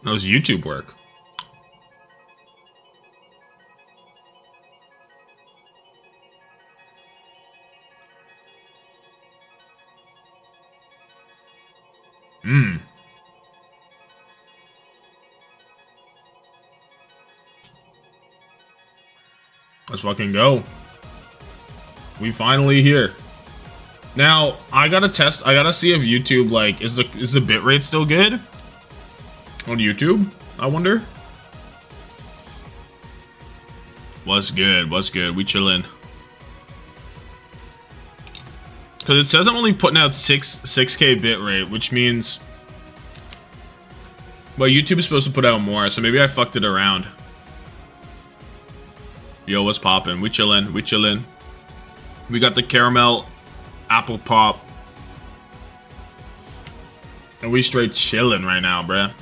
That was YouTube work. Let's fucking go. We finally here. Now, I gotta see if YouTube, like, is the bitrate still good? On YouTube, I wonder. What's good? What's good? We chillin'. Cause it says I'm only putting out 6K bitrate, which means, well, YouTube is supposed to put out more, so maybe I fucked it around. Yo, what's poppin'? We chillin'. We chillin'. We got the caramel apple pop, and we straight chillin' right now, bruh.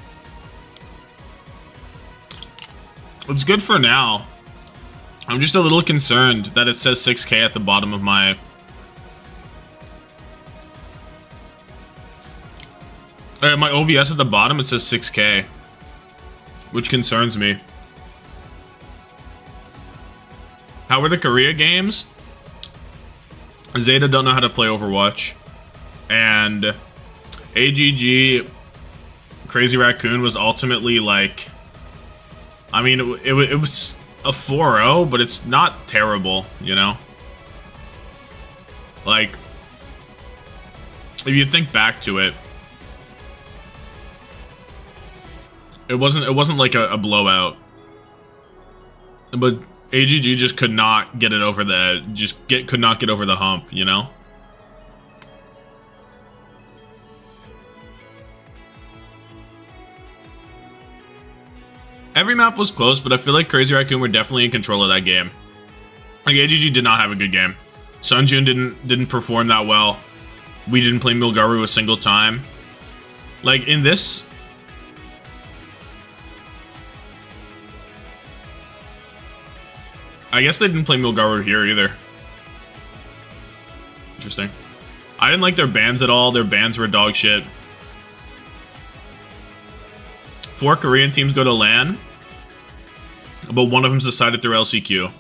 It's good for now. I'm just a little concerned that it says 6K at the bottom of my... my OBS at the bottom, it says 6K. Which concerns me. How were the Korea games? Zeta don't know how to play Overwatch. And AGG Crazy Raccoon was ultimately like... I mean, it was a 4-0, but it's not terrible, you know? Like, if you think back to it, it wasn't like a blowout. But AGG just could not get it over the could not get over the hump, you know? Every map was close, but I feel like Crazy Raccoon were definitely in control of that game. Like, AGG did not have a good game. Sunjun didn't perform that well. We didn't play Milgaru a single time. Like, in this... I guess they didn't play Milgaru here either. Interesting. I didn't like their bans at all. Their bans were dog shit. 4 Korean teams go to LAN, but one of them's decided through LCQ.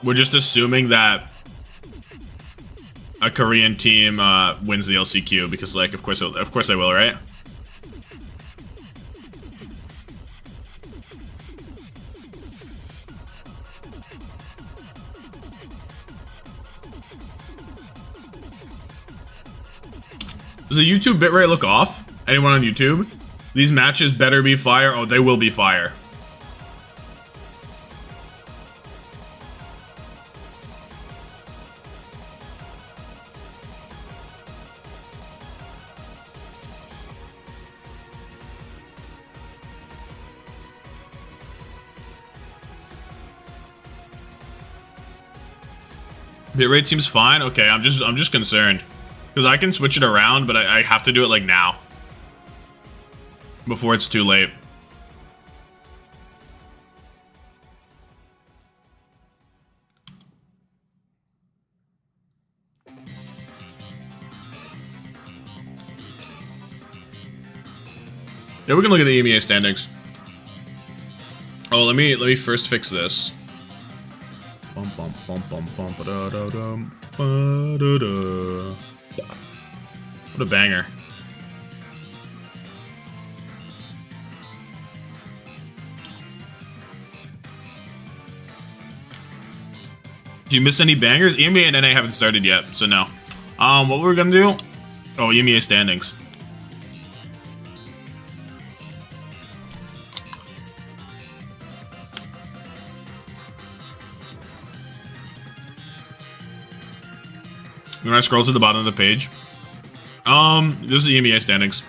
We're just assuming that a Korean team wins the LCQ because, like, of course they will, right? Does the YouTube bitrate look off? Anyone on YouTube? These matches better be fire. Oh, they will be fire. Bitrate seems fine. Okay, I'm just concerned. Because I can switch it around, but I have to do it, like, now. Before it's too late. Yeah, we can look at the EMEA standings. Oh, let me first fix this. Bum bum bum bum bum ba da da dum ba da da. What a banger. Do you miss any bangers? EMEA and NA haven't started yet, so no. What we're gonna do? Oh, EMEA standings. When I scroll to the bottom of the page. This is the EMEA standings.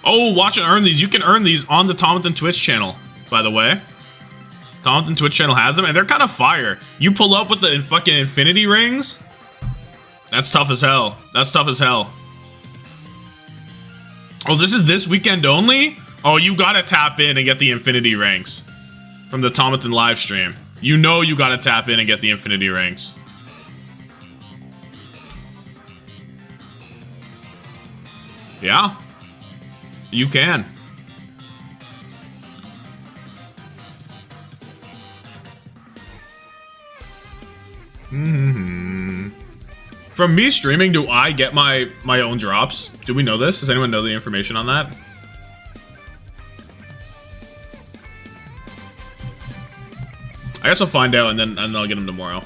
Oh, watch and earn these. You can earn these on the Tommathan Twitch channel, by the way. Tommathan Twitch channel has them, and they're kind of fire. You pull up with the fucking infinity rings. That's tough as hell. That's tough as hell. Oh, this is this weekend only? Oh, you gotta tap in and get the infinity rings from the Tommathan live stream. You know you gotta tap in and get the infinity rings. Yeah. You can. From me streaming, do I get my own drops? Do we know this? Does anyone know the information on that? I guess I'll find out and then I'll get them tomorrow.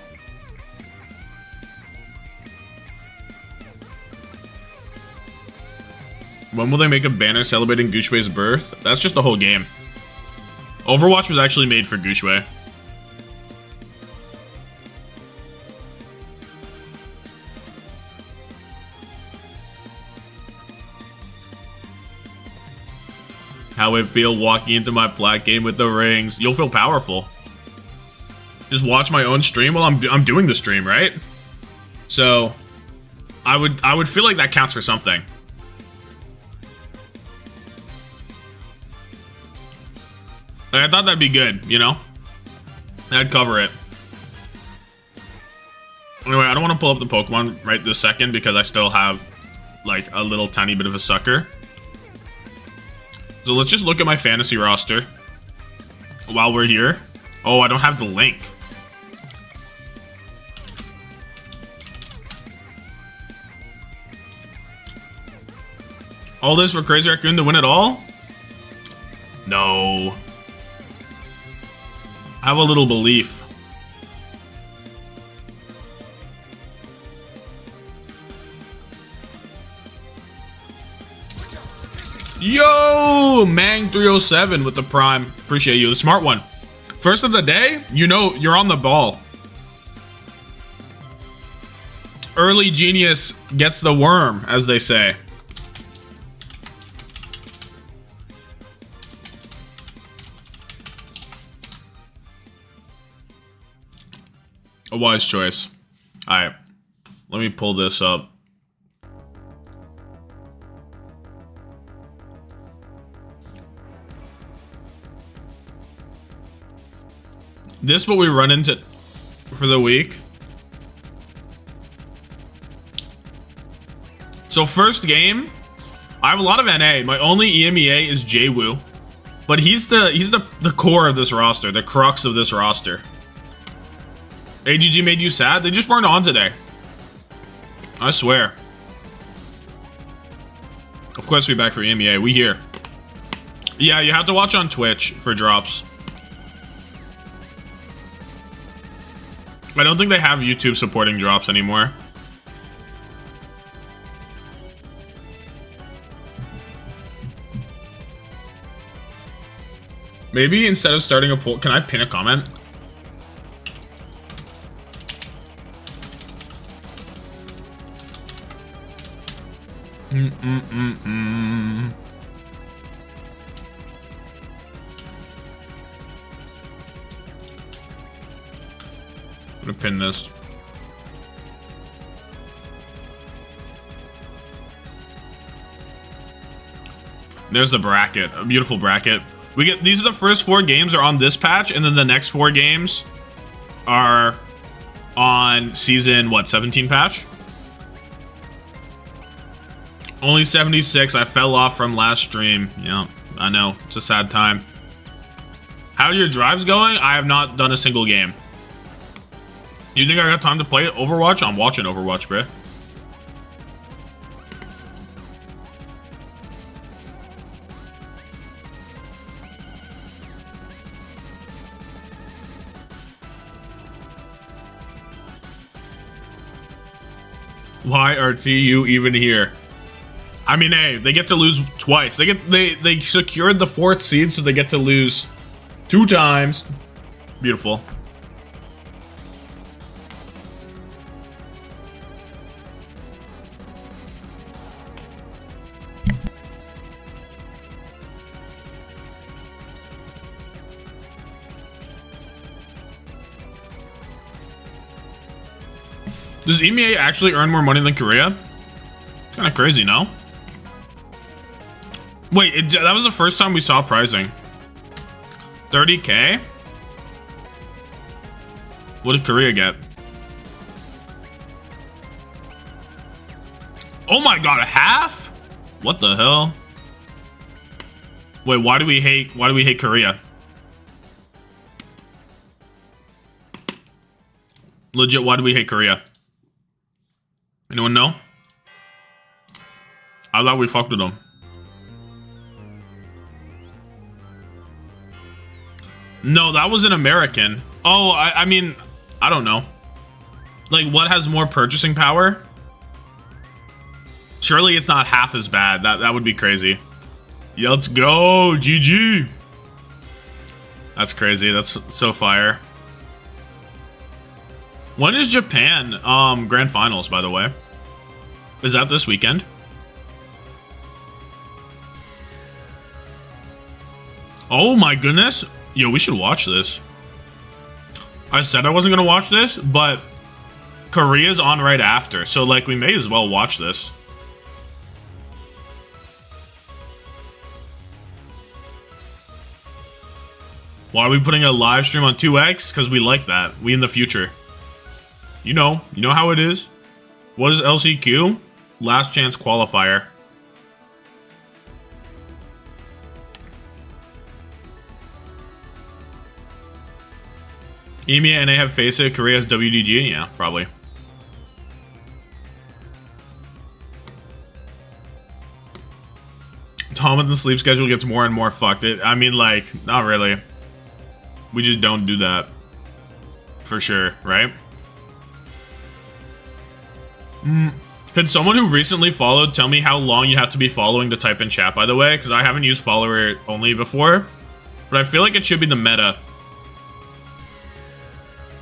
When will they make a banner celebrating Gushway's birth? That's just the whole game. Overwatch was actually made for Gushway. How it feel walking into my plat game with the rings. You'll feel powerful. Just watch my own stream while I'm doing the stream, right? So I would feel like that counts for something. I thought that'd be good, you know? I'd cover it. Anyway, I don't want to pull up the Pokemon right this second because I still have like a little tiny bit of a sucker. So let's just look at my fantasy roster while we're here. Oh, I don't have the link. All this for Crazy Raccoon to win it all? No. I have a little belief. Yo, Mang307 with the prime. Appreciate you. The smart one. First of the day, you know you're on the ball. Early genius gets the worm, as they say. A wise choice. Alright. Let me pull this up. This what we run into for the week. So first game, I have a lot of NA. My only EMEA is JWoo. But he's the core of this roster, the crux of this roster. AGG made you sad? They just weren't on today. I swear. Of course we back for EMEA. We here. Yeah, you have to watch on Twitch for drops. I don't think they have YouTube supporting drops anymore. Maybe instead of starting a poll, can I pin a comment? I'm gonna pin this. There's the bracket, a beautiful bracket. We get these are the first 4 games are on this patch, and then the next 4 games are on season what 17 patch. Only 76. I fell off from last stream. Yeah, I know it's a sad time. How are your drives going? I have not done a single game. You think I got time to play Overwatch? I'm watching Overwatch, bruh. Why are TU even here? I mean, hey, they get to lose twice. They secured the 4th seed, so they get to lose 2 times. Beautiful. Does EMEA actually earn more money than Korea? Kind of crazy, no? Wait, that was the first time we saw pricing. 30K? What did Korea get? Oh my god, half? What the hell? Wait, why do we hate Korea? Legit, why do we hate Korea? Anyone know? I thought we fucked with them. No, that was an American. Oh, I mean, I don't know. Like, what has more purchasing power? Surely it's not half as bad. That would be crazy. Yeah, let's go, GG. That's crazy. That's so fire. When is Japan Grand Finals, by the way? Is that this weekend? Oh my goodness. Yo, we should watch this. I said I wasn't gonna watch this, but Korea's on right after, so like we may as well watch this. Why are we putting a live stream on 2x? Because we like that. We in the future. You know how it is. What is LCQ? Last chance qualifier. EMEA NA have face it. Korea has WDG. Yeah, probably. Tommathan's sleep schedule gets more and more fucked. I mean, like, not really. We just don't do that. For sure, right? Could someone who recently followed tell me how long you have to be following to type in chat, by the way? Because I haven't used follower only before. But I feel like it should be the meta.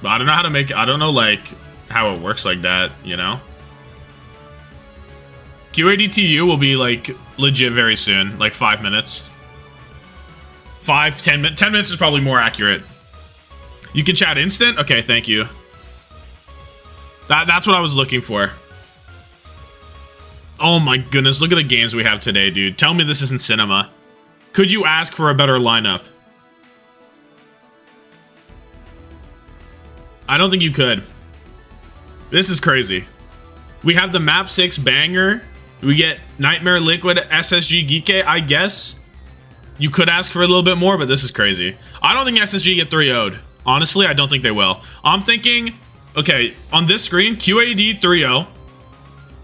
But I don't know how to make it. I don't know, like, how it works like that, you know? QADTU will be, like, legit very soon. Like, 5 minutes. 10 minutes is probably more accurate. You can chat instant? Okay, thank you. That's what I was looking for. Oh my goodness, look at the games we have today, dude. Tell me this isn't cinema. Could you ask for a better lineup? I don't think you could. This is crazy. We have the map 6 banger. We get Nightmare, Liquid, SSG, Geekay. I guess you could ask for a little bit more, but this is crazy. I don't think SSG get 3-0'd. Honestly, I don't think they will. I'm thinking, okay, on this screen, QAD 3-0.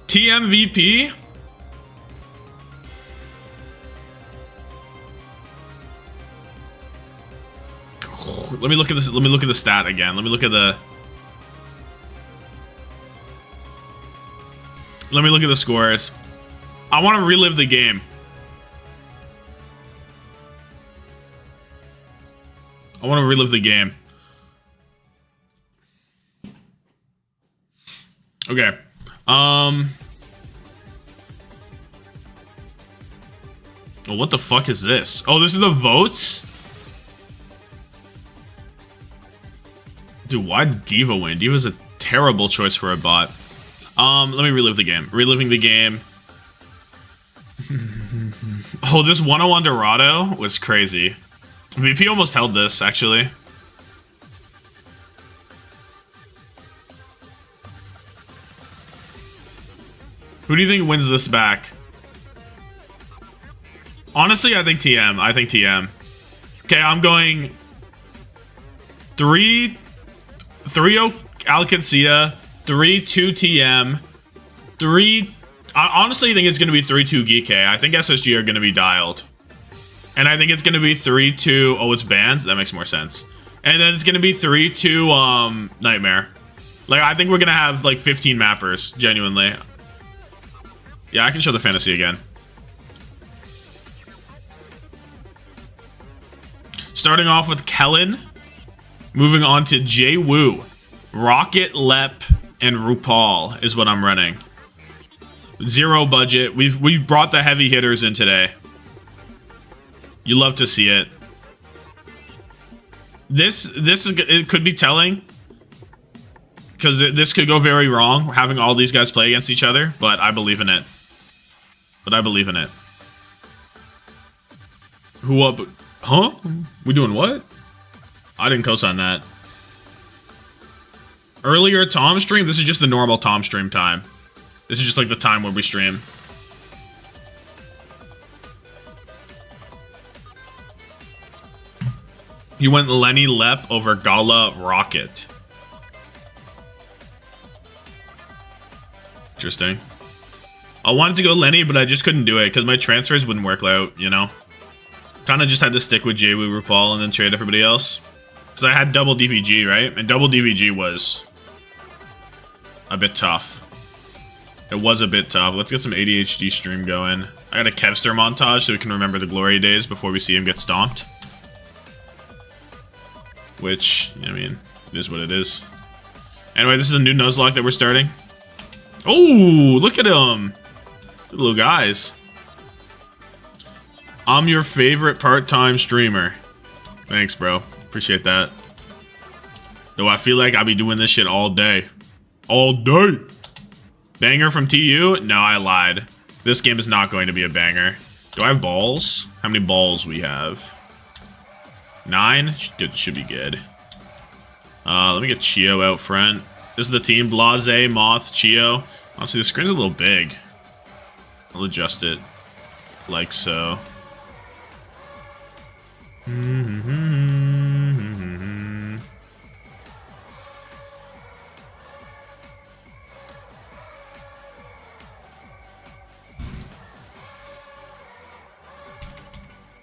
TMVP. Let me look at this. Let me look at the stat again. Let me look at the. Let me look at the scores. I want to relive the game. I want to relive the game. Okay. Well, what the fuck is this? Oh, this is the votes? Dude, why did Diva win? Diva's a terrible choice for a bot. Let me relive the game. Reliving the game. Oh, this 101 Dorado was crazy. VP almost held this, actually. Who do you think wins this back? Honestly, I think TM. I think TM. Okay, I'm going 3-0 Qadsiah, 3-2 TM, 3. I honestly think it's going to be 3-2 Geekay. I think SSG are going to be dialed. And I think it's going to be 3-2. Oh, it's banned? That makes more sense. And then it's going to be 3-2 Nightmare. Like, I think we're going to have like 15 mappers, genuinely. Yeah, I can show the fantasy again. Starting off with Kellen. Moving on to Jay-Woo. Rocket, Lep, and RuPaul is what I'm running. 0 budget. We've brought the heavy hitters in today. You love to see it. It could be telling. Because this could go very wrong, having all these guys play against each other. But I believe in it. Who up? Huh? We doing what? I didn't co-sign that. Earlier Tom stream? This is just the normal Tom stream time. This is just like the time where we stream. You went Lenny Lep over Gala Rocket. Interesting. I wanted to go Lenny, but I just couldn't do it because my transfers wouldn't work out, you know? Kind of just had to stick with JW RuPaul and then trade everybody else. Because I had double DVG, right? And double DVG was a bit tough. It was a bit tough. Let's get some ADHD stream going. I got a Kevster montage so we can remember the glory days before we see him get stomped. Which, I mean, it is what it is. Anyway, this is a new Nuzlocke that we're starting. Oh, look at him. Good little guys. I'm your favorite part-time streamer. Thanks, bro. Appreciate that. Though I feel like I'll be doing this shit all day. All day. Banger from TU? No, I lied. This game is not going to be a banger. Do I have balls? How many balls we have? 9? Should be good. Let me get Chio out front. This is the team. Blase, Moth, Chio. Honestly, the screen's a little big. I'll adjust it like so.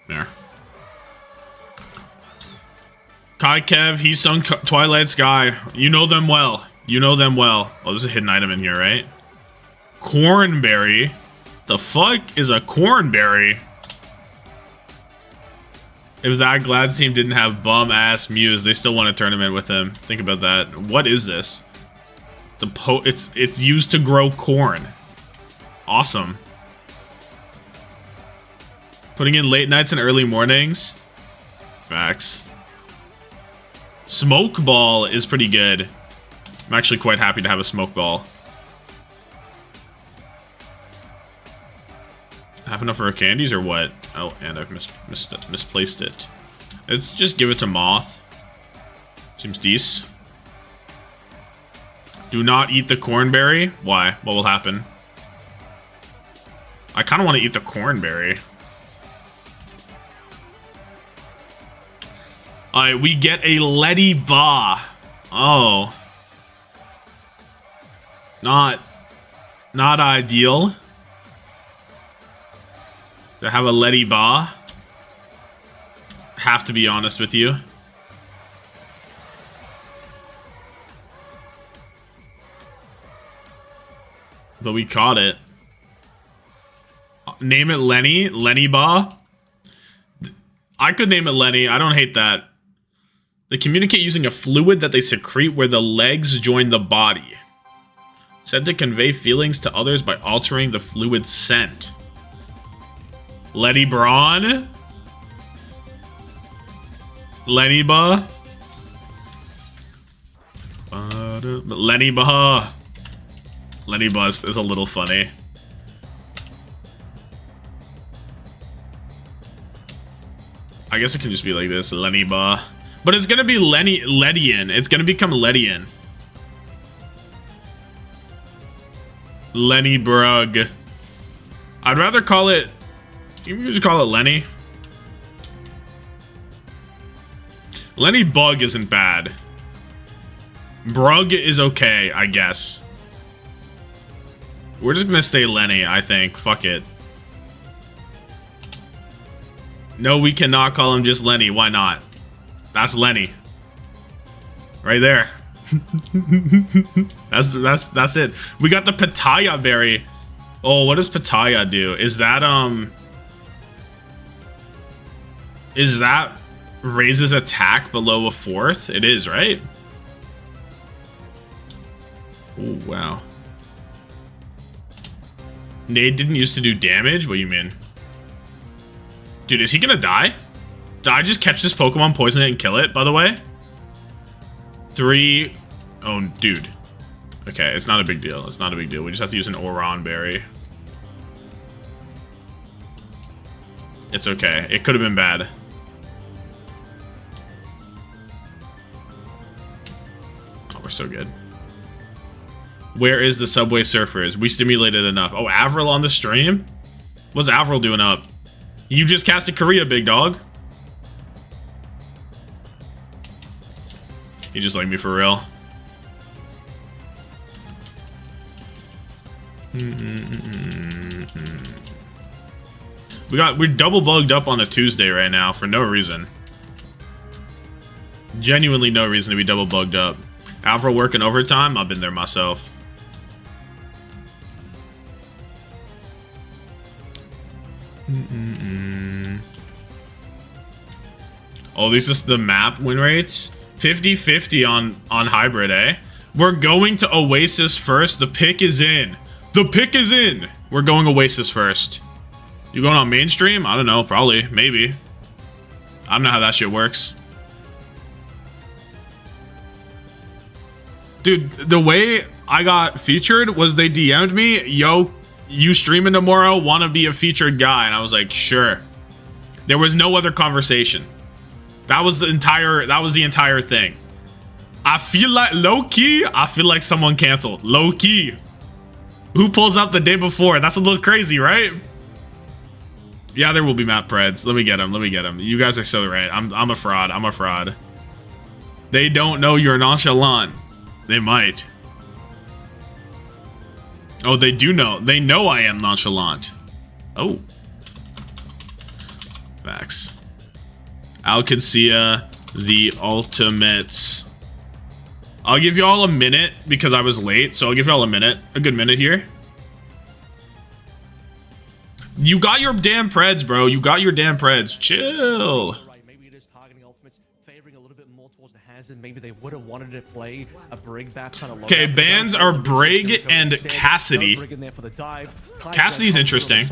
There. Kai Kev, he sung Twilight Sky. You know them well. You know them well. Oh, there's a hidden item in here, right? Cornberry? The fuck is a cornberry? If that Glads team didn't have bum-ass Muse, they still won a tournament with him. Think about that. What is this? It's used to grow corn. Awesome. Putting in late nights and early mornings. Facts. Smoke Ball is pretty good. I'm actually quite happy to have a Smoke Ball. Have enough for our candies or what? Oh, and I've misplaced it. Let's just give it to Moth. Seems decent. Do not eat the cornberry. Why? What will happen? I kind of want to eat the cornberry. Alright, we get a Letty Ba. Oh. Not ideal. To have a Letty Ba. Have to be honest with you. But we caught it. Name it Lenny. Lenny Ba. I could name it Lenny. I don't hate that. They communicate using a fluid that they secrete where the legs join the body. Said to convey feelings to others by altering the fluid's scent. Letty Braun? Lenny Ba? Lenny Ba. Lenny Ba is a little funny. I guess it can just be like this, Lenny Ba. But it's gonna be Ledian. It's gonna become Ledian. Lenny Brug. I'd rather call it... You can just call it Lenny. Lenny Bug isn't bad. Brug is okay, I guess. We're just gonna stay Lenny, I think. Fuck it. No, we cannot call him just Lenny. Why not? That's Lenny. Right there. That's it. We got the Pitaya berry. Oh, what does Pitaya do? Is that raises attack below a 4th? It is, right? Oh, wow. Nade didn't used to do damage? What do you mean? Dude, is he gonna die? Did I just catch this Pokemon, poison it, and kill it, by the way? 3... Oh, dude. Okay, it's not a big deal. It's not a big deal. We just have to use an Oran berry. It's okay. It could have been bad. Oh, we're so good. Where is the Subway Surfers? We stimulated enough. Oh, Avril on the stream? What's Avril doing up? You just casted Korea, big dog. He just like me for real. We're double bugged up on a Tuesday right now for no reason. Genuinely no reason to be double bugged up. Alpha working overtime, I've been there myself. Oh, this is the map win rates. 50-50 on hybrid, eh? We're going to Oasis first. The pick is in. The pick is in. We're going Oasis first. You going on mainstream? I don't know. Probably. Maybe. I don't know how that shit works. Dude, the way I got featured was they DM'd me, yo, you streaming tomorrow, want to be a featured guy? And I was like, sure. There was no other conversation. That was the entire thing. I feel like, low-key, I feel like someone canceled. Low-key. Who pulls up the day before? That's a little crazy, right? Yeah, there will be map preds. Let me get him. Let me get him. You guys are so right. I'm a fraud. I'm a fraud. They don't know you're nonchalant. They might. Oh, they do know. They know I am nonchalant. Oh. Facts. Qadsiah, the ultimates. I'll give you all a minute because I was late, so I'll give you all a minute. A good minute here. You got your damn preds, bro. You got your damn preds. Chill. Maybe it is targeting ultimates, favoring a little bit more towards the hazard. Maybe they would have wanted to play a Brig back kind of. Okay, bans are Brig and Cassidy. Cassidy's interesting.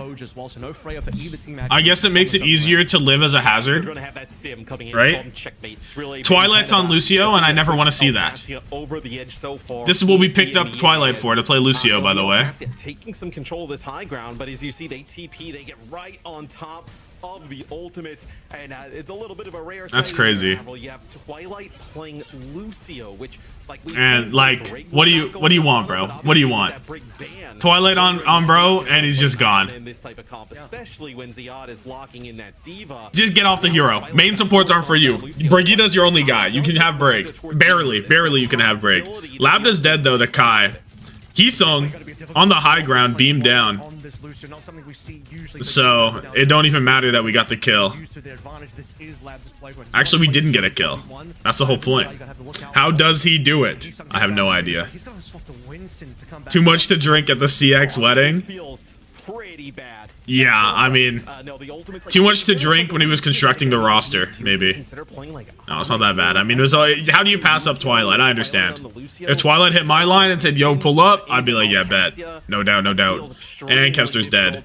I guess it makes it easier to live as a hazard, right? Twilight's on Lucio, and I never want to see that. This is what we picked up Twilight for, to play Lucio, by the way. Taking some control of this high ground, but as you see, they TP, they get right on top of the ultimate, and it's a little bit of a rare. That's crazy. You have Twilight playing Lucio, which and like, what do you want, bro? What do you want? Twilight on bro, and he's just gone. In this type of comp, especially when Ziad is locking in that diva. Just get off the hero. Main supports aren't for you. Brigida's your only guy. You can have Brig. Barely you can have Brig. Lambda's dead though to Kai. Heesung on the high ground, beamed down. So it don't even matter that we got the kill. Actually, we didn't get a kill. That's the whole point. How does he do it? I have no idea. Too much to drink at the CX wedding? Yeah, I mean, too much to drink when he was constructing the roster, maybe. No, it's not that bad. I mean, it was how do you pass up Twilight? I understand. If Twilight hit my line and said, yo, pull up, I'd be like, yeah, bet. No doubt, no doubt. And Kevster's dead.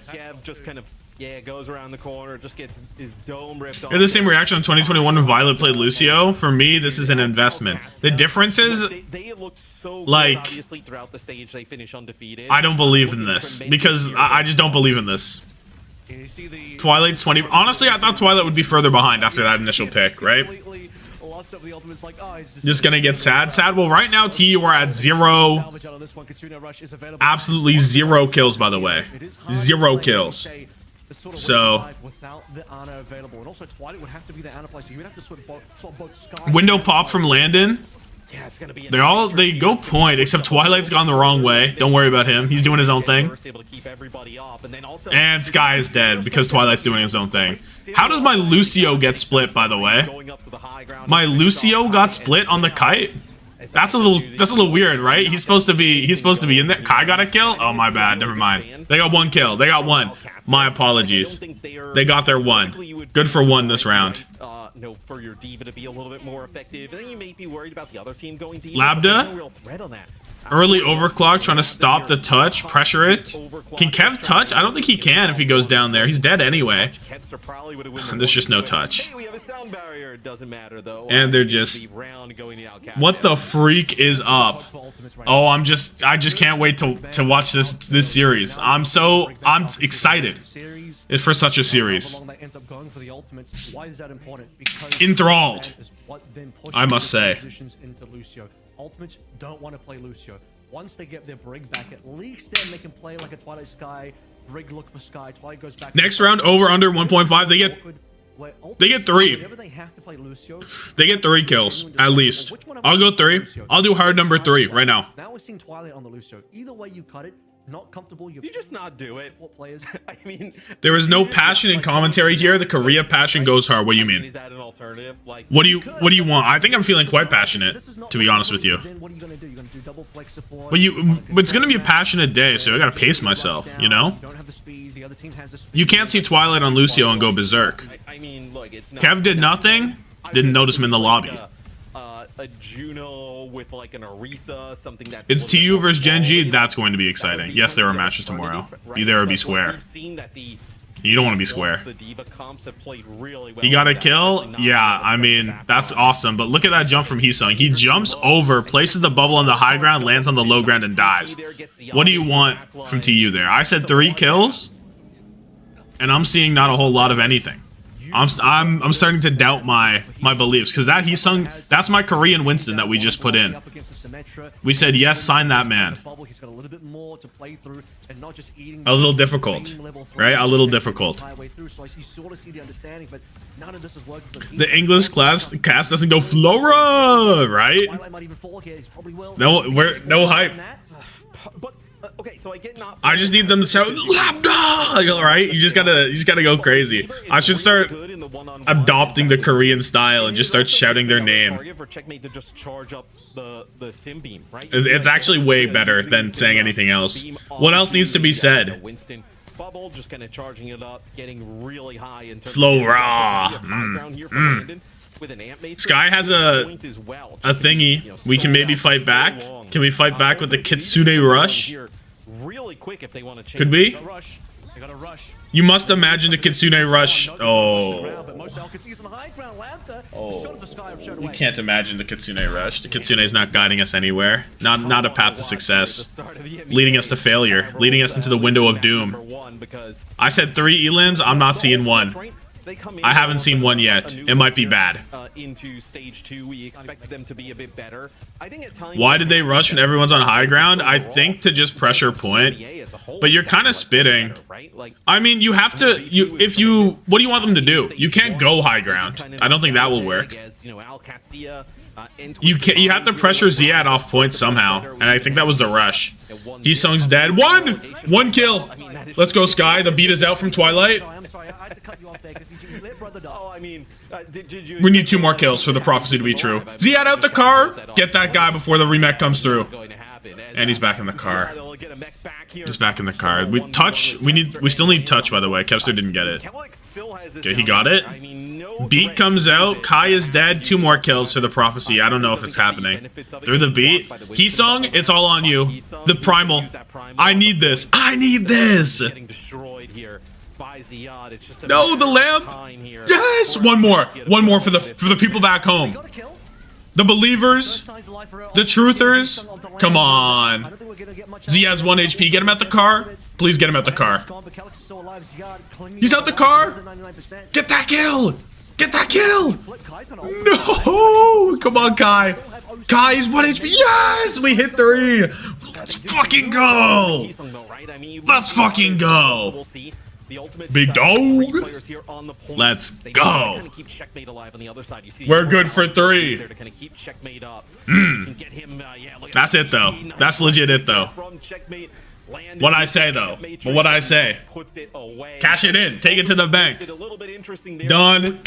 Yeah, goes around the corner, just gets his dome ripped off. You're the same reaction in 2021 when Violet played Lucio. For me, this is an investment. The difference is, they looked so like, obviously throughout the stage they finish undefeated. I don't believe in this because I just don't believe in this. Twilight's 20. Honestly, I thought Twilight would be further behind after that initial pick, right? Just gonna get sad. Well, right now, T, we're at 0. Absolutely 0 kills, by the way. 0 kills. So, window pop from Landon. They go point, except Twilight's gone the wrong way. Don't worry about him. He's doing his own thing. And Sky is dead because Twilight's doing his own thing. How does my Lucio get split, by the way? My Lucio got split on the kite? That's a little weird, right? He's supposed to be in there. Kai got a kill? Oh, my bad. Never mind. They got 1 kill. They got 1. My apologies. They got their 1. Good for 1 this round. No, for your diva to be a little bit more effective. Then you may be worried about the other team going diva. Lambda, no real threat on that. Early overclock, trying to stop the touch, pressure it. Can Kev touch? I don't think he can if he goes down there. He's dead anyway. There's just no touch. And they're just, what the freak is up? Oh, I just can't wait to watch this series. I'm excited. It's for such a series. Enthralled, I must say. Ultimates don't want to play Lucio. Once they get their Brig back, at least then they can play like a Twilight Sky. Brig look for Sky. Twilight goes back. Next round, over under 1.5. They get They get 3. Whenever they have to play Lucio, They get 3 kills, at least. I'll go 3. I'll do hard number 3 right now. Now we're seeing Twilight on the Lucio. Either way you cut it, not comfortable. You just not do it. Players. I mean, There is no passion in commentary here. The Korea passion goes hard. What do you mean? Is that an alternative? Like, What do you want? I think I'm feeling quite passionate, to be honest with you. Then what are you gonna do? You're gonna do double flex support. But it's gonna be a passionate day, so I gotta pace myself, you know? Don't have the speed. The other team has the speed. You can't see Twilight on Lucio and go berserk. I mean, look, it's not, Kev did nothing. Didn't notice him in the lobby. A Juno with like an Orisa, something that It's TU versus Genji. That's going to be exciting. Yes, there are matches tomorrow. Be there or be square. You don't want to be square. He got a kill? Yeah, I mean, that's awesome. But look at that jump from Heesung. He jumps over, places the bubble on the high ground, lands on the low ground, and dies. What do you want from TU there? I said 3 kills, and I'm seeing not a whole lot of anything. I'm starting to doubt my beliefs, because that Heesung, that's my Korean Winston that we just put in. We said, yes, sign that man. A little difficult, right? A little difficult. The English cast doesn't go Flora, right? No hype. Okay, so I get not. I just need them to shout Lambda, right? You just gotta go crazy. I should start adopting the Korean style and just start shouting their name. It's actually way better than saying anything else. What else needs to be said? Bubble just kind of charging it up, getting really high in terms Flow raw. Sky has a thingy. We can maybe fight back. Can we fight back with the Kitsune Rush? Really quick if they want to change. Could we? You must imagine the Kitsune Rush. Oh. You can't imagine the Kitsune Rush. The Kitsune is not guiding us anywhere. Not a path to success. Leading us to failure. Leading us into the window of doom. I said 3 Elans. I'm not seeing 1. I haven't seen 1 yet. It might be bad. Into stage 2, we expected them to be a bit better. I think at times. Why did they rush when everyone's on high ground? I think to just pressure point. But you're kind of spitting. I mean, you have to. What do you want them to do? You can't go high ground. I don't think that will work. You have to pressure Ziad off point somehow, and I think that was the rush. Heesung's dead. One kill. Let's go, Sky. The beat is out from Twilight. We need 2 more kills for the prophecy to be true. Ziad out the car. Get that guy before the remech comes through. And he's back in the car. He's back in the car. We still need touch, by the way. Kevster didn't get it. Okay, he got it. Beat comes out. Kai is dead. 2 more kills for the prophecy. I don't know if it's happening. Through the beat. Heesung, it's all on you. The primal. I need this. I need this. No, the lamp. Yes, one more for the people back home. The believers, the truthers. Come on. Ziad's 1 HP. Get him out the car. Please get him out the car. He's out the car. Get that kill. Get that kill. No. Come on, Kai. Kai is 1 HP. Yes, we hit 3. Let's fucking go. Let's fucking go. Big dog. Let's go. We're good for 3. That's it, though. That's legit it, though. What I say, though. But what I say. Cash it in. Take it to the bank. Done.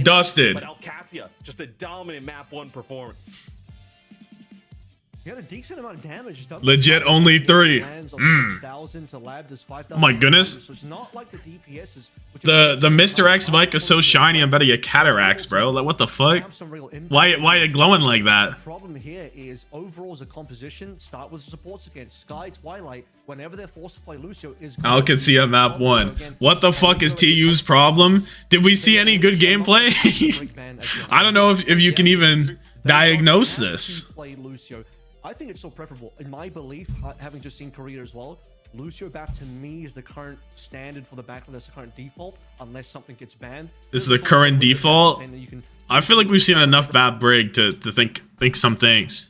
Dusted. Just a dominant map 1 performance. He had a decent amount of damage. Legit only 3. Oh my goodness. The Mr. X mic is so shiny, I'm better get cataracts, bro. Like, what the fuck? Why are you glowing like that? The problem here is overall as a composition, start with the supports again. Sky, Twilight, whenever they're forced to play Lucio is Qadsiah map 1. What the fuck is TU's problem? Did we see any good gameplay? I don't know if you can even diagnose this. I think it's so preferable. In my belief, having just seen Korea as well, Lucio back to me is the current standard for the backline. That's the current default, unless something gets banned. This is the current default? I feel like we've seen enough bad Brig to think some things.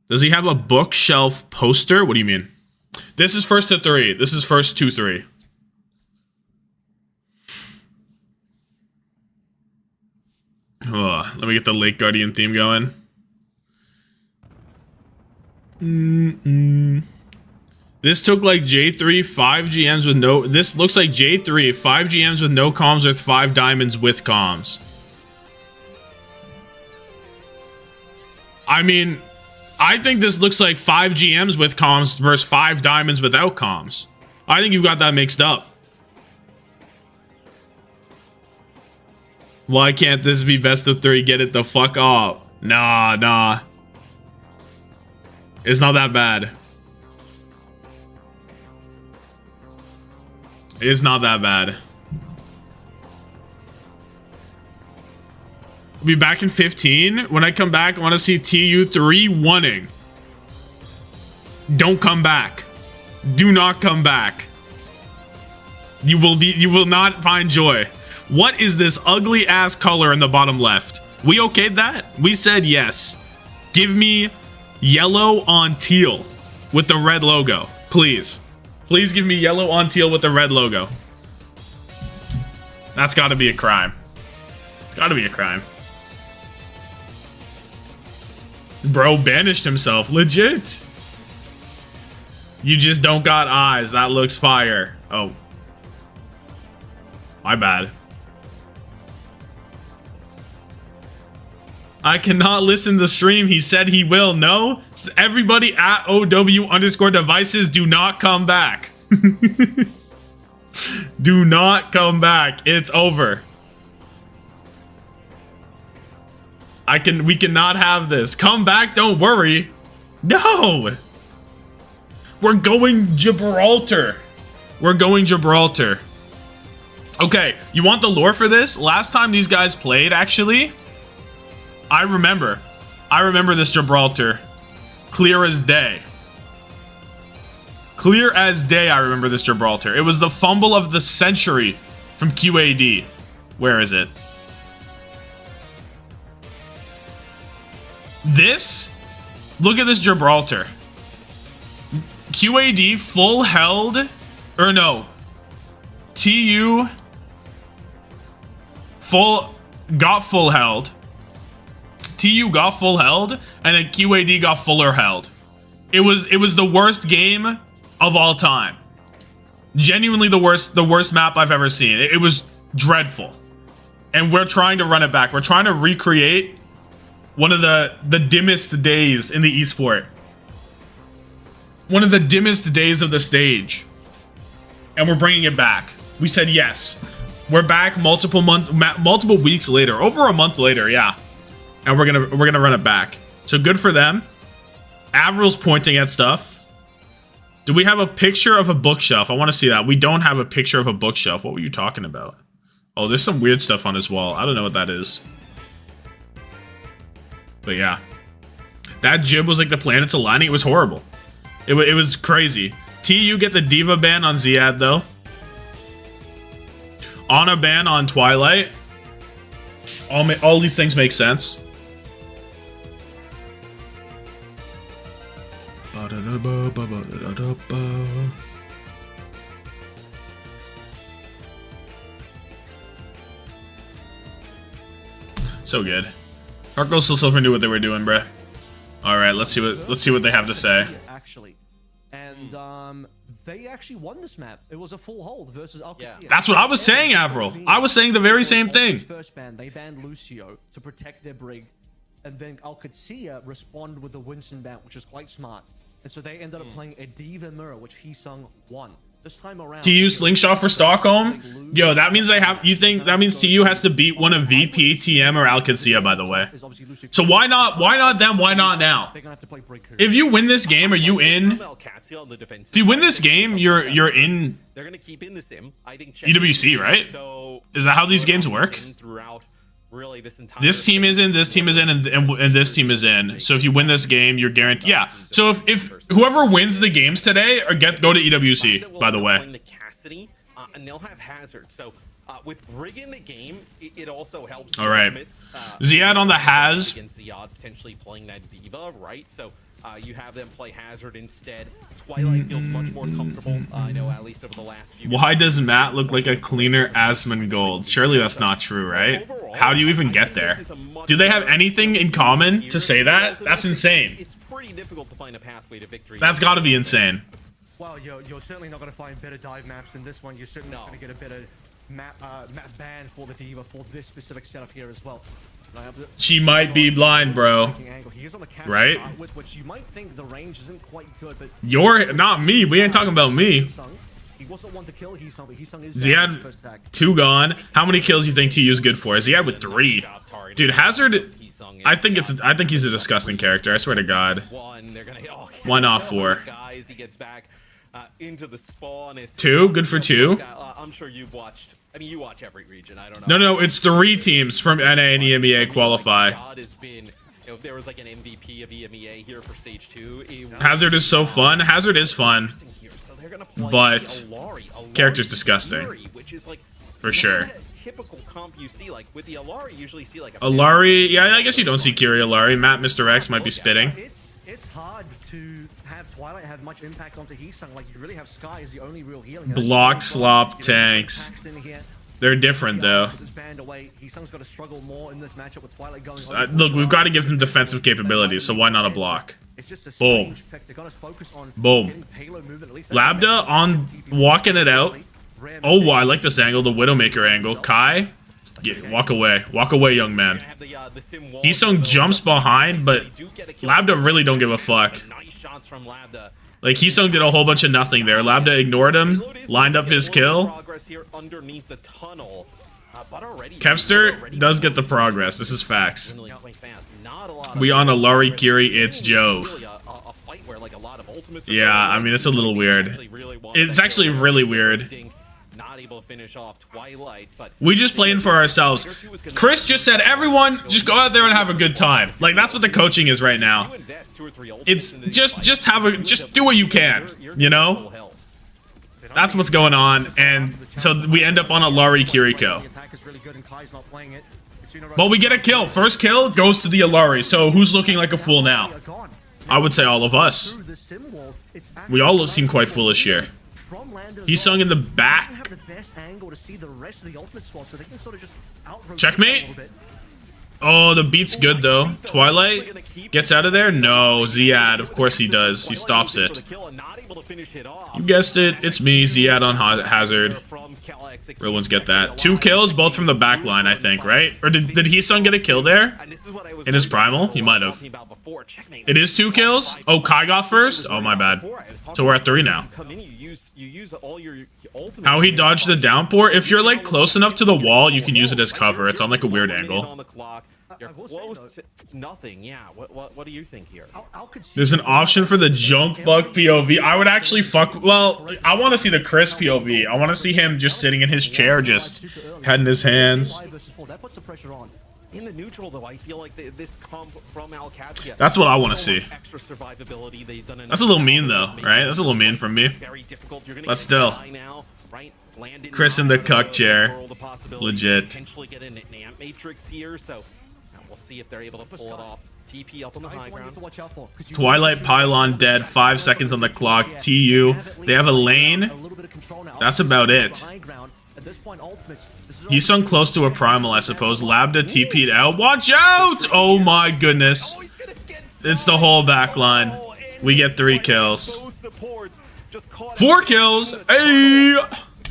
Does he have a bookshelf poster? What do you mean? This is first to 3. This is first 2-3. Let me get the Lake Guardian theme going. This took like J3 5 GMs with no. This looks like J3 5 GMs with no comms with 5 diamonds with comms. I mean, I think this looks like 5 GMs with comms versus 5 diamonds without comms. I think you've got that mixed up. Why can't this be best of 3? Get it the fuck off. Nah. It's not that bad. It's not that bad. We'll be back in 15. When I come back, I want to see TU3 winning. Don't come back. Do not come back. You will not find joy. What is this ugly ass color in the bottom left? We okayed that? We said yes. Give me yellow on teal with the red logo, please. Please give me yellow on teal with the red logo. That's got to be a crime. It's got to be a crime. Bro banished himself, legit. You just don't got eyes. That looks fire. Oh. My bad. I cannot listen to the stream. He said he will. No. Everybody at OW_devices, do not come back. Do not come back. It's over. We cannot have this. Come back, don't worry. No. We're going Gibraltar. We're going Gibraltar. Okay, you want the lore for this? Last time these guys played, actually, I remember this Gibraltar. Clear as day. Clear as day, I remember this Gibraltar. It was the fumble of the century from QAD. Where is it? This? Look at this Gibraltar. QAD full held, or no, TU got full held. TU got full held, and then QAD got fuller held. It was the worst game of all time. Genuinely the worst map I've ever seen. It was dreadful. And we're trying to run it back. We're trying to recreate one of the dimmest days in the esport. One of the dimmest days of the stage. And we're bringing it back. We said yes. We're back multiple weeks later. Over a month later, yeah. And we're gonna run it back. So good for them. Avril's pointing at stuff. Do we have a picture of a bookshelf? I want to see that. We don't have a picture of a bookshelf. What were you talking about? Oh, there's some weird stuff on his wall. I don't know what that is. But yeah. That jib was like the planets aligning. It was horrible. It was crazy. TU get the Diva ban on Ziad, though. Ana ban on Twilight. All these things make sense. So good. Arco still Silver knew what they were doing, bruh. All right, let's see what they have to say. Actually, and they actually won this map. It was a full hold versus Qadsiah. That's what I was saying, Avril. I was saying the very same thing. First ban, they banned Lucio to protect their brig, and then Qadsiah responded with the Winston ban, which is quite smart. And so they ended up playing a Diva Mirror, which he sung won. This time around, TU slingshot for Stockholm. Yo, that means they have. You think that means TU has to beat one of VP, TM, or Qadsiah, by the way. So why not? Why not them? Why not now? If you win this game, are you in? If you win this game, you're in. They're gonna keep in the sim. I think EWC, right? So is that how these games work? Really, this team is in, this team is in, and this team is in. So if you win this game, you're guaranteed. Yeah. So if whoever wins the games today go to EWC, by the way. And they'll have Hazard. So with Brig in the game, it also helps. All right. Ziad on the Haz. Ziad potentially playing that Diva, right? So You have them play Hazard instead. Twilight feels much more comfortable, I know, at least over the last few Why games. does Matt look like a cleaner Asmongold? Surely that's not true, right? How do you even get there? Do they have anything in common to say that? That's insane. It's pretty difficult to find a pathway to victory. That's got to be insane. Well, you're certainly not going to find better dive maps than this one. You're certainly not going to get a better map ban for the D.Va for this specific setup here as well. She might be blind, bro. Right? Which you might think the range isn't quite good, but You're not me. We ain't talking about me. he wasn't one to kill Heesung, but Heesung is Ziad, 2 gone. How many kills do you think TU's good for? Ziad with 3. Dude, Hazard, I think he's a disgusting character. I swear to God. Why not 4? Guys, he gets back into the spawn. 2? Good for 2? I'm sure you've watched. I mean, you watch every region. I don't know. No, it's 3 teams from NA and EMEA qualify. God has been, if there was like an MVP of EMEA here for stage 2, Hazard is so fun. Hazard is fun, so they're gonna play but Alari character's disgusting. which is like For sure. not a typical comp you see. Like with the Alari, you usually see like a Alari, yeah, I guess you don't see Kiri Alari. Matt, Mr. X might be spitting. It's hard to have Twilight have much impact onto Heesung. Like you really have Sky as the only real healing. Block, slop, tanks. They're different though. Heesung's got to struggle more in this matchup with Twilight going. Look, we've got to give them defensive capabilities, so why not a block? Boom. Boom. Lambda on walking it out. Oh, wow, I like this angle, the Widowmaker angle. Kai, yeah, walk away. Walk away, young man. Heesung jumps behind, but Lambda really don't give a fuck. Like, Heesung did a whole bunch of nothing there. Lambda ignored him, lined up his kill. Kevster does get the progress. This is facts. We on Alari Kiri, it's Jove. Yeah, I mean, it's a little weird. It's actually really weird. We just playing for ourselves. Chris just said, everyone, just go out there and have a good time. Like, that's what the coaching is right now. It's just do what you can, you know? That's what's going on, and so we end up on a Alari Kiriko. But we get a kill. First kill goes to the Alari, so who's looking like a fool now? I would say all of us. We all seem quite foolish here. Heesung in the back. Checkmate. Oh, the beat's good though. Twilight gets out of there? No, Ziad. Of course he does. He stops it. You guessed it. It's me, Ziad on Hazard. Real ones get that. 2 kills, both from the back line, I think, right? Or did Heesung get a kill there? In his primal? He might have. It is 2 kills? Oh, Kai got first? Oh, my bad. So we're at 3 now. How he dodged the downpour? If you're, like, close enough to the wall, you can use it as cover. It's on, like, a weird angle. You're close to nothing. Yeah. What do you think here? There's an option for the junk bug POV. I would actually fuck. Well, I want to see the Chris POV. I want to see him just sitting in his chair, just head in his hands. In the neutral, though, I feel like this comp from Qadsiah. That's what I want to see. Extra survivability. They've done That's a little mean, though, right? That's a little mean from me. Very difficult. You're But still. now, right? Chris in the cuck chair. Legit. Potentially get an amp matrix here, so we'll see if they're able to pull it off. TP up on the high ground. Twilight Pylon dead. 5 seconds on the clock. TU. They have a lane. That's about it. Heesung close to a primal, I suppose. Lambda TP'd out. Watch out! Oh my goodness. It's the whole back line. We get 3 kills. 4 kills! Hey!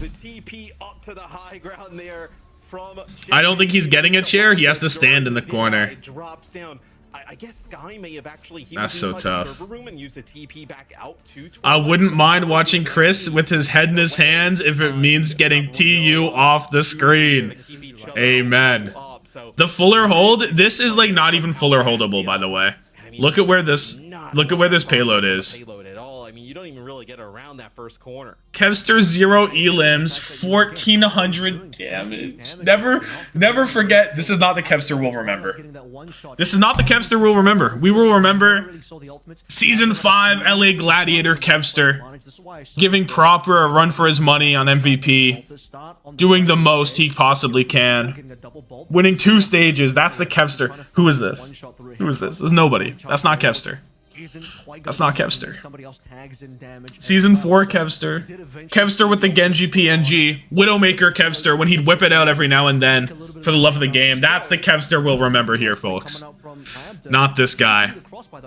The TP up to the high ground there from I don't think he's getting a chair. He has to stand in the corner. Drops down. I guess Sky may have actually. That's so tough. And used a TP back out to I wouldn't mind watching Chris with his head in his hands if it means getting TU off the screen. Amen. The Fuller hold. This is like not even Fuller holdable, by the way. Look at where this payload is. I mean, you don't even really get around that first corner. Kevster 0 elims, 1400 damage. Never forget, this is not the Kevster we'll remember. This is not the Kevster we'll remember. We will remember Season 5 LA Gladiator Kevster giving Proper a run for his money on MVP, doing the most he possibly can, winning 2 stages. That's the Kevster. Who is this? Who is this? There's nobody. That's not Kevster. isn't quite That's gonna not be Kevster. somebody else tags in damage. Season as well. 4 So Kevster. he did eventually Kevster with the Genji PNG. Widowmaker Kevster when he'd whip it out every now and then for the love of the game. That's the Kevster we'll remember here, folks. Not this guy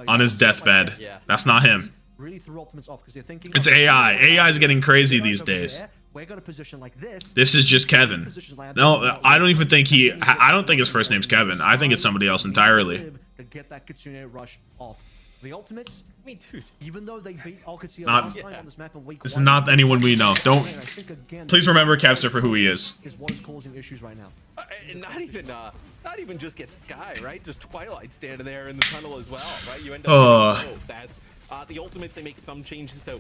on his deathbed. That's not him. Really threw ultimates off because they're thinking It's AI. AI is getting crazy these days. We're gonna position like this. This is just Kevin. No, I don't even think I don't think his first name's Kevin. I think it's somebody else entirely. To get that Qadsiah rush off. The ultimates, I mean, dude. even though they beat Qadsiah Not- last time on this map in week This is 1, not anyone we know. Don't. I think again, Please remember Kevster for who he is. what is causing issues right now. And not even just get Sky, right? Just Twilight standing there in the tunnel as well, right? You end up as the ultimates, they make some changes. So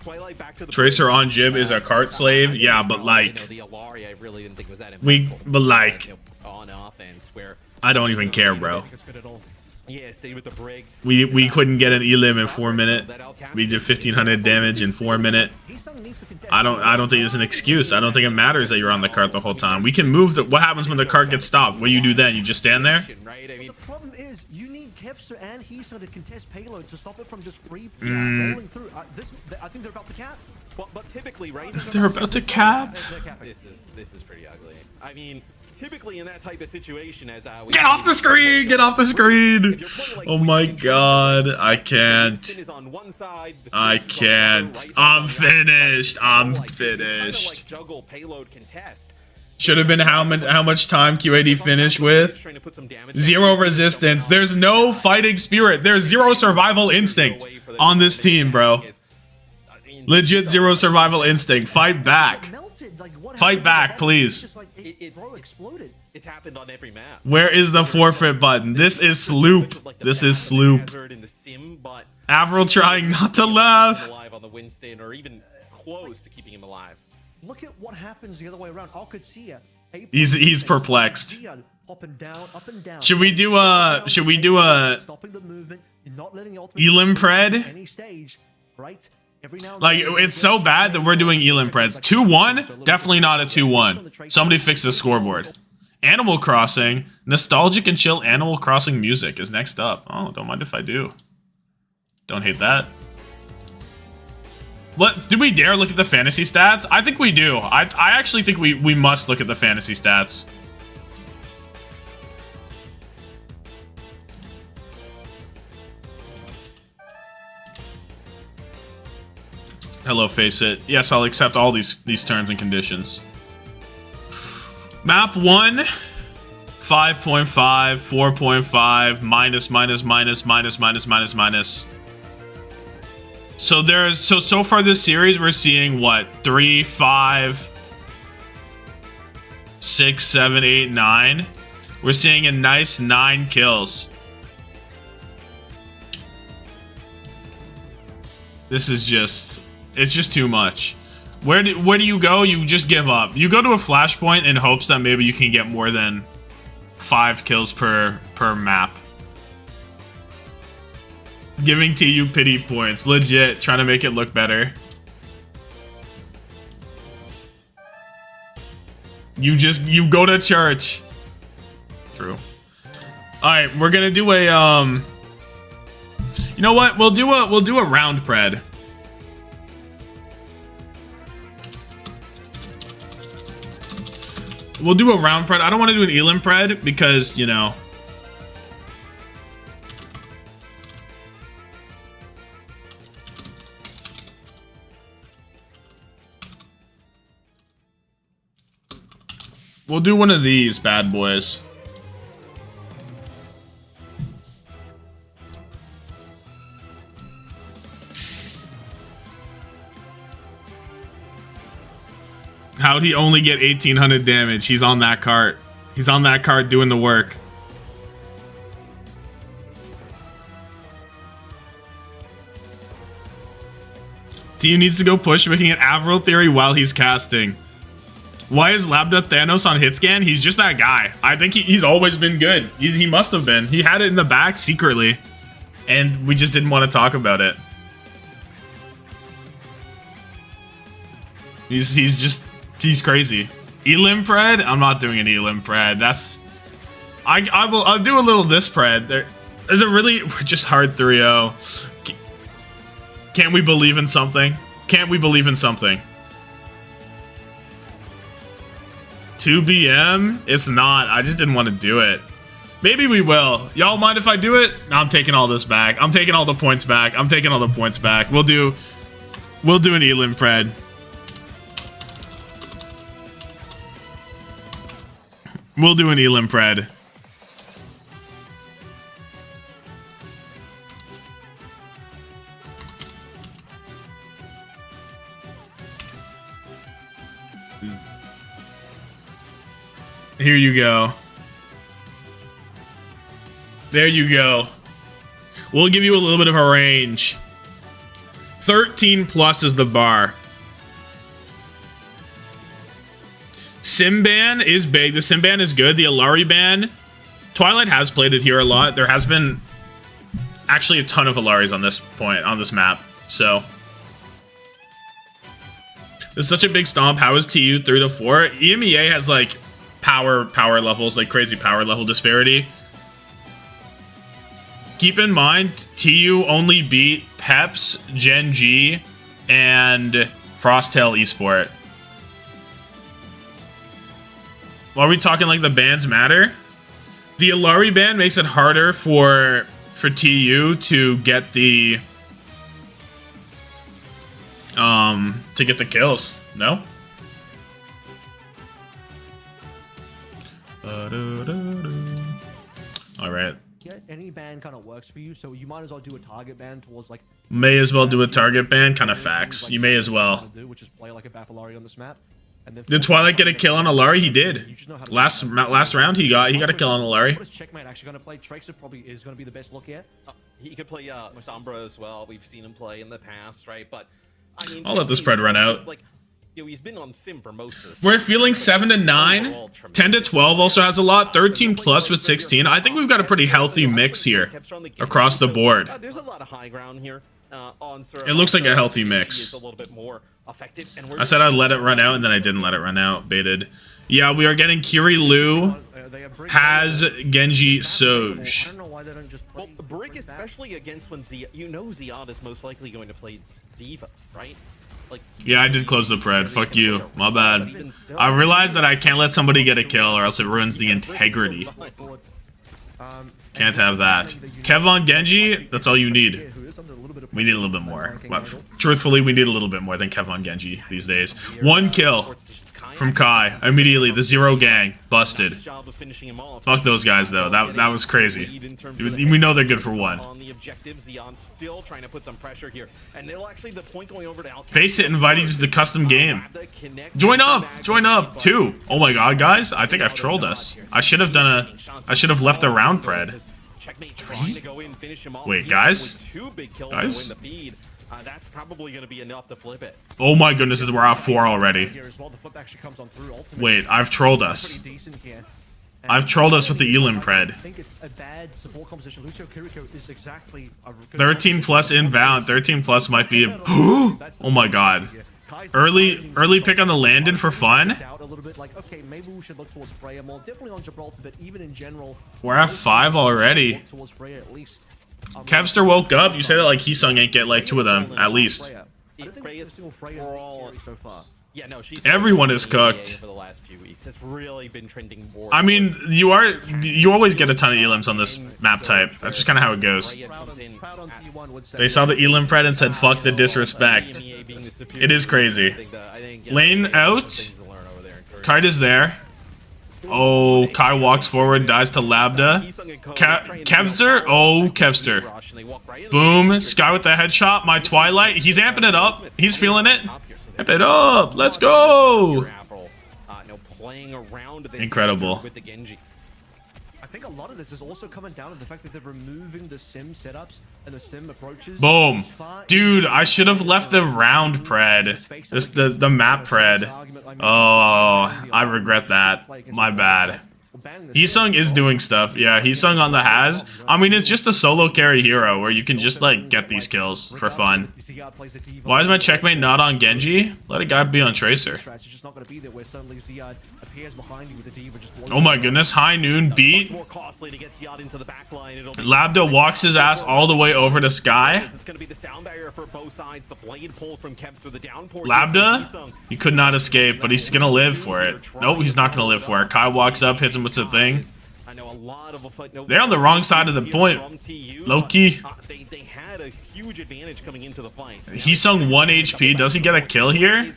Twilight back to the Tracer on Jib is a cart slave. Yeah, but like the Alari, I really didn't think was that but like on offense where I don't even care, bro. It's good at all. yeah, stay with the brig. We couldn't get an elim in 4 minutes. We did 1500 damage in 4 minutes. I don't think it's an excuse. I don't think it matters that you're on the cart the whole time. We can move the. What happens when the cart gets stopped? What do you do then? You just stand there? Right? I mean, The problem is, you need Kevster and Heeso to contest payload to stop it from just free rolling through. I think they're about to cap. but typically, right? They're about to cap. This is pretty ugly. I mean, typically in that type of situation, as Get off the screen! Get off the screen! Oh my god, I can't. Is on one side, the I Tracer's on the can't. other, right? I'm On the other finished. side. I'm Like, you kinda, finished. like, juggle payload contest. Should have been how much time QAD finished with? Trying to put some damage Zero down. resistance. There's no fighting spirit. There's zero survival instinct on this team, bro. I mean, Legit zero survival instinct. Fight back. Melted. Like, what Fight happened? back, It's please. just like It's- bro exploded. It's happened on every map. Where is the forfeit button? This is Sloop. This is Sloop. In the sim, but Avril trying not to laugh. alive on the win stand, or even close to keeping him alive. Look at what happens the other way around. Qadsiah. He's perplexed. Hopping down, up and down. Should we do a stopping the movement? You're not letting the Elim pred? any stage, right? Every now and Like, then, it's so bad that we're doing Elim Preds. 2-1? Definitely not a 2-1. Somebody fix the scoreboard. Animal Crossing. Nostalgic and chill Animal Crossing music is next up. Oh, don't mind if I do. Don't hate that. Do we dare look at the fantasy stats? I think we do. I actually think we must look at the fantasy stats. Hello, Face It. Yes, I'll accept all these terms and conditions. Map 1, 5.5, 4.5, minus. So far this series we're seeing what? 3, 5, 6, 7, 8, 9. We're seeing a nice 9 kills. This is just, it's just too much. Where do you go? You just give up. You go to a flashpoint in hopes that maybe you can get more than 5 kills per map. Giving TU pity points. Legit, trying to make it look better. You go to church. True. Alright, we're gonna do a you know what? We'll do a round pred. We'll do a round pred. I don't want to do an elim pred because, you know. We'll do one of these bad boys. How'd he only get 1800 damage? He's on that cart. He's on that cart doing the work. TU needs to go push, making an Avril theory while he's casting. Why is Labda Thanos on hitscan? He's just that guy. I think he's always been good. He must have been. He had it in the back secretly. And we just didn't want to talk about it. He's crazy. Elim pred? I'm not doing an elim pred. That's... I'll do a little this pred. Is it really just hard 3-0? Can't we believe in something? Can't we believe in something? 2 BM? It's not. I just didn't want to do it. Maybe we will. Y'all mind if I do it? No, I'm taking all this back. I'm taking all the points back. I'm taking all the points back. We'll do an Elim Pred. We'll do an Elim Pred. Here you go. There you go. We'll give you a little bit of a range. 13 plus is the bar. Sim ban is big. The Sim ban is good. The Alari ban, Twilight has played it here a lot. There has been actually a ton of Alaris on this point, on this map. So this is such a big stomp. How is TU 3 to 4? EMEA has like power levels, like crazy power level disparity. Keep in mind, TU only beat Peps, Gen G, and Frosttail Esport. Are we talking like the bans matter? The Alari ban makes it harder for TU to get the kills. No? All right. Yeah, any ban kind of works for you, so you might as well do a target ban towards like. May as well do a target ban, kind of facts. You may as well. Which is play like a Baffalari on this map. And then did Twilight get a kill on Alari? He did. Last round, he got a kill on Alari. What is Checkmate actually going to play? Tracer probably is going to be the best look here. He could play Sombra as well. We've seen him play in the past, right? But I mean, I'll let the spread run out. Like, you know, he's been on Sim for most of the We're feeling 7 to 9. 10 to 12 also has a lot. 13 plus with 16. I think we've got a pretty healthy mix here across the board. There's a lot of high ground here. It looks like a healthy mix. I said I'd let it run out, and then I didn't let it run out. Baited. Yeah, we are getting Kiri Lu, has Genji Soj. I don't know why they don't just play. Well, Brig, especially against when Ziad is most likely going to play Diva, right? Like, yeah, I did close the pred. Fuck you. My bad. I realized that I can't let somebody get a kill, or else it ruins the integrity. Can't have that. Kevon Genji, that's all you need. We need a little bit more. But truthfully, we need a little bit more than Kevon Genji these days. 1 kill from Kai. Immediately, the 0 gang. Busted. Fuck those guys, though. That was crazy. We know they're good for 1. On the objective, Zion still trying to put some pressure here. And they'll actually, the point going over to Alcatraz. Face it, invite you to the custom game. Join up! Join up! 2. Oh my god, guys. I think I've trolled us. I should have left the round pred. 3? Wait, guys? Guys? That's probably going to be enough to flip it. Oh my goodness, we're at 4 already. Wait, I've trolled us. I've trolled us with the Elim pred. I think it's a bad support composition. Lucio Kiriko is exactly 13 plus inbound. 13 plus might be a oh my god. Early pick on the Landon for fun. A little bit like, okay, maybe we should look towards Freya more. Definitely on Gibraltar, but even in general, we're at 5 already. Towards Freya at least. Kevster woke up. You say that like Heesung ain't get like 2 of them at least. So far. Yeah, no, everyone is cooked. For the last few weeks. It's really been trending more. I mean, you always get a ton of Elims on this map type. That's just kind of how it goes. They saw the Elim pred and said, "Fuck the disrespect." It is crazy. Lane out. Kite is there. Oh, Kai walks forward, dies to Labda. Kevster? Oh, Kevster. Boom. Sky with the headshot. My Twilight. He's amping it up. He's feeling it. Amp it up. Let's go. Incredible. I think a lot of this is also coming down to the fact that they're removing the sim setups and the sim approaches. Boom. Dude, I should have left the round pred. The map pred. Oh, I regret that. My bad. Heesung is doing stuff. Yeah, Heesung on the Has. I mean, it's just a solo carry hero where you can just, like, get these kills for fun. Why is my checkmate not on Genji? Let a guy be on Tracer. Oh my goodness, High Noon beat. Labda walks his ass all the way over to Sky. Labda? He could not escape, but he's gonna live for it. Nope, he's not gonna live for it. Kai walks up, hits him with the thing. They're on the wrong side of the point. Low-key. They had a huge advantage coming into the fight. He sung 1 HP. Does he get a kill here?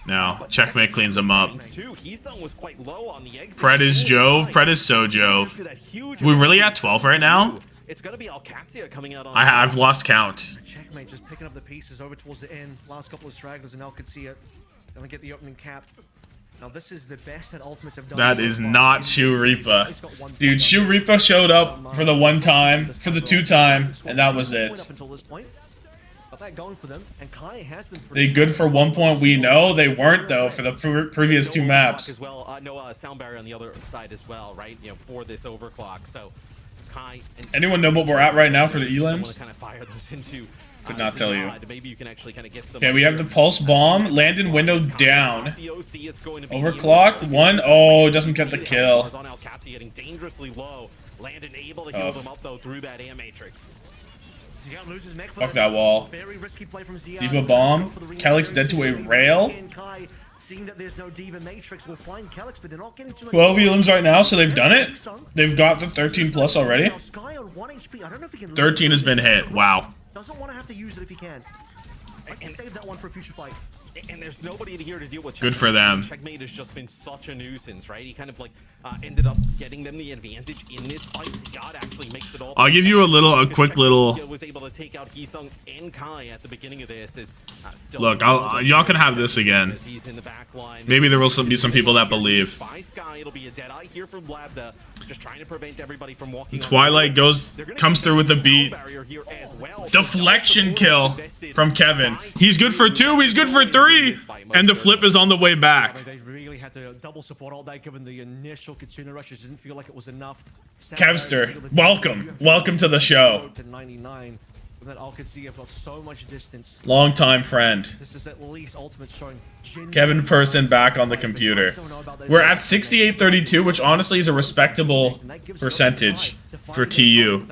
No. Checkmate cleans him up. Pred is Jove. Pred is so Jove. We really at 12 right now? It's gonna be Qadsiah coming out on I've lost count. Checkmate just picking up the pieces over towards the end. Last couple of stragglers and Qadsiah gonna get the opening cap. Now this is the best that Ultimates have done. That is not Shu Reaper. Dude, Shu Reaper showed up for the 1 time, for the 2 time, and that was it. They good for 1 point? We know they weren't though for the previous 2 maps. As well, no sound barrier on the other side as well, right? You know, for this overclock. So Kai and anyone know what we're at right now for the elims? Kind of fire those into. Could not tell you. Maybe you can actually kind of get some. Okay, we have the pulse bomb. Landon window down. Overclock 1. Oh, doesn't get the kill. Getting dangerously low. Landon able to heal them up though through that air matrix. Fuck that wall. Diva bomb. Calyx dead to a rail. 12 elims right now, so they've done it. They've got the 13 plus already. 13 has been hit. Wow. Doesn't want to have to use it if he can. And save that one for a future fight. And there's nobody here to deal with. Good for them. Checkmate has just been such a nuisance, right? He kind of like ended up getting them the advantage in this fight. God actually makes it all. I'll give you a quick little. Was able to take out Heesung and Kai at the beginning of this. Look, y'all can have this again. He's in the back line. Maybe there will be some people that believe. By Sky, it'll be a dead eye here from Labda, just trying to prevent everybody from walking. Twilight comes through with the beat. Deflection kill from Kevin. He's good for 2. He's good for 3. And the flip is on the way back. They really had to double support all that, given the initial Kitsune rushes didn't feel like it was enough. Kevster, welcome to the show. To 99, that Qadsiah got so much distance. Longtime friend. This is at least Ultimate showing Kevin Person back on the computer. We're at 68-32, which honestly is a respectable percentage for TU,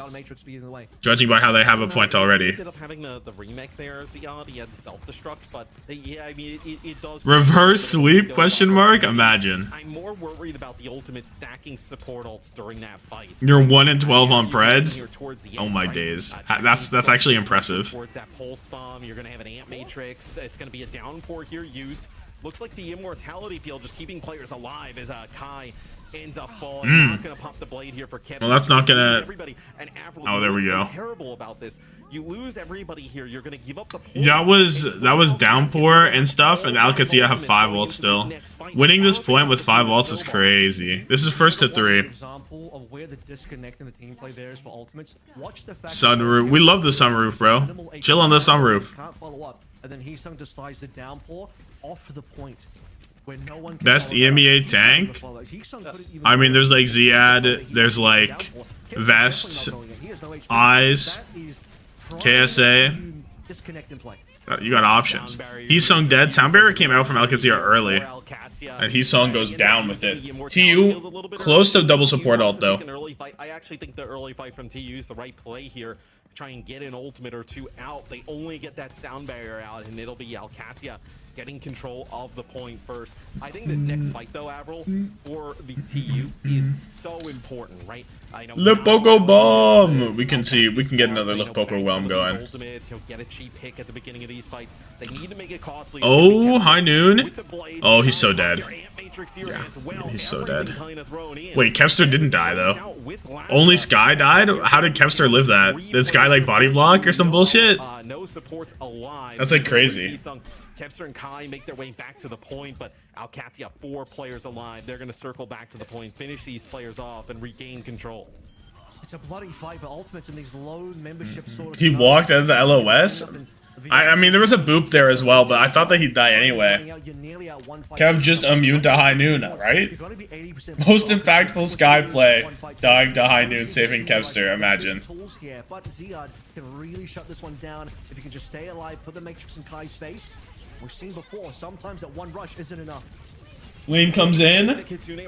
judging by how they have a point already. Ended up having the remake there. He had the self-destruct, but yeah, I mean, it does. Reverse sweep? Question mark? Imagine. I'm more worried about the Ultimate stacking support ults during that fight. You're 1 and 12 on Preds. Oh my days. That's actually impressive. That pulse bomb. You're gonna have an amp matrix. It's gonna be a downpour here used. Looks like the immortality field just keeping players alive as Kai ends up falling. Not gonna pop the blade here for Kevin. Well, that's not gonna. Everybody and Oh, there we go. Terrible about this. You lose everybody here. You're gonna give up the point. That was downpour and stuff, and Qadsiah have 5 ults still. Winning this point with 5 ults is crazy. This is first to 3. Example of where the disconnect in the team play there is for Ultimates. Watch the fact Sunroof. We love the sunroof, bro. Chill on the sunroof. Can't follow up, and then Heesung decides to downpour off the point. Where no one can Best EMEA tank? I mean, there's like Ziad, there's like Vest, Eyes, KSA. You got options. Heesung dead. Sound barrier came out from Qadsiah early. And Heesung goes down with it. TU, close to double support ult though. I actually think the early fight from TU is the right play here. Try and get an ultimate or 2 out. They only get that sound barrier out, and it'll be Qadsiah getting control of the point first. I think this next fight, though, Avril, for the TU is so important, right? I know Le Poco Bomb! We can get another Le Poco Whelm going. Ultimates, get a cheap pick at the beginning of these fights. They need to make it costly. Oh, High Noon. Oh, he's so dead. Yeah, he's so dead. Wait, Kevster didn't die, though. Only Sky died? How did Kevster live that? Did Sky, like, body block or some bullshit? No supports alive. That's, like, crazy. Kevster and Kai make their way back to the point, but Qadsiah 4 players alive. They're going to circle back to the point, finish these players off, and regain control. It's a bloody fight, but Ultimates in these low membership sort of... He walked out of the LOS? I mean, there was a boop there as well, but I thought that he'd die anyway. Kev just immune to high noon, right? Most impactful Sky play, dying to high noon, saving Kevster, imagine. But Ziad can really shut this one down if he can just stay alive, put the Matrix in Kai's face. We've seen before, sometimes that one rush isn't enough. Lane comes in.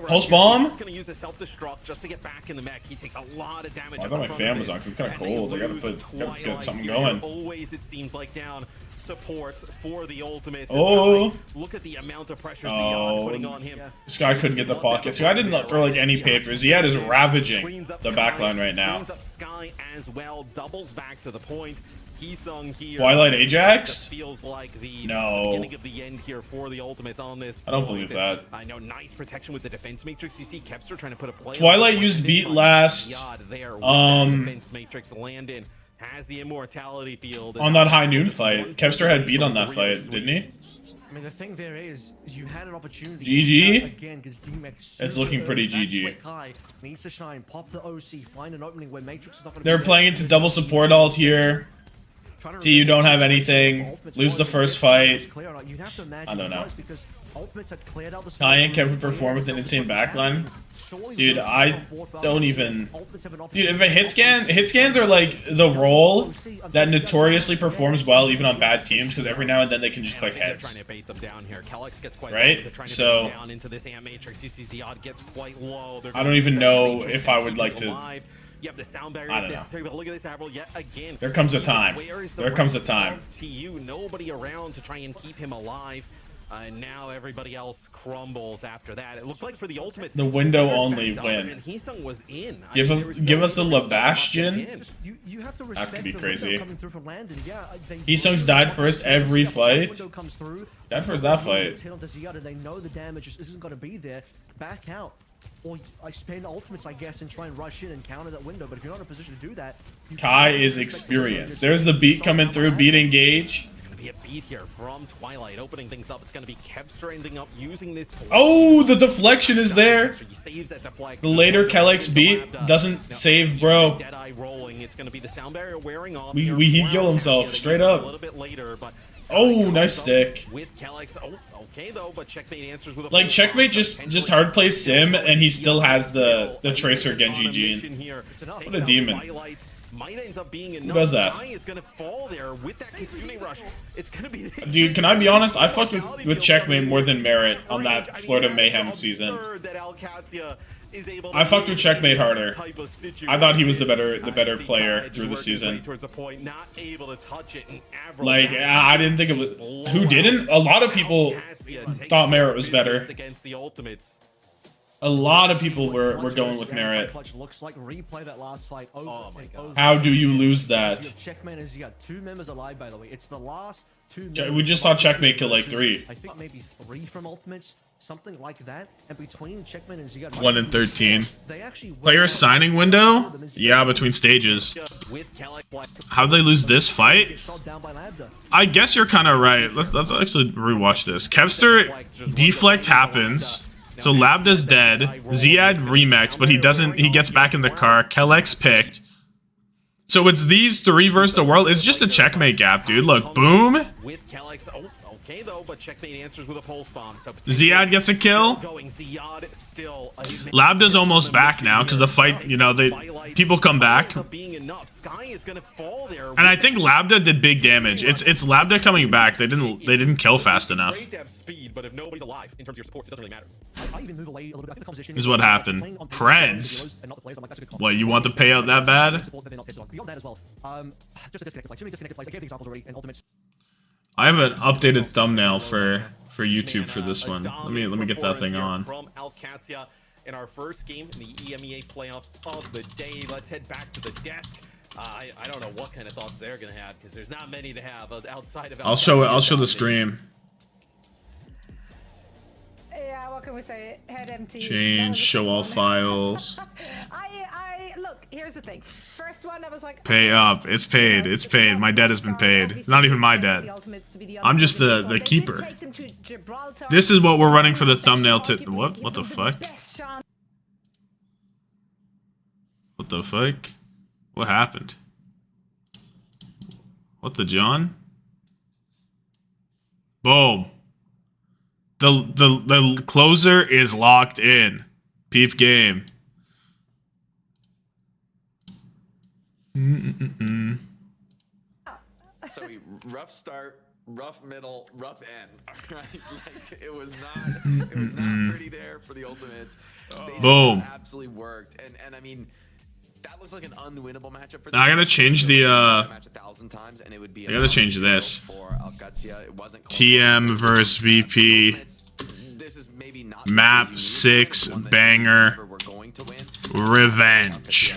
Pulse bomb. He's gonna use a self-destruct just to get back in the mech. He takes a lot of damage. I thought my fan was on. I'm kind of cold. I gotta get something going. Always, it seems like down supports for the ultimates. Oh, look at the amount of pressure Zion putting on him. Sky couldn't get the pocket. Sky didn't throw like any papers. Ziad is ravaging the backline right now. Cleans up Sky as well. Doubles back to the point. Here, Twilight Ajax? Feels like the beginning of the end here for the ultimates on this. I don't believe that. I know, nice protection with the defense matrix. You see Kevster trying to put a play. Twilight used beat last. Defense matrix. Landon has the immortality field on that high noon fight. Kevster had beat on that fight, didn't he? I mean, the thing there is you had an opportunity. GG. Again, it's looking pretty GG. Kai needs to shine, pop the OC, find an opening where Matrix is not going to. They're playing into double support alt here. You don't have anything. Lose the first fight. I don't know. Kai and Kevin perform with an insane backline. Dude, I don't even... Dude, if a hit scans are like the role that notoriously performs well even on bad teams, because every now and then they can just click heads. Right? So... I don't even know if I would like to... You have the sound barrier I don't necessary, but look at this, Avril, yet again. There comes a time. There comes a time. TU, nobody around to try and keep him alive. And now everybody else crumbles after that. It looked like for the ultimate, the window only win. And Heesung was in. Give us the Labastion. That could be crazy. Heesung's died first every fight. Died first that fight. They know the damage just isn't going to be there. Back out. Or I spend ultimates, I guess, and try and rush in and counter that window. But if you're not in a position to do that, Kai is experienced. There's the beat coming through. Beat engage. It's gonna be a beat here from Twilight, opening things up. It's gonna be Kevster ending up using this. Oh, the deflection is there. The later Kellex beat doesn't save, bro. It's gonna be the sound barrier wearing off. He killed himself straight up. A little bit later, but oh, nice stick. With Kellex, okay though, but Checkmate answers with a like Checkmate just hard plays Sim and he still has the Tracer Genji gene. What a demon. Might end up being who does that? Is gonna fall there with that Kitsune rush. It's gonna be dude, can I be honest? I fucked with Checkmate more than Merit on that Florida Mayhem season. I fucked with Checkmate harder. I thought he was the better player through the season. Like, I didn't think it was... Who didn't? A lot of people thought Merit was better. A lot of people were going with Merit. How do you lose that? We just saw Checkmate kill like 3. I think maybe 3 from ultimates, something like that. And between Checkmate and Ziad, 1 in 13. Player signing window? Yeah, between stages. How'd they lose this fight? I guess you're kind of right. Let's actually rewatch this. Kevster deflect happens. So Labda's dead. Ziad remix, but he doesn't. He gets back in the car. Kellex picked. So it's these 3 versus the world. It's just a checkmate gap, dude. Look, boom. Okay though, but Checkmate answers with a pulse bomb. So Ziad gets a kill. Labda's almost back now because the fight, you know, people come back. And I think Labda did big damage. It's Labda coming back. They didn't kill fast enough. This is what happened. Preds. What, you want the payout that bad? I have an updated thumbnail for YouTube for this one. Let me get that thing on. From Qadsiah in our first game in the EMEA playoffs of the day. Let's head back to the desk. I don't know what kind of thoughts they're gonna have because there's not many to have outside of. I'll show the stream. Yeah, what can we say? Head empty. Change, show all files. Look, here's the thing. First one, I was like, pay up. It's paid. It's paid. My debt has been paid. It's not even my debt. I'm just the keeper. This is what we're running for the thumbnail to. What the fuck? What the fuck? What happened? What the John? Boom. The closer is locked in. Peep game. So rough start, rough middle, rough end. Right? Like it was not pretty there for the Ultimates. They Boom. absolutely worked. And I mean, that looks like an unwinnable matchup for them. I gotta change the match 1,000 times and it would be I gotta change this. for Qadsiah. It wasn't TM versus VP. This is maybe not Map 6 banger. we're going to win. Revenge.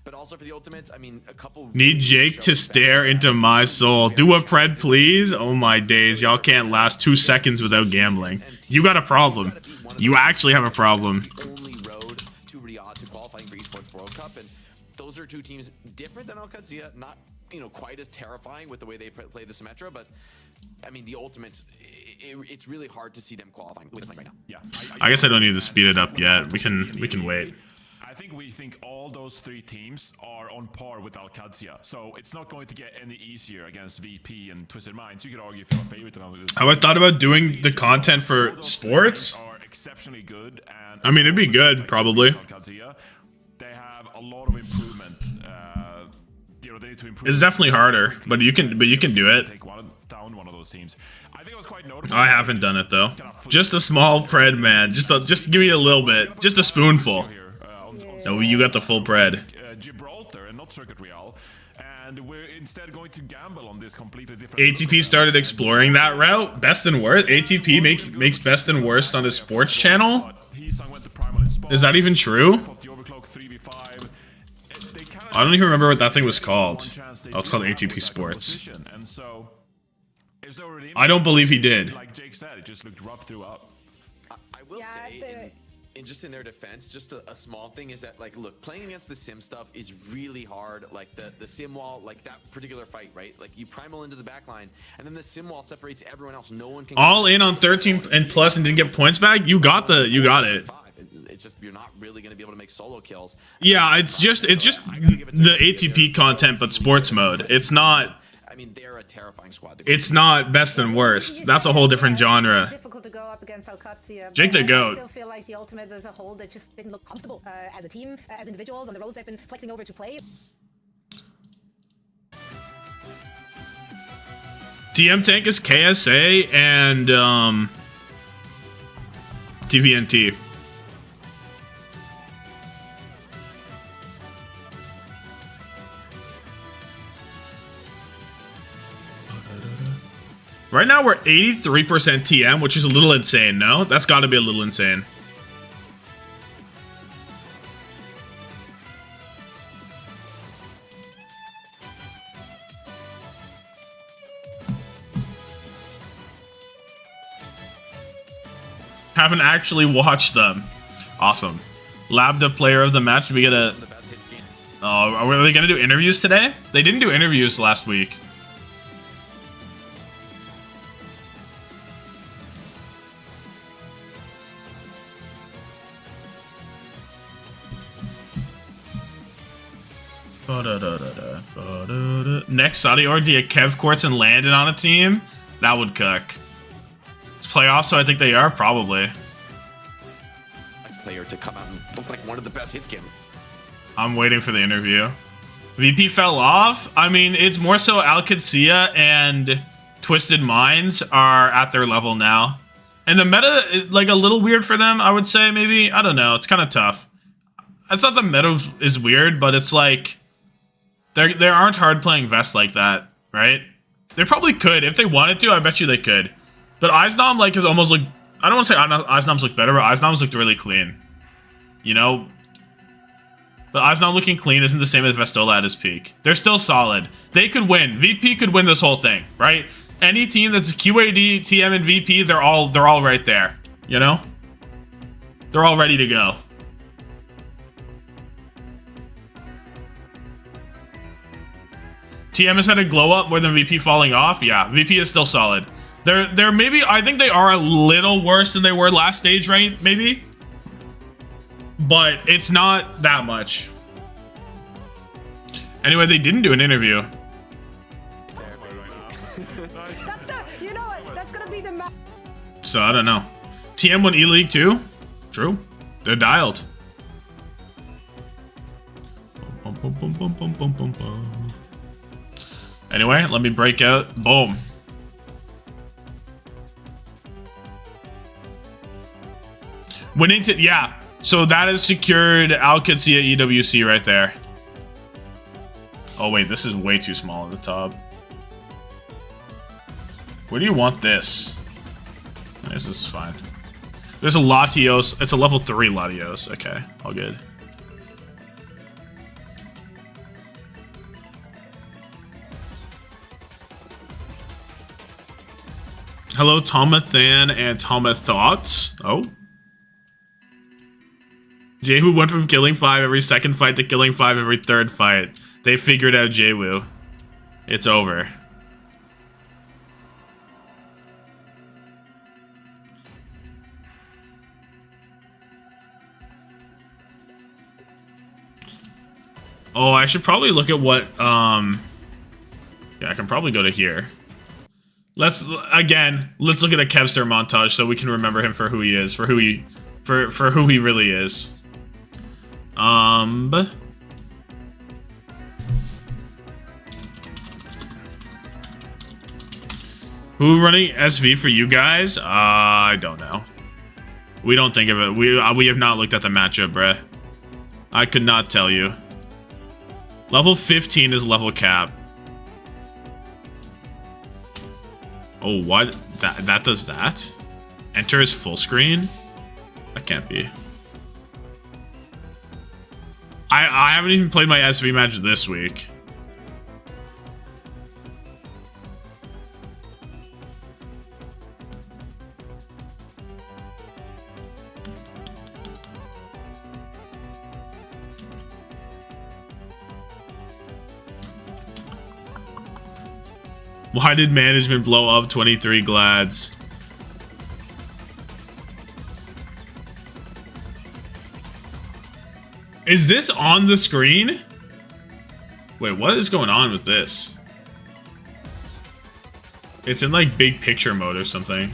But also for the Ultimates, I mean, a couple Need Jake to stare into my soul. Do a pred, please. Oh my days. Y'all can't last 2 seconds without gambling. You got a problem. You actually have a problem. Only road to Riyadh to qualifying for Esports World Cup, and those are two teams different than Qadsiah, not quite as terrifying with the way they play the Symmetra, but I mean the Ultimates, it's really hard to see them qualifying with them right now. Yeah, I guess I don't need to speed it up yet. We can wait. I think we think all those three teams are on par with Qadsiah, so it's not going to get any easier against VP and Twisted Minds. You could argue if you're a favorite. Have I thought about doing the content for sports? Are exceptionally good, and I mean, it'd be good, probably. Qadsiah, they have a lot of improvement. They need to improve. It's definitely harder, but you can do it. Take down one of those teams. I think it was quite notable. I haven't done it though. Just a small pred, man. Just give me a little bit. Just a spoonful. No, you got the full pred. Gibraltar and not Circuit Real, and we're instead going to gamble on this completely different. ATP started exploring that route. Best and worst. ATP makes best and worst on his sports channel. Is that even true? I don't even remember what that thing was called. Oh, it's called ATP Sports. I don't believe he did. Like Jake said, it just looked rough throughout. I will say, in just in their defense, just a small thing is that, like, look, playing against the sim stuff is really hard. Like the sim wall, like that particular fight, right? Like you primal into the back line, and then the sim wall separates everyone else. No one can all in on 13 and plus and didn't get points back. You got it. It's just you're not really going to be able to make solo kills. Yeah, it's just the ATP content, but sports mode. It's not. I mean, they're a terrifying squad. It's not best and worst. That's a whole different genre. Difficult to go up against Qadsiah. Jake the Goat. I still feel like the Ultimates as a whole, they just didn't look comfortable as a team, as individuals on the roles they've been flexing over to play. TM tank is KSA and TVNT. Right now we're 83% TM, which is a little insane, no? That's got to be a little insane. Haven't actually watched them. Awesome. Lambda player of the match. We get a... Oh, are they going to do interviews today? They didn't do interviews last week. Next Saudi org to get Kev Quartz and Landon on a team? That would cook. It's playoffs, so I think they are, probably. Next player to come out and look like one of the best hits game. I'm waiting for the interview. VP fell off? I mean, it's more so Qadsiah and Twisted Minds are at their level now. And the meta, like, a little weird for them, I would say, maybe. I don't know. It's kind of tough. I thought the meta is weird, but it's like... There aren't hard-playing vests like that, right? They probably could. If they wanted to, I bet you they could. But Eisnom, like, is almost, like... I don't want to say Eisnom's look better, but Eisnom's looked really clean. You know? But Eisnom looking clean isn't the same as Vestola at his peak. They're still solid. They could win. VP could win this whole thing, right? Any team that's QAD, TM, and VP, they're all right there. You know? They're all ready to go. TM has had a glow up more than VP falling off. Yeah, VP is still solid. They're maybe, I think they are a little worse than they were last stage, right? Maybe. But it's not that much. Anyway, they didn't do an interview. You know what? That's gonna so I don't know. TM won E-League too? True. They're dialed. Anyway, let me break out. Boom. Winning to, yeah. So that has secured Qadsiah EWC right there. Oh wait, this is way too small at the top. Where do you want this? I guess this is fine. There's a Latios. It's a level 3 Latios. Okay, all good. Hello, Tommathan and Tommathoughts. Oh. Jwoo went from killing 5 every second fight to killing 5 every third fight. They figured out Jwoo. It's over. Oh, I should probably look at what, yeah, I can probably go to here. Let's look at a Kevster montage so we can remember him for who he is, for who he really is. Who running SV for you guys? I don't know. We don't think of it. We have not looked at the matchup, bruh. I could not tell you. Level 15 is level cap. Oh, what? That does that? Enter is full screen? That can't be. I haven't even played my SV match this week. Why did management blow up 23 Glads? Is this on the screen? Wait, what is going on with this? It's in like big picture mode or something.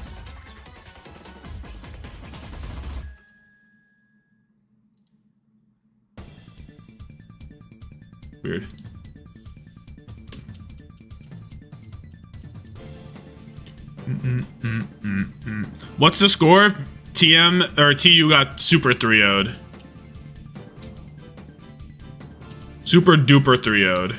Weird. What's the score? TM or TU got super 3-0'd. Super duper 3-0'd.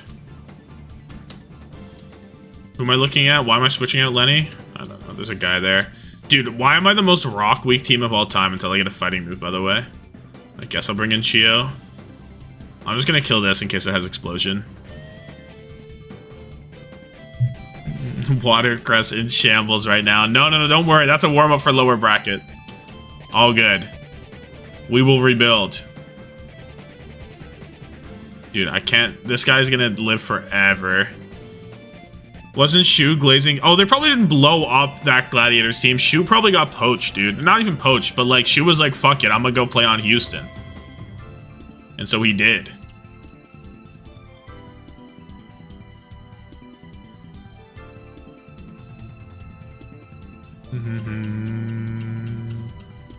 Who am I looking at? Why am I switching out Lenny? I don't know. There's a guy there. Dude, why am I the most rock weak team of all time until I get a fighting move, by the way? I guess I'll bring in Chio. I'm just gonna kill this in case it has explosion. Watercress in shambles right now. No, don't worry. That's a warm-up for lower bracket. All good. We will rebuild. Dude, I can't... This guy's gonna live forever. Wasn't Shu glazing... Oh, they probably didn't blow up that Gladiators team. Shu probably got poached, dude. Not even poached, but like, Shu was like, fuck it, I'm gonna go play on Houston. And so he did.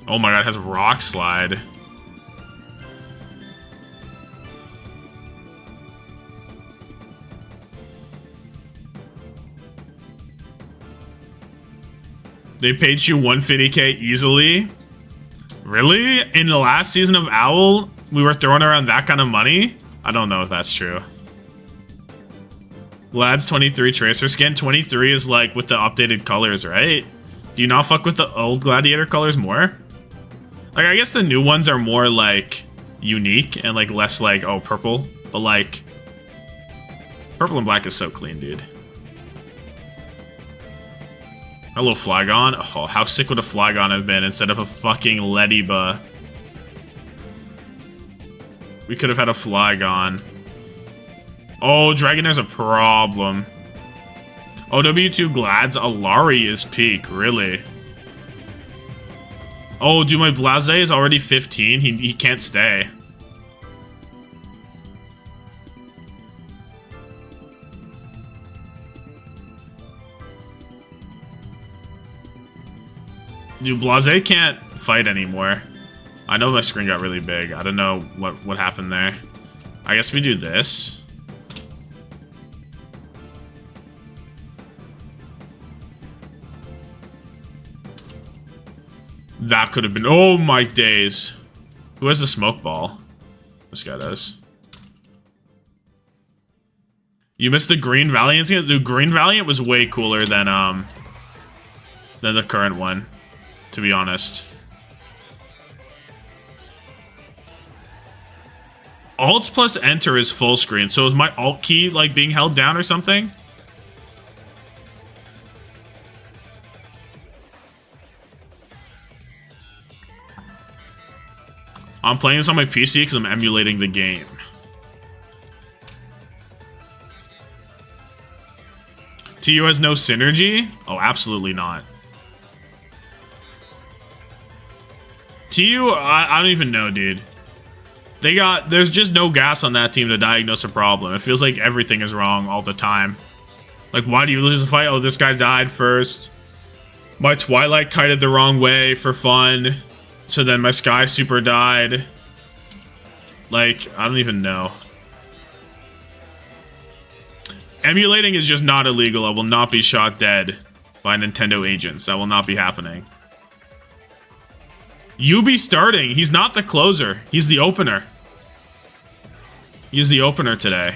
Oh my god, it has Rock Slide. They paid you 150k easily? Really? In the last season of Owl, we were throwing around that kind of money? I don't know if that's true. Glad's 23 Tracer skin. 23 is like with the updated colors, right? Do you not fuck with the old Gladiator colors more? Like, I guess the new ones are more, like, unique and, like, less, like, oh, purple. But, like, purple and black is so clean, dude. Hello, Flygon. Oh, how sick would a Flygon have been instead of a fucking Lediba? We could have had a Flygon. Oh, Dragonair's a problem. OW2 Glad's Alari is peak, really? Oh, dude, my Blase is already 15. He can't stay. Dude, Blase can't fight anymore. I know my screen got really big. I don't know what happened there. I guess we do this. That could have been... Oh my days. Who has the smoke ball? This guy does. You missed the Green Valiant skin? Dude, Green Valiant was way cooler than the current one, to be honest. Alt plus enter is full screen, so is my alt key like being held down or something? I'm playing this on my PC because I'm emulating the game. TU has no synergy? Oh, absolutely not. TU, I don't even know, dude. There's just no gas on that team to diagnose a problem. It feels like everything is wrong all the time. Like, why do you lose a fight? Oh, this guy died first. My Twilight kited the wrong way for fun. So then my Sky Super died. Like, I don't even know. Emulating is just not illegal. I will not be shot dead by Nintendo agents. That will not be happening. You be starting. He's not the closer. He's the opener. He's the opener today.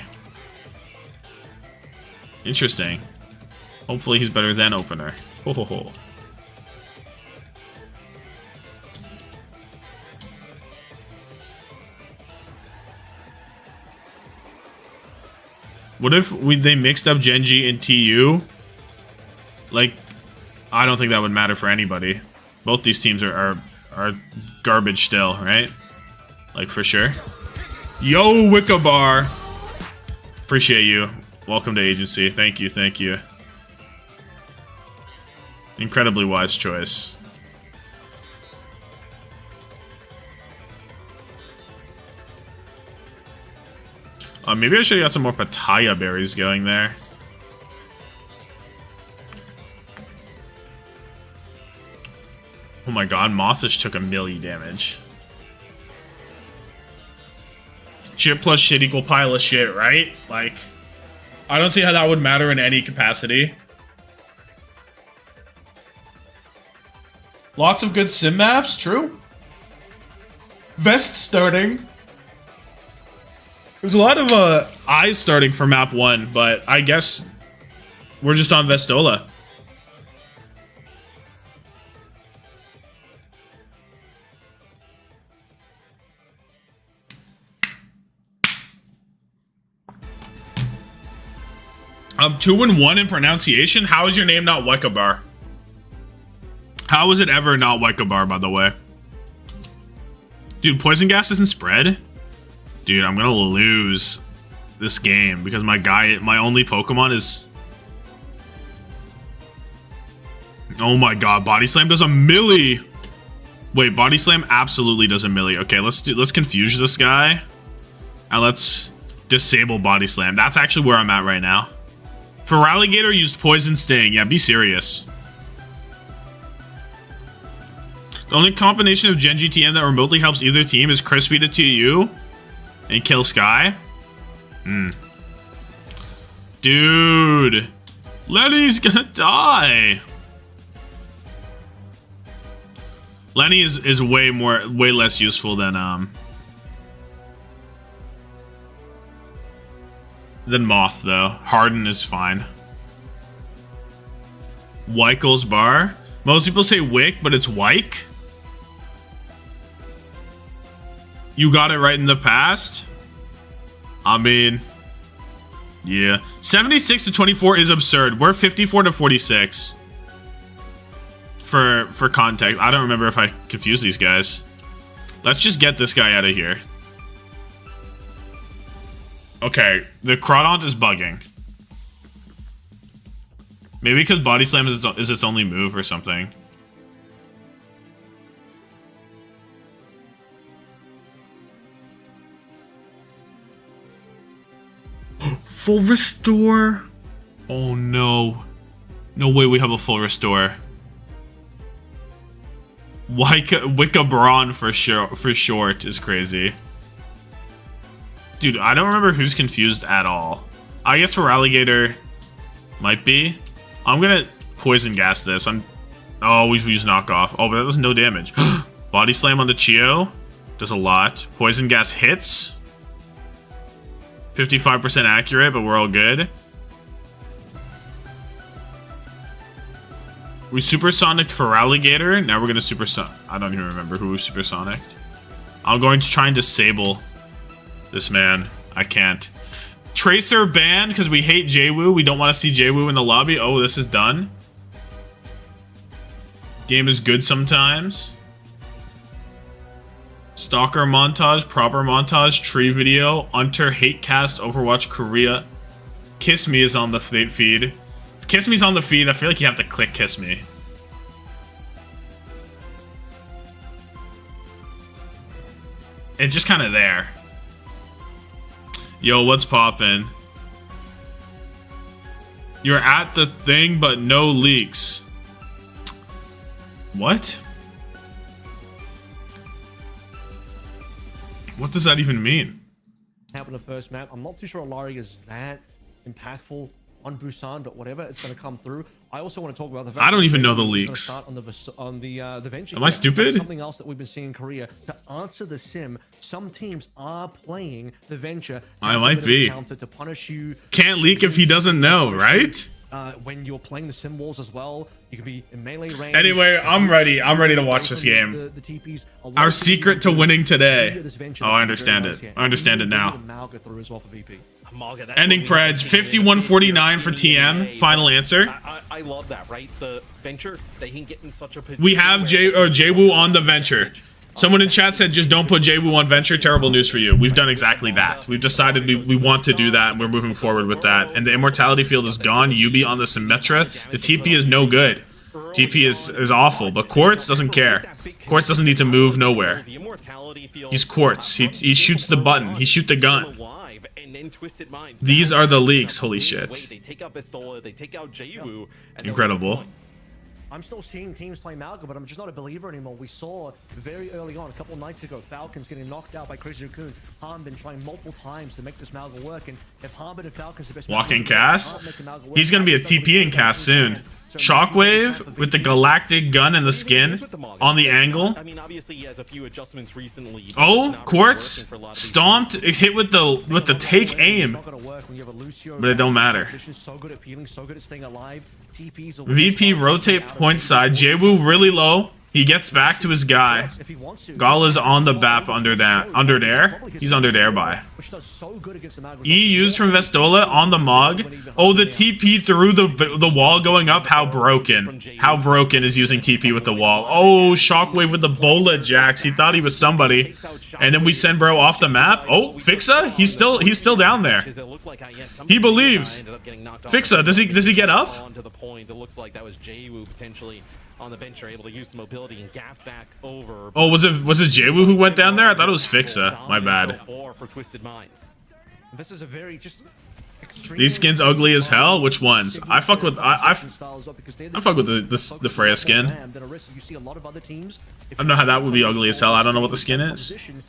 Interesting. Hopefully he's better than opener. Ho ho ho. What if they mixed up Genji and TU? Like, I don't think that would matter for anybody. Both these teams are garbage still, right? Like, for sure. Yo, Wickabar! Appreciate you. Welcome to agency. Thank you, thank you. Incredibly wise choice. Maybe I should have got some more Qadsiah berries going there. Oh my god, Mothish took a milli damage. Shit plus shit equal pile of shit, right? Like, I don't see how that would matter in any capacity. Lots of good sim maps, true. Vest starting. There's a lot of eyes starting for map 1, but I guess we're just on Vestola. I'm 2-1 in pronunciation. How is your name not Wekabar? How is it ever not Wekabar, by the way? Dude, poison gas isn't spread? Dude, I'm gonna lose this game because my only Pokemon is... Oh my god, Body Slam does a milli! Wait, Body Slam absolutely does a milli. Okay, let's confuse this guy. And let's disable Body Slam. That's actually where I'm at right now. Feraligatr used Poison Sting. Yeah, be serious. The only combination of Genji TM that remotely helps either team is Crispy to TU and kill Sky. Dude. Lenny's gonna die. Lenny is way less useful than Moth, though. Harden is fine. Weikel's bar. Most people say Wick, but it's Wyke. You got it right in the past. I mean, yeah. 76 to 24 is absurd. We're 54 to 46. For context. I don't remember if I confused these guys. Let's just get this guy out of here. Okay, the Crawdont is bugging. Maybe because Body Slam is its only move or something. Full restore? Oh no. No way we have a full restore. Wicca Braun for short is crazy. Dude, I don't remember who's confused at all. I guess for Alligator might be. I'm gonna poison gas this. Oh, we used knockoff. Oh, but that does no damage. Body slam on the Chio does a lot. Poison gas hits. 55% accurate, but we're all good. We supersonicked for Alligator. Now we're gonna I don't even remember who we supersonicked. I'm going to try and disable this man. I can't. Tracer banned because we hate JWoo. We don't want to see JWoo in the lobby. Oh, this is done. Game is good sometimes. Stalker montage, proper montage, tree video, Unter, Hatecast, Overwatch, Korea. Kiss Me is on the feed. If Kiss Me's on the feed, I feel like you have to click Kiss Me. It's just kind of there. Yo, what's poppin'? You're at the thing, but no leaks. What? What does that even mean? Happen the first map. I'm not too sure Alari is that impactful on Busan, but whatever, it's going to come through. I also want to talk about the fact I don't even know the that leaks. start on the venture. Am I stupid? Something else that we've been seeing in Korea to answer the sim. Some teams are playing the venture. I might be. To punish you. Can't leak if he doesn't know, right? When you're playing the sim walls as well, you can be in melee range. Anyway, I'm ready. I'm ready to watch this game. The TPs, Our secret to winning today. Oh, I understand it. I understand it now. Ending Preds, 51-49 for TM. Final answer. I love that, right? The venture, they can get in such a position. We have JWoo on the venture. Someone in chat said just don't put JWoo on venture. Terrible news for you. We've done exactly that. We've decided we want to do that, and we're moving forward with that. And the immortality field is gone. Yubi on the Symmetra. The TP is no good. TP is awful, but Quartz doesn't care. Quartz doesn't need to move nowhere. He's Quartz. He shoots the button. He shoots the gun. These are the leaks. Holy shit. Incredible. I'm still seeing teams play Malga, but I'm just not a believer anymore. We saw very early on, a couple nights ago, Falcons getting knocked out by Crazy Raccoon. Harbin trying multiple times to make this Malga work, and if Harbin and Falcons are the best walking cast, he's gonna be a TP in cast soon. Shockwave with the galactic gun and the skin on the angle. I mean, obviously he has a few adjustments recently. Oh, Quartz stomped, it hit with the take aim, but it don't matter. VP rotate point side. JWoo really low. He gets back to his guy. Gala's on the BAP under there. He's under there by. E used from Vestola on the Mog. Oh, the TP through the wall going up. How broken. How broken is using TP with the wall. Oh, Shockwave with the Bola Jax. He thought he was somebody. And then we send bro off the map. Oh, Fixa? He's still down there. He believes. Fixa, does he get up? It looks like that was JWoo potentially on the bench, are able to use the mobility and gap back over. Oh, was it JWoo who went down there? I thought it was Fixa. My bad. This is a very these skins ugly as hell. Which ones? I fuck with I fuck with the Freya skin. I don't know how that would be ugly as hell. I don't know what the skin is. Can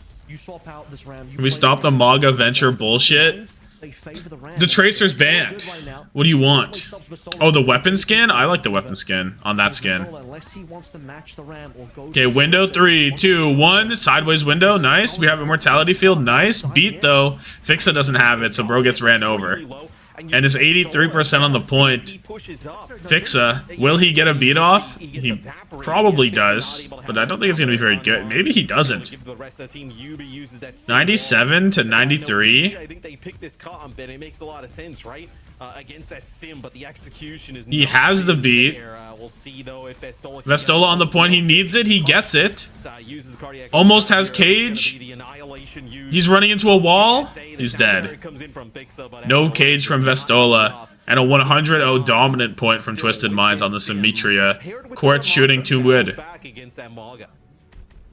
we stop the Maga Venture bullshit? The Tracer's banned. What do you want? Oh, the weapon skin? I like the weapon skin on that skin. Okay, window 3, 2, 1. Sideways window. Nice. We have immortality field. Nice. Beat, though. Fixa doesn't have it, so bro gets ran over. And it's 83% on the point. Fixa, will he get a beat off? He probably does, but I don't think it's going to be very good. Maybe he doesn't. 97 to 93. I think they picked this cut on Ben. It makes a lot of sense, right? Against that sim, but the execution is. He has the beat. We'll see though if Vestola on the point. He needs it. He gets it. Almost has cage. He's running into a wall. He's dead. No cage from Vestola. And a 100-0 dominant point from Twisted Minds on the Symmetria. Quartz shooting too good.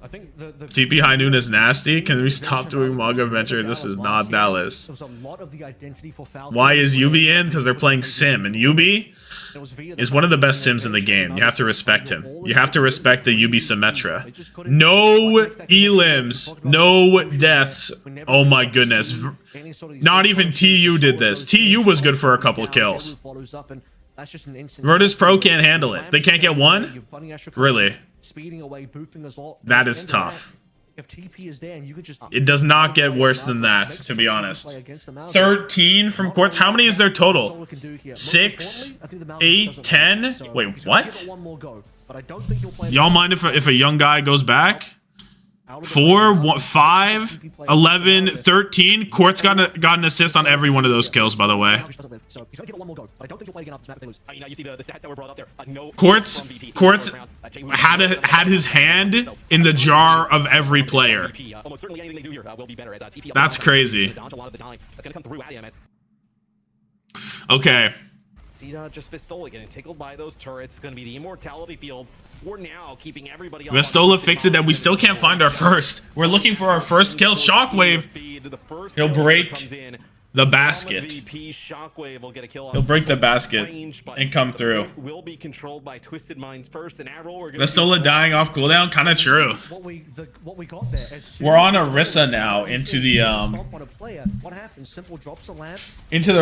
I think the TP High Noon is nasty. Can we stop doing Manga Adventure? This is not Dallas. There was a lot of the identity for Falcon. Why is Yubi in? Because they're playing Sim, and Yubi is one of the best Sims in the game. You have to respect him. You have to respect the Yubi Symmetra. No elims, no deaths. Oh my goodness. Not even TU did this. TU was good for a couple kills. VirtusPro can't handle it. They can't get one? Really? That is tough. If TP is there and you could just It does not get worse than that, to be honest. 13 from Quartz. How many is there total? 6, 8, 10? Wait, what? Y'all mind if a young guy goes back? 4, 5, 11, 13. Quartz got an assist on every one of those kills, by the way. Quartz had his hand in the jar of every player. That's crazy. Okay. Just Vistola getting tickled by those turrets. It's going to be the immortality field for now, keeping everybody. Vistola fixed it that we still can't find our first. We're looking for our first kill. Shockwave. He'll break the basket. He'll break the basket and come through. Will be controlled by Twisted Minds first, and Vistola dying off cooldown, kind of true. We're on Orisa now into the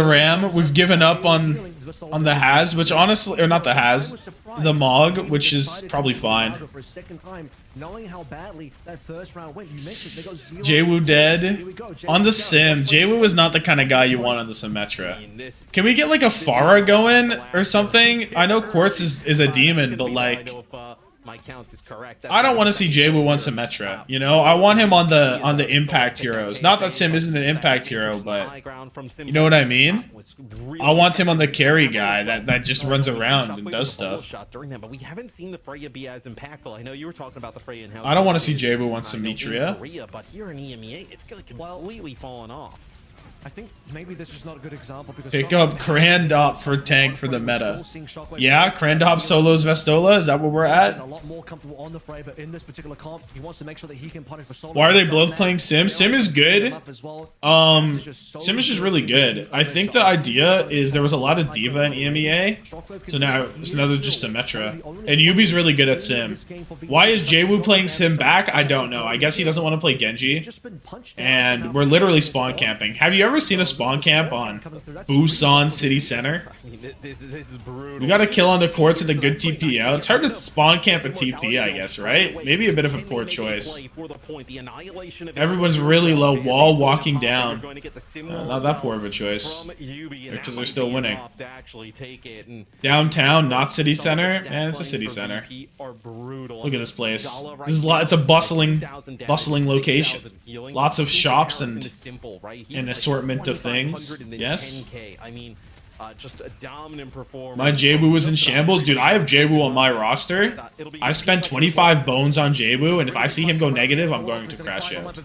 Ram. We've given up on the Haz, which honestly, or not the Haz, the Mog, which is probably fine. Jwoo dead on the Sim. Jwoo is not the kind of guy you want on the Symmetra. Can we get like a Pharah going or something? I know Quartz is a demon, but like, I don't want to see Jwoo on Symmetra. You know, I want him on the impact heroes. Not that Sim isn't an impact hero, but you know what I mean. I want him on the carry guy that just runs around and does stuff. But we haven't seen the Freya be as impactful. I know you were talking about the Freya and how I don't want to see Jwoo on Symmetria. But here in EMEA, it's completely fallen off. I think maybe this is not a good example because pick up Crandop for tank for the meta. Yeah, Crandop solos Vistola. Is that where we're at? A lot more comfortable on the fray, but in this particular comp, he wants to make sure that he can punish for solo. Why are they both playing Sim? Sim is good. Sim is just really good. I think the idea is there was a lot of Diva in EMEA, so now they're just Symmetra. And Yubi's really good at Sim. Why is Jwoo playing Sim back? I don't know. I guess he doesn't want to play Genji. And we're literally spawn camping. Have you ever seen a spawn camp on Busan City Center? We got a kill on the courts with a good TP out. It's hard to spawn camp a TP, I guess, right? Maybe a bit of a poor choice. Everyone's really low wall walking down. Not that poor of a choice. Because they're still winning. Downtown, not City Center? And it's a City Center. Look at this place. It's a bustling location. Lots of shops and an assortment of things. Yes. I mean, just a dominant performance. My Jwoo was in shambles. Dude, I have Jwoo on my roster. I spent 25 bones on Jwoo, and if I see him go negative, I'm going to crash out.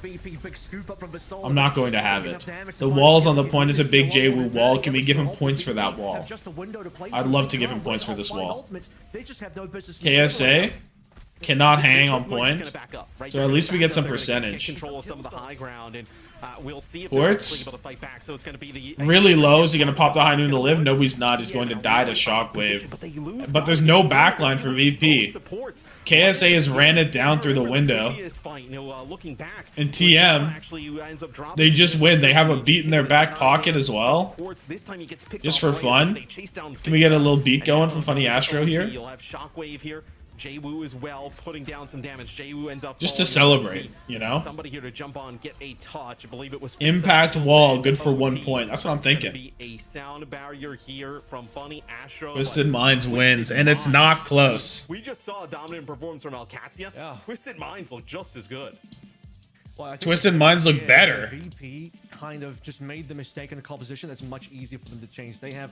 I'm not going to have it. The wall's on the point. It's a big Jwoo wall. Can we give him points for that wall? I'd love to give him points for this wall. KSA cannot hang on point, so at least we get some percentage. Quartz really low. Is he going to pop the high noon to live? No, he's not. He's going to die to Shockwave. But there's no backline for VP. KSA has ran it down through the window. And TM, they just win. They have a beat in their back pocket as well. Just for fun. Can we get a little beat going from Funny Astro here? Jwoo as well, putting down some damage. Jwoo ends up just to celebrate, you know. Somebody here to jump on, get a touch. I believe it was impact wall, good for 1 point. That's what I'm thinking. Be a sound barrier here from Funny Astro. Twisted Minds wins, and it's not close. We just saw a dominant performance from Qadsiah. Yeah. Twisted Minds look just as good. Well, Twisted Minds look better. VP kind of just made the mistake in a composition that's much easier for them to change. They have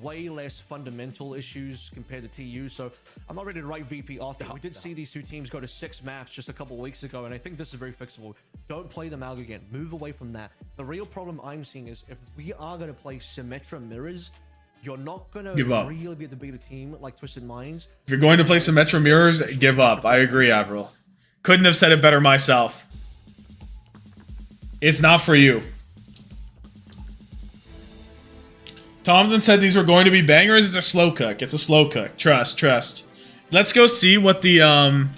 way less fundamental issues compared to TU, so I'm not ready to write VP off. We did see these two teams go to 6 maps just a couple weeks ago, and I think this is very fixable. Don't play them out again. Move away from that. The real problem I'm seeing is if we are going to play Symmetra mirrors, you're not going to really be able to beat a team like Twisted Minds. If you're going to play Symmetra mirrors, give up. I agree, Avril. Couldn't have said it better myself. It's not for you. Tommathan said these were going to be bangers. It's a slow cook. It's a slow cook. Trust, trust. Let's go see what the, well,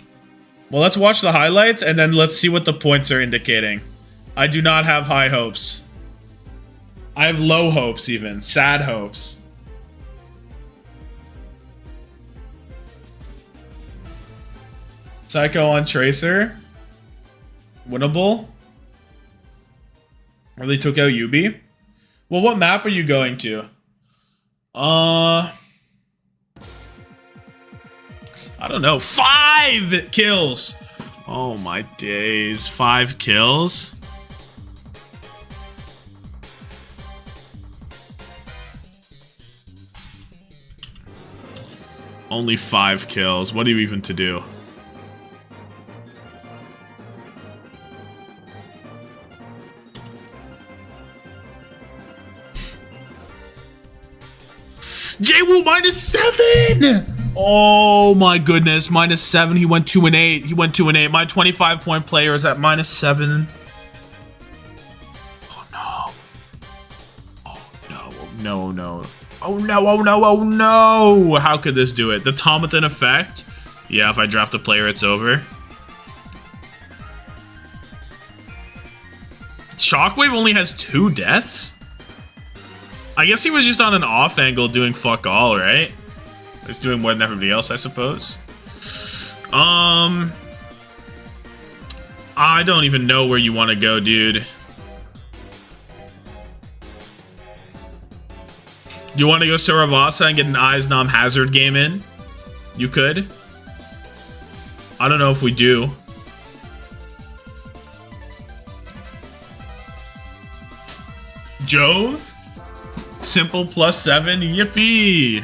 let's watch the highlights, and then let's see what the points are indicating. I do not have high hopes. I have low hopes, even. Sad hopes. Psycho on Tracer. Winnable. Or they took out Yubi. Well, what map are you going to? I don't know. 5 kills! Oh my days. 5 kills? Only 5 kills. What are you even to do? J-Woo -7! Oh my goodness, -7. He went 2-8. He went 2-8. My 25-point player is at -7. Oh no. Oh no. No, no. Oh no, oh no, oh no! How could this do it? The Tommathan effect? Yeah, if I draft a player, it's over. Shockwave only has 2 deaths? I guess he was just on an off angle doing fuck all, right? He's doing more than everybody else, I suppose. I don't even know where you want to go, dude. You want to go Saravasa and get an Eyes Nom Hazard game in? You could. I don't know if we do. Jove? Simple +7, yippee!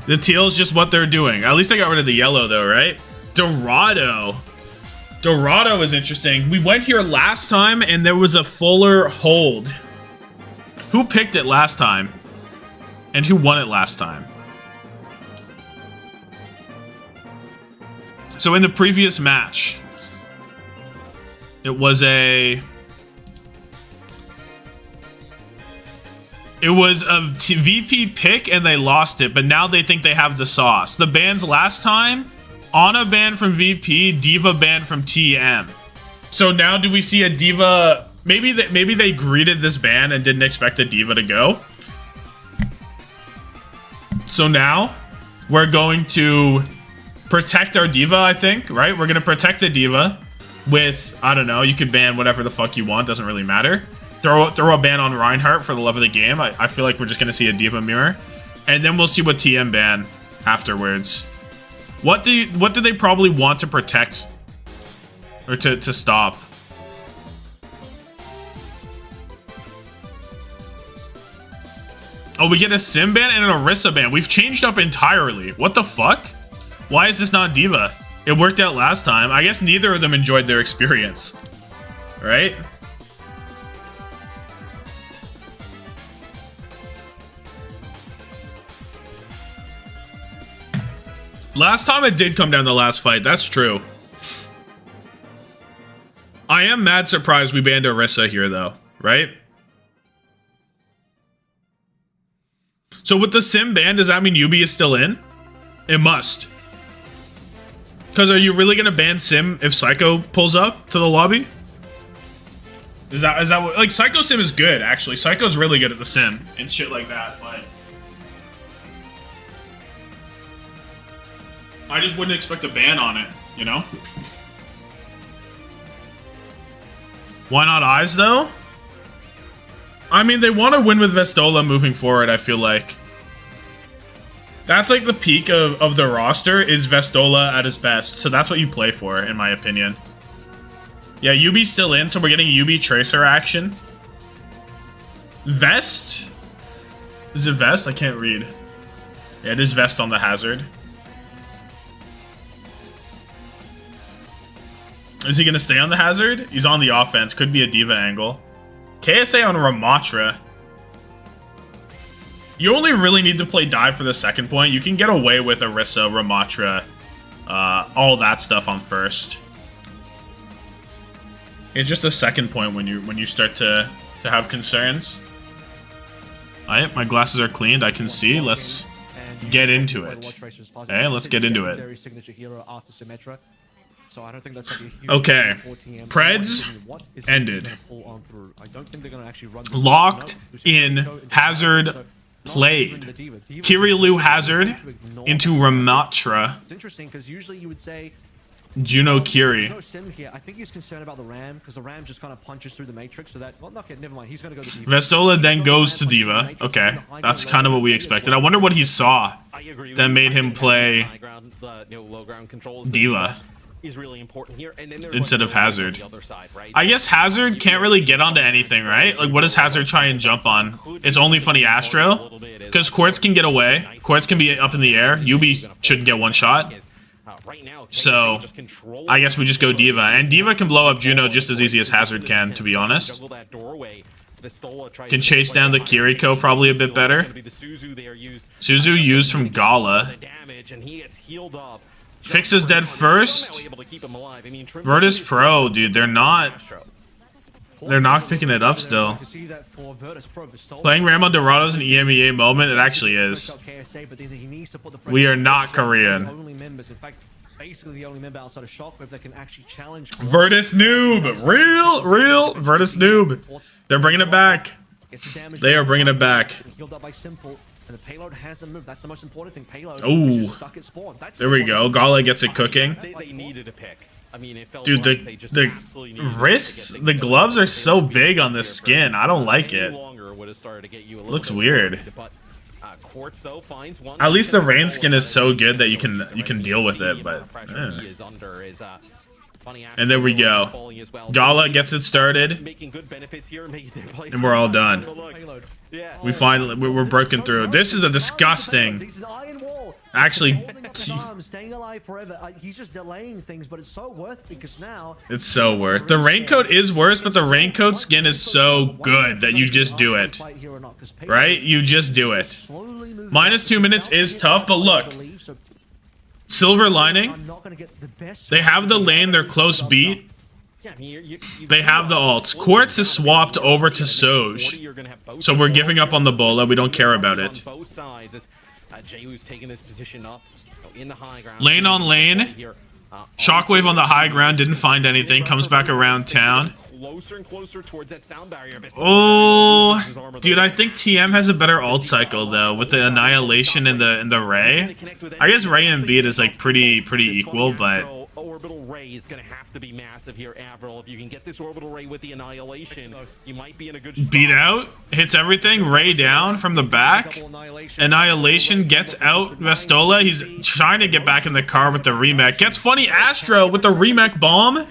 The teal's just what they're doing. At least they got rid of the yellow though, right? Dorado. Dorado is interesting. We went here last time and there was a fuller hold. Who picked it last time? And who won it last time? So in the previous match, it was a VP pick and they lost it, but now they think they have the sauce. The bans last time, Ana banned from VP, Diva banned from TM. So now do we see a Diva? Maybe they greeted this ban and didn't expect the Diva to go. So now we're going to protect our Diva, I think, right? We're going to protect the Diva with, I don't know, you could ban whatever the fuck you want, doesn't really matter. Throw a ban on Reinhardt for the love of the game. I feel like we're just going to see a Diva mirror. And then we'll see what TM ban afterwards. What do they probably want to protect? Or to stop? Oh, we get a Sim ban and an Orisa ban. We've changed up entirely. What the fuck? Why is this not Diva? It worked out last time. I guess neither of them enjoyed their experience. Right? Last time it did come down to the last fight. That's true. I am mad surprised we banned Orisa here, though. Right? So with the Sim ban, does that mean Yubi is still in? It must. Because are you really going to ban Sim if Psycho pulls up to the lobby? Is that what... Like, Psycho Sim is good, actually. Psycho's really good at the Sim and shit like that, but... I just wouldn't expect a ban on it, you know? Why not Eyes, though? I mean, they want to win with Vestola moving forward, I feel like. That's like the peak of the roster is Vestola at his best. So that's what you play for, in my opinion. Yeah, Yubi's still in, so we're getting Yubi Tracer action. Vest? Is it Vest? I can't read. Yeah, it is Vest on the Hazard. Is he going to stay on the Hazard? He's on the offense. Could be a Diva angle. KSA on Ramatra. You only really need to play dive for the second point. You can get away with Orisa, Ramatra, all that stuff on first. It's just a second point when you start to have concerns. Alright, my glasses are cleaned. I can see. Let's get into it. Okay, let's get into it. Okay, Preds ended. Locked in. Hazard played. Kirilu Hazard into Ramatra. It's interesting because usually you would say Juno Kiri. no sim here. I think he's concerned about the Ram because the Ram just kind of punches through the matrix. So that, well, okay, never mind. He's going to go to Diva. Vestola then goes to Diva. Okay, that's kind of what we expected. I wonder what he saw that made him play Diva is really important here. And then instead of Hazard. I guess Hazard can't really get onto anything, right? Like, what does Hazard try and jump on? It's only funny Astro, because Quartz can get away. Quartz can be up in the air. Yubi shouldn't get one shot. So, I guess we just go Diva. And Diva can blow up Juno just as easy as Hazard can, to be honest. Can chase down the Kiriko probably a bit better. Suzu used from Gala. Fixes dead first. VirtusPro, dude, they're not picking it up still. Playing Ramon Dorado's an EMEA moment, it actually is. We are not Korean. Basically the only member outside of Shockwave that can actually challenge Virtus Noob! Real Virtus Noob! They're bringing it back. They are bringing it back. Healed up by Simple, and the payload hasn't moved. That's the most important thing. Payload Ooh. stuck at spawn. There we go. Gala gets it cooking. They needed a pick. I mean, it felt Dude, like they just the wrists, the gloves are so big on this skin. I don't like it. Looks weird. Quartz, though, finds one. At least the rain skin is so good that you can deal with it, but and there we go. Gala gets it started, and we're all done. We're broken through. This is a disgusting. Actually, staying alive forever. He's just delaying things, but it's so worth because now it's so worth. The raincoat is worse, but the raincoat skin is so good that you just do it. Right? You just do it. -2 minutes is tough, but look. Silver lining. They have the lane, they're close beat. They have the ults. Quartz is swapped over to Soj. So we're giving up on the Bola. We don't care about it. Lane on lane. Shockwave on the high ground. Didn't find anything. Comes back around town. Oh, dude, I think TM has a better ult cycle though, with the Annihilation and the Ray. I guess Ray and Beat is like pretty equal, but orbital ray is going to have to be massive here, Avril. If you can get this orbital ray with the Annihilation, you might be in a good spot. Beat out, hits everything, Ray down from the back. Annihilation gets out Vestola. He's trying to get back in the car with the remake. Gets funny Astro with the remake bomb.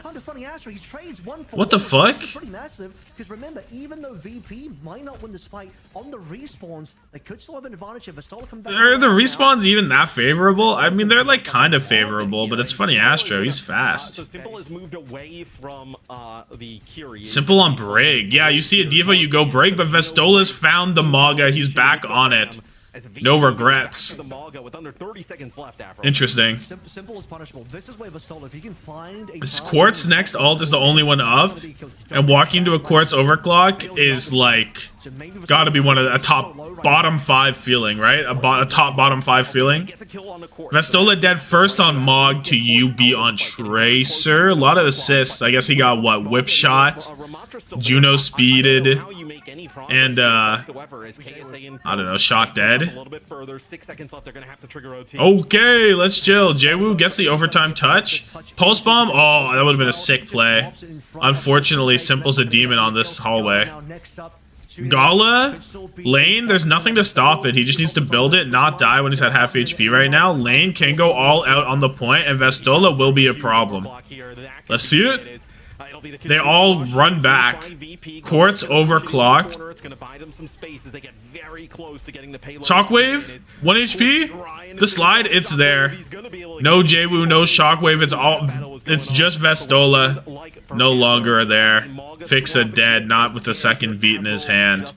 What the fuck? Pretty massive, because remember, even though VP might not win this fight, on the respawns, they could still have an advantage if Vestola come back. Are the respawns even that favorable? I mean, they're like kind of favorable, but it's funny Astro, he's fast. So Simple has moved away from the Curie. Simple on Brig. Yeah, you see a Diva, you go Brig, but Vestola's found the Maga, he's back on it. No regrets. Interesting. Simple is punishable. This is where Vestola, if you can find a Quartz next ult is the only one up, and walking into a Quartz overclock is like gotta be one of the bottom 5 feeling, right? A top bottom 5 feeling. Vestola dead first on Mog to UB on Tracer. A lot of assists. I guess he got what? Whip shot, Juno speeded, and I don't know, shot dead. Okay, let's chill. Jwoo gets the overtime touch. Pulse bomb. Oh, that would have been a sick play. Unfortunately, Simple's a demon on this hallway. Gala, Lane, there's nothing to stop it. He just needs to build it, not die when he's at half HP right now. Lane can go all out on the point, and Vestola will be a problem. Let's see it. They all run back. Quartz overclocked. Shockwave, 1 HP. The slide, it's there. No Jwoo, no Shockwave. It's just Vestola. No longer there. Fixa dead, not with the second beat in his hand.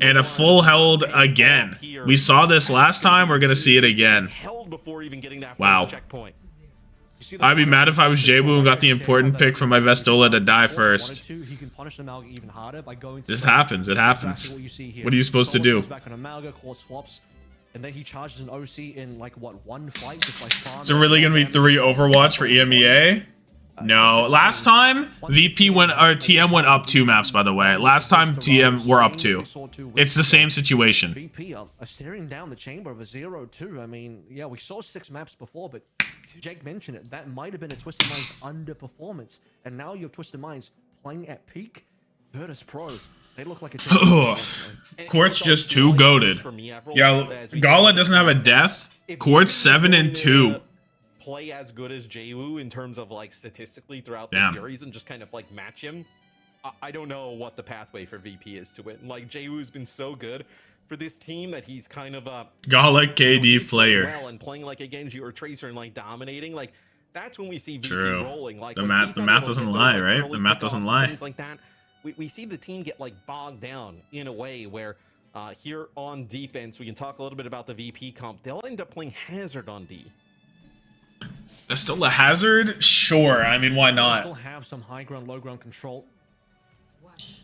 And a full held again. We saw this last time, we're gonna see it again. Wow. I'd be mad if I was Jaybu and got the important pick from my Vestola to die first. He can punish the Malga even harder by going. This happens. It happens. What are you supposed to do? Back on a Malga, Court swaps, and then he charges an OC in like what, one fight, just like farm. So really gonna be 3 Overwatch for EMEA? No. Last time VP went or TM went up 2 maps. By the way, last time TM were up 2. It's the same situation. VP are staring down the chamber of a 0-2. I mean, yeah, we saw 6 maps before, but Jake mentioned it. That might have been a Twisted Minds underperformance, and now you have Twisted Minds playing at peak. VirtusPro, they look like a Quartz just too goated. Yeah, Gala doesn't have a death. Quartz 7-2. Play as good as Jaywu in terms of like statistically throughout the series and just kind of like match him. I don't know what the pathway for VP is to win. Like Jaywu's been so good for this team that he's kind of a Gala KD player. Well, and playing like a Genji or Tracer and like dominating, like that's when we see VP True. rolling. Like The math doesn't lie, right? The math doesn't lie. Things like that. We see the team get like bogged down in a way where here on defense, we can talk a little bit about the VP comp. They'll end up playing Hazard on D. Still a Hazard? Sure. I mean, why not? Still have some high ground, low ground control.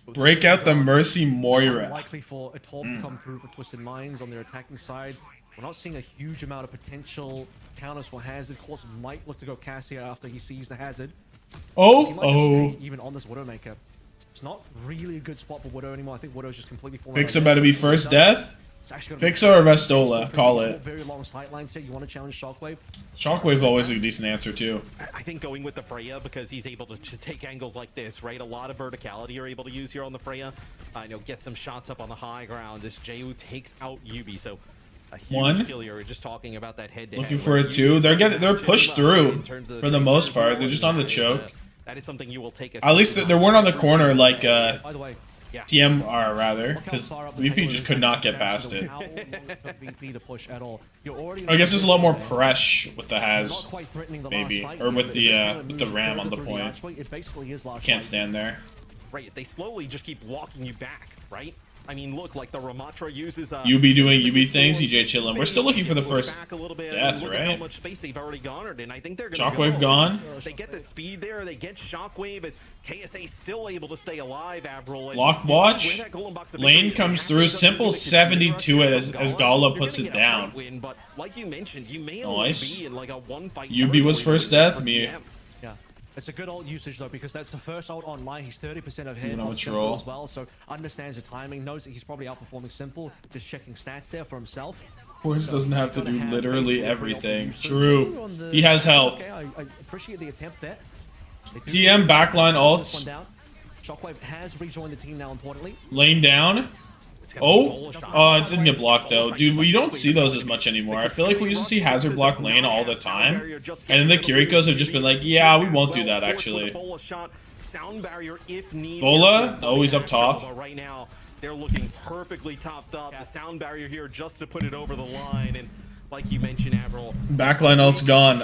Break out the Mercy Moira. Likely for a Torp to come through for Twisted Minds on their attacking side. We're not seeing a huge amount of potential counters for Hazard. Of course, might look to go Qadsiah after he sees the Hazard. He might just stay even on this Widowmaker. It's not really a good spot for Widow anymore. I think Widow's just completely fallen. Fix about to be first death? Fixo or Vestola? Call it. Very long sight lines here. You want to challenge Shockwave? Shockwave always a decent answer too. I think going with the Freya because he's able to take angles like this, right? A lot of verticality you're able to use here on the Freya. Get some shots up on the high ground. This Jaywu takes out Yubi, so a huge kill here. We're just talking about that head-to-head. Looking for it too. They're pushed through for the most part. They're just on the choke. That is something you will take. At least they weren't on the corner like By the way, TMR rather, because VP just could not get past it. I guess there's a lot more press with the Haz, maybe, or with the Ram on the point. Can't stand there. Right, they slowly just keep walking you back, right? I mean, look, like the Ramatra uses UB doing UB things, EJ chillin'. We're still looking for the first death, right? How much space they've already garnered, and I think they're gonna Shockwave gone. They get the speed there. They get Shockwave as KSA still able to stay alive. Avril. Lock watch. Lane comes through. Simple 72 as Gala puts it down. But like you mentioned, you may only be in like a one fight. UB was first death. Me. It's a good ult usage though, because that's the first ult online. He's 30% of hit on on Simple as well, so understands the timing, knows that he's probably outperforming Simple, just checking stats there for himself. Force doesn't have to do literally everything. True. He has help. Okay, I appreciate the attempt there. TM backline ults. Shockwave has rejoined the team now, importantly. Lane down. Oh, it didn't get blocked though. Dude, we don't see those as much anymore. I feel like we used to see Hazard block Lane all the time. And then the Kirikos have just been like, yeah, we won't do that actually. Bola, always up top. Right now, they're looking perfectly topped up. The sound barrier here just to put it over the line. And like you mentioned, Avril. Backline ult's gone.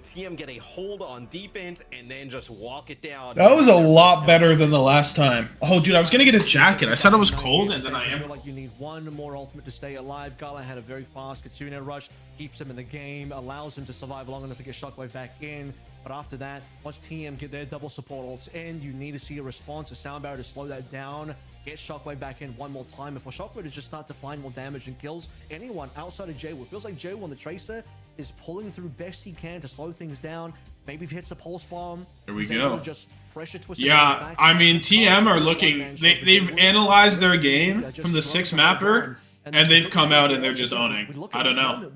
TM get a hold on defense and then just walk it down. That was a lot better than the last time. Oh, dude, I was gonna get a jacket. I said it was cold, and then I am. Like you need one more ultimate to stay alive. Gala had a very fast Qadsiah rush, keeps him in the game, allows him to survive long enough to get Shockwave back in. But after that, once TM get their double support ults in, you need to see a response, a sound barrier to slow that down. Get Shockwave back in one more time. And for Shockwave to just start to find more damage and kills anyone outside of Jaywu. Feels like Jaywu on the Tracer is pulling through best he can to slow things down. Maybe if he hits a pulse bomb. Here we go. Just pressure Twisted yeah, I mean, TM are looking. They've analyzed their game from the 6 mapper, and they've come out and they're just owning. I don't know.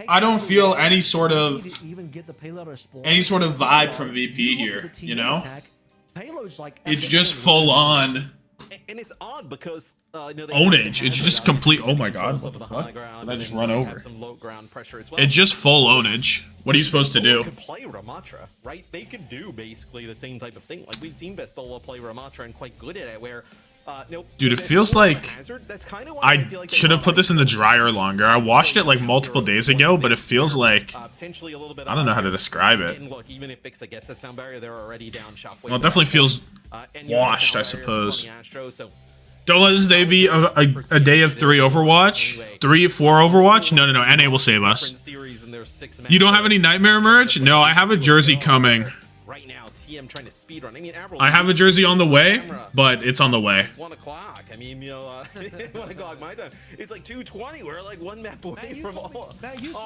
I don't feel any sort of vibe from VP here. You know, it's just full on. And it's odd because ownage. It's just complete. Oh my god! What the fuck? Did I just run over? It's just full ownage. What are you supposed to do? Could play Ramatra, right? They could do basically the same type of thing. Like we've seen Vestola play Ramatra and quite good at it. Where, dude, it feels like I should have put this in the dryer longer. I watched it like multiple days ago, but it feels like I don't know how to describe it. Look, even if Fixa gets that sound barrier, they're already down. Well, it definitely feels washed, I suppose. Don't let this day be a day of 3 Overwatch. 3, 4 Overwatch? No, NA will save us. their 6 You don't have any Nightmare merch? No, I have a jersey coming. Right now, TM trying to speed run. I mean, Avril, I have a jersey on the way, but it's on the way. 1 o'clock. I mean, you know, 1 o'clock my time. It's like 2:20. We're like 1 map away from all.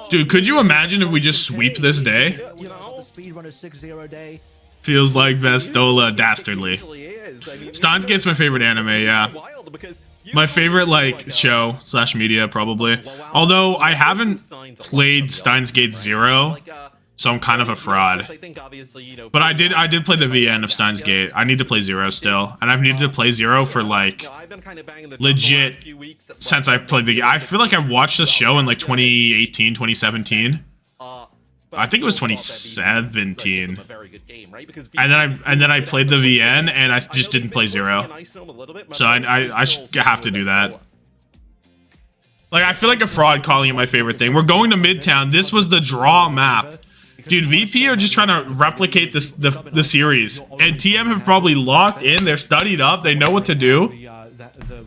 Dude, could you imagine if we just sweep this day? You know, the speedrunner 6-0 day. Feels like Vestola dastardly. I mean, Steins Gate's my favorite anime, yeah. wild because My favorite, like, show / media, probably. Although, I haven't played Steins Gate 0, so I'm kind of a fraud. But I did play the VN of Steins Gate. I need to play 0 still. And I've needed to play 0 for, like, legit since I've played the game. I feel like I watched the show in, like, 2018, 2017. I think it was 2017. And then I played the VN and I just didn't play 0. So I have to do that. Like, I feel like a fraud calling it my favorite thing. We're going to Midtown. This was the draw map. Dude, VP are just trying to replicate this the series. And TM have probably locked in. They're studied up. They know what to do.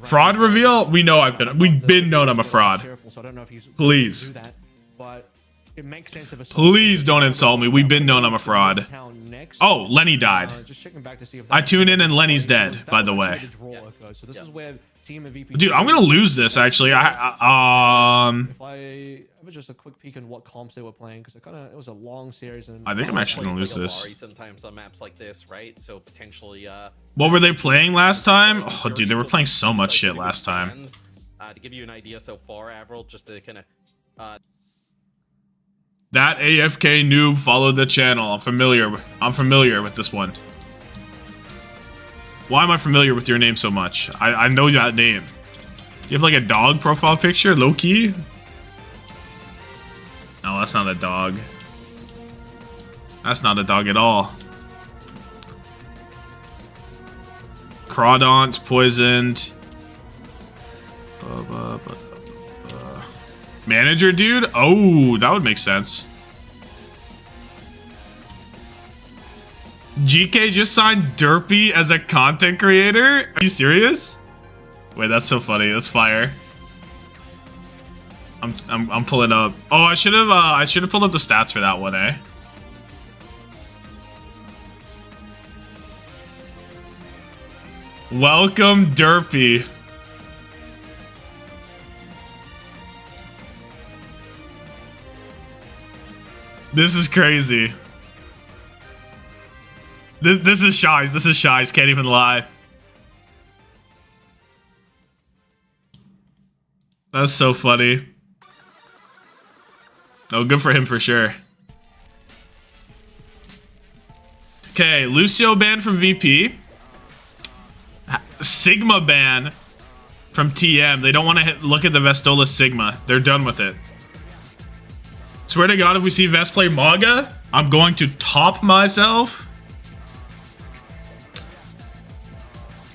Fraud reveal? We know we've been known I'm a fraud. Please. Please don't insult me. We've been known I'm a fraud. Oh, Lenny died. I tune in and Lenny's dead, by the way. Dude, I'm gonna lose this actually. If I have just a quick peek on what comps they were playing, because it was a long series. And I think I'm actually gonna lose this. Sometimes on maps like this, right? So potentially. What were they playing last time? Oh, dude, they were playing so much shit last time. To give you an idea so far, Avril, just to kind of. That AFK noob followed the channel. I'm familiar with this one. Why am I familiar with your name so much? I know that name. You have like a dog profile picture, low key? No, that's not a dog. That's not a dog at all. Crawdon's poisoned. Manager dude? Oh, that would make sense. Geekay just signed Derpy as a content creator? Are you serious? Wait, that's so funny. That's fire. I'm pulling up. Oh, I should have pulled up the stats for that one, eh? Welcome, Derpy. This is crazy. This is Shies. This is Shies. Can't even lie. That's so funny. Oh, good for him for sure. Okay, Lucio ban from VP. Sigma ban from TM. They don't want to look at the Vestola Sigma. They're done with it. Swear to God, if we see Vest play Maga, I'm going to top myself.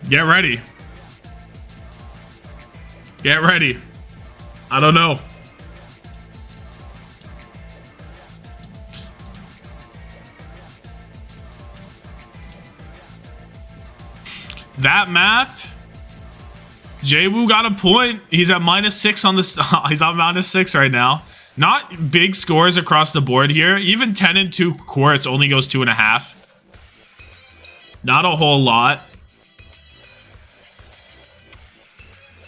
Get ready. Get ready. I don't know. That map, Jwoo got a point. He's at -6 on this. He's on -6 right now. Not big scores across the board here. Even 10 and 2 quartz only goes 2.5. Not a whole lot.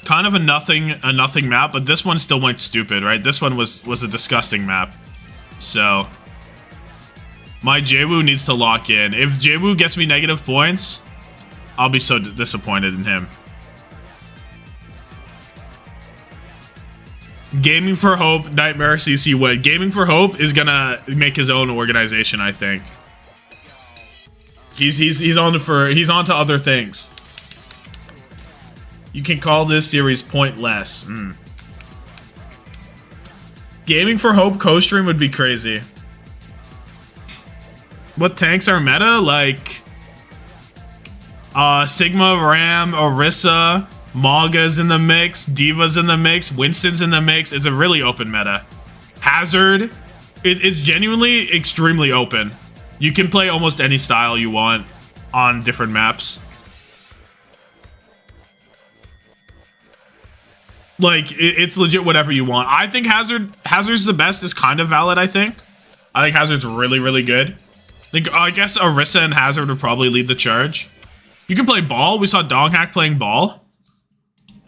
Kind of a nothing map, but this one still went stupid, right? This one was a disgusting map. So my Jwoo needs to lock in. If Jwoo gets me negative points, I'll be so disappointed in him. Gaming for Hope, Nightmare CC win. Gaming for Hope is gonna make his own organization, I think. He's on to other things. You can call this series pointless. Gaming for Hope co-stream would be crazy. What tanks are meta? Like Sigma, Ram, Orisa, Maga's in the mix, Diva's in the mix, Winston's in the mix. It's a really open meta. Hazard, it's genuinely extremely open. You can play almost any style you want on different maps. Like, it's legit whatever you want. I think Hazard's the best is kind of valid, I think. I think Hazard's really, really good. I guess Orisa and Hazard would probably lead the charge. You can play ball. We saw Donghack playing ball.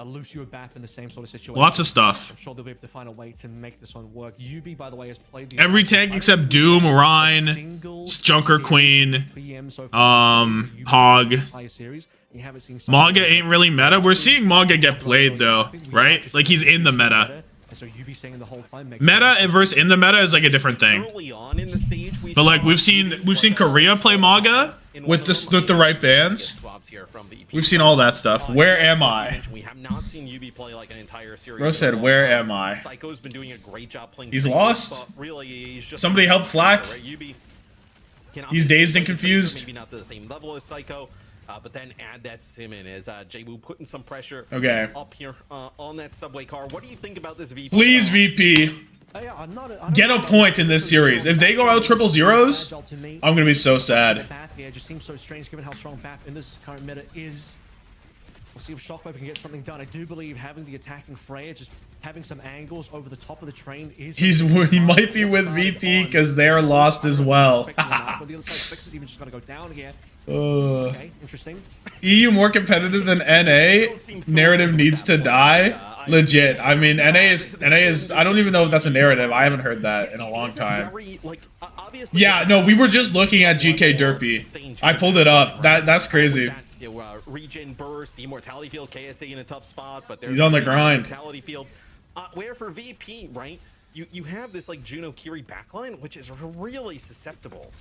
Lucio Bap in the same sort of situation. Lots of stuff. I'm sure they'll be able to find a way to make this one work. UB, by the way, has played the every tank except Doom, Rhine, Junker Queen, Hog. Maga ain't really meta. We're seeing Maga get played though, right? Like he's in the meta. Meta versus in the meta is like a different thing. But like we've seen Korea play Maga with the right bands. We've seen all that stuff. Where am I? We have not seen UB play like an entire series. Bro said, "Where am I?" Psycho's been doing a great job playing. He's lost. Really, he's just somebody help Flack. He's dazed and confused. Maybe not to the same level as Psycho, but then add that Sim in as Jwoo putting some pressure. Okay. Up here on that subway car. What do you think about this VP? Please, VP. Get a point in this series. If they go out 0-0s, I'm gonna be so sad. It just seems so strange given how strong BAP in this current meta is. We'll see if Shockwave can get something done. I do believe having the attacking Freya, just having some angles over the top of the train is... He might be with VP because they're lost as well. Okay, interesting. EU more competitive than NA? Narrative needs to die? Legit. I mean, NA is I don't even know if that's a narrative. I haven't heard that in a long time. Yeah, no, we were just looking at GK Derpy. I pulled it up. That's crazy. Regen burst, the immortality field, Qadsiah in a tough spot, but he's on the grind. Immortality field, where for VP, right? You have this like Juno Kiri backline, which is really susceptible.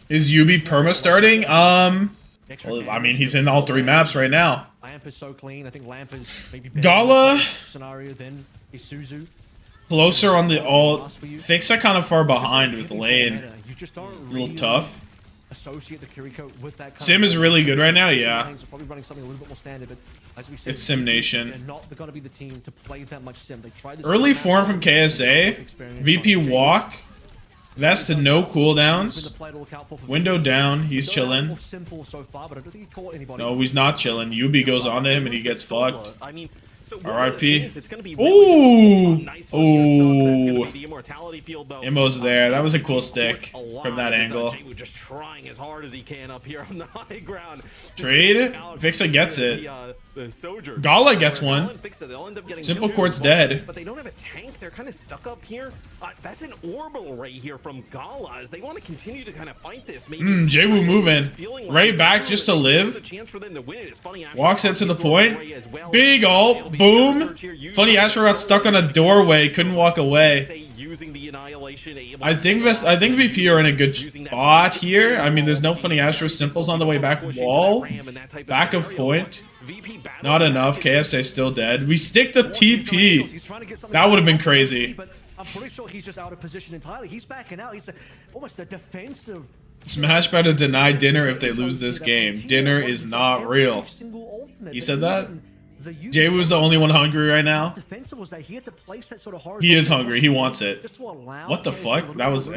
Is UB perma starting? Well, I mean, he's in all 3 maps right now. Lamp is so clean. I think Lamp is maybe Gala scenario than Isuzu. Closer on the alt. Fixa kind of far behind with lane. A little tough. Associate the Kiriko with that Sim is really good right now, yeah. Probably running something a little bit more standard, but as we said, it's Sim Nation. They're not going to be the team to play that much Sim. They tried this early form from KSA. VP walk. Vest to no cooldowns. Window down. He's chilling. No, he's not chilling. Yubi goes onto him and he gets fucked. RIP. Ooh! Ooh. Immo's there. That was a cool stick from that angle. Just trying as hard as he can up here on the high ground. Trade? Vixa gets it. Gala gets one. Simple Court's dead. But they don't have a tank. They're kind of stuck up here. That's an orbital ray here from Gala as they want to continue to kind of fight this. Jwoo moving. Ray back just to live. Walks it to the point. Big ult. Boom. Funny Astro got stuck on a doorway. Couldn't walk away. I think VP are in a good spot here. I mean, there's no Funny Astro simples on the way back wall. Back of point. Not enough. KSA still dead. We stick the TP. That would have been crazy. I'm pretty sure he's just out of position entirely. He's backing out. He's almost a defensive. Smash better deny Dinner if they lose this game. Dinner is not real. He said that? Jwoo's the only one hungry right now. He is hungry. He wants it. What the fuck? That was...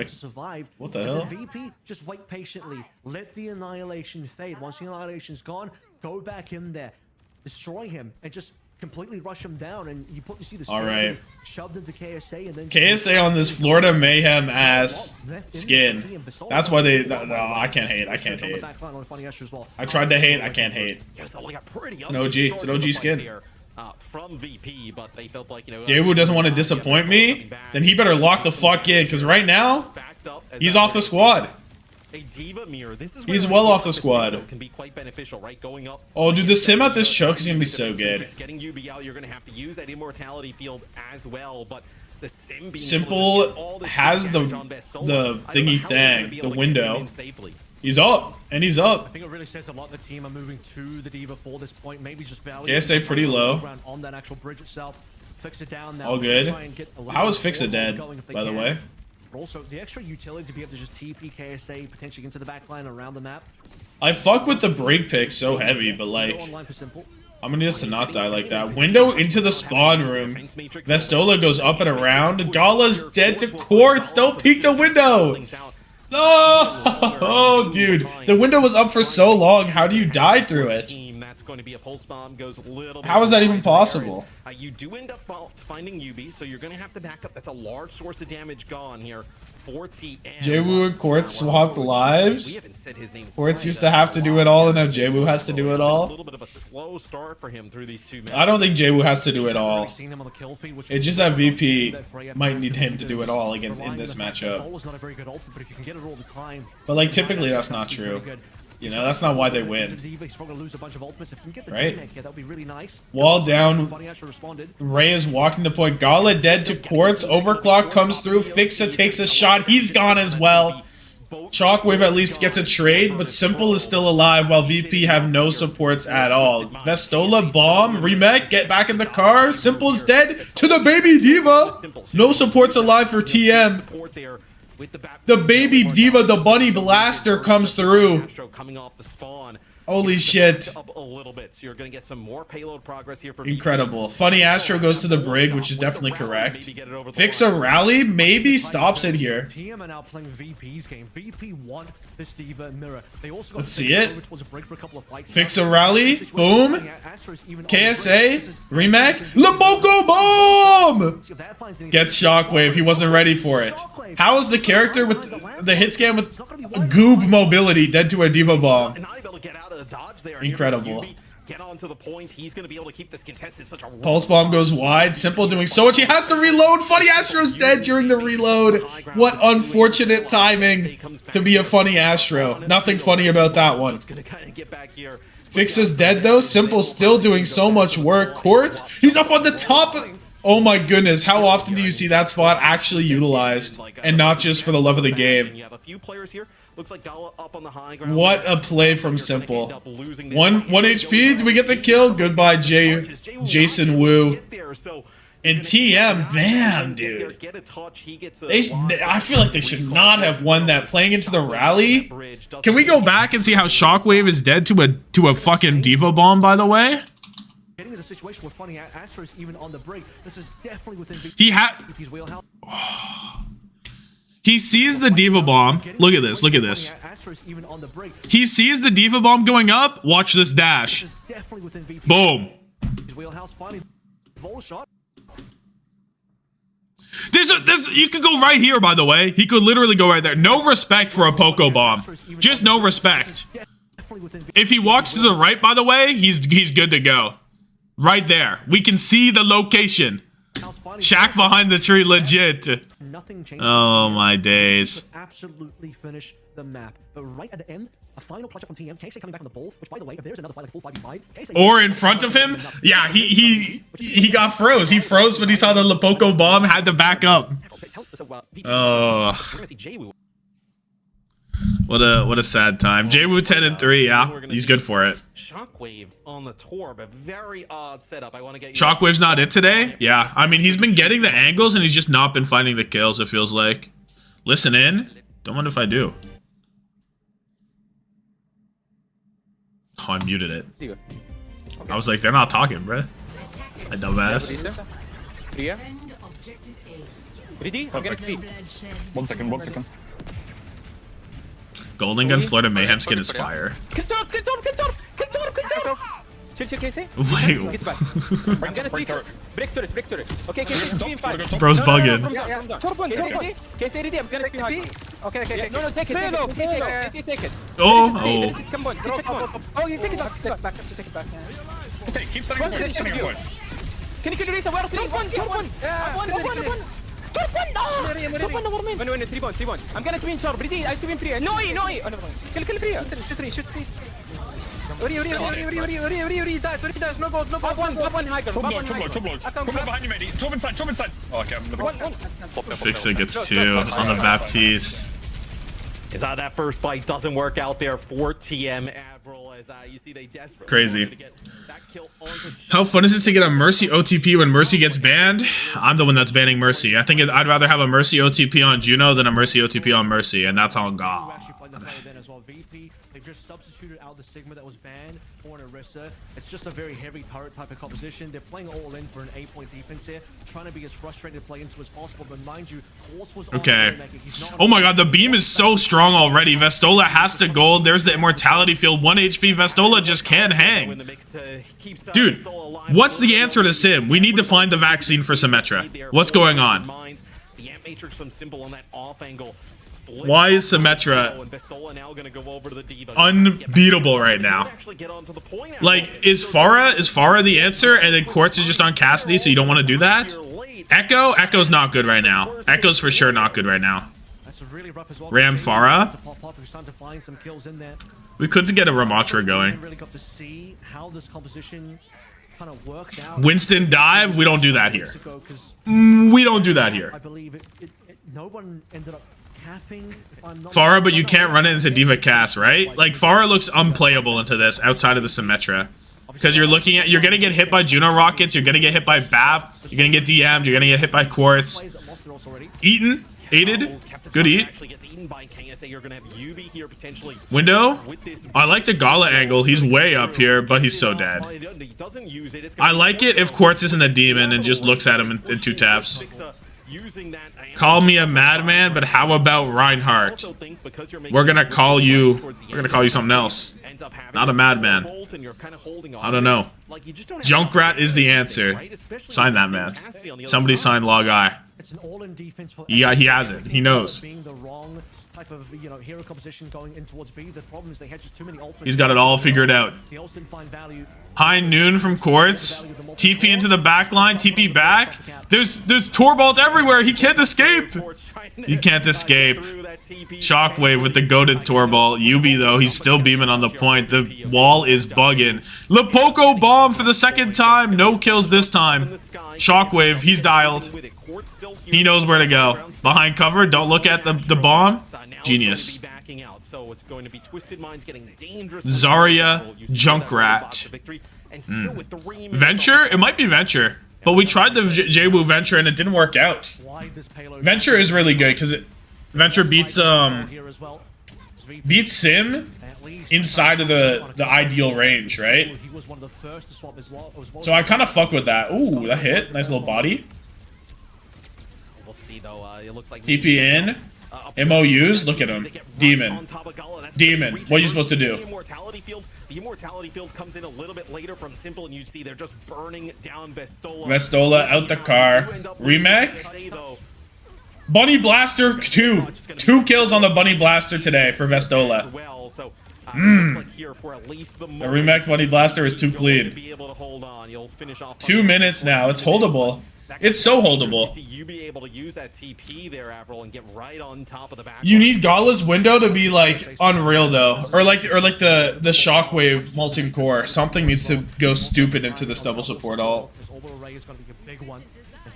What the hell? VP, just wait patiently. Let the Annihilation fade. Once the Annihilation's gone, go back in there. Destroy him and just completely rush him down. And you see the Alright. shoved into KSA and then... KSA on this Florida Mayhem ass skin. That's why they... No, I can't hate. I can't hate. I tried to hate. I can't hate. It's an OG. It's an OG skin. From VP, but they felt like, Jwoo doesn't want to disappoint me, then he better lock the fuck in, because right now, he's off the squad. He's well off the squad. Can be quite beneficial, right? Going up. Oh, dude, the sim at this choke is gonna be so good. Getting UB out, you're gonna have to use that immortality field as well, but the sim being Simple has the thingy thing, the window. He's up, and he's up. I think it really says a lot the team are moving to the Diva for this point. Maybe just value KSA pretty low. On that actual bridge itself. Fix it down now. All good. How is Fixa dead, by the way? Also, the extra utility to be able to just TP KSA potentially into the backline around the map. I fuck with the break pick so heavy, but like, I'm gonna need us to not die like that. Window into the spawn room. Vestola goes up and around. Gala's dead to Quartz. Don't peek the window. No, oh, dude, the window was up for so long. How do you die through it? going to be a pulse bomb, goes a little bit. How is that even wide possible? there. You do end up finding Yubi, so you're going to have to back up. That's a large source of damage gone here for TM. Jwoo and Quartz swapped lives. We haven't said his name. Quartz used to have to do it all, and now Jwoo has to do it A all. little bit of a slow start for him through these 2 minutes. I don't think Jwoo has to do it all. Seen him on the kill feed, which It's just that VP might need him to do it all against in this matchup. Not a very good ult, but if you can get it all the time, But like typically that's not true. You know, that's not why they win. Right? Wall down. Ray is walking the point. Gauntlet dead to Quartz. Overclock comes through. Fixa takes a shot. He's gone as well. Shockwave at least gets a trade, but Simple is still alive while VP have no supports at all. Vestola, bomb, Remake, get back in the car. Simple's dead to the baby diva. No supports alive for TM. The baby diva, the bunny blaster comes through. Holy shit. Up a little bit, so you're going to get some more payload progress here for Incredible. Funny Astro goes to the brig, which is definitely correct. Fix a rally, maybe stops it here. TM are now playing VP's game. VP won this Diva mirror. They also got Let's see it. which was a break for a couple of fights. Fix a rally, boom. KSA, Remake, Laboko bomb! Gets Shockwave, he wasn't ready for it. How is the character with the hit scan with goob mobility dead to a Diva bomb? Incredible. Get on to the point. He's going to be able to keep this contested. Such a Pulse bomb goes wide. Simple doing so much. He has to reload. Funny Astro's dead during the reload. What unfortunate timing to be a Funny Astro. Nothing funny about that one. Fix is dead though. Simple still doing so much work. Quartz, he's up on the top. Oh my goodness. How often do you see that spot actually utilized? And not just for the love of the game. You have a few players here. Looks like Gala up on the high ground. What a play from Simple. One HP. Do we get the kill? Goodbye, Jason Wu. And TM, damn, dude. I feel like they should not have won that playing into the rally. Can we go back and see how Shockwave is dead to a fucking Diva bomb, by the way? Getting in a situation where Funny Astro's even on the break. This is definitely within He had. He sees the Diva bomb. Look at this. Look at this. He sees the Diva bomb going up. Watch this dash. Boom. You could go right here, by the way. He could literally go right there. No respect for a Poco bomb. Just no respect. If he walks to the right, by the way, he's good to go. Right there. We can see the location. Shaq behind the tree, legit. Oh my days. Absolutely finish the map. But right at the end, a final clutch up from TM. Qadsiah coming back on the ball, which by the way, if there's another fight like a full 5v5, or in front of him, yeah, he got froze. He froze when he saw the Lapoko bomb, had to back up. Oh. What a sad time. Jwoo 10-3, yeah. He's good for it. Shockwave on the tour, but very odd setup. I want to get Shockwave's not it today? Yeah. I mean, he's been getting the angles and he's just not been finding the kills, it feels like. Listen in. Don't mind if I do. Oh, I muted it. I was like, they're not talking, bruh. I dumbass. Ready? I'm gonna speak. 1 second, 1 second. Golden Gun Florida Mayhem skin is fire. Chill, KC. Wait. Get back. I'm gonna tweak. Break turret. Okay, KC. Bro's bugging. KC ready, I'm gonna tweak. Okay. No, take it. KC, take it. Oh. Come on. Oh, you take it back. Take it back. Okay, keep setting up point. Can you kill Risa? Where? Top one. Top one. Win. 3-1. I'm gonna twin sharp. Ready? I twin 3. No. Oh, never mind. Kill 3. Shoot 3. Uri, dash, no gold. Top one high ground. Top log. Come behind you, matey. Top inside. Oh, okay, I'm gonna Fixa gets 2 on the Baptiste. Is that first fight doesn't work out there for TM Admiral, as you see they desperately crazy. to get that kill onto How fun is it to get a Mercy OTP when Mercy gets banned? I'm the one that's banning Mercy. I think I'd rather have a Mercy OTP on Juno than a Mercy OTP on Mercy, and that's on God. They've just substituted out the Sigma that was banned for an Orisa. It's just a very heavy turret type of composition. They're playing all in for an 8-point defense here, trying to be as frustrated to play into as possible. But mind you, Quartz was okay. Oh my god, the beam is so strong already. Vestola has to gold. There's the immortality field. 1 HP. Vestola just can't hang. Dude, what's the answer to Sim? We need to find the vaccine for Symmetra. What's going on? Why is Symmetra unbeatable right now? Like, is Farah the answer, and then Quartz is just on Cassidy, so you don't want to do that? Echo's not good right now. Echo's for sure not good right now. Ram Farah. We could get a Ramatra going. Winston dive. We don't do that here. We don't do that here. Farah, but you can't run it into Diva Cass, right? Like, Farah looks unplayable into this outside of the Symmetra. Because you're gonna get hit by Juno Rockets, you're gonna get hit by BAP, you're gonna get DM'd, you're gonna get hit by Quartz. Eaten, aided, good eat. Window? I like the Gala angle, he's way up here, but he's so dead. I like it if Quartz isn't a demon and just looks at him in 2 taps. Call me a madman, but how about Reinhardt? We're gonna call you something else. Not a madman. I don't know. Junkrat is the answer. Sign that, man. Somebody sign Log Eye. Yeah, he has it. He knows. He's got it all figured out. High noon from Quartz. TP into the back line. TP back. There's Torvald everywhere. He can't escape. He can't escape. Shockwave with the goated Torvald. Yubi, though, he's still beaming on the point. The wall is bugging. Lepoko bomb for the 2nd time. No kills this time. Shockwave, he's dialed. He knows where to go. Behind cover, don't look at the bomb. Genius. Zarya, Junkrat. Venture? It might be Venture. But we tried the Jwoo Venture and it didn't work out. Venture is really good because Venture beats Sim inside of the ideal range, right? So I kind of fuck with that. Ooh, that hit. Nice little body. TP in. MOUs, look at him. Demon. Demon. What are you supposed to do? The immortality field comes in a little bit later from Simple, and you see they're just burning down Vestola. Vestola out the car. Remake? Bunny Blaster 2. 2 kills on the Bunny Blaster today for Vestola. The remake Bunny Blaster is too clean. 2 minutes now. It's holdable. It's so holdable. You need Gala's window to be like unreal though, or like the Shockwave molten core. Something needs to go stupid into this double support ult.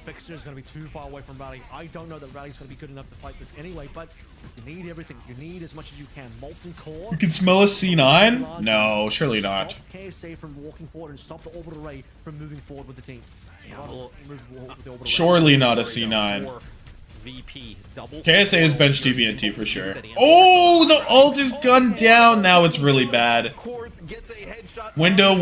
Fixer is going to be too far away from Rally. I don't know that Rally's going to be good enough to fight this anyway, but you need everything. You need as much as you can. Molten core. You can smell a C9? No, surely not. Stop KSA from walking forward and stop the orbital ray from moving forward with the team. Surely not a C9. KSA is bench TVNT for sure. Oh, the ult is gunned down. Now it's really bad. Window.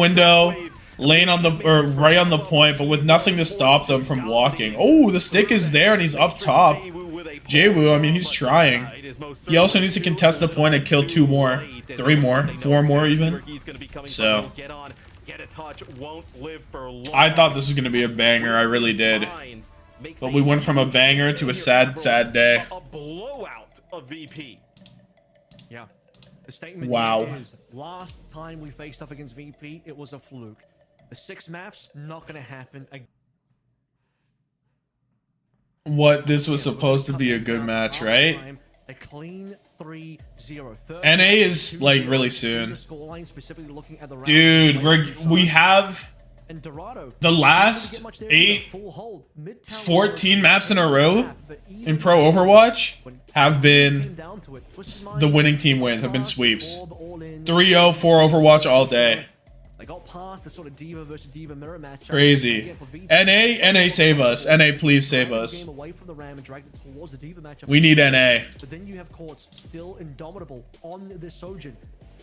Lane on the, or right on the point, but with nothing to stop them from walking. Oh, the stick is there and he's up top. Jwoo, I mean, he's trying. He also needs to contest the point and kill 2 more, 3 more, 4 more even. So, I thought this was going to be a banger, I really did. But we went from a banger to a sad, sad day. Yeah. The statement is, last time we faced up against VP, it was a fluke. The 6 maps, not going to happen again. What, this was supposed to be a good match, right? A clean 3-0. NA is like really soon. Dude, we have the last 14 maps in a row in Pro Overwatch have been the winning team wins, have been sweeps. 3-0 for Overwatch all day. They got past the sort of Diva versus Diva mirror match. Crazy. NA save us. NA, please save us. We need NA. But then you have Quartz still indomitable on the Sojin.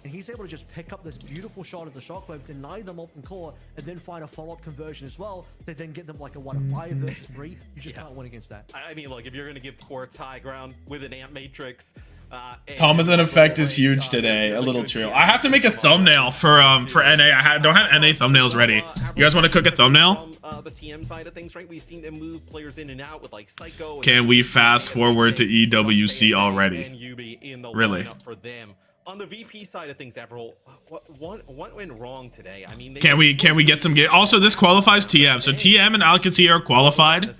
and he's able to just pick up this beautiful shot of the Shockwave, deny the Molten Core, and then find a follow-up conversion as well to then get them like a 5 versus 3. You just can't win against that. I mean, look, if you're going to give Quartz high ground with an Amp Matrix, Tommathan effect is huge today. A little true. I have to make a thumbnail for NA. I don't have NA thumbnails ready. You guys want to cook a thumbnail? The TM side of things, right? We've seen them move players in and out with like Psycho. Can we fast forward to EWC already? Really? For them. On the VP side of things, Avril, what went wrong today? I mean, can we get some game? Also, this qualifies TM. So TM and Qadsiah are qualified.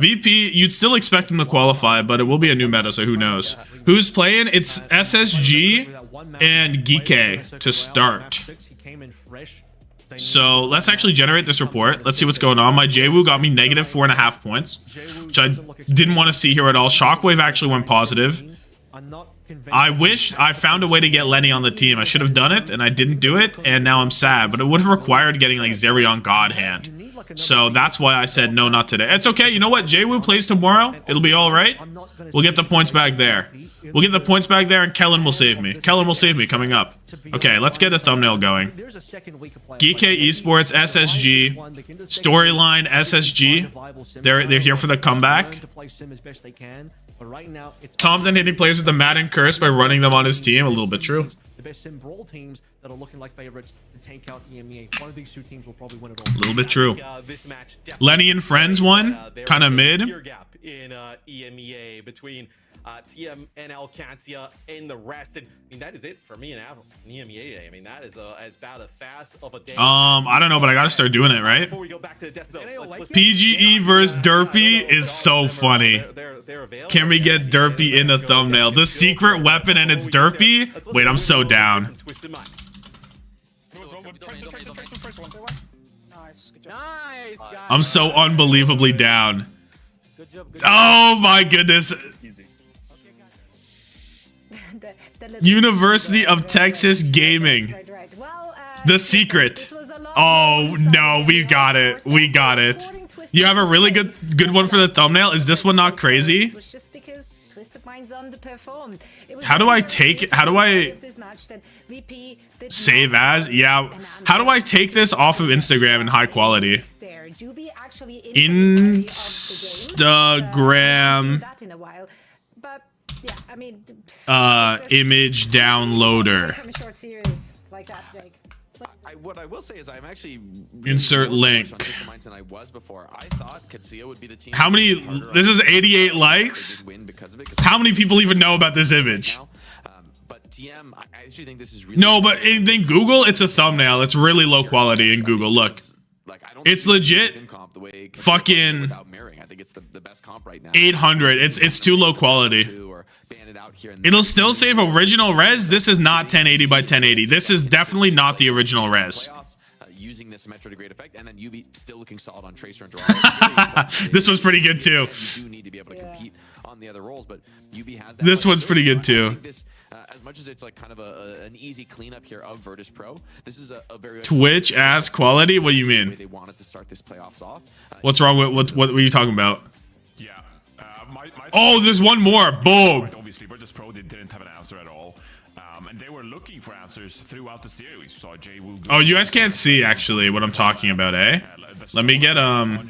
VP, you'd still expect them to qualify, but it will be a new meta, so who knows? Who's playing? It's SSG and Geekay to start. So let's actually generate this report. Let's see what's going on. My JWoo got me negative 4.5 points, which I didn't want to see here at all. Shockwave actually went positive. I wish I found a way to get Lenny on the team. I should have done it, and I didn't do it, and now I'm sad. But it would have required getting like Zerion God Hand. So that's why I said no, not today. It's okay. You know what? JWoo plays tomorrow. It'll be all right. We'll get the points back there. We'll get the points back there, and Kellen will save me. Kellen will save me coming up. Okay, let's get a thumbnail going. Geekay Esports, SSG. Storyline, SSG. They're here for the comeback. Tommathan hitting players with the Madden curse by running them on his team. A little bit true. The best sim brawl teams that are looking like favorites to tank out EMEA. One of these two teams will probably win it all. A little bit true. Lenny and Friends won. Kind of mid. Gap in EMEA between TM and Qadsiah and the rest. And I mean, that is it for me and Avril in EMEA day. I mean, that is as about as fast of a day. I don't know, but I gotta start doing it, right? Before we go back to the death zone, PGE versus Derpy is so funny. Can we get Derpy in the thumbnail? The secret weapon and it's Derpy? Wait, I'm so down. I'm so unbelievably down. Oh my goodness. University of Texas Gaming. The secret. Oh no, we got it. We got it. You have a really good one for the thumbnail. Is this one not crazy? How do I take it? How do I save as? Yeah. How do I take this off of Instagram in high quality? Instagram. Image downloader. What I will say is I'm actually insert link. Than I was before. I thought Qadsiah would be the team. How many? This is 88 likes. How many people even know about this image? But TM, I actually think this is really no, but in Google, it's a thumbnail. It's really low quality in Google. Look, it's legit. Fucking I think it's the best comp right now. 800. It's too low quality. It'll still save original res. This is not 1080 by 1080. This is definitely not the original res. Using this Metro to great effect, and then UB still looking solid on Tracer and This was pretty good too. You do need to be able to compete on the other roles, but UB has that. This one's pretty good too. As much as it's like kind of an easy cleanup here of VirtusPro, this is a very Twitch ass quality. What do you mean? They wanted to start this playoffs off. What's wrong with what were you talking about? Yeah. Oh, there's one more. Boom. Obviously, VirtusPro didn't have an answer at all. And they were looking for answers throughout the series. So JWoo. Oh, you guys can't see actually what I'm talking about, eh? Let me get let me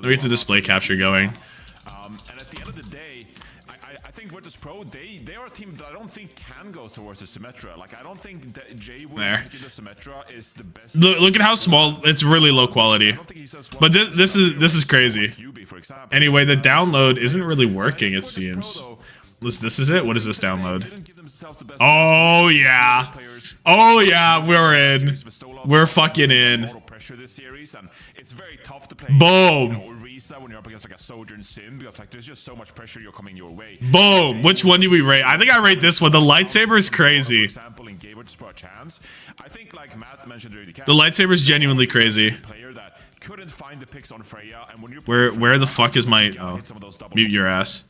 get the display capture going. And at the end of the day, I think VirtusPro, they are a team that I don't think can go towards the Symmetra. Like I don't think that JWoo in the Symmetra is the best. Look at how small. It's really low quality. But this is crazy. Anyway, the download isn't really working. It seems. This is it. What is this download? Oh yeah. Oh yeah. We're in. We're fucking in. Boom. When you're up against like a Sojourn Sim, because like there's just so much pressure you're coming your way. Boom. Which one do we rate? I think I rate this one. The lightsaber is crazy. I think like Matt mentioned earlier, the lightsaber is genuinely crazy. Couldn't find the picks on Freya, and when where the fuck is my mute your ass.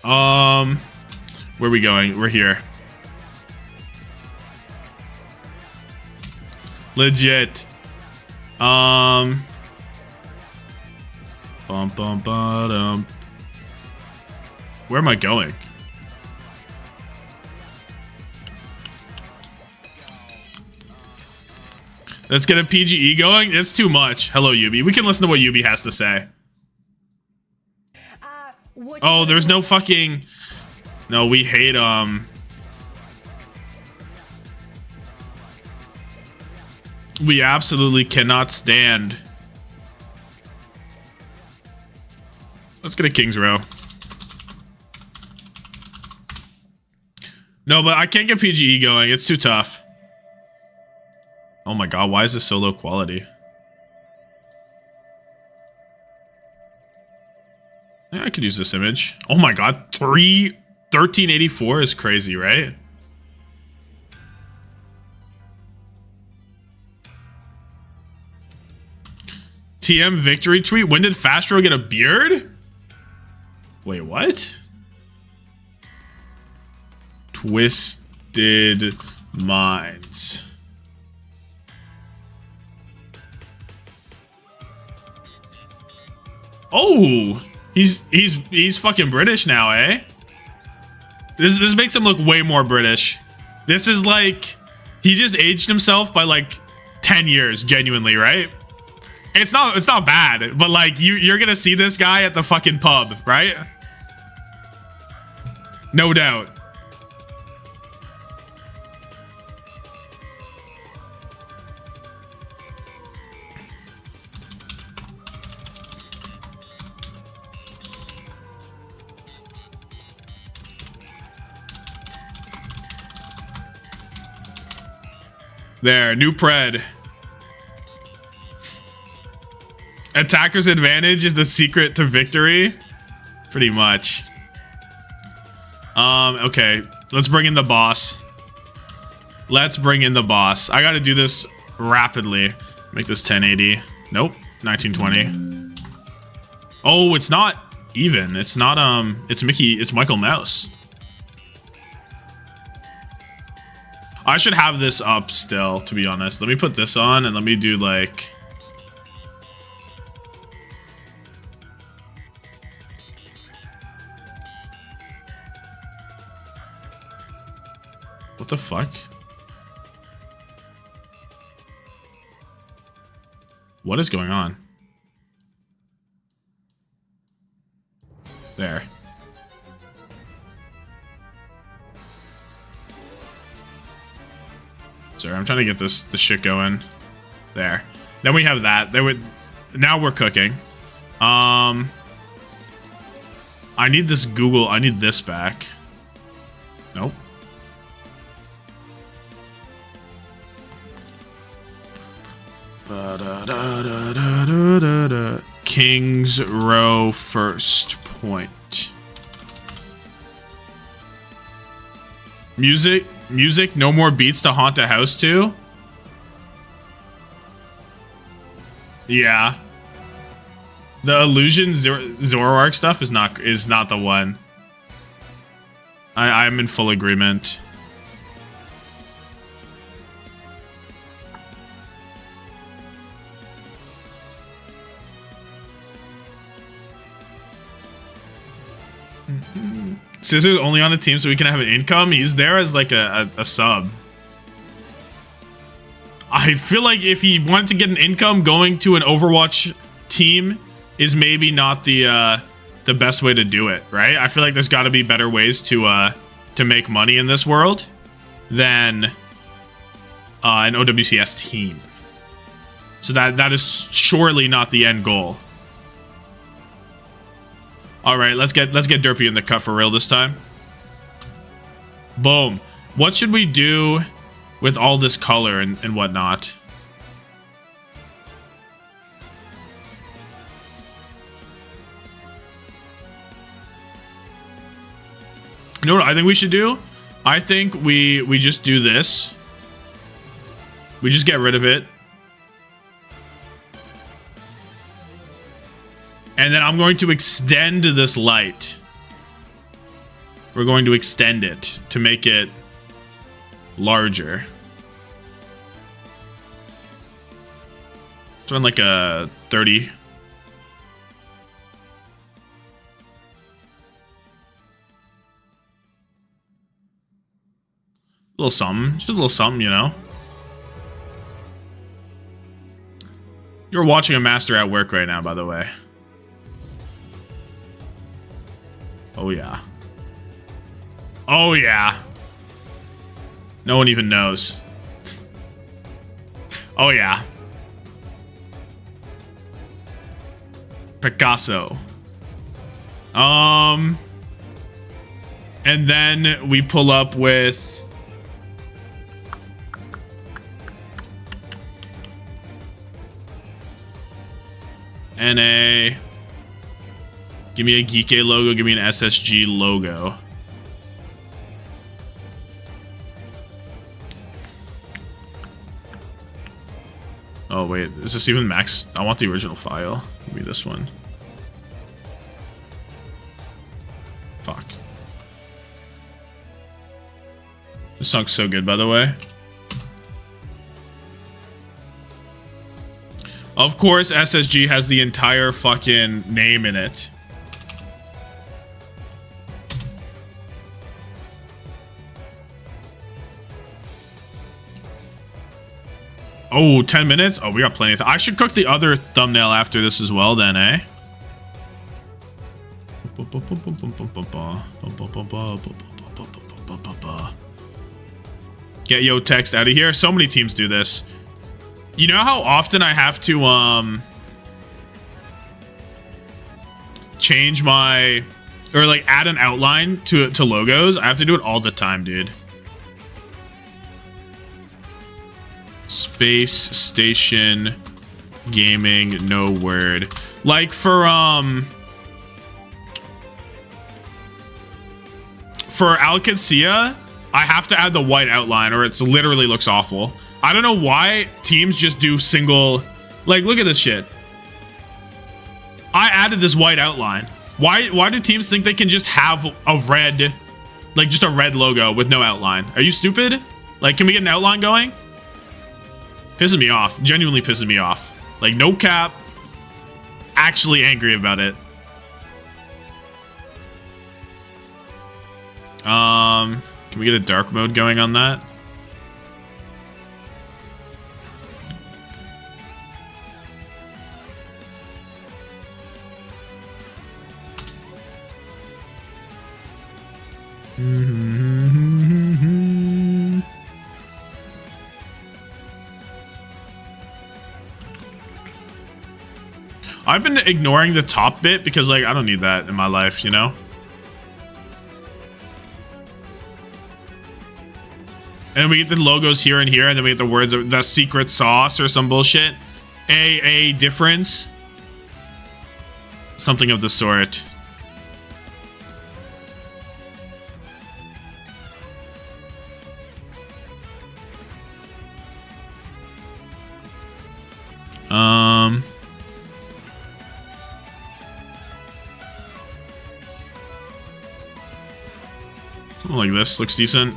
Where are we going? We're here. Legit. Bum bum ba-dum. Where am I going? Let's get a PGE going. It's too much. Hello, Yubi. We can listen to what Yubi has to say. Oh, there's no fucking... No, we hate, we absolutely cannot stand. Let's get a King's Row. No, but I can't get PGE going. It's too tough. Oh my god, why is this so low quality? Yeah, I could use this image. Oh my god, 1384 is crazy, right? TM victory tweet. When did Fastro get a beard? Wait, what? Twisted Minds. Oh, he's fucking British now, eh? This makes him look way more British. This is like he just aged himself by like 10 years, genuinely, right? It's not bad, but like you're gonna see this guy at the fucking pub, right? No doubt. There, new pred. Attacker's advantage is the secret to victory. Pretty much. Okay. Let's bring in the boss. Let's bring in the boss. I gotta do this rapidly. Make this 1080. Nope. 1920. Oh, it's not even. It's not, it's Michael Mouse. I should have this up still, to be honest. Let me put this on and let me do like... What the fuck? What is going on? There. Sorry, I'm trying to get this shit going. There. Then we have that. Now we're cooking. I need this Google. I need this back. Nope. King's Row first point. Music, no more beats to haunt a house to. Yeah. The illusion Zoroark stuff is not the one. I'm in full agreement. Scissor's only on a team so we can have an income. He's there as like a sub. I feel like if he wanted to get an income, going to an Overwatch team is maybe not the best way to do it, right? I feel like there's got to be better ways to make money in this world than an OWCS team. So that is surely not the end goal. All right, let's get Derpy in the cut for real this time. Boom. What should we do with all this color and whatnot? You know what I think we should do? I think we just do this. We just get rid of it. And then I'm going to extend this light. We're going to extend it to make it larger. Let's run like a 30. A little something. Just a little something, you know. You're watching a master at work right now, by the way. Oh, yeah. Oh, yeah. No one even knows. Oh, yeah. Picasso. And then we pull up with NA. Give me a Geekay logo. Give me an SSG logo. Oh, wait. Is this even max? I want the original file. Give me this one. Fuck. This song's so good, by the way. Of course, SSG has the entire fucking name in it. Oh, 10 minutes? Oh, we got plenty of time. I should cook the other thumbnail after this as well then, eh? Get yo text out of here. So many teams do this. You know how often I have to change my, or like add an outline to logos? I have to do it all the time, dude. Spacestation gaming, no word. Like for Qadsiah, I have to add the white outline or it's literally looks awful. I don't know why teams just do single, like look at this shit. I added this white outline. Why do teams think they can just have a red, like just a red logo with no outline? Are you stupid? Like, can we get an outline going? Pissing me off. Genuinely pissing me off. Like, no cap. Actually angry about it. Can we get a dark mode going on that? I've been ignoring the top bit because, like, I don't need that in my life, you know? And we get the logos here and here, and then we get the words of the secret sauce or some bullshit. A difference. Something of the sort. Something like this looks decent.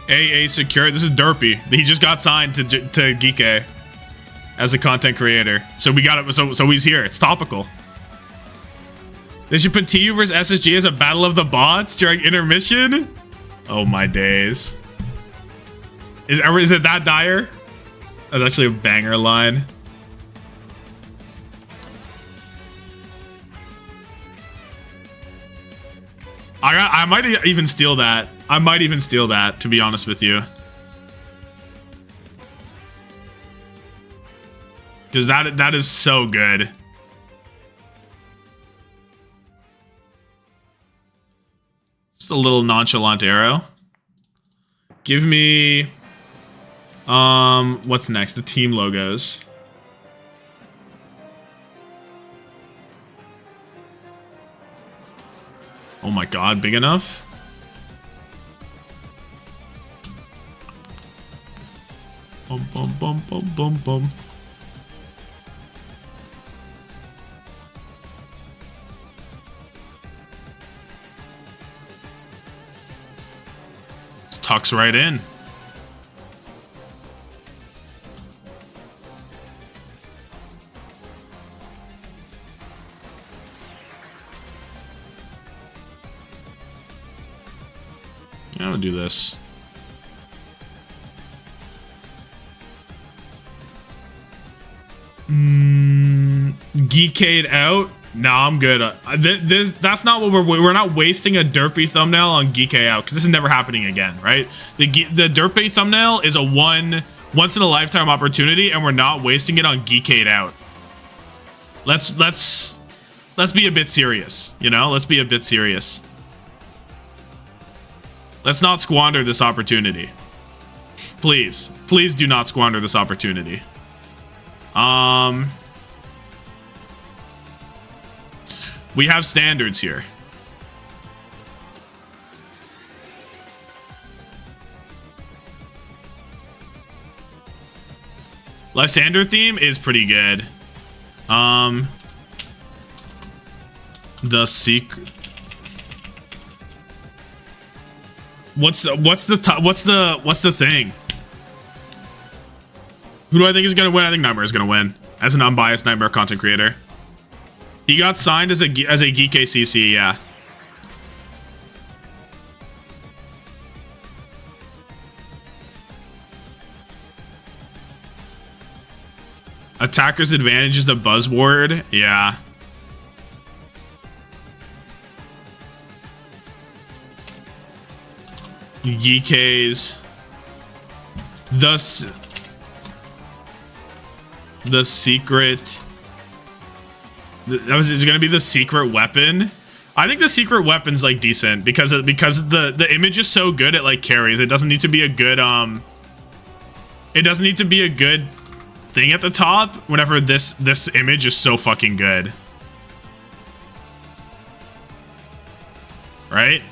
AA secure. This is Derpy. He just got signed to Geekay as a content creator. So we got it. So he's here. It's topical. They should put TU versus SSG as a battle of the bots during intermission. Oh my days. Is it that dire? That's actually a banger line. I might even steal that. I might even steal that, to be honest with you. Because that is so good. Just a little nonchalant arrow. Give me... what's next? The team logos. Oh my god, big enough? Bum bum bum bum bum bum. Tucks right in. Yeah, I'll do this. Geekade out. No, I'm good. That's not what we're not wasting a derpy thumbnail on Geekay out, because this is never happening again, right? The derpy thumbnail is a once in a lifetime opportunity, and we're not wasting it on Geekade out. Let's be a bit serious, you know? Let's be a bit serious. Let's not squander this opportunity. Please do not squander this opportunity. We have standards here. Lysander theme is pretty good. The secret. What's the thing? Who do I think is gonna win? I think Nightmare is gonna win as an unbiased Nightmare content creator. He got signed as a Geekay CC, yeah. Attacker's advantage is the buzzword, yeah. Geekay's the secret. Is gonna be the secret weapon. I think the secret weapon's like decent because the image is so good it like carries. It doesn't need to be a good it doesn't need to be a good thing at the top whenever this image is so fucking good. Right?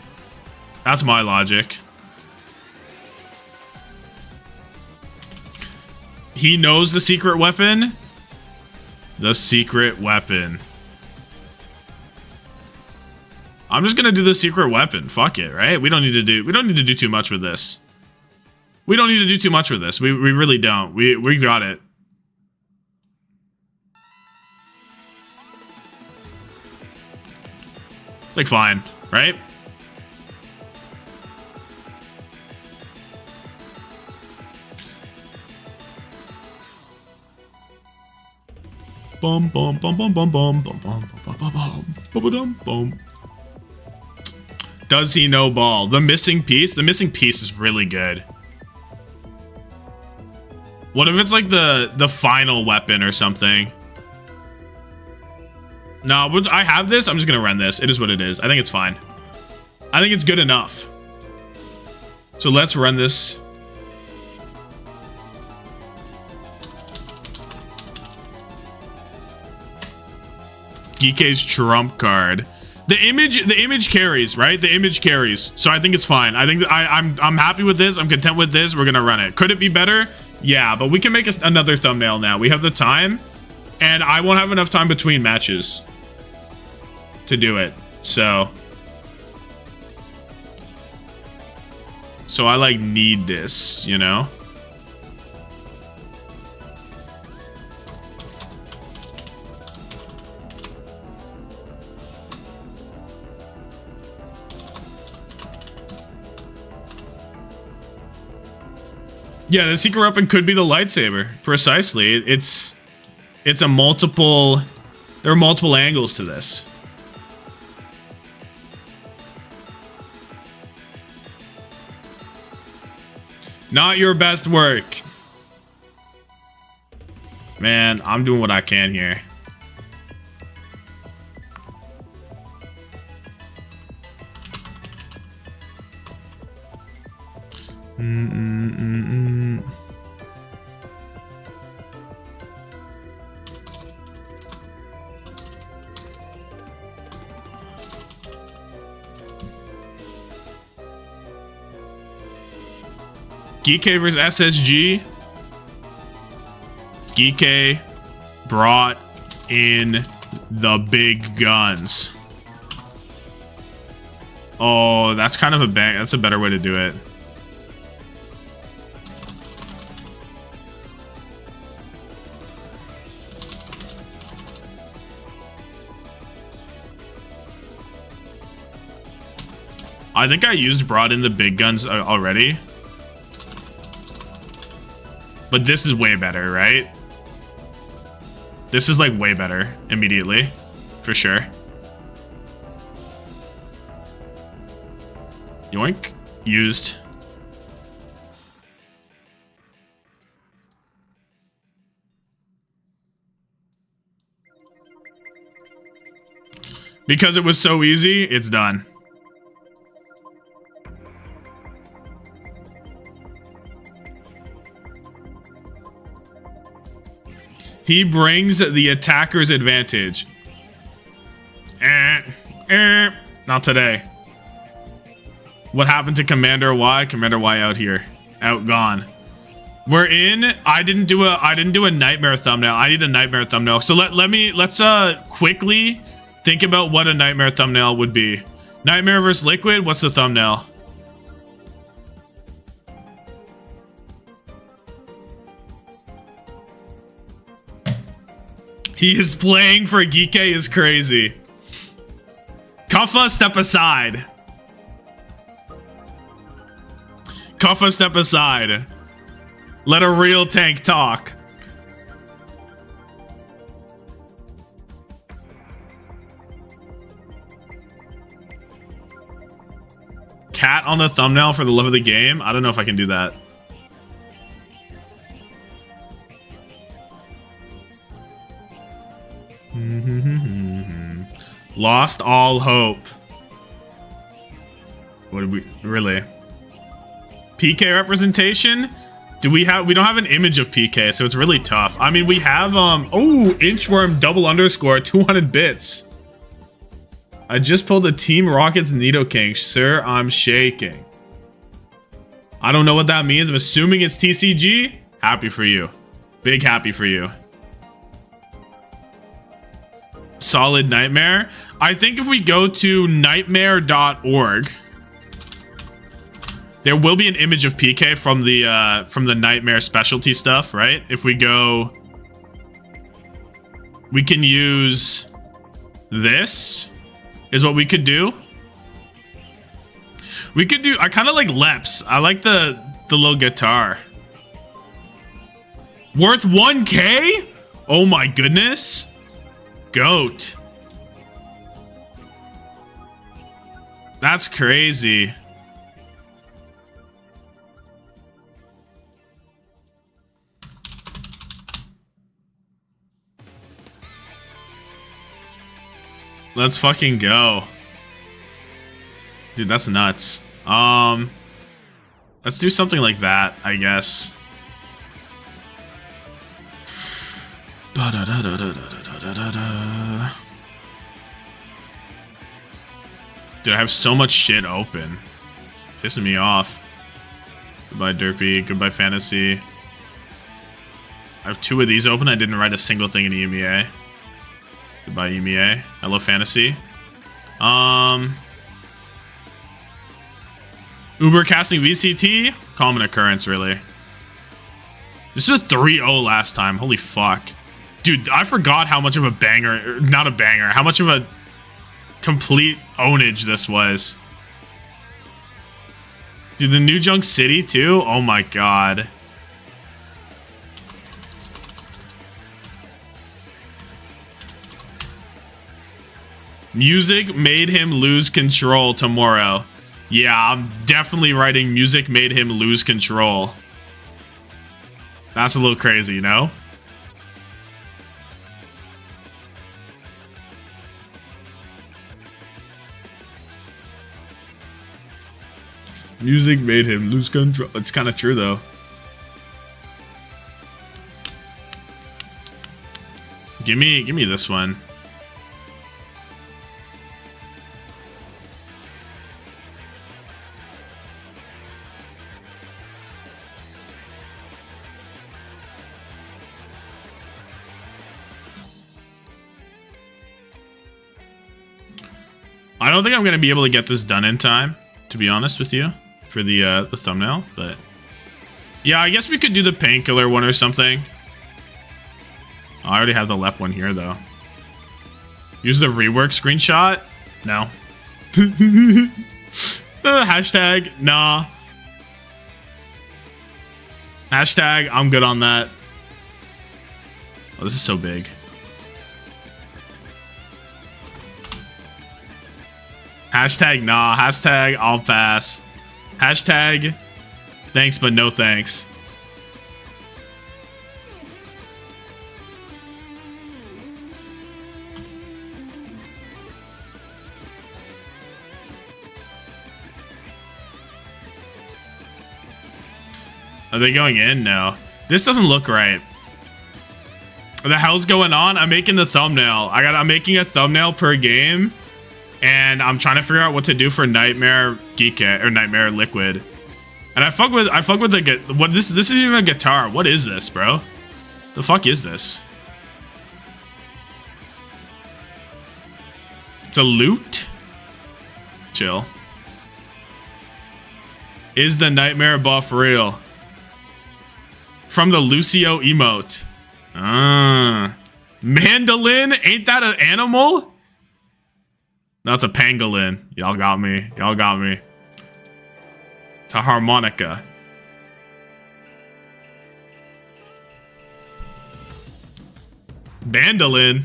That's my logic. He knows the secret weapon. The secret weapon. I'm just gonna do the secret weapon. Fuck it, right? We don't need to do too much with this. We don't need to do too much with this. We really don't. We got it. It's like fine, right? Bum bum bum bum bum bum bum bum bum bum bum bum. Does he know ball? The missing piece? The missing piece is really good. What if it's like the final weapon or something? No, I have this. I'm just gonna run this. It is what it is. I think it's fine. I think it's good enough. So let's run this. Geekay's trump card. The image carries, right? The image carries. So I think it's fine. I think I'm happy with this. I'm content with this. We're gonna run it. Could it be better? Yeah, but we can make another thumbnail now. We have the time, and I won't have enough time between matches to do it. So I like need this, you know? Yeah, the secret weapon could be the lightsaber. Precisely. It's a multiple. There are multiple angles to this. Not your best work. Man, I'm doing what I can here. Geekay versus SSG. Geekay brought in the big guns. Oh, that's kind of a bang. That's a better way to do it. I think I brought in the big guns already. But this is way better, right? This is like way better immediately, for sure. Yoink. Used. Because it was so easy, it's done. He brings the attacker's advantage. Not today. What happened to Commander Y? Commander Y out here. Outgone. We're in. I didn't do a nightmare thumbnail. I need a nightmare thumbnail. So let's quickly think about what a nightmare thumbnail would be. Nightmare versus Liquid. What's the thumbnail? He is playing for Geekay is crazy. Kuffa, step aside. Kuffa, step aside. Let a real tank talk. Cat on the thumbnail for the love of the game? I don't know if I can do that. Lost all hope. What did we really? PK representation? We don't have an image of PK, so it's really tough. I mean, we have Inchworm double underscore 200 bits. I just pulled the Team Rockets Nidoking. Sir, I'm shaking. I don't know what that means. I'm assuming it's TCG. Happy for you. Big happy for you. Solid Nightmare. I think if we go to nightmare.org, there will be an image of PK from the Nightmare specialty stuff, right? If we go, we can use this is what we could do. We could do, I kind of like Leps. I like the little guitar. Worth 1K? Oh my goodness. Goat. That's crazy. Let's fucking go. Dude, that's nuts. Let's do something like that, I guess. Dude, I have so much shit open. Pissing me off. Goodbye, Derpy. Goodbye, Fantasy. I have 2 of these open. I didn't write a single thing in EMEA. Goodbye, EMEA. Hello, Fantasy. Uber casting VCT? Common occurrence, really. This was a 3-0 last time. Holy fuck. Dude, I forgot how much of a banger, not a banger, how much of a complete ownage this was. Dude, the New Junk City too? Oh my god. Music made him lose control tomorrow. Yeah, I'm definitely writing music made him lose control. That's a little crazy, you know? Music made him lose control. It's kind of true, though. Give me this one. I don't think I'm going to be able to get this done in time, to be honest with you, for the thumbnail, but yeah, I guess we could do the painkiller one or something. Oh, I already have the Lep one here, though. Use the rework screenshot? No. Hashtag, nah. Hashtag, I'm good on that. Oh, this is so big. Hashtag nah. Hashtag I'll pass. Hashtag thanks but no thanks. Are they going in? No. This doesn't look right. What the hell's going on? I'm making the thumbnail. I'm making a thumbnail per game, and I'm trying to figure out what to do for Nightmare Geekay or Nightmare Liquid. And I fuck with the what this isn't even a guitar. What is this, bro? The fuck is this? It's a lute? Chill. Is the Nightmare buff real? From the Lucio emote. Mandolin? Ain't that an animal? No, it's a pangolin. Y'all got me. Y'all got me. It's a harmonica. Mandolin?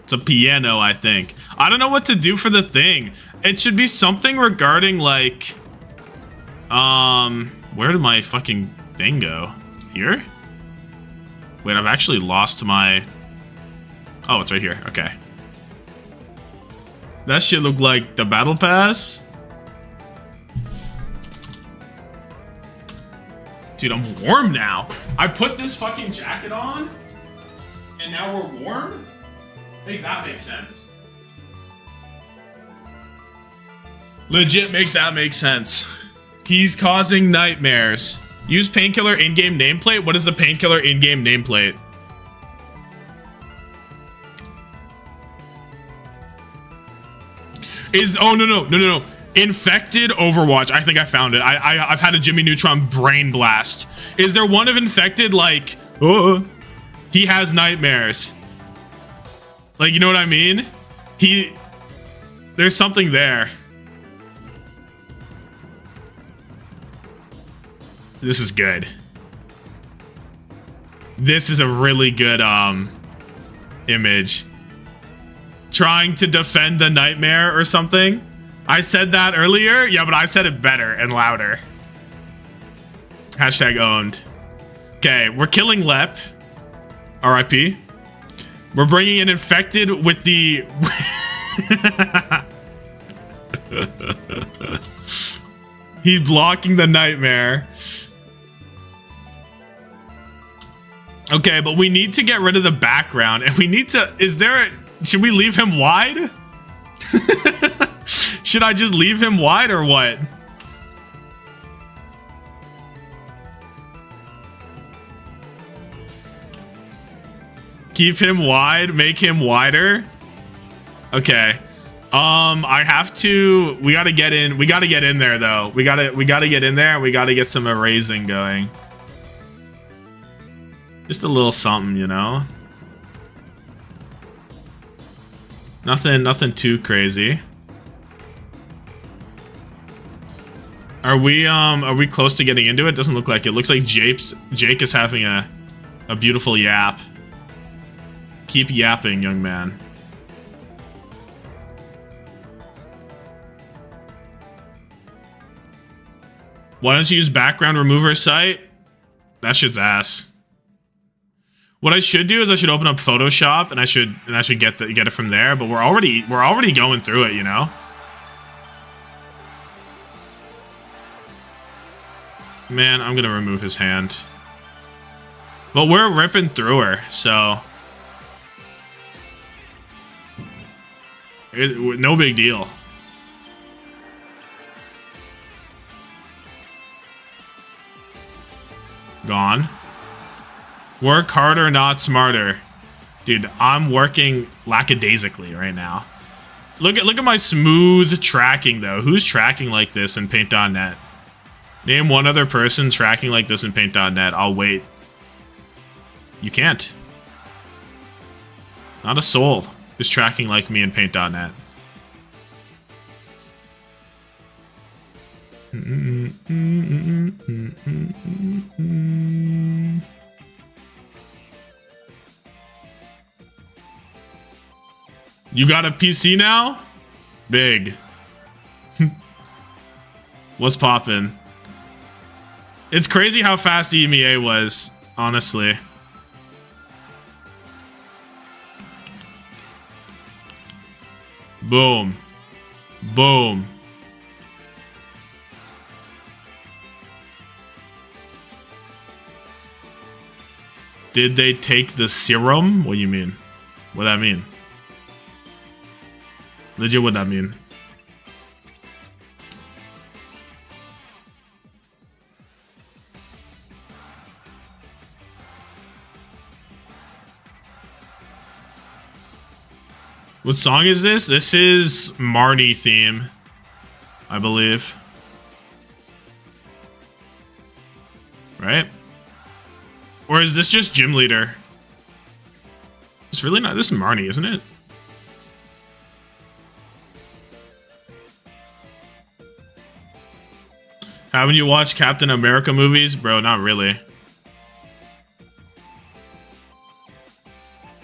It's a piano, I think. I don't know what to do for the thing. It should be something regarding like... Where did my fucking thing go? Here? Wait, I've actually lost my... Oh, it's right here. Okay. That shit look like the battle pass. Dude, I'm warm now. I put this fucking jacket on, and now we're warm? I think that makes sense. Legit make that make sense. He's causing nightmares. Use painkiller in-game nameplate? What is the painkiller in-game nameplate? Oh, no. Infected Overwatch. I think I found it. I've had a Jimmy Neutron brain blast. Is there one of infected, like, he has nightmares? Like, you know what I mean? There's something there. This is good. This is a really good image. Trying to defend the nightmare or something. I said that earlier. Yeah, but I said it better and louder. Hashtag owned. Okay, we're killing Lep. RIP. We're bringing in infected with the... He's blocking the nightmare. Okay, but we need to get rid of the background, and we need to... Should we leave him wide? Should I just leave him wide or what? Keep him wide, make him wider. Okay. I have to... We gotta get in there though. We gotta get in there, and we gotta get some erasing going. Just a little something, you know? Nothing too crazy. Are we close to getting into it? Doesn't look like it. Looks like Jake is having a beautiful yap. Keep yapping, young man. Why don't you use background remover site? That shit's ass. What I should do is I should open up Photoshop and I should get it from there, but we're already going through it, you know? Man, I'm gonna remove his hand. But we're ripping through her, so no big deal. Gone. Work harder, not smarter. Dude, I'm working lackadaisically right now. Look at my smooth tracking though. Who's tracking like this in Paint.net? Name one other person tracking like this in Paint.net. I'll wait. You can't. Not a soul is tracking like me in Paint.net. You got a PC now? Big. What's poppin'? It's crazy how fast EMEA was, honestly. Boom. Boom. Did they take the serum? What do you mean? What that mean? Legit, what that mean? What song is this? This is Marnie theme, I believe. Right? Or is this just Gym Leader? It's really not. This is Marnie, isn't it? Haven't you watched Captain America movies? Bro, not really.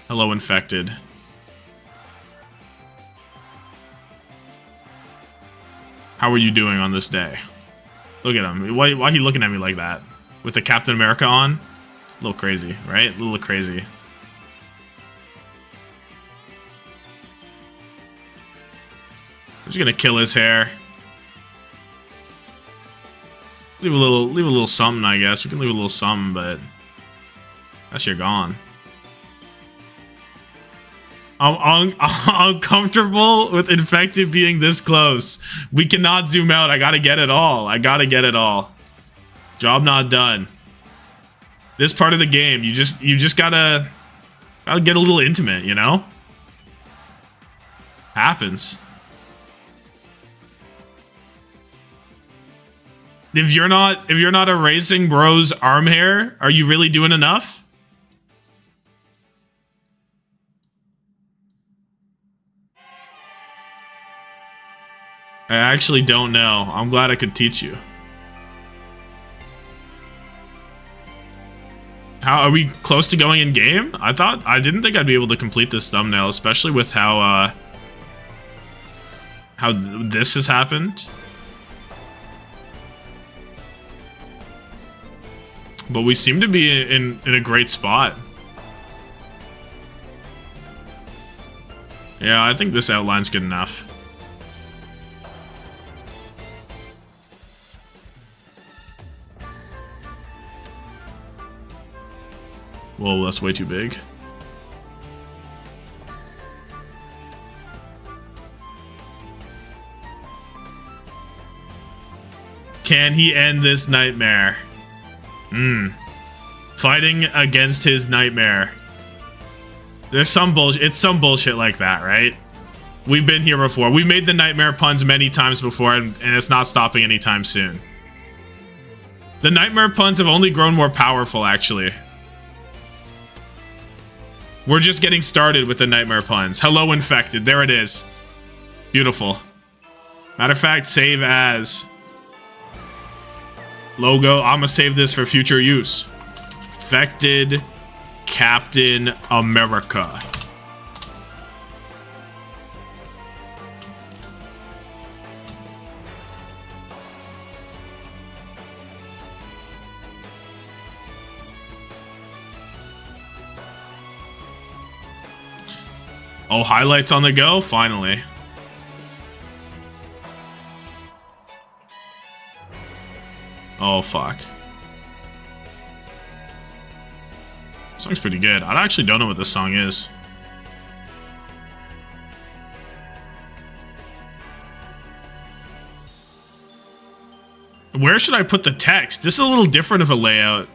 Hello, Infected. How are you doing on this day? Look at him. Why are you looking at me like that? With the Captain America on? A little crazy, right? A little crazy. I'm just gonna kill his hair. Leave a little something, I guess. We can leave a little something, but that shit gone. I'm uncomfortable with Infected being this close. We cannot zoom out. I gotta get it all. I gotta get it all. Job not done. This part of the game, you just gotta get a little intimate, you know? Happens. If you're not erasing bro's arm hair, are you really doing enough? I actually don't know. I'm glad I could teach you. How are we close to going in game? I didn't think I'd be able to complete this thumbnail, especially with how this has happened. But we seem to be in a great spot. Yeah, I think this outline's good enough. Whoa, that's way too big. Can he end this nightmare? Fighting against his nightmare. There's some bullshit. It's some bullshit like that, right? We've been here before. We made the nightmare puns many times before, and it's not stopping anytime soon. The nightmare puns have only grown more powerful, actually. We're just getting started with the nightmare puns. Hello, Infected. There it is. Beautiful. Matter of fact, save as. Logo. I'm gonna save this for future use. Infected Captain America. Oh, highlights on the go? Finally. Oh, fuck. This song's pretty good. I actually don't know what this song is. Where should I put the text? This is a little different of a layout.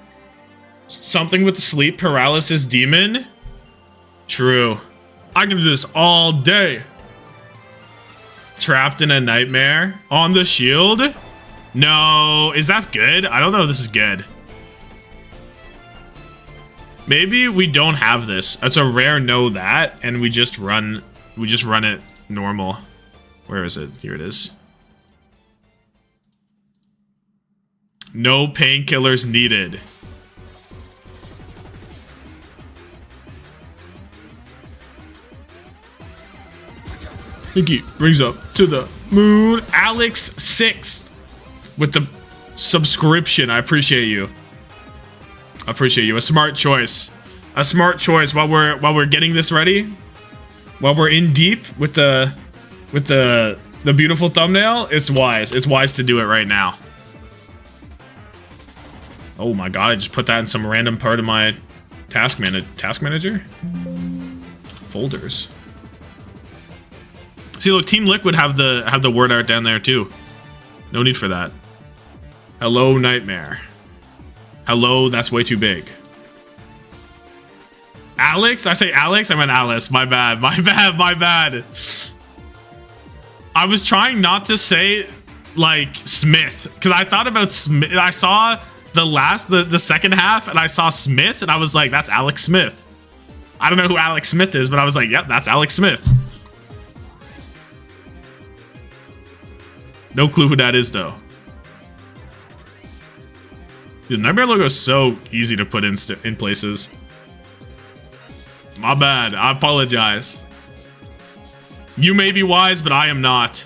Something with the sleep paralysis demon? True. I can do this all day. Trapped in a nightmare. On the shield? No. Is that good? I don't know if this is good. Maybe we don't have this. It's a rare no that, and we just run it normal. Where is it? Here it is. No painkillers needed. Nikki brings up to the moon. Alex 6 with the subscription. I appreciate you. I appreciate you. A smart choice. A smart choice while we're getting this ready. While we're in deep with the beautiful thumbnail. It's wise. It's wise to do it right now. Oh my god! I just put that in some random part of my task manager. Folders. See, look, Team Liquid have the word art down there too. No need for that. Hello, Nightmare. Hello, that's way too big. Alex? I say Alex? I meant Alice. My bad. My bad. My bad. I was trying not to say like Smith because I thought about Smith. I saw the second half and I saw Smith and I was like, that's Alex Smith. I don't know who Alex Smith is, but I was like, yep, that's Alex Smith. No clue who that is though. Dude, the Nightmare logo is so easy to put in places. My bad. I apologize. You may be wise, but I am not.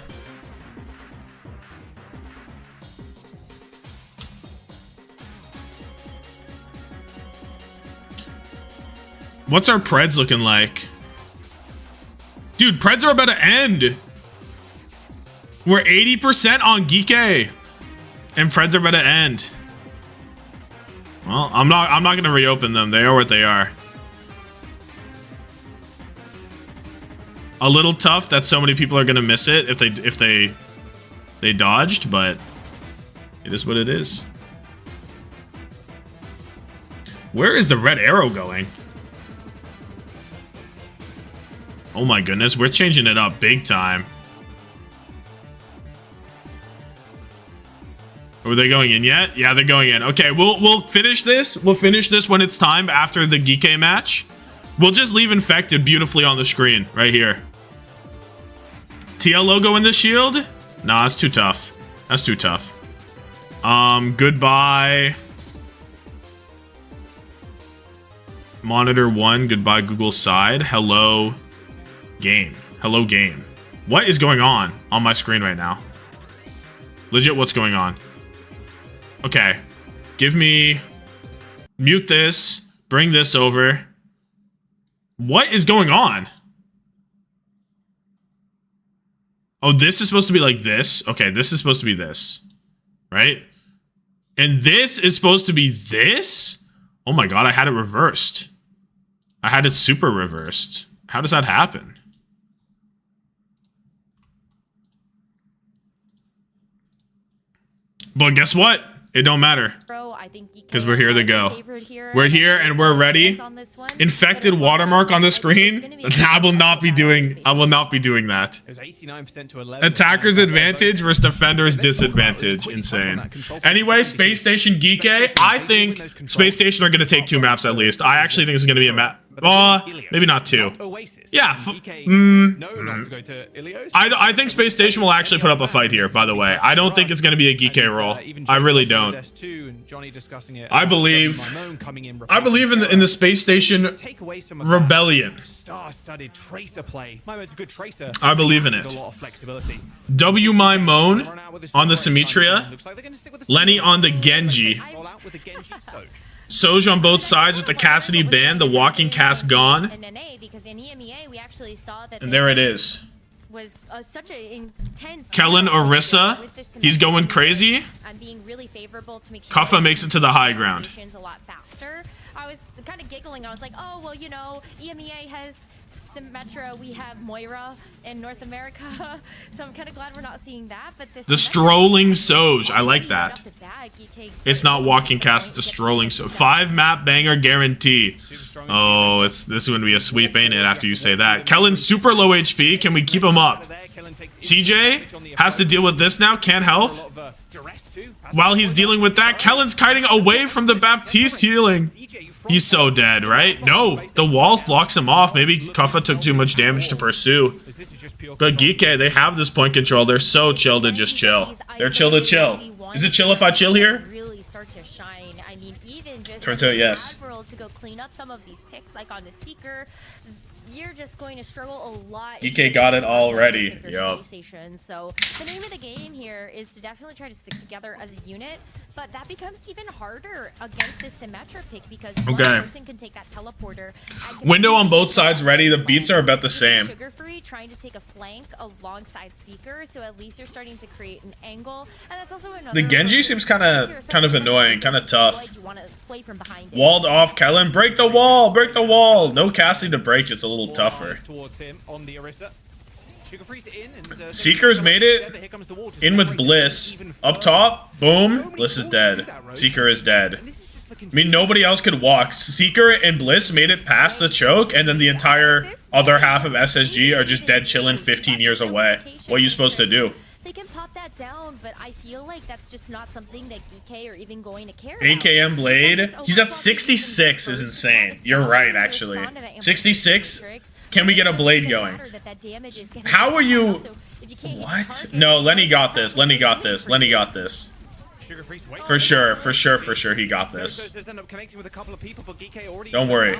What's our Preds looking like? Dude, Preds are about to end. We're 80% on Geekay. And Preds are about to end. Well, I'm not gonna reopen them. They are what they are. A little tough that so many people are gonna miss it if they dodged, but it is what it is. Where is the red arrow going? Oh my goodness, we're changing it up big time. Are they going in yet? Yeah, they're going in. Okay, we'll finish this. We'll finish this when it's time after the Geekay match. We'll just leave infected beautifully on the screen right here. TL logo in the shield? Nah, that's too tough. That's too tough. Goodbye. Monitor 1, goodbye Google side. Hello game. Hello game. What is going on my screen right now? Legit, what's going on? Okay. Give me... Mute this. Bring this over. What is going on? Oh, this is supposed to be like this? Okay, this is supposed to be this. Right? And this is supposed to be this? Oh my god, I had it reversed. I had it super reversed. How does that happen? But guess what? It don't matter. Because we're here to go. We're here and we're ready. Infected watermark on the screen. I will not be doing that. Attacker's advantage versus defender's disadvantage. Insane. Anyway, Spacestation Geekay. I think Spacestation are going to take 2 maps at least. I actually think it's going to be a map. Maybe not 2. Yeah. I think Spacestation will actually put up a fight here, by the way. I don't think it's going to be a Geekay roll. I really don't. I believe in the Spacestation rebellion. I believe in it. W my moan on the Symmetria. Lenny on the Genji. Soj on both sides with the Cassidy band, the walking cast gone. And there it is. Kellen Orisa, he's going crazy. Kuffa makes it to the high ground. I was kind of giggling. I was like, oh, well, you know, EMEA has Symmetra, we have Moira in North America. So I'm kind of glad we're not seeing that. But this the strolling Soj, I like that. It's not walking cast, it's a strolling Soj. 5 map banger guarantee. Oh, this is going to be a sweep, ain't it, after you say that. Kellen's super low HP. Can we keep him up? CJ has to deal with this now. Can't help. While he's dealing with that, Kellen's kiting away from the Baptiste healing. He's so dead, right? No, the walls blocks him off. Maybe Kuffa took too much damage to pursue. But Geekay, they have this point control. They're so chill to just chill. They're chill to chill. Is it chill if I chill here? Turns out, yes. To go clean up some of these picks, like on the Seeker. you're just going to struggle a lot. Geekay got it already. Yup. So the name of the game here is to definitely try to stick together as a unit, but that becomes even harder against this Symmetra pick because one person can take that teleporter. Window on both sides ready. The beats are about the same. Sugar-free trying to take a flank alongside Seeker, so at least you're starting to create an angle. And that's also another. The Genji seems kind of annoying, kind of tough. Walled off, Kellen. Break the wall. Break the wall. No casting to break. It's a little tougher. Seeker's made it. In with Bliss. Up top. Boom. Bliss is dead. Seeker is dead. I mean, nobody else could walk. Seeker and Bliss made it past the choke, and then the entire other half of SSG are just dead chilling 15 years away. What are you supposed to do? They can pop that down, but I feel like that's just not something that Geekay are even going to care about. AKM Blade. He's at 66 is insane. You're right, actually. 66? Can we get a Blade going? How are you... What? No, Lenny got this. Lenny got this. Lenny got this. For sure, for sure, for sure, he got this. Don't worry.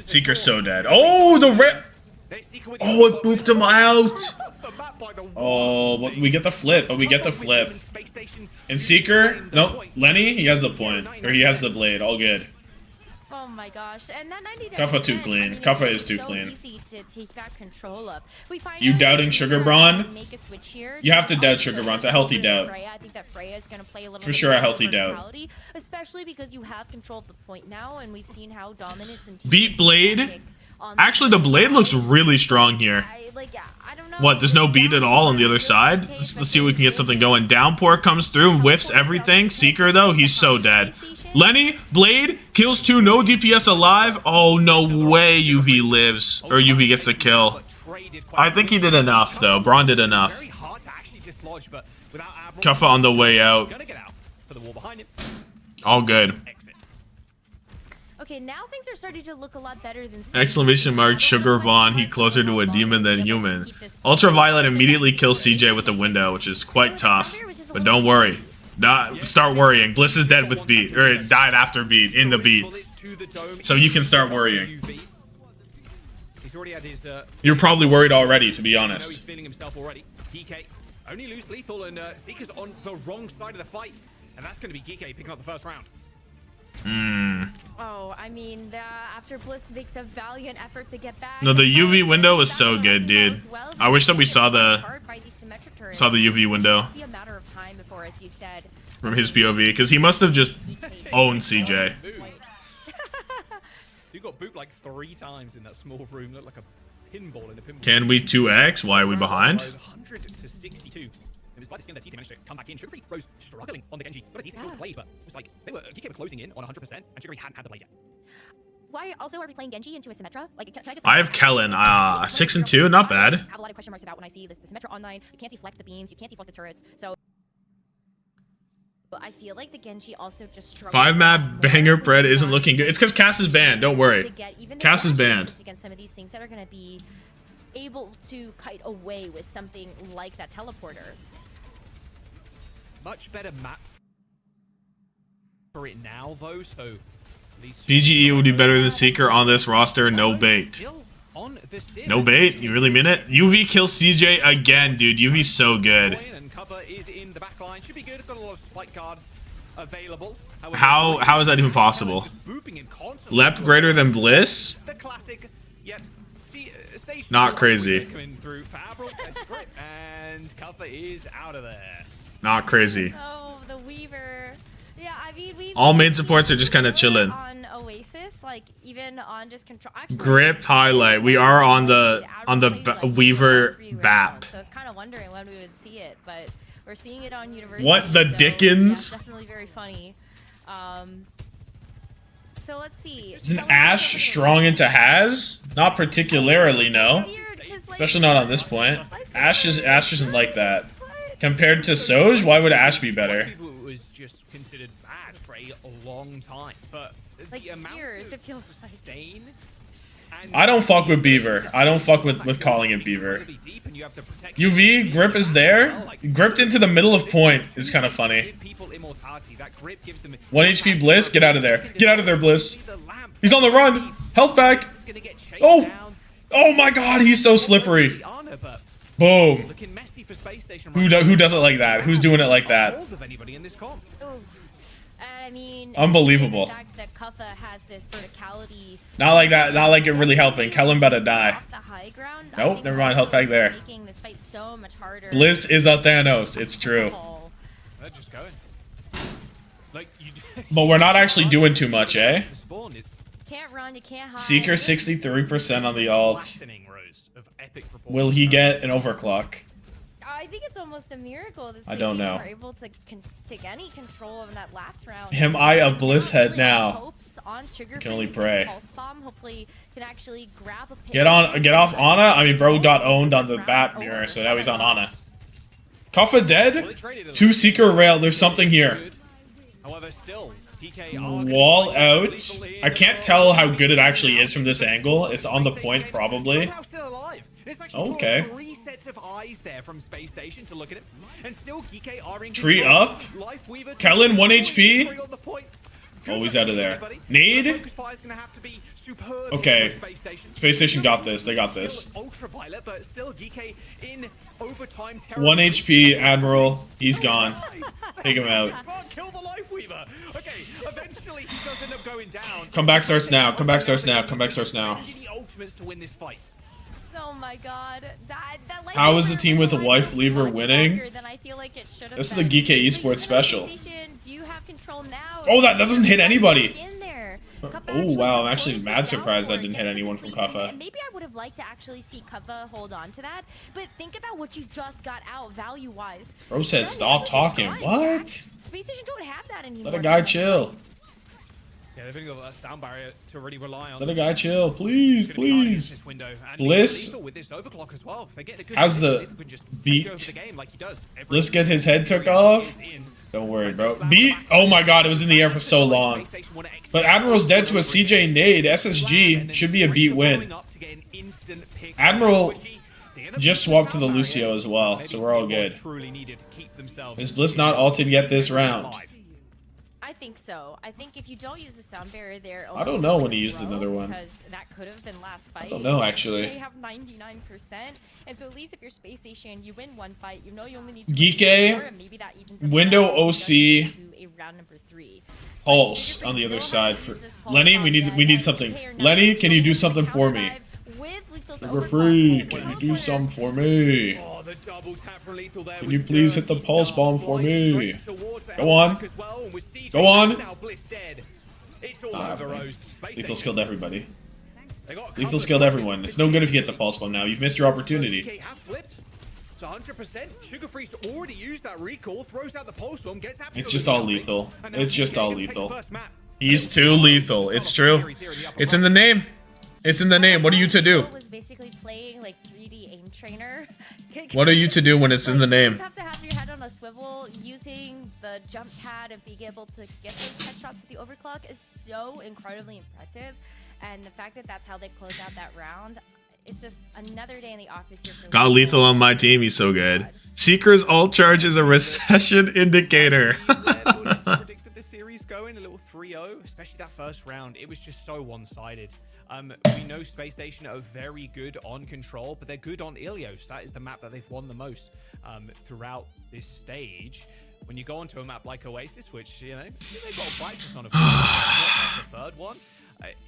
Seeker's so dead. Oh, the rip! Oh, it booped him out! Oh, but we get the flip, but we get the flip. And Seeker, no, Lenny, he has the point. Or he has the blade, all good. Oh my gosh, and that 99%, Kuffa too clean. I mean, Kuffa is too clean. Easy to take back control of. You doubting Sugar Braun? Make a switch here. You have to doubt Sugar Braun. It's a healthy doubt. I think that Freya is going to play a little For sure, a healthy doubt. mentality, especially because you have control of the point now, and we've seen how dominant and beat Blade. Actually, the Blade looks really strong here. I don't know. What? There's no beat at all on the other side. Let's see if we can get something going. Downpour comes through, whiffs everything. Seeker though, he's so dead. Lenny, Blade, kills 2, no DPS alive. Oh, no way UV lives. Or UV gets a kill. I think he did enough, though. Braun did enough. Kuffa on the way out. All good. Okay, now things are starting to look a lot better than... Exclamation mark, Sugar Vaughn. He closer to a demon than human. Ultraviolet immediately kills CJ with the window, which is quite tough. But don't worry. Start worrying. Bliss is dead with beat, or it died after beat, in the beat. So you can start worrying. You're probably worried already, to be honest. Only loose lethal, and Seeker's on the wrong side of the fight, and that's going to be Geekay picking up the first round. Oh, I mean, after Bliss makes a valiant effort to get back. No, the UV window is so good, dude. I wish that we saw the UV window from his POV, because he must have just owned CJ. You got booped like 3 times in that small room, looked like a pinball in a pinball. Can we 2x? Why are we behind? 100 to 62. It was by the skin that TT managed to come back in. Sugar-free Rose struggling on the Genji. Got a decent kill with Blade, but it was like Geekay were closing in on 100%, and Sugar-free hadn't had the Blade yet. Why also are we playing Genji into a Symmetra? Like, can I just... I have Kellen. 6 and 2, not bad. I have a lot of question marks about when I see the Symmetra online. You can't deflect the beams, you can't deflect the turrets, so... I feel like the Genji also just struggles. 5-map banger bread isn't looking good. It's because Cass is banned. Don't worry. Cass is banned. Against some of these things that are going to be able to kite away with something like that teleporter. Much better map for it now, though, so... BGE would be better than Seeker on this roster. No bait. No bait? You really mean it? UV kills CJ again, dude. UV's so good. How is that even possible? Lep greater than Bliss? Not crazy. Not crazy. Oh, the Weaver. Yeah, I mean, all main supports are just kind of chilling. On Oasis, like even on just control. Actually, grip highlight. We are on the Weaver BAP. So I was kind of wondering when we would see it, but we're seeing it on University. What the Dickens? Yeah, definitely very funny. So let's see. Isn't Ashe strong into Has? Not particularly, no. Especially not on this point. Ashe isn't like that. Compared to Soj, why would Ashe be better? Was just considered bad for a long time, but like the amount years, of it feels sustain I don't fuck with Beaver. I don't fuck with calling it Beaver. UV, grip is there. Gripped into the middle of point is kind of funny. 1 HP Bliss, get out of there. Get out of there, Bliss. He's on the run. Health back. Oh. Oh my god, he's so slippery. Boom. Who does it like that? Who's doing it like that? I mean, unbelievable. The fact that Qadsiah has this verticality, not like that. Not like it really helping. Kellen better die. the high ground, Nope, never mind. Health back there. making this fight so much harder. Bliss is a Thanos. It's true. They're just going. Like, But we're not actually doing too much, eh? Can't run, you can't hide. Seeker 63% on the alt. Will he get an overclock? I think it's almost a miracle that I don't know. were able to take any control of that last round. Am I a Bliss head Really now? hopes on Sugar Can only Free with pray. this pulse bomb. Hopefully can actually grab a pick. Get off Ana. I mean, bro got owned on the bat mirror, so now he's on Ana. Qadsiah dead. 2 Seeker rail. There's something here. However, still, DK Wall out. I can't tell how good it actually is from this angle. It's on the point, probably. Okay. 3 sets of eyes there from Spacestation to look at it, and still Geekay are in Tree control. up. Kellen 1 HP. Oh, he's out of there. Nade. Okay. Space Station got this. They got this. Ultraviolet, but still Geekay in overtime. 1 HP, Admiral. He's gone. Take him out. Kill the Life Weaver. Okay, eventually he does end up going down. Comeback starts now. Comeback starts now. Comeback starts now. The ultimates to win this fight. Oh my god. That How is the team with the wife lever winning? This is the Geekay Esports special. Do you have control now? Oh, that doesn't hit anybody. In there. Oh, wow. I'm actually mad surprised that didn't hit anyone from Qadsiah. Maybe I would have liked to actually see Qadsiah hold on to that, but think about what you just got out value-wise. Bro said stop talking. What? Space Station don't have that anymore. Let a guy chill. Yeah, they've only got a sound barrier to really rely on. Let a guy chill. Please, please. Bliss has the beat. Bliss get his head took off. Don't worry, bro. Beat. Oh my god, it was in the air for so long. But Admiral's dead to a CJ nade. SSG should be a beat win. Admiral just swapped to the Lucio as well, so we're all good. Is Bliss not ulted yet this round? I think so. I think if you don't use the sound barrier there, I don't know when he used another one. Because that could have been last fight. I don't know, actually. They have 99%, and so at least if you're Space Station, you win one fight. You know you only need to Geekay, and maybe that evens up window to OC, a round number 3. Pulse on the other side. For Lenny, we need something. Lenny, can you do something for me? Sugar Free, can you do something for me? Can you please hit the pulse bomb for me? Go on. Go on. Lethal skilled everybody. Lethal skilled everyone. It's no good if you hit the pulse bomb now. You've missed your opportunity. So 100%, Sugar Free's already used that recall, throws out the pulse bomb, gets It's just all lethal. It's just all lethal. He's too lethal. It's true. It's in the name. It's in the name. What are you to do? Was basically playing like 3D aim trainer. What are you to do when it's in the name? You just have to have your head on a swivel, using the jump pad and being able to get those headshots with the overclock is so incredibly impressive. And the fact that that's how they closed out that round, it's just another day in the office here for Got lethal on my team. He's so good. Seeker's ult charge is a recession indicator. Predicted the series going a little 3-0, especially that first round. It was just so one-sided. We know Space Station are very good on control, but they're good on Ilios. That is the map that they've won the most throughout this stage. When you go onto a map like Oasis, which, you know, they've got practice on a third one.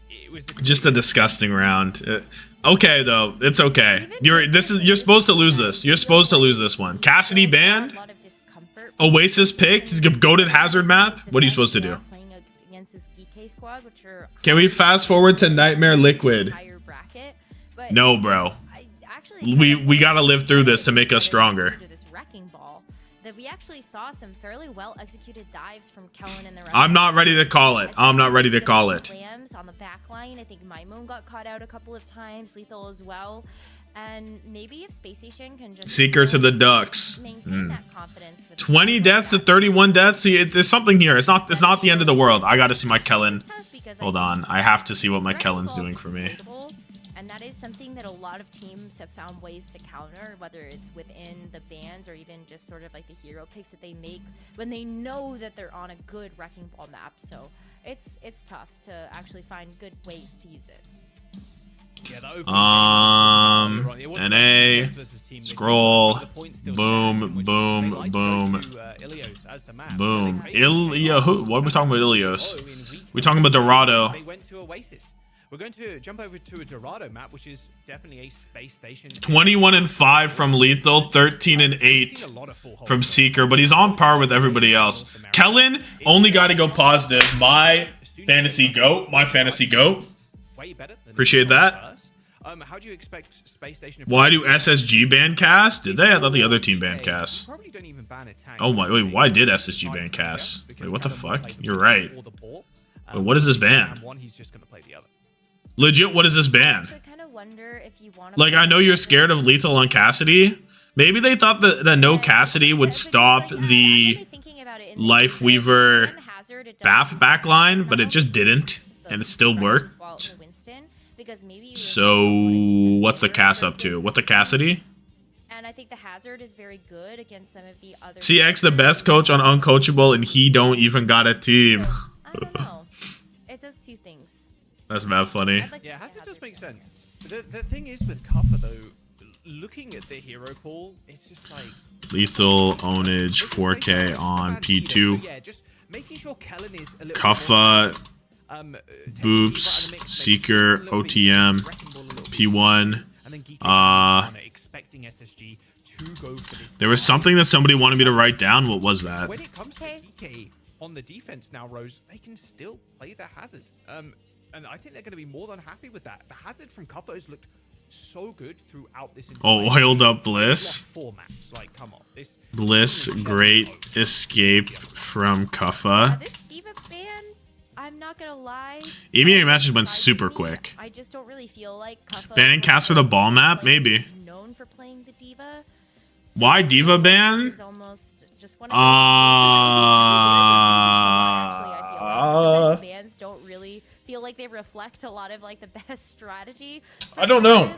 It was just a disgusting round. Okay, though. It's okay. You're supposed to lose this. You're supposed to lose this one. Cassidy banned. Oasis picked. Goated hazard map. What are you supposed to do? Can we fast forward to Nightmare Liquid? No, bro. We gotta live through this to make us stronger. That we actually saw some fairly well executed dives from Kellen and the rest. I'm not ready to call it. I'm not ready to call it. Slams on the back line. I think Maimon got caught out a couple of times. Lethal as well. And maybe if Space Station can just Seeker to the Ducks. Maintain that confidence for 20 deaths to 31 deaths. See, there's something here. It's not the end of the world. I gotta see my Kellen. Hold on. I have to see what my Kellen's doing for me. is something that a lot of teams have found ways to counter, whether it's within the bans or even just sort of like the hero picks that they make when they know that they're on a good Wrecking Ball map. So it's tough to actually find good ways to use it. Yeah, NA, scroll, boom, boom, boom, boom. What are we talking about, Ilios? We're talking about Dorado. They went to Oasis. We're going to jump over to a Dorado map, which is definitely a space station. 21-5 from Lethal, 13-8 from Seeker, but he's on par with everybody else. Kellen only got to go positive. My fantasy goat. Way better than Appreciate that. How do you expect Space Station? Why do SSG ban Cass? Did they? I thought the other team banned Cass. Probably don't even ban a tank. Oh my, wait, why did SSG ban Cass? Wait, what the fuck? You're right. Wait, what is this ban? He's just gonna play the other. Legit, what is this ban? I kind of wonder if you want to Like, I know you're scared of Lethal on Cassidy. Maybe they thought that no Cassidy would stop the Lifeweaver BAP backline, but it just didn't, and it still worked. So, what's the Cass up to? What the Cassidy? And I think the Hazard is very good against some of the other. CX the best coach on Uncoachable, and he don't even got a team. So, I don't know. It does two things. That's mad funny. Yeah, Hazard does make sense. The thing is with Kuffa though, looking at the hero pool, it's just like Lethal, Ownage, 4K on P2. So yeah, just making sure Kellen is a little Kuffa, Boops, Seeker, OTM, P1. Expecting SSG to go for this. There was something that somebody wanted me to write down. What was that? When it comes to Geekay on the defense now, Rose, they can still play the Hazard. And I think they're going to be more than happy with that. The Hazard from Kuffa has looked so good throughout this. Oh, oiled up Bliss. 4 maps. Like, come on. Bliss, great escape from Kuffa. This Diva ban, I'm not gonna lie. EMEA matches went super quick. I just don't really feel like Kuffa Banning Cass for the ball map, maybe. Known for playing the Diva. Why Diva ban? Bans don't really feel like they reflect a lot of like the best strategy. I don't know.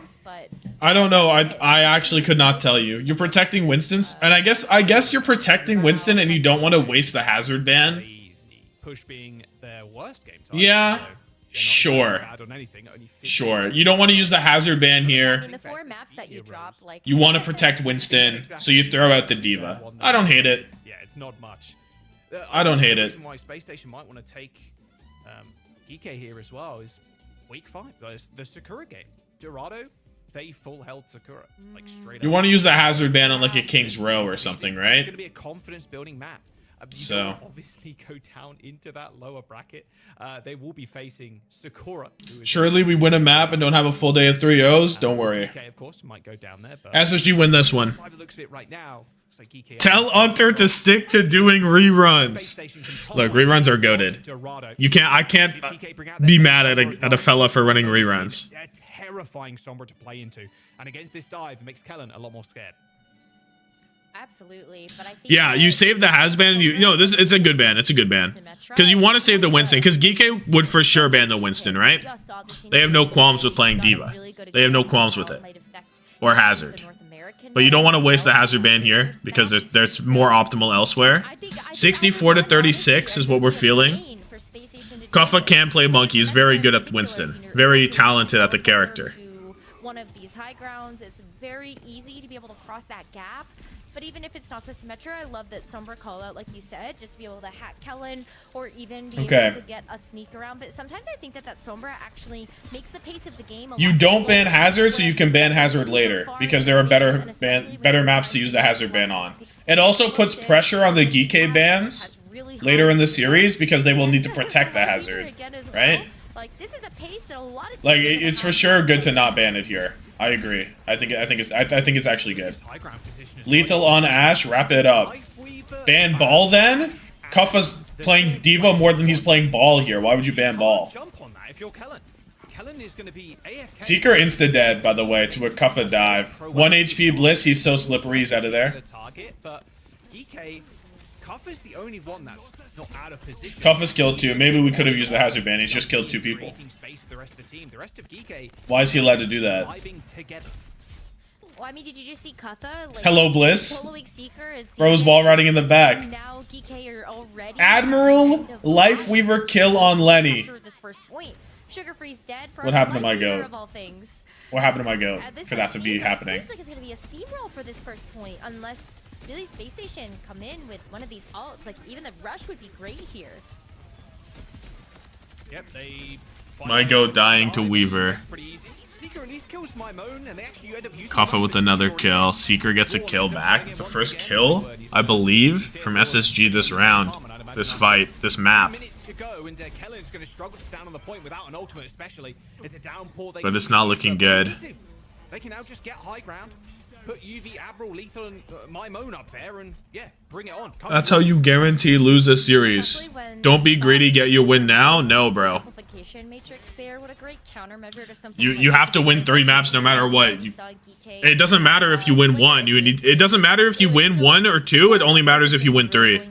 I actually could not tell you. You're protecting Winston's, and I guess you're protecting Winston, and you don't want to waste the Hazard ban. Push being their worst game type, yeah. Sure. Sure. You don't want to use the Hazard ban here. I mean, the 4 maps that you drop, like you want to protect Winston, so you throw out the Diva. I don't hate it. Yeah, it's not much. I don't hate the it. reason why Space Station might want to take Geekay here as well is week 5. The Sakura game. Dorado, they full held Sakura. Like straight You up. want to use the Hazard ban on like a King's Row or something, right? It's going to be a confidence building map. You don't obviously go down into that lower bracket. They will be facing Sakura. Surely we win a map and don't have a full day of 3-0s. Don't worry. Geekay, of course, might go down there. But SSG win this one. by the looks of it right now, looks like Geekay Tell Hunter to stick to doing reruns. Look, reruns are goated. I can't be mad at a fella for running reruns. They're terrifying Sombra to play into, and against this dive, it makes Kellen a lot more scared. Absolutely, but I think Yeah, you save the Hazban. It's a good ban. It's a good ban because you want to save the Winston. Because Geekay would for sure ban the Winston, right? They have no qualms with playing Diva. They have no qualms with it or Hazard. But you don't want to waste the Hazard ban here because there's more optimal elsewhere. 64-36 is what we're feeling. Kuffa can play Monkey. He's very good at Winston. Very talented at the character. One of these high grounds, it's very easy to be able to cross that gap. But even if it's not the Symmetra, I love that Sombra call out, like you said, just to be able to hack Kellen or even be able to get a sneak around. But sometimes I think that Sombra actually makes the pace of the game a lot You don't slower. ban Hazard, so you can ban Hazard later because there are better maps to use the Hazard ban on. It also puts pressure on the Geekay bans later in the series because they will need to protect the Hazard, right? Like this is a pace that a lot of Like it's for sure good to not ban it here. I agree. I think it's actually good. Lethal on Ash, wrap it up. Ban Ball then? Kuffa's playing Diva more than he's playing Ball here. Why would you ban Ball? Seeker insta-dead, by the way, to a Kuffa dive. 1 HP Bliss, he's so slippery, he's out of there. Kuffa's the only one that's not out of position. Kuffa's killed 2. Maybe we could have used the hazard ban. He's just killed 2 people. The rest of the team, the rest of Geekay, Why is he allowed to do that? together. Well, I mean, did you just see Qadsiah? Like, Hello, Bliss. following Seeker and Bro's ball riding in the back. and now Geekay are already Admiral Lifeweaver kill on Lenny. after this first point. Sugar Free's dead for What happened to my Lifeweaver goat? of all things. What happened to my goat This for that to be seems- happening? Seems like it's gonna be a steamroll for this first point, unless really Spacestation come in with one of these ults. Like even the rush would be great here. Yep, they. My goat dying to Weaver. That's pretty easy. Seeker at least kills my moan, and they actually end up using Kaffa with another kill. Seeker gets a kill back. It's the first kill, I believe, from SSG this round. This fight, this map. Minutes to go, and Kellen's going to struggle to stand on the point without an ultimate, especially. It's a downpour. But it's not looking good. They can now just get high ground, put UV, Admiral, Lethal, and my moan up there, and yeah, bring it on. That's how you guarantee lose a series. Don't be greedy, get you a win now. No, bro. Amplification matrix there. What a great countermeasure to something. You have to win 3 maps no matter what. It doesn't matter if you win 1. It doesn't matter if you win 1 or 2. It only matters if you win 3.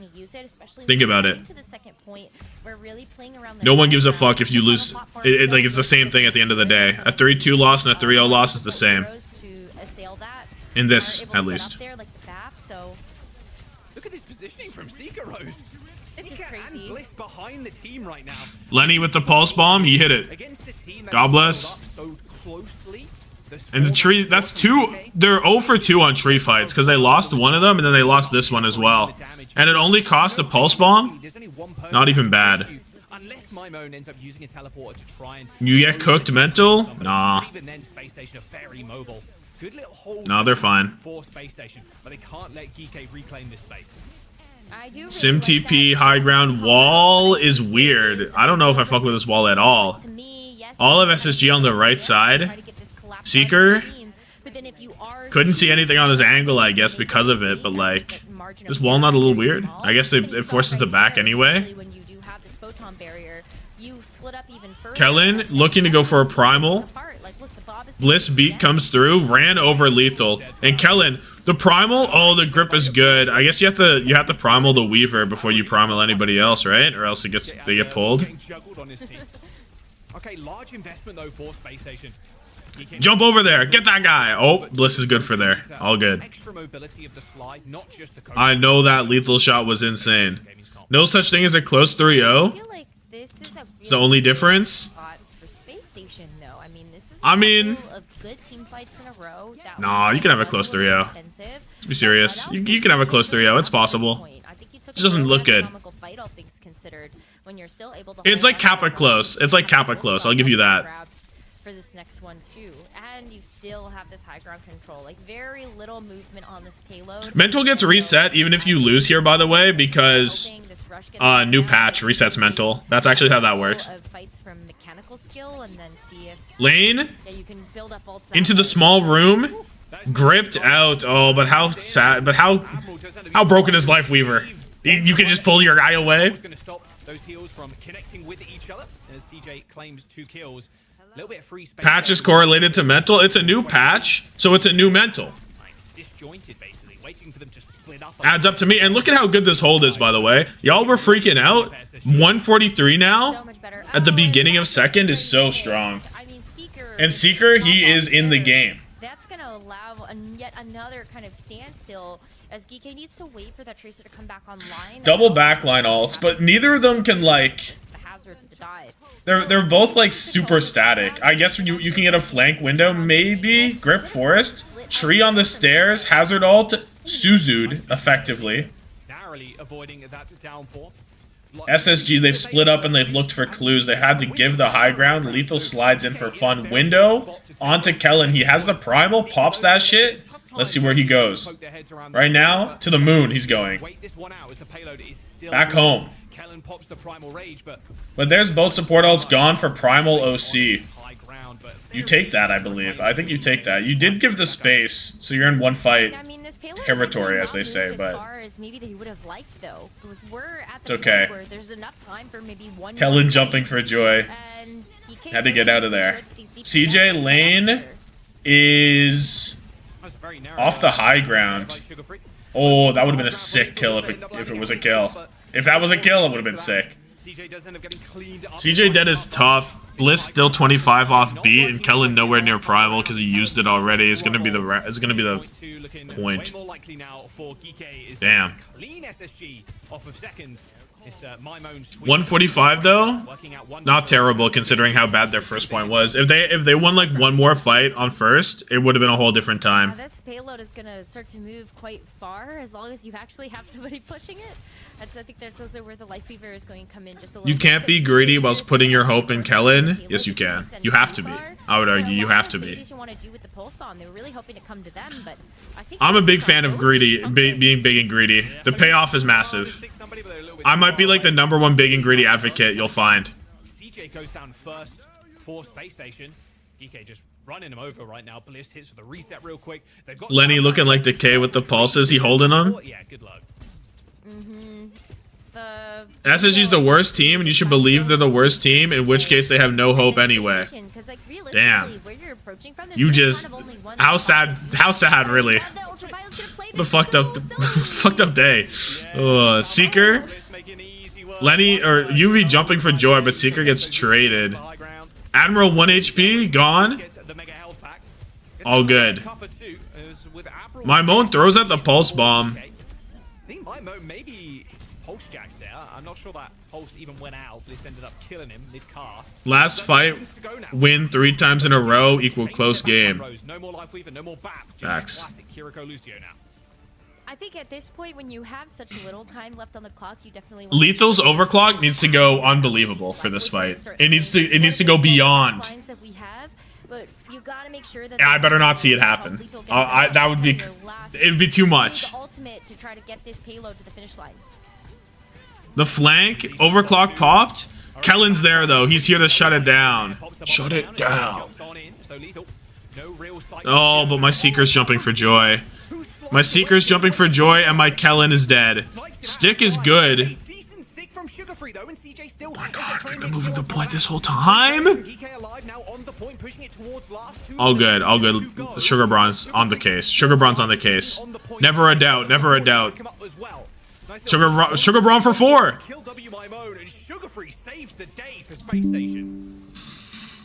Think about it. No one gives a fuck if you lose. Like it's the same thing at the end of the day. A 3-2 loss and a 3-0 loss is the same. In this, at least. Look at this positioning from Seeker Rose. This is crazy. And Bliss behind the team right now. Lenny with the pulse bomb, he hit it. Against a team that God bless. up so closely. And the tree, that's 2. They're 0 for 2 on tree fights because they lost one of them and then they lost this one as well. And it only cost a pulse bomb. Not even bad. Unless my moan ends up using a teleporter to try and You get cooked mental? Nah. even then Space Station are very mobile. Good little hold No, they're fine. for Space Station, but they can't let Geekay reclaim this space. I do really Sim like TP that. high ground wall is weird. I don't know if I fuck with this wall at all. To me, yes, All of SSG on the right side. Seeker. Couldn't see anything on his angle, I guess, because of it, but like, this wall not a little weird? I guess it forces the back anyway. Kellen looking to go for a primal. Bliss beat comes through, ran over Lethal, and Kellen, the primal. Oh, the grip is good. I guess you have to primal the Weaver before you primal anybody else, right? Or else they get pulled. Okay, large investment though for Space Station. Jump over there, get that guy. Oh, Bliss is good for there. All good. Extra mobility of the slide, not just the I know that lethal shot was insane. No such thing as a close 3-0. I feel like this is It's the only difference. spot for Space Station, though. I mean, this is I mean, of good team fights in a row. That nah, you can have a close 3-0. Let's be serious. You can have a close 3-0. It's possible. Just doesn't look good. It's like Kappa close. It's like Kappa close. I'll give you that. For this next one too, and you still have this high ground control. Like very little movement on this payload. Mental gets reset even if you lose here, by the way, because new patch resets mental. That's actually how that works. Lane into the small room, gripped out. Oh, but how sad! But how broken is Lifeweaver? You can just pull your guy away. Was going to stop those heals from connecting with each other as CJ claims 2 kills. Little bit of free space. Patch is correlated to mental. It's a new patch, so it's a new mental. Disjointed, basically, waiting for them to split up. Adds up to me. And look at how good this hold is, by the way. Y'all were freaking out. 143 now at the beginning of second is so strong. And Seeker, he is in the game. That's going to allow yet another kind of standstill as Geekay needs to wait for that Tracer to come back online. Double backline ults, but neither of them can like... They're both like super static. I guess you can get a flank window, maybe. Grip Forest. Tree on the stairs. Hazard ult. Suzu'd effectively. Narrowly avoiding that downpour. SSG, they've split up and they've looked for clues. They had to give the high ground. Lethal slides in for fun. Window onto Kellen. He has the primal. Pops that shit. Let's see where he goes. Right now, to the moon he's going. Back home. Pops the primal rage, but there's both support ults gone for primal OC. You take that, I believe. I think you take that. You did give the space, so you're in one fight territory, as they say, but it's okay. Kellen jumping for joy. Had to get out of there. CJ Lane is off the high ground. Oh, that would have been a sick kill if it was a kill. If that was a kill, it would have been sick. CJ dead is tough. Bliss still 25 off beat, and Kellen nowhere near primal because he used it already. It's gonna be the point. Damn. 145 though, not terrible considering how bad their first point was. If they won like one more fight on first, it would have been a whole different time. This payload is gonna start to move quite far as long as you actually have somebody pushing it. I think that's also where the Life Weaver is going to come in just a little. You can't be greedy whilst putting your hope in Kellen. Yes, you can. You have to be. I would argue you have to be. I'm a big fan of greedy, being big and greedy. The payoff is massive. I might be like the #1 big and greedy advocate you'll find. CJ goes down first for Spacestation. Geekay just running him over right now. Bliss hits for the reset real quick. They've got Lenny looking like Decay with the pulses. He holding on? Yeah, good luck. SSG's the worst team, and you should believe they're the worst team, in which case they have no hope anyway. Damn. You just... How sad, really. The fucked up day. Seeker? Lenny, or UV jumping for Joy, but Seeker gets traded. Admiral 1 HP, gone. All good. My Moan throws out the pulse bomb. I think my Moan maybe pulse jacks there. I'm not sure that pulse even went out. Bliss ended up killing him mid-cast. Last fight, win 3 times in a row, equal close game. No more Life Weaver, no more BAP. Facts. Classic Kiriko Lucio now. I think at this point, when you have such little time left on the clock, you definitely Lethal's overclock needs to go unbelievable for this fight. It needs to go beyond. But you gotta make sure that I better not see it happen. That would be, it'd be too much. The ultimate to try to get this payload to the finish line. The flank overclock popped. Kellen's there though. He's here to shut it down. Shut it down. Oh, but my Seeker's jumping for Joy. My Seeker's jumping for Joy, and my Kellen is dead. Stick is good. Oh my god, we've been moving the point this whole time? All good, all good. Sugar Bronze on the case. Sugar Bronze on the case. Never a doubt, never a doubt. Sugar Bronze for 4.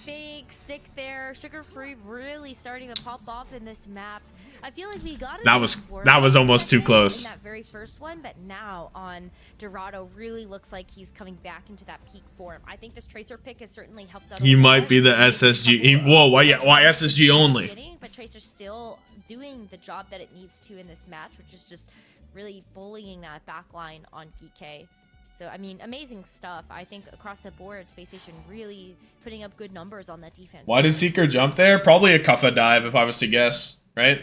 Big stick there. Sugar Free really starting to pop off in this map. I feel like we got it. That was almost too close. In that very first one, but now on Dorado really looks like he's coming back into that peak form. I think this Tracer pick has certainly helped out. He might be the SSG. Whoa, why SSG only? But Tracer's still doing the job that it needs to in this match, which is just really bullying that backline on Geekay. So, I mean, amazing stuff. I think across the board, Spacestation really putting up good numbers on that defense. Why did Seeker jump there? Probably a Kuffa dive, if I was to guess, right?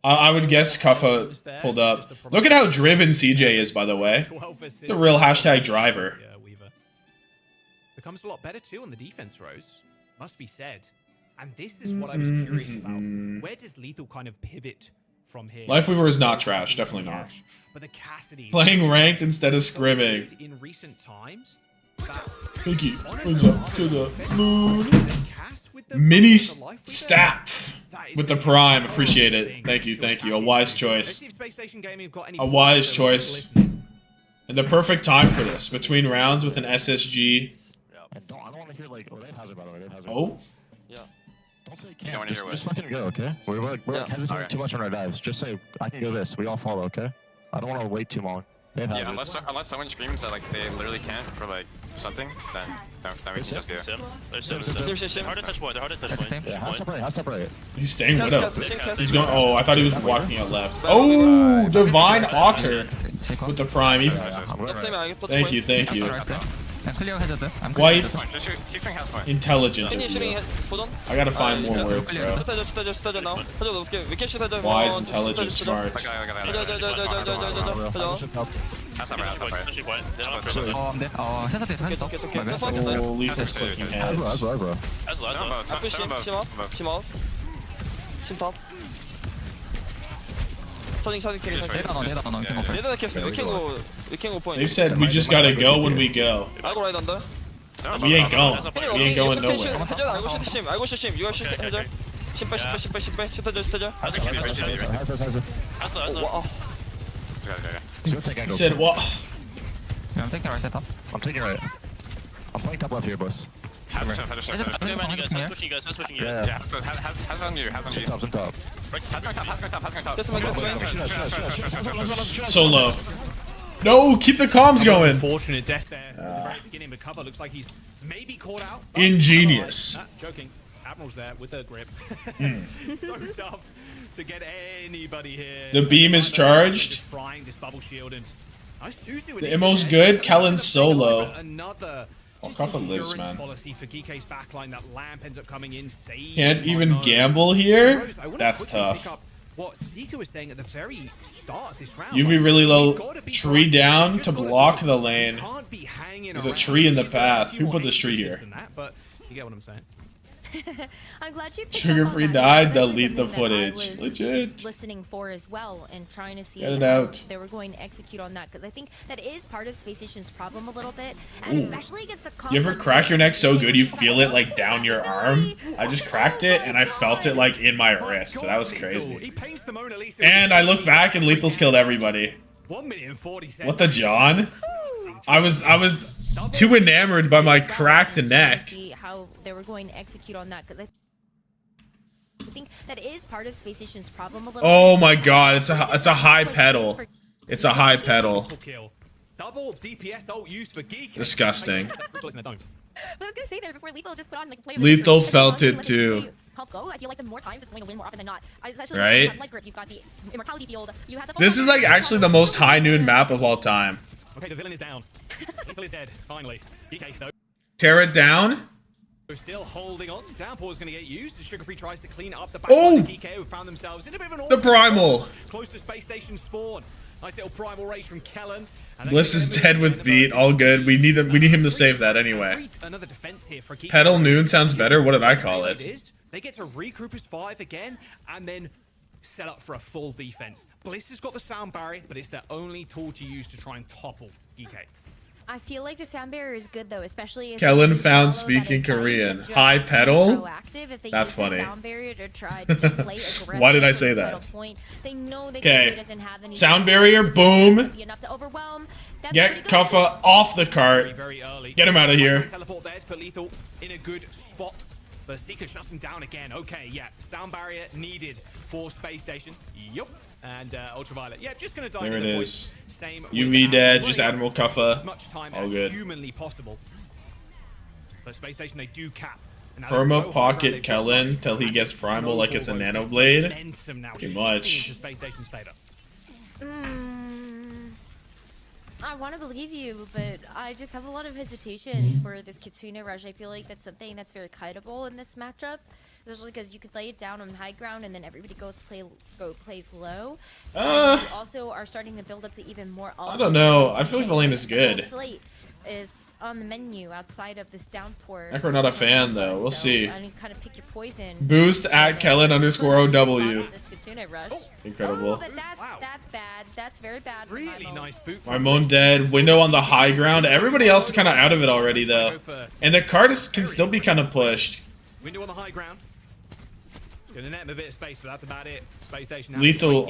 I would guess Kuffa pulled up. Look at how driven CJ is, by the way. It's a real hashtag driver. Becomes a lot better, too, on the defense, Rose. Must be said. And this is what I was curious about. Where does Lethal kind of pivot from here? Life Weaver is not trash, definitely not. But the Cassidy playing ranked instead of scrimming. In recent times, thank you. To the moon. Mini staff with the prime. Appreciate it. Thank you, thank you. A wise choice. A wise choice. And the perfect time for this. Between rounds with an SSG. I don't want to hear like, oh, they have it, by the way. Oh? Yeah. Don't say can't. Just fucking go, okay? We're hesitating too much on our dives. Just say, I can go this. We all follow, okay? I don't want to wait too long. Yeah, unless someone screams that like they literally can't for like something, then we can just go. They're hard to touch point. They're hard to touch point. Yeah, how's separate? He's staying with him. He's going. Oh, I thought he was walking out left. Oh, Divine Otter with the prime. Thank you, thank you. Quite intelligent. I gotta find more words, bro. Wise, intelligent, smart. Oh, Lethal's clicking heads. They said we just gotta go when we go. We ain't going. We ain't going nowhere. 10배 10배 슈터져 He said what? Yeah, I'm taking right side top. I'm taking right. I'm playing top left here, boss. Has pushing you guys. Yeah, has on you. Top. So low. No, keep the comms going. Unfortunate death there at the very beginning, but cover looks like he's maybe caught out. Ingenious. Joking. Admiral's there with her grip. So tough to get anybody here. The beam is charged. Just frying this bubble shield and the immo's good. Kellen's solo. Another Alcafa lives, man. policy for Geekay's backline. That lamp ends up coming in. Can't even gamble here. That's tough. What Seeker was saying at the very start of this round. UV really low. Tree down to block the lane. There's a tree in the path. Who put this tree here? But you get what I'm saying. I'm glad you picked Sugar up on free that, died, because that's delete the something that I footage. was Legit. Listening for as well and trying to see Get it how out. they were going to execute on that, because I think that is part of Spacestation's problem a little bit, and especially against a You ever crack your neck so good you feel it like down your arm? I just cracked it and I felt it like in my wrist. That was crazy. And I look back and Lethal's killed everybody. 1 minute and 40 seconds. What the John? I was too enamored by my cracked neck. See how they were going to execute on that, because I think that is part of Spacestation's problem a little Oh bit. my god, it's a high pedal. It's a high pedal. Double DPS ult used for Geekay. Disgusting. But I was gonna say there before Lethal just put on like player Lethal felt it too. Help go. I feel like the more times it's going to win more often than not. Especially Right? with light grip, you've got the immortality field. You have the This is like actually the most high noon map of all time. Okay, the villain is down. Lethal is dead. Finally, Geekay though. Tear it down. We're still holding on. Downpour is going to get used as Sugar-Free tries to clean up the back Oh! of the Geekay, who found themselves in a bit of an The primal. spot, close to Space Station spawn. Nice little primal rage from Kellen. And Bliss is dead with beat. All good. We need him to save that anyway. Another defense here for Geekay. Pedal noon sounds better. What did I call it? They get to regroup as 5 again and then set up for a full defense. Bliss has got the sound barrier, but it's their only tool to use to try and topple Geekay. I feel like the sound barrier is good though, especially if Kellen they just found follow speaking that advice Korean. of just High being pedal? proactive. If they That's use the funny. sound barrier to try to just play aggressive Why did I at say this that? final point, they know that Okay. Geekay doesn't have any Sound barrier, boom. be enough to overwhelm. That's Get pretty good. Kuffa off the cart. Very early. Get him out of here. Teleport there to put Lethal in a good spot. But Seeker shuts him down again. Okay, yeah. Sound barrier needed for Space Station. Yup. And Ultraviolet. Yeah, just going to dive There into it the is. point. Same UV with dead, Admiral. just Admiral Kuffa. As much time All as good. humanly possible. But Space Station, they do cap. And now they've Perma no pocket high ground, they've Kellen got till he and gets this primal like it's a snowball nano goes blade. momentum now Pretty shifting much. into Space Station's favor. I want to believe you, but I just have a lot of hesitations for this Kitsune Rush. I feel like that's something that's very kiteable in this matchup, especially because you could lay it down on high ground and then everybody plays low. And you also are starting to build up to even more. I don't know. I feel like the lane is good. Slate is on the menu outside of this downpour. Heck, we're not a fan though. We'll So, see. I mean, kind of pick your poison. Boost at Kellen _ OW. This Kitsune Rush. Incredible. Oh, but that's bad. That's very bad. Really nice boot. My moan dead. Window on the high ground. Everybody else is kind of out of it already though. And the card can still be kind of pushed. Window on the high ground. Gonna net him a bit of space, but that's about it. Space Station. Lethal.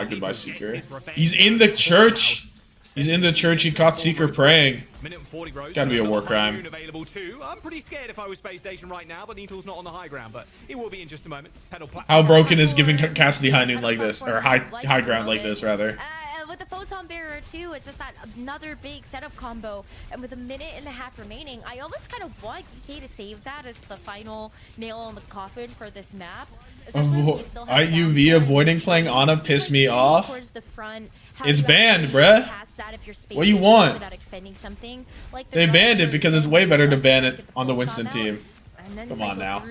Goodbye, Seeker. He's in the church. He's in the church. He caught Seeker praying. Minute and 40 bros. Gotta be a war High crime. noon available too. I'm pretty scared if I was Space Station right now, but Needle's not on the high ground, but it will be in just a moment. Pedal How broken is giving Cassidy high noon like this, or high ground like this rather? With the photon barrier too, it's just that another big setup combo, and with a minute and a half remaining, I almost kind of want Geekay to save that as the final nail on the coffin for this map. IUV avoiding playing Ana pissed me off. It's banned, bruh. What do you want? They banned it because it's way better to ban it on the Winston team. Come on now.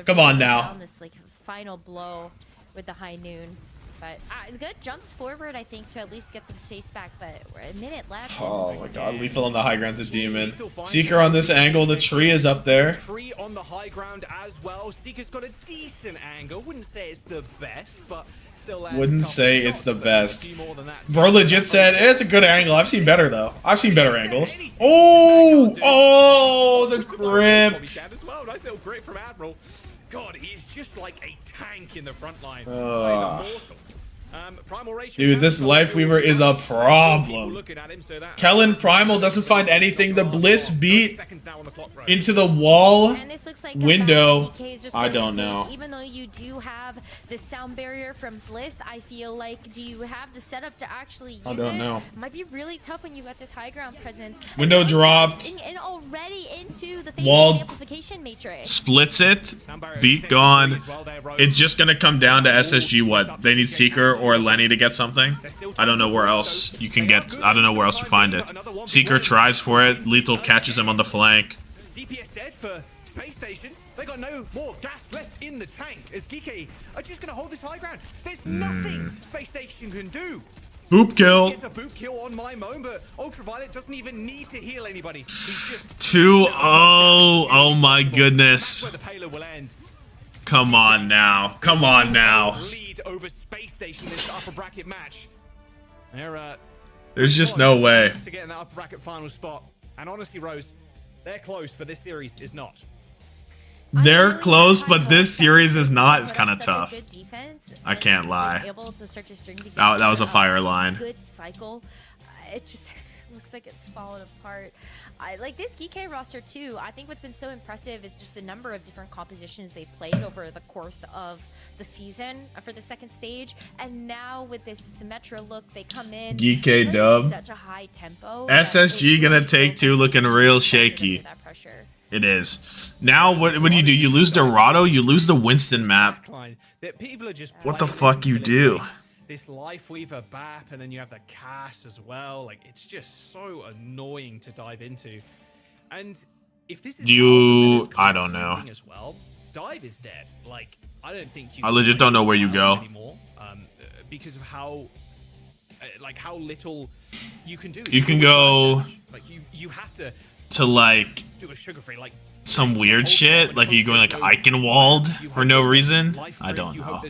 Come on now. This like final blow with the high noon. But good jumps forward, I think, to at least get some space back. But we're a minute left. Oh my god, Lethal on the high ground's a demon. Seeker on this angle, the tree is up there. Tree on the high ground as well. Seeker's got a decent angle. Wouldn't say it's the best, but still lands Wouldn't a couple say shots, it's the but best. a few more than that. Bro legit said, it's a good angle. I've seen better though. I've seen better angles. Oh, the grip. As well. Nice little grip from Admiral. God, he is just like a tank in the front line. He's immortal. Dude, this Lifeweaver is a problem. Kellen Primal doesn't find anything. The Bliss beat into the wall window. I don't know. Even though you do have the sound barrier from Bliss, I feel like, do you have the setup to actually use it? I don't know. It might be really tough when you got this high ground presence. Window dropped. And already into the Wall amplification matrix. Splits it. Beat gone. It's just gonna come down to SSG. What they need, Seeker or Lenny to get something. I don't know where else you can get. I don't know where else to find it. Seeker tries for it. Lethal catches him on the flank. DPS dead for Spacestation. They got no more gas left in the tank as Geekay are just going to hold this high ground. There's nothing Spacestation can do. Boop kill. It's a boop kill on my moan, but Ultraviolet doesn't even need to heal anybody. He's just 2-0. Oh my goodness. where the payload will end. Come on now. Come on now. Lead over Spacestation in this upper bracket match. There's just no way. To get in that upper bracket final spot. And honestly, Rose, they're close, but this series is not. They're close, but this series is not. It's kind of tough. I can't lie. That was a fire line. Good cycle. It just looks like it's fallen apart. I like this Geekay roster too. I think what's been so impressive is just the number of different compositions they played over the course of the season for the second stage. And now with this Symmetra look, they come in Geekay dub. such a high tempo. SSG gonna take 2, looking real shaky. It is. Now what do? You lose Dorado, you lose the Winston map. What the fuck you do? This Lifeweaver BAP, and then you have the Cass as well. Like, it's just so annoying to dive into. And if this is I don't know. as well, dive is dead. Like, I don't think you I legit don't know where you go anymore, because of how little you can do. You can go like you have to like do a sugar free like some weird shit. Like, are you going like Eichenwald for no reason? I don't know.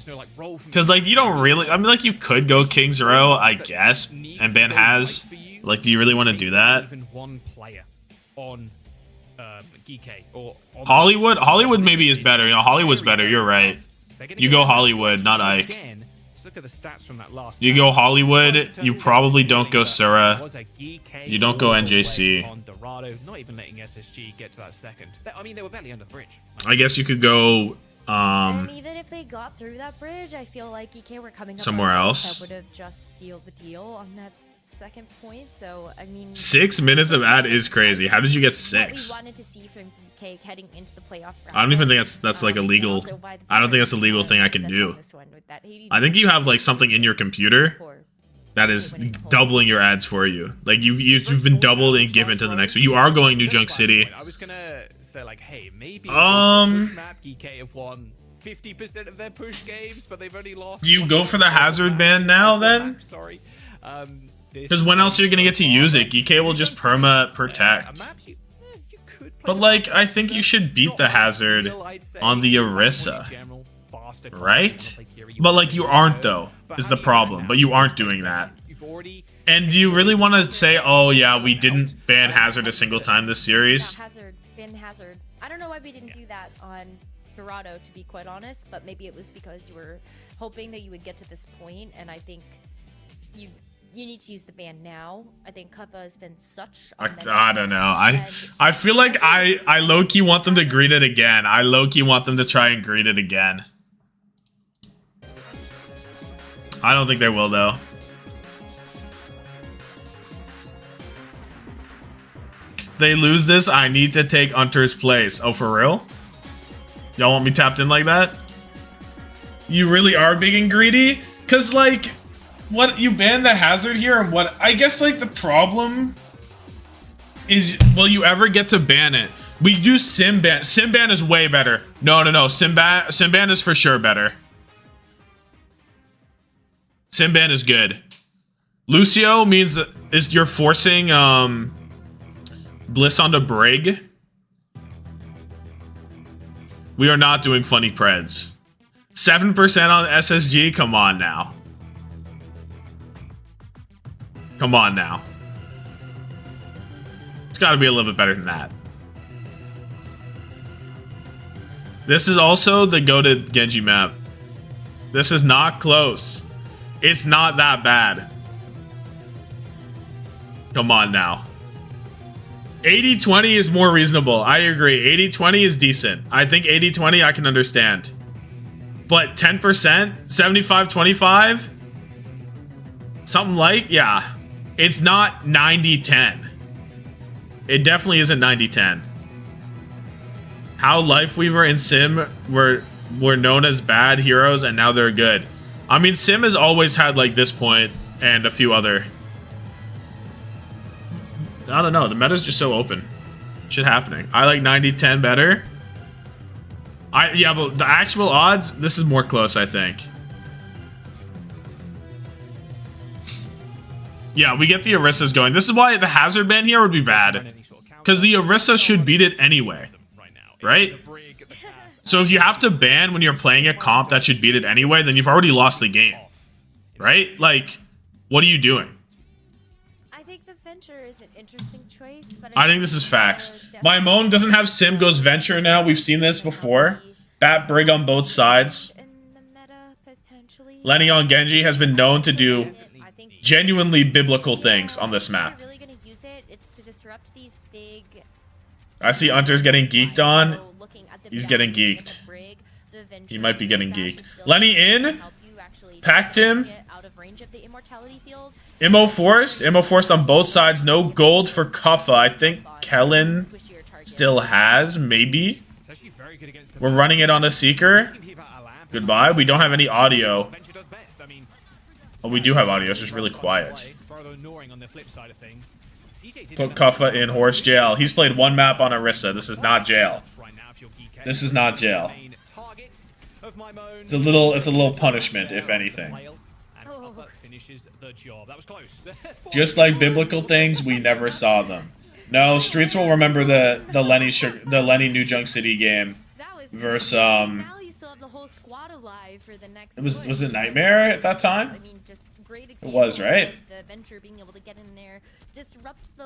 Because like you don't really. I mean, like you could go King's Row, I guess, and Ben has. Like, do you really want to do that? Even one player on Geekay or Hollywood. Hollywood maybe is better. You know, Hollywood's better. You're right. You go Hollywood, not Ike. Look at the stats from that last. You go Hollywood. You probably don't go Sura. You don't go NJC. On Dorado, not even letting SSG get to that second. I mean, they were barely under the bridge. I guess you could go. And even if they got through that bridge, I feel like Geekay were coming up somewhere else. That would have just sealed the deal on that second point. So I mean, 6 minutes of ad is crazy. How did you get 6? What we wanted to see from Geekay heading into the playoff round. I don't even think that's like a legal. I don't think that's a legal thing I can do. I think you have like something in your computer that is doubling your ads for you. Like you've been doubled and given to the next one. You are going New Junk City. I was gonna say like, hey, maybe map Geekay have won 50% of their push games, but they've only lost. You go for the hazard ban now then? Sorry. Because when else are you gonna get to use it? Geekay will just perma protect. But like, I think you should beat the hazard on the Orisa, right? But like, you aren't though, is the problem. But you aren't doing that. And do you really want to say, oh yeah, we didn't ban hazard a single time this series? Ban hazard. I don't know why we didn't do that on Dorado, to be quite honest. But maybe it was because you were hoping that you would get to this point, and I think you need to use the ban now. I think Qadsiah has been such a menace. I don't know. I feel like I low-key want them to greet it again. I low-key want them to try and greet it again. I don't think they will, though. If they lose this, I need to take Hunter's place. Oh, for real? Y'all want me tapped in like that? You really are big and greedy? Because, like, what, you banned the hazard here, and what, I guess, like, the problem is, will you ever get to ban it? We do sim ban. Sim ban is way better. No. Sim ban is for sure better. Sim ban is good. Lucio means that you're forcing Bliss onto Brig. We are not doing funny preds. 7% on SSG? Come on now. Come on now. It's got to be a little bit better than that. This is also the goated Genji map. This is not close. It's not that bad. Come on now. 80-20 is more reasonable. I agree. 80-20 is decent. I think 80-20 I can understand. But 10%? 75-25? Something like? Yeah. It's not 90-10. It definitely isn't 90-10. How Lifeweaver and Sim were known as bad heroes and now they're good. I mean, Sim has always had like this point and a few other. I don't know. The meta's just so open. Shit happening. I like 90-10 better. Yeah, but the actual odds, this is more close, I think. Yeah, we get the Orissas going. This is why the hazard ban here would be bad. Because the Orisa should beat it anyway. Right? So if you have to ban when you're playing a comp that should beat it anyway, then you've already lost the game. Right? Like, what are you doing? I think the Venture is an interesting choice, but I think this is facts. My Moan doesn't have Sim goes Venture now. We've seen this before. Bat Brig on both sides. Lenny on Genji has been known to do genuinely biblical things on this map. I see Hunter's getting geeked on. He's getting geeked. He might be getting geeked. Lenny in. Packed him. Immo forced. Immo forced on both sides. No gold for Qadsiah. I think Kellen still has. Maybe. We're running it on a Seeker. Goodbye. We don't have any audio. Oh, we do have audio. It's just really quiet. Put Qadsiah in Horse Jail. He's played one map on Orisa. This is not jail. This is not jail. It's a little punishment, if anything. Just like biblical things, we never saw them. No, Streets will remember the Lenny New Junk City game versus was it Nightmare at that time? It was, right?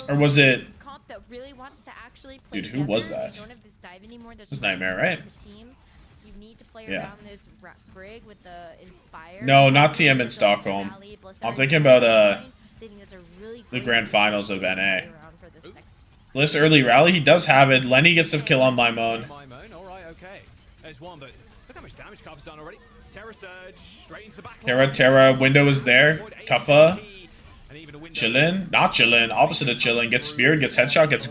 Or was it? Dude, who was that? It was Nightmare, right? Yeah. No, not TM in Stockholm. I'm thinking about the grand finals of NA. List early rally, he does have it. Lenny gets the kill on my Moan. Terra, window is there. Qadsiah. Chillin'. Not chillin'. Opposite of chillin'. Gets speared, gets headshot, gets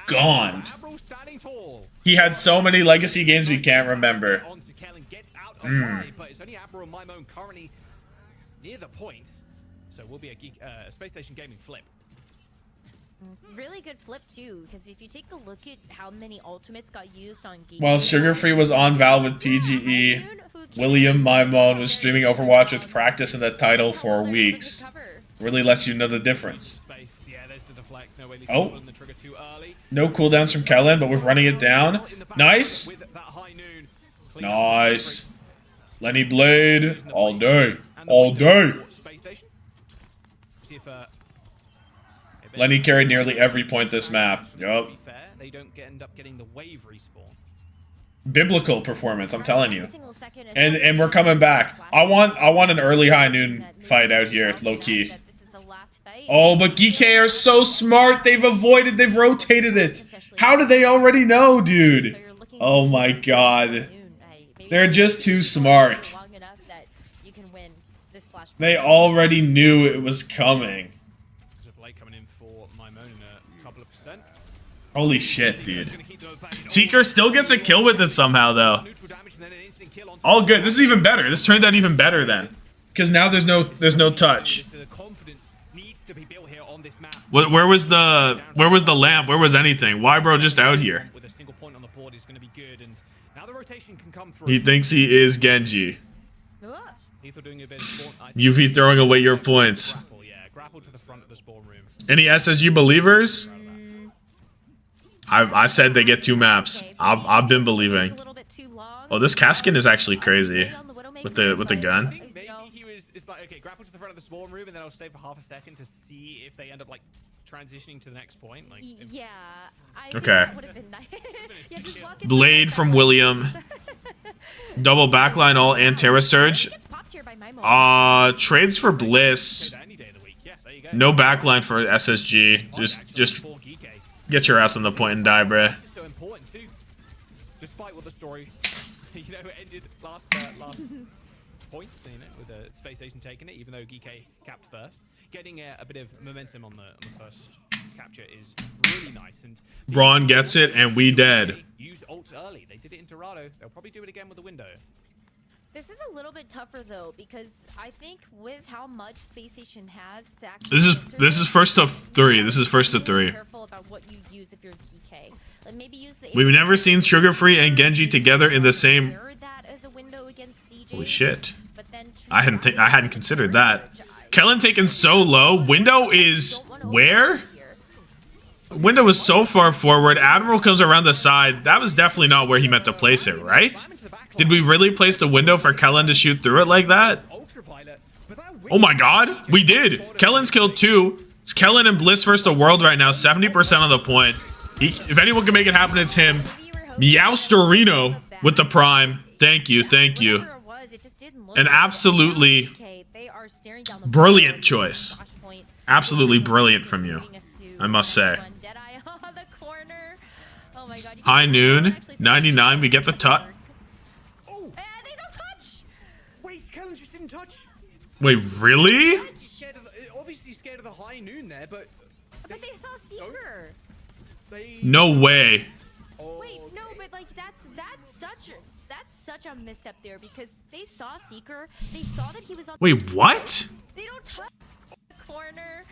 gone. He had so many legacy games we can't remember. So will be a Spacestation gaming flip. Really good flip too, because if you take a look at how many ultimates got used on Geekay. While Sugar Free was on Val with PGE, William Maimon was streaming Overwatch with practice in the title for weeks. Really lets you know the difference. Oh. No cooldowns from Kellen, but we're running it down. Nice. Nice. Lenny Blade. All day. All day. Lenny carried nearly every point this map. Yup. Biblical performance, I'm telling you. And we're coming back. I want an early high noon fight out here, low key. Oh, but Geekay are so smart. They've rotated it. How do they already know, dude? Oh my god. They're just too smart. They already knew it was coming. Holy shit, dude. Seeker still gets a kill with it somehow, though. All good. This is even better. This turned out even better then. Because now there's no touch. Where was the lamp? Where was anything? Why bro just out here? He thinks he is Genji. UV throwing away your points. Any SSG believers? I said they get 2 maps. I've been believing. Oh, this Kaskin is actually crazy with the gun. Maybe he was. It's like, okay, grapple to the front of the spawn room, and then I'll stay for half a second to see if they end up like transitioning to the next point. Like, yeah. I think Okay. that would have been nice. Yeah, just walk into Blade the from William. Double backline all and Terra Surge. Gets popped here by Mimo. Trades for Bliss. No backline for SSG. Just get your ass on the point and die, bruh. This is so important too. Despite what the story, ended last points, with the Space Station taking it, even though Geekay capped first. Getting a bit of momentum on the first capture is really nice. And Braun gets it, and we dead. Use ult early. They did it in Dorado. They'll probably do it again with the window. This is a little bit tougher though, because I think with how much Space Station has to actually This is first to 3. This is first to 3. Careful about what you use if you're Geekay. Like maybe use the We've never seen Sugar Free and Genji together in the same. that as a window against CJ. Holy shit! But then I hadn't considered that. Kellen taken so low. Window is where? Window was so far forward. Admiral comes around the side. That was definitely not where he meant to place it, right? Did we really place the window for Kellen to shoot through it like that? Oh my god, we did. Kellen's killed 2. It's Kellen and Bliss versus the world right now. 70% on the point. If anyone can make it happen, it's him. Meowsterino with the prime. Thank you, thank you. An absolutely brilliant choice. Absolutely brilliant from you, I must say. High noon, 99, we get the touch. They don't touch. Wait, Kellen just didn't touch. Wait, really? Obviously scared of the high noon there, but they saw Seeker. No way. Wait, no, but like that's such a misstep there, because they saw Seeker. They saw that he was on. Wait, what? They don't touch the corner.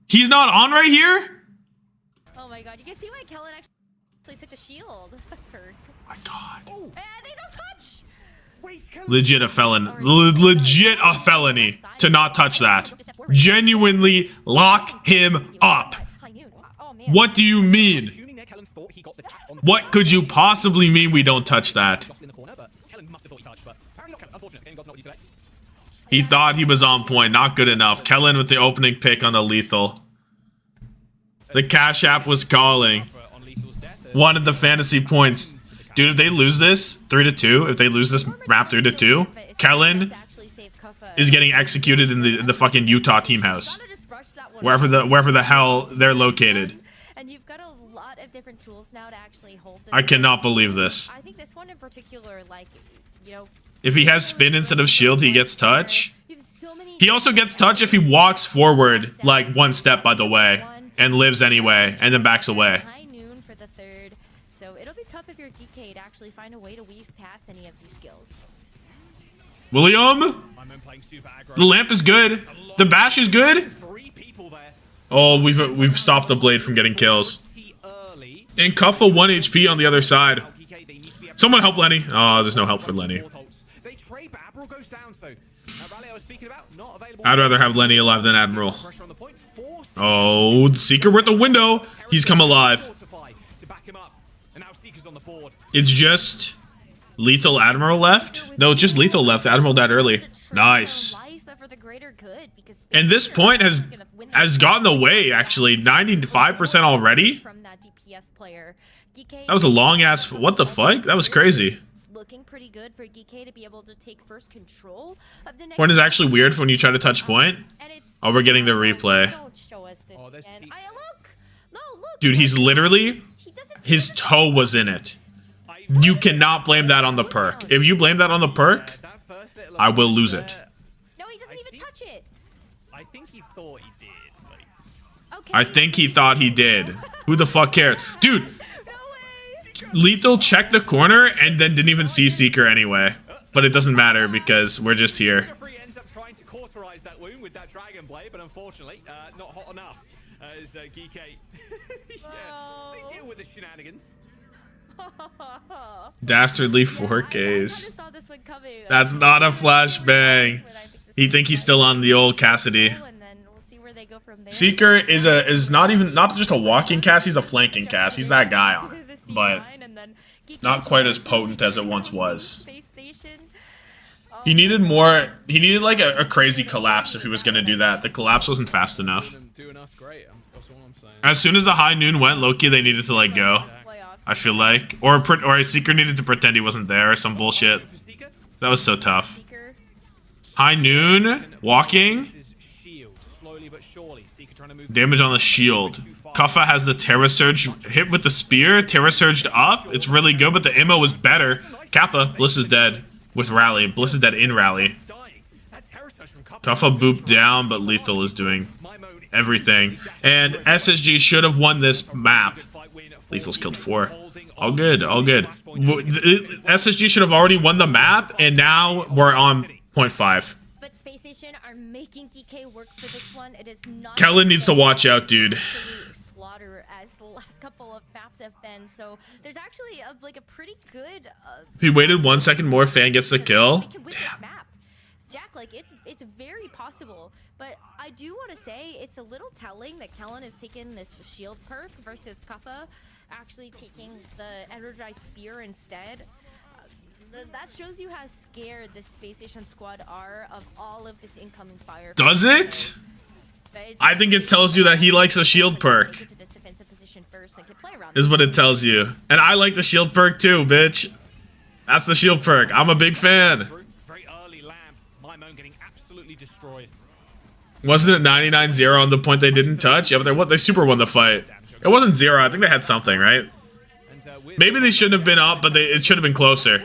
He's not on right here? Oh my god, you can see why Kellen actually took the shield. Kirk. My god. They don't touch. Wait, Legit a felon. Legit a felony to not touch that. Genuinely lock him up. What do you mean? What could you possibly mean we don't touch that? He thought he was on point. Not good enough. Kellen with the opening pick on the lethal. The Cash App was calling. Wanted the fantasy points. Dude, if they lose this 3-2, if they lose this map 3-2, Kellen is getting executed in the fucking Utah team house. Wherever the hell they're located. And you've got a lot of different tools now to actually hold this. I cannot believe this. I think this one in particular, like, if he has spin instead of shield, he gets touch. He also gets touch if he walks forward like 1 step, by the way, and lives anyway, and then backs away. High noon for the 3rd, so it'll be tough if you're Geekay to actually find a way to weave past any of these skills. William, the lamp is good. The bash is good. Oh, we've stopped the blade from getting kills. And Kuffa 1 HP on the other side. Someone help Lenny. Oh, there's no help for Lenny. I'd rather have Lenny alive than Admiral. Oh, Seeker with the window. He's come alive. It's just Lethal Admiral left? No, it's just Lethal left. Admiral died early. Nice. And this point has gotten away, actually. 95% already? That was a long ass. What the fuck? That was crazy. Looking pretty good for Geekay to be able to take first control of the next. Point is actually weird when you try to touch point. Oh, we're getting the replay. Don't show us this again. Look. Dude, he's literally, his toe was in it. You cannot blame that on the perk. If you blame that on the perk, I will lose it. No, he doesn't even touch it. I think he thought he did. Okay. I think he thought he did. Who the fuck cares? Dude, Lethal checked the corner and then didn't even see Seeker anyway. But it doesn't matter because we're just here. Ends up trying to cauterize that wound with that Dragon Blade, but unfortunately, not hot enough. As Geekay, they deal with the shenanigans. Dastardly 4Ks. That's not a flashbang. He think he's still on the old Cassidy. Seeker is not just a walking cast, he's a flanking cast. He's that guy on it, but not quite as potent as it once was. He needed more. He needed like a crazy collapse if he was gonna do that. The collapse wasn't fast enough. Doing us great. Also on As soon as the high noon went, Loki, they needed to like go. I feel like, or a Seeker needed to pretend he wasn't there or some bullshit. That was so tough. High noon walking. Damage on the shield. Qadsiah has the Terra Surge hit with the spear. Terra Surged up. It's really good, but the ammo was better. Kappa, Bliss is dead with rally. Bliss is dead in rally. Qadsiah booped down, but Lethal is doing everything. And SSG should have won this map. Lethal's killed 4. All good, all good. SSG should have already won the map, and now we're on 0.5. But Spacestation are making Geekay work for this one. It is not. Kellen needs to watch out, dude. Slaughter as the last couple of maps have been. So there's actually like a pretty good. If he waited 1 second more, Fan gets the kill. Damn. Jack, like it's very possible, but I do want to say it's a little telling that Kellen has taken this shield perk versus Qadsiah actually taking the energized spear instead. That shows you how scared the Spacestation squad are of all of this incoming fire. Does it? I think it tells you that he likes a shield perk. Is what it tells you. And I like the shield perk too, bitch. That's the shield perk. I'm a big fan. Wasn't it 99-0 on the point they didn't touch? Yeah, but they super won the fight. It wasn't 0. I think they had something, right? Maybe they shouldn't have been up, but it should have been closer.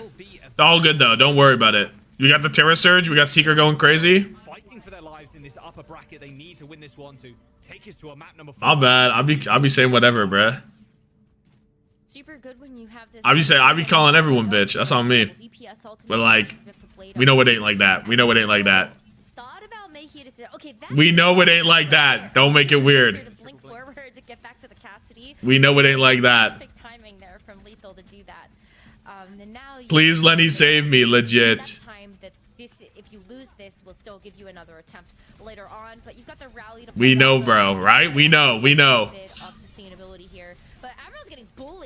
All good though. Don't worry about it. We got the Terra Surge. We got Seeker going crazy. Fighting for their lives in this upper bracket. They need to win this one to take us to a map number 4. Not bad. I'll be saying whatever, bruh. Super good when you have this. I'll be calling everyone bitch. That's on me. But like, we know it ain't like that. We know it ain't like that. We know it ain't like that. Don't make it weird. We know it ain't like that. Please, Lenny, save me, legit. If you lose this, we'll still give you another attempt later on. But you've got the rally to we know, bro, right? We know. We know.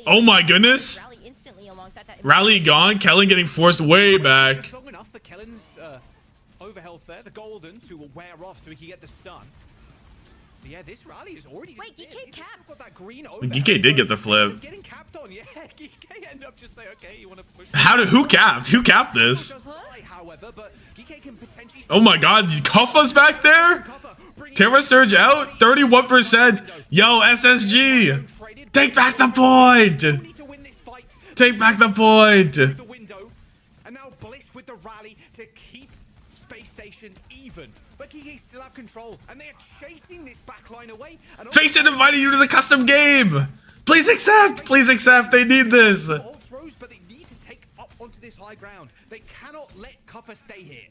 Oh my goodness. Rally gone. Kellen getting forced way back. Long enough for Kellen's overhealth there, the golden, to wear off so he can get the stun. But yeah, this rally is already. Wait, Geekay capped. Geekay did get the flip. Getting capped on, yeah. Geekay ended up just saying, okay, you want to push. Who capped? Who capped this? Oh my God, Qadsiah's back there. Terra Surge out, 31%. Yo, SSG, take back the point. Take back the point. And now Bliss with the rally to keep Spacestation even. But Geekay still have control, and they're chasing this backline away. Face it invited you to the custom game. Please accept. Please accept. They need this. But they need to take up onto this high ground. They cannot let Qadsiah stay here.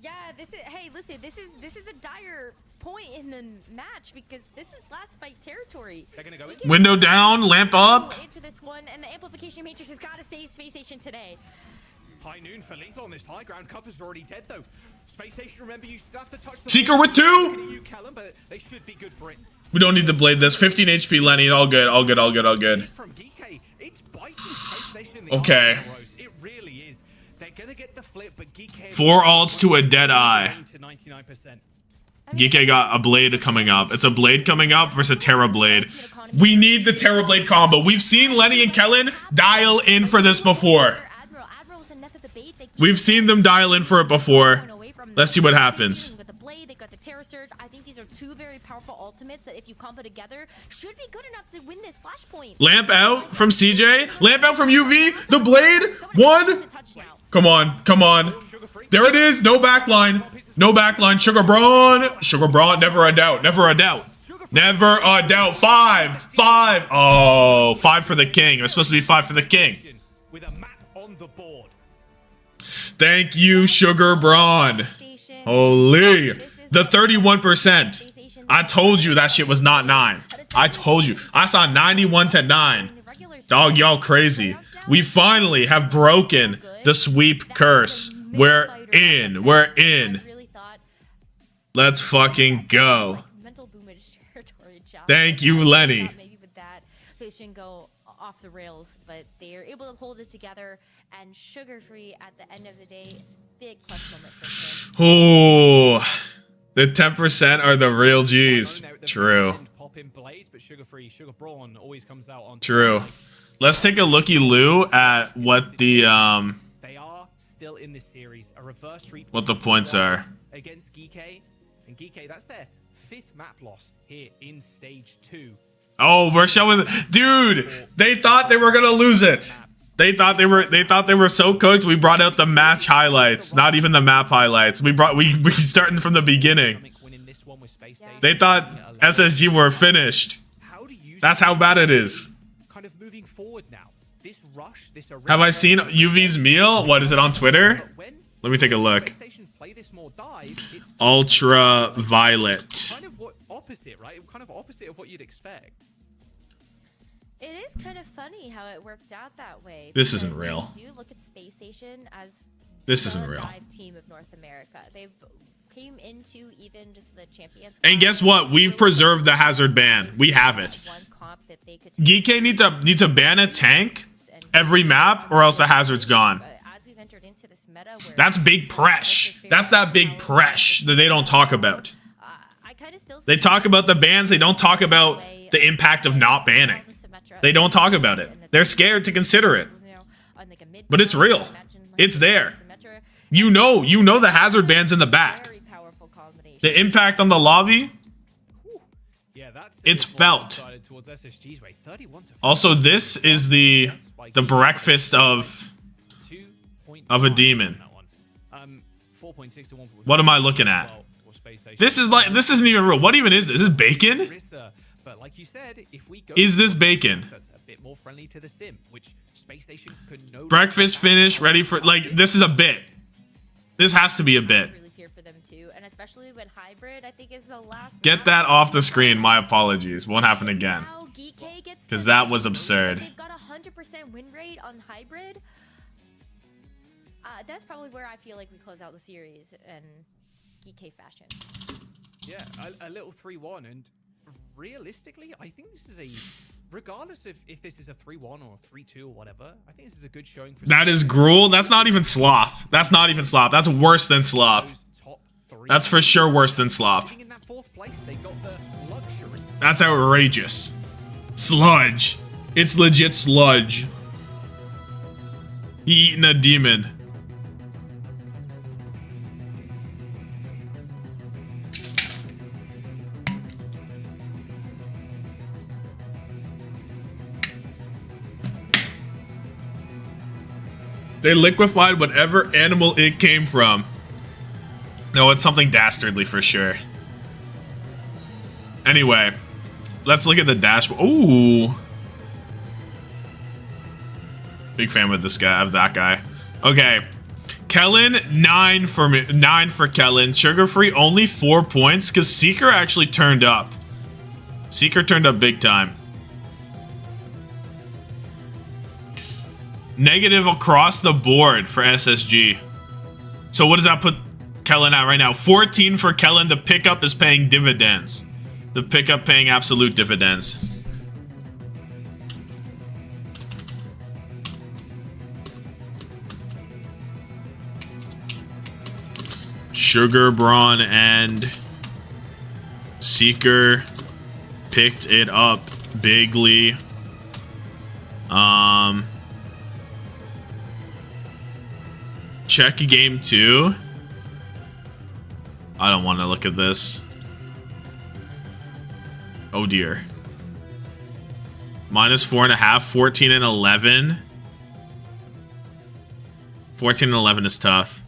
Yeah, this is. Hey, listen. This is a dire point in the match because this is last fight territory. They're gonna go in. Window down, lamp up. Into this one, and the amplification matrix has got to save Spacestation today. High noon for Lethal on this high ground. Qadsiah's already dead though. Spacestation, remember you still have to touch the Seeker with 2. But they should be good for it. We don't need to blade this. 15 HP, Lenny. All good. All good. All good. All good. From Geekay, it's biting Spacestation in the okay. It really is. They're gonna get the flip, but Geekay 4 ults to a dead eye. Geekay got a blade coming up. It's a blade coming up versus a Terra blade. We need the Terra blade combo. We've seen Lenny and Kellen dial in for this before. We've seen them dial in for it before. Let's see what happens. I think these are 2 very powerful ultimates that if you combo together should be good enough to win this flashpoint. Lamp out from CJ. Lamp out from UV. The blade. 1. Come on. Come on. There it is. No backline. No backline. Sugar Brawn. Sugar Brawn. Never a doubt. Never a doubt. Never a doubt. 5. 5. Oh, 5 for the king. It was supposed to be 5 for the king. Thank you, Sugar Brawn. Holy. The 31%. I told you that shit was not 9. I told you. I saw 91 to 9. Dog, y'all crazy. We finally have broken the sweep curse. We're in. We're in. Let's fucking go. Thank you, Lenny. Maybe with that, they shouldn't go off the rails, but they are able to hold it together and sugar-free at the end of the day. Big plus moment for him. Oh, the 10% are the real G's. True. in Blades, but Sugar Brawn always comes out on. True. Let's take a looky-loo at what the They are still in this series. A reverse sweep. what the points are. Against Geekay, and Geekay, that's their 5th map loss here in stage 2. Oh, we're showing, dude. They thought they were gonna lose it. They thought they were so cooked. We brought out the match highlights, not even the map highlights. We starting from the beginning. They thought SSG were finished. That's how bad it is. Kind of moving forward now. This rush, this Have I seen UV's meal? What is it on Twitter? Let me take a look. Ultraviolet. Kind of opposite, right? Kind of opposite of what you'd expect. It is kind of funny how it worked out that way. This isn't real. Do look at Spacestation as this isn't real. Dive team of North America. They've came into even just the champions. And guess what? We've preserved the hazard ban. We have it. Geekay need to ban a tank every map, or else the hazard's gone. That's big press. That's that big press that they don't talk about. They talk about the bans. They don't talk about the impact of not banning. They don't talk about it. They're scared to consider it. But it's real. It's there. You know the hazard ban's in the back. The impact on the lobby, it's felt. Also, this is the breakfast of a demon. What am I looking at? This isn't even real. What even is this? Is this bacon? Is this bacon? Breakfast finished, ready for, like, this is a bit. This has to be a bit. Get that off the screen. My apologies. Won't happen again. Because that was absurd. They've got 100% win rate on hybrid. That's probably where I feel like we close out the series in Geekay fashion. Yeah, a little 3-1, and realistically, I think this is a, regardless of if this is a 3-1 or a 3-2 or whatever, I think this is a good showing for. That is gruel. That's not even slop. That's not even slop. That's worse than slop. That's for sure worse than slop. That's outrageous. Sludge. It's legit sludge. He eating a demon. They liquefied whatever animal it came from. No, it's something dastardly for sure. Anyway, let's look at the dashboard. Ooh. Big fan with this guy, of that guy. Okay. Kellen, 9 for me. 9 for Kellen. Sugar Free, only 4 points, because Seeker actually turned up. Seeker turned up big time. Negative across the board for SSG. So what does that put Kellen at right now? 14 for Kellen. The pickup is paying dividends. The pickup paying absolute dividends. Sugar Brawn and Seeker picked it up bigly. Check game 2. I don't want to look at this. Oh dear. -4.5, 14 and 11. 14 and 11 is tough.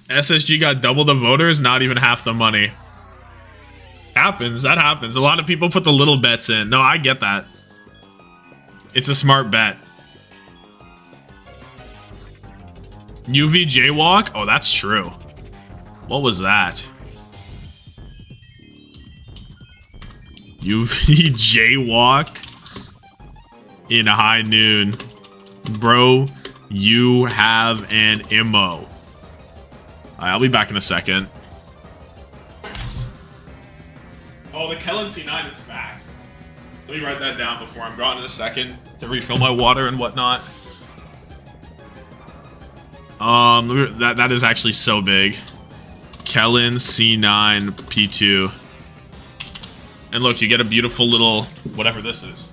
SSG got double the voters, not even half the money. Happens, that happens. A lot of people put the little bets in. No, I get that. It's a smart bet. UV jaywalk? Oh, that's true. What was that? UV jaywalk in high noon. Bro, you have an immo. Alright, I'll be back in a second. Oh, the Kellen C9 is facts. Let me write that down before I'm gone in a second to refill my water and whatnot. That is actually so big. Kellen C9 P2. And look, you get a beautiful little whatever this is.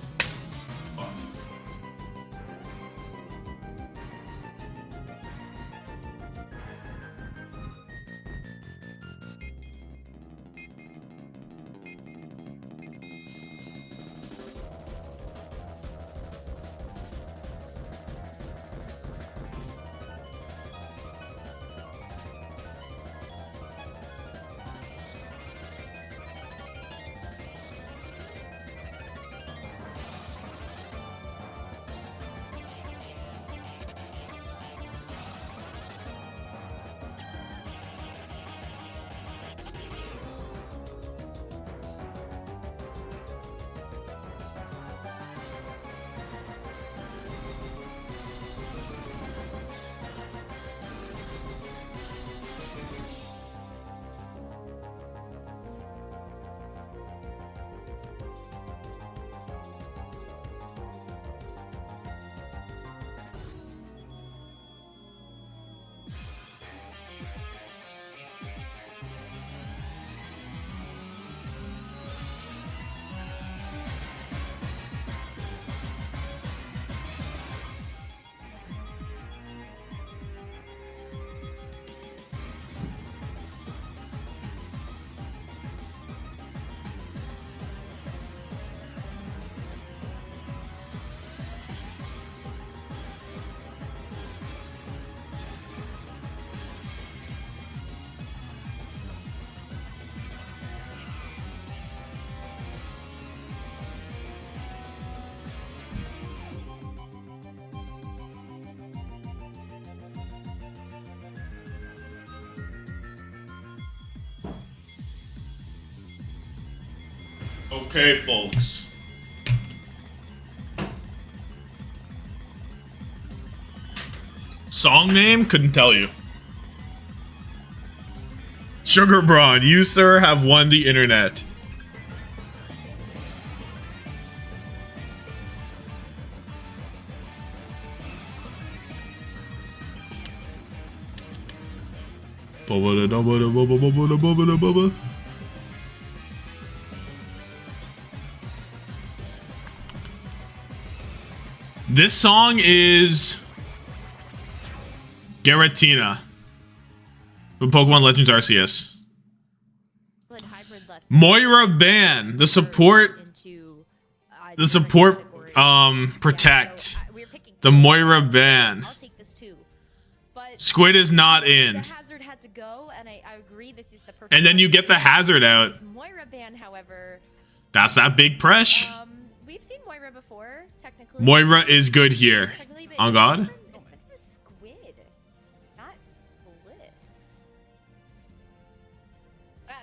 Okay, folks. Song name? Couldn't tell you. Sugar Braun, you, sir, have won the internet. This song is Garatina from Pokemon Legends Arceus. Moira ban the support protect the Moira ban. Squid is not in. And then you get the hazard out. That's that big press. We've seen Moira before, technically. Moira is good here. On God. It's been for Squid, not Bliss.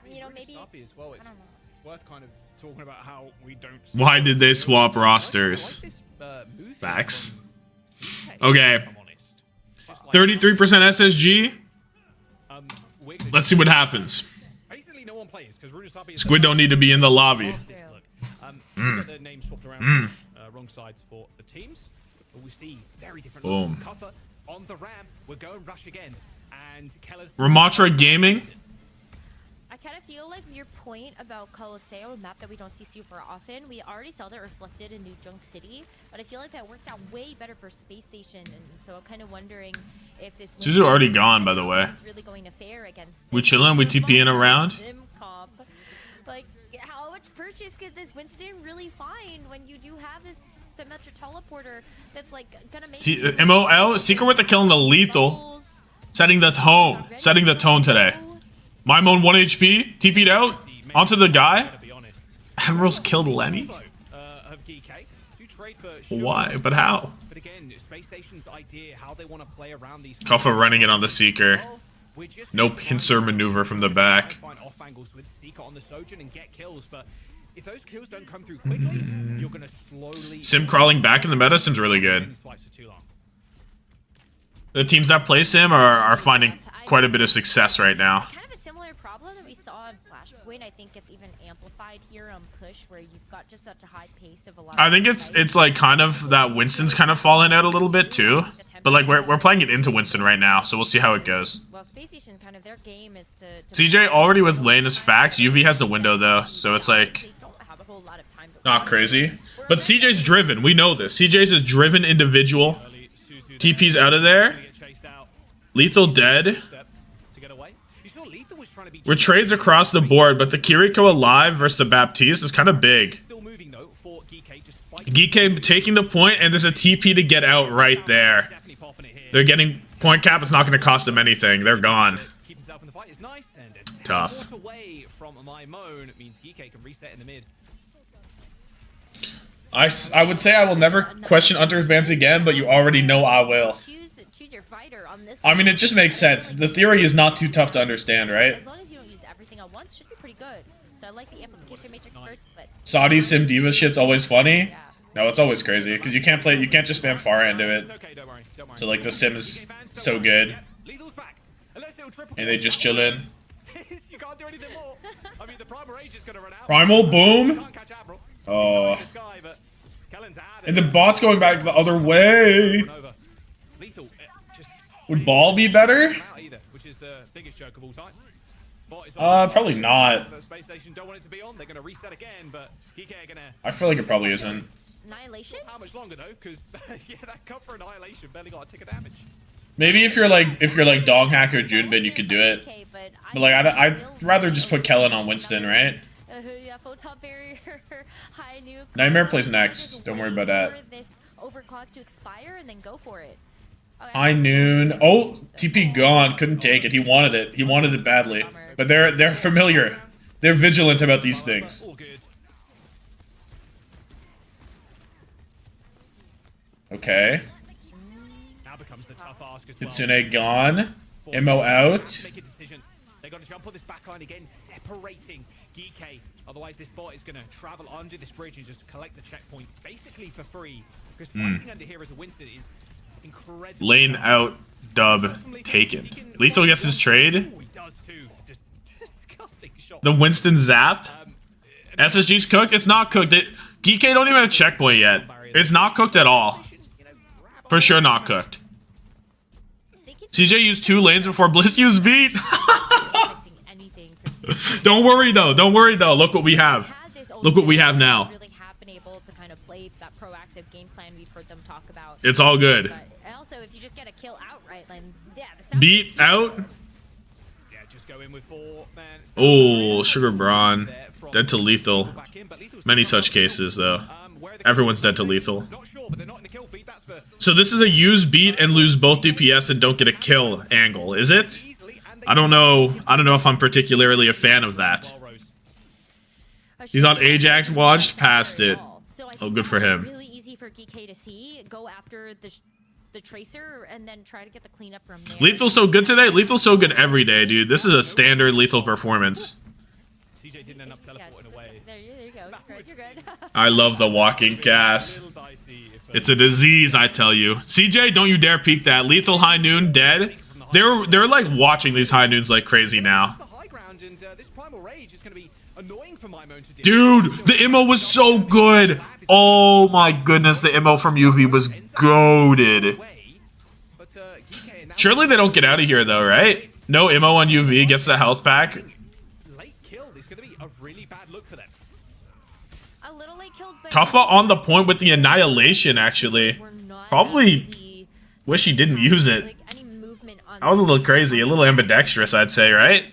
You know, maybe it's, well, it's worth kind of talking about how we don't. Why did they swap rosters? Facts. Okay. 33% SSG. Let's see what happens. Basically, no one plays because Squid don't need to be in the lobby. The names swapped around wrong sides for the teams, but we see very different looks. Cuffer on the ramp. We're going rush again, and Kellen. Ramatra Gaming. I kind of feel like your point about Qadsiah, a map that we don't see super often, we already saw that reflected in New Junk City, but I feel like that worked out way better for Space Station, and so I'm kind of wondering if this. These are already gone, by the way. Really going to fare against we chilling, we TPing around. Like, how much purchase could this Winston really find when you do have this Symmetra teleporter that's like gonna make MOL Secret with the kill and the lethal, setting the tone today. Mymon 1 HP, TP'd out onto the guy. Admiral's killed Lenny. Why? But how? But again, Space Station's idea how they want to play around these. Kuffa running it on the Seeker. No pincer maneuver from the back. Off angles with Seeker on the Sojourn and get kills, but if those kills don't come through quickly, you're gonna slowly. Sim crawling back in the meta seems really good. The teams that play Sim are finding quite a bit of success right now. Kind of a similar problem that we saw on Flashpoint, I think it's even amplified here on Push, where you've got just such a high pace of a lot. I think it's like kind of that Winston's kind of fallen out a little bit too. But like we're playing it into Winston right now, so we'll see how it goes. Well, Spacestation kind of their game is to CJ already with lane is facts. UV has the window though, so it's like not crazy. But CJ's driven. We know this. CJ's a driven individual. TP's out of there. Lethal dead. We're trades across the board, but the Kiriko alive versus the Baptiste is kind of big. Geekay taking the point, and there's a TP to get out right there. They're getting point cap. It's not going to cost them anything. They're gone. Tough. I would say I will never question Hunter's bans again, but you already know I will. I mean, it just makes sense. The theory is not too tough to understand, right? As long as you don't use everything at once, should be pretty good. So I like the amplification matrix first, but Saudi Sim Diva shit's always funny. No, it's always crazy because you can't just spam far end of it. So like the sim is so good, and they just chill in. Primal boom. Oh, and the bot's going back the other way. Would ball be better? Probably not. I feel like it probably isn't. Annihilation? How much longer though? Because yeah, that cut for Annihilation barely got a tick of damage. Maybe if you're like Dong Hack or Junbin, you could do it. But like I'd rather just put Kellen on Winston, right? Nightmare plays next. Don't worry about that. High noon. Oh, TP gone. Couldn't take it. He wanted it. He wanted it badly. But they're familiar. They're vigilant about these things. Okay. Kitsune gone. Imo out. They got to jump on this backline again, separating Geekay. Otherwise, this bot is going to travel under this bridge and just collect the checkpoint basically for free. Because fighting under here as a Winston is incredible. Lane out. Dub taken. Lethal gets his trade. Ooh, he does too. Disgusting shot. The Winston zap. SSG's cooked. It's not cooked. Geekay don't even have a checkpoint yet. It's not cooked at all. For sure not cooked. CJ used 2 lanes before Bliss used beat. Don't worry though. Don't worry though. Look what we have. Look what we have now. It's all good. Also, if you just get a kill outright, then yeah, beat out. Yeah, just go in with 4, man. Oh, Sugar Brawn. Dead to lethal. Many such cases though. Everyone's dead to lethal. So this is a use beat and lose both DPS and don't get a kill angle, is it? I don't know. I don't know if I'm particularly a fan of that. He's on Ajax, watched past it. Oh, good for him. Really easy for Geekay to see. Go after the tracer and then try to get the cleanup from there. Lethal's so good today. Lethal's so good every day, dude. This is a standard lethal performance. CJ didn't end up teleporting away. There you go. You're good. I love the walking cast. It's a disease, I tell you. CJ, don't you dare peek that. Lethal high noon dead. They're like watching these high noons like crazy now. Dude, the immo was so good. Oh my goodness, the immo from UV was goated. Surely they don't get out of here though, right? No immo on UV, gets the health pack. Kuffa on the point with the annihilation, actually. Probably wish he didn't use it. That was a little crazy, a little ambidextrous, I'd say, right?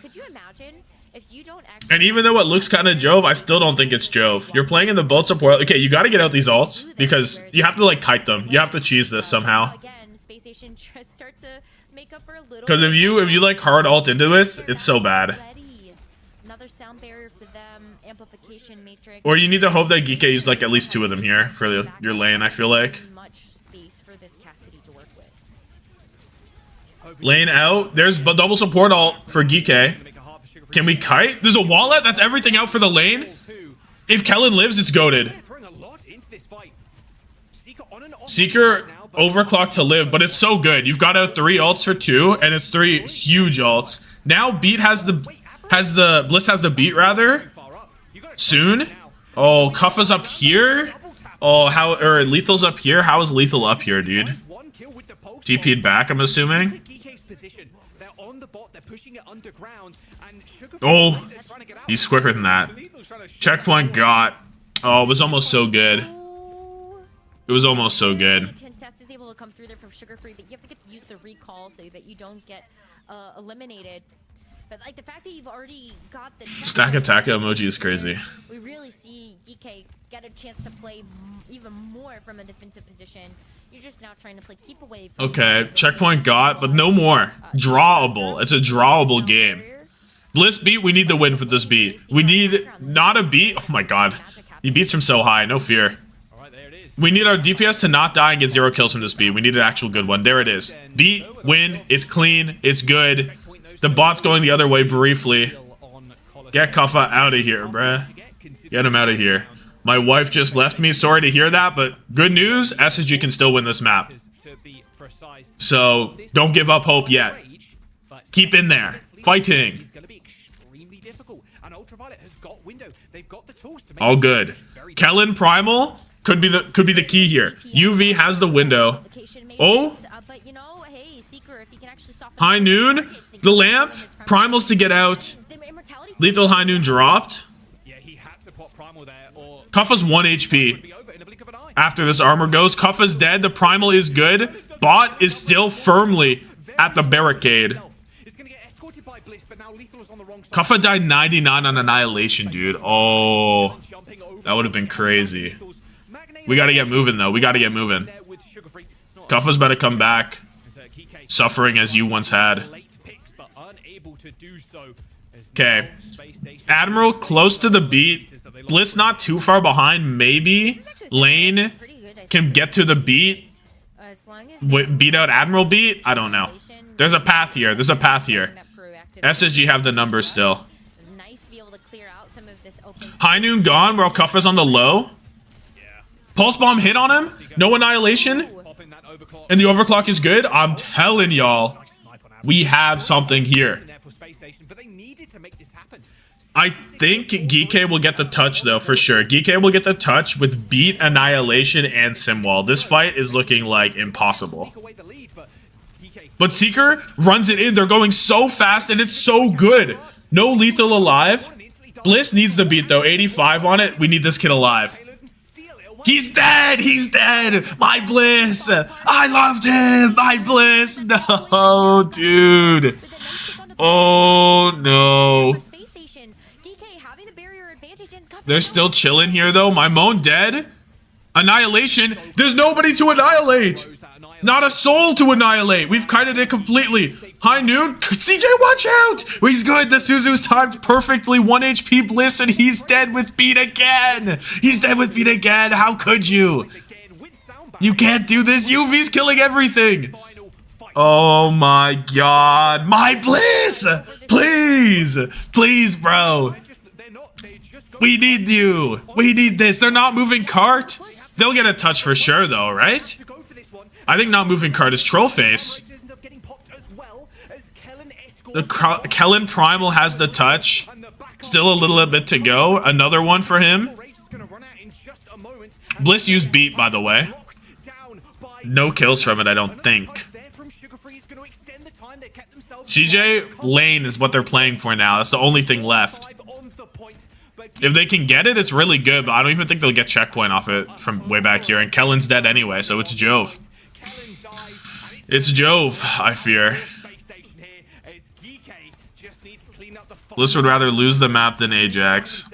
And even though it looks kind of Jove, I still don't think it's Jove. You're playing in the boat support. Okay, you got to get out these ults because you have to like kite them. You have to cheese this somehow. Because if you like hard ult into this, it's so bad. Or you need to hope that Geekay uses like at least 2 of them here for your lane, I feel like. Lane out. There's double support ult for Geekay. Can we kite? There's a wallet? That's everything out for the lane? If Kellen lives, it's goated. Seeker overclocked to live, but it's so good. You've got out 3 ults for 2, and it's 3 huge ults. Now Beat has the Bliss has the beat rather. Soon. Oh, Kuffa's up here. Oh, Lethal's up here. How is Lethal up here, dude? TP'd back, I'm assuming. Oh, he's quicker than that. Checkpoint got. Oh, it was almost so good. It was almost so good. Contest is able to come through there from Sugar Free, but you have to use the recall so that you don't get eliminated. But like the fact that you've already got the Stack attack emoji is crazy. We really see Geekay get a chance to play even more from a defensive position. You're just now trying to play keep away. Okay, checkpoint got, but no more. Drawable. It's a drawable game. Bliss beat, we need the win for this beat. We need not a beat. Oh my god. He beats from so high, no fear. We need our DPS to not die and get 0 kills from this beat. We need an actual good one. There it is. Beat, win, it's clean, it's good. The bot's going the other way briefly. Get Qadsiah out of here, bruh. Get him out of here. My wife just left me. Sorry to hear that, but good news, SSG can still win this map. So, don't give up hope yet. Keep in there. Fighting. All good. Kellen Primal could be the key here. UV has the window. Oh. High Noon. The lamp. Primal's to get out. Lethal High Noon dropped. Qadsiah's 1 HP. After this armor goes, Qadsiah's dead. The Primal is good. Bot is still firmly at the barricade. Qadsiah died 99 on Annihilation, dude. Oh, that would have been crazy. We gotta get moving, though. We gotta get moving. Qadsiah's about to come back. Suffering as you once had. Okay. Admiral close to the beat. Bliss not too far behind. Maybe Lane can get to the beat. Beat out Admiral beat? I don't know. There's a path here. There's a path here. SSG have the numbers still. High Noon gone while Qadsiah's on the low. Pulse Bomb hit on him. No Annihilation. And the overclock is good. I'm telling y'all, we have something here. I think Geekay will get the touch, though, for sure. Geekay will get the touch with Beat, Annihilation, and Simwall. This fight is looking like impossible. But Seeker runs it in. They're going so fast, and it's so good. No Lethal alive. Bliss needs the beat, though. 85 on it. We need this kid alive. He's dead! He's dead! My Bliss! I loved him! My Bliss! No, dude. Oh, no. They're still chilling here, though. My Moan dead. Annihilation. There's nobody to annihilate. Not a soul to annihilate. We've kited it completely. High Noon. CJ, watch out. He's good. The Suzu's timed perfectly. 1 HP Bliss, and he's dead with beat again. He's dead with beat again. How could you? You can't do this. UV's killing everything. Oh my god. My Bliss. Please. Please, bro. We need you. We need this. They're not moving cart. They'll get a touch for sure, though, right? I think not moving cart is Trollface. The Kellen Primal has the touch. Still a little bit to go. Another one for him. Bliss used beat, by the way. No kills from it, I don't think. CJ Lane is what they're playing for now. That's the only thing left. If they can get it, it's really good, but I don't even think they'll get checkpoint off it from way back here. And Kellen's dead anyway, so it's Jove. It's Jove, I fear. Bliss would rather lose the map than Ajax.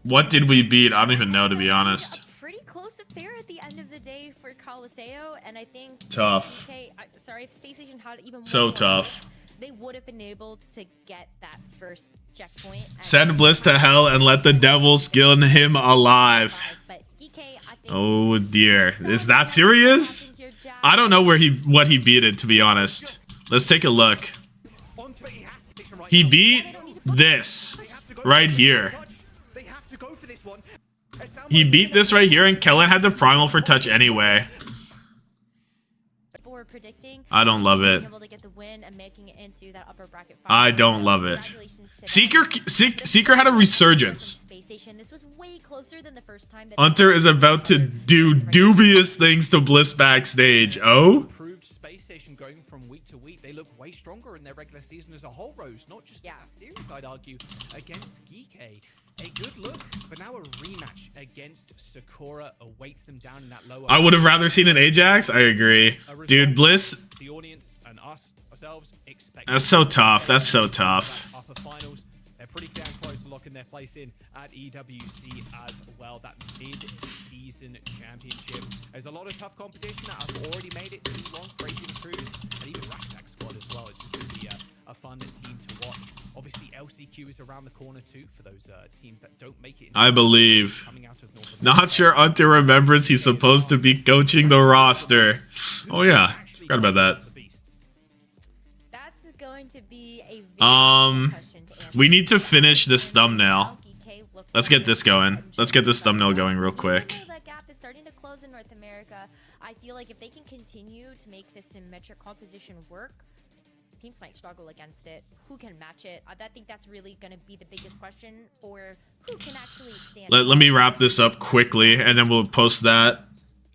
What did we beat? I don't even know, to be honest. Pretty close affair at the end of the day for Qadsiah, and I think tough. Sorry, if Spacestation had even more so tough. They would have been able to get that first checkpoint. Send Bliss to hell and let the devil skin him alive. Oh dear, is that serious? I don't know what he beat it, to be honest. Let's take a look. He beat this right here. He beat this right here, and Kellen had the primal for touch anyway. I don't love it. win and making it into that upper bracket. I don't love it. Seeker had a resurgence. Spacestation. This was way closer than the first time. Hunter is about to do dubious things to Bliss backstage. Oh? Improved Spacestation going from week to week. They look way stronger in their regular season as a whole, Rose. Not just in that series, I'd argue, against Geekay. A good look, but now a rematch against Sakura awaits them down in that lower. I would have rather seen an Ajax. I agree. Dude, Bliss. The audience and ourselves expect. That's so tough. That's so tough. Upper finals. They're pretty damn close to locking their place in at EWC as well. That mid-season championship. There's a lot of tough competition that have already made it too long. Crazy recruits and even Raktak squad as well. It's just going to be a fun team to watch. Obviously, LCQ is around the corner too for those teams that don't make it. I believe. Not sure Hunter remembers he's supposed to be coaching the roster. Oh yeah, forgot about that. That's going to be a we need to finish this thumbnail. Let's get this going. Let's get this thumbnail going real quick. That gap is starting to close in North America. I feel like if they can continue to make this symmetric composition work, teams might struggle against it. Who can match it? I think that's really going to be the biggest question for who can actually stand. Let me wrap this up quickly, and then we'll post that,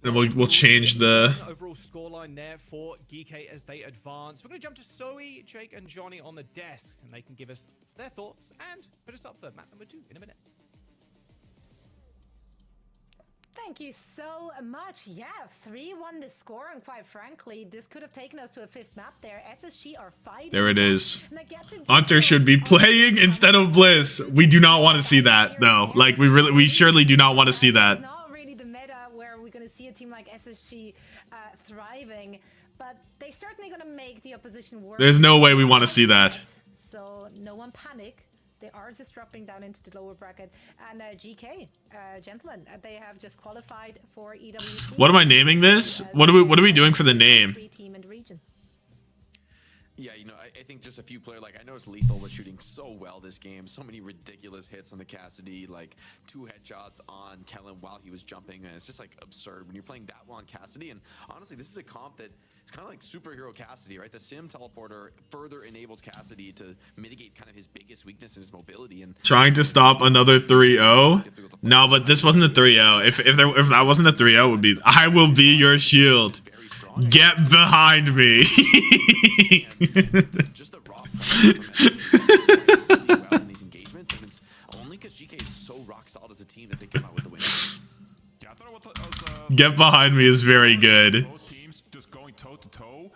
and we'll change the overall scoreline there for Geekay as they advance. We're going to jump to Zoe, Jake, and Johnny on the desk, and they can give us their thoughts and put us up for map number 2 in a minute. Thank you so much. Yeah, 3-1 the score, and quite frankly, this could have taken us to a 5th map there. SSG are fighting. There it is. Hunter should be playing instead of Bliss. We do not want to see that, though. Like, we surely do not want to see that. It's not really the meta where we're going to see a team like SSG thriving, but they're certainly going to make the opposition work. There's no way we want to see that. So no one panic. They are just dropping down into the lower bracket. And GK, gentlemen, they have just qualified for EWC. What am I naming this? What are we doing for the name? Team and region. Yeah, you know, I think just a few players, like I noticed Lethal was shooting so well this game. So many ridiculous hits on the Cassidy, like 2 headshots on Kellen while he was jumping. And it's just like absurd when you're playing that well on Cassidy. And honestly, this is a comp that it's kind of like superhero Cassidy, right? The Sim teleporter further enables Cassidy to mitigate kind of his biggest weakness in his mobility. And trying to stop another 3-0? No, but this wasn't a 3-0. If that wasn't a 3-0, it would be I will be your shield. Get behind me. Just the raw well in these engagements, and it's only because GK is so rock solid as a team that they come out with the win. Yeah, I thought it was, Get behind me is very good. Both teams just going toe to toe.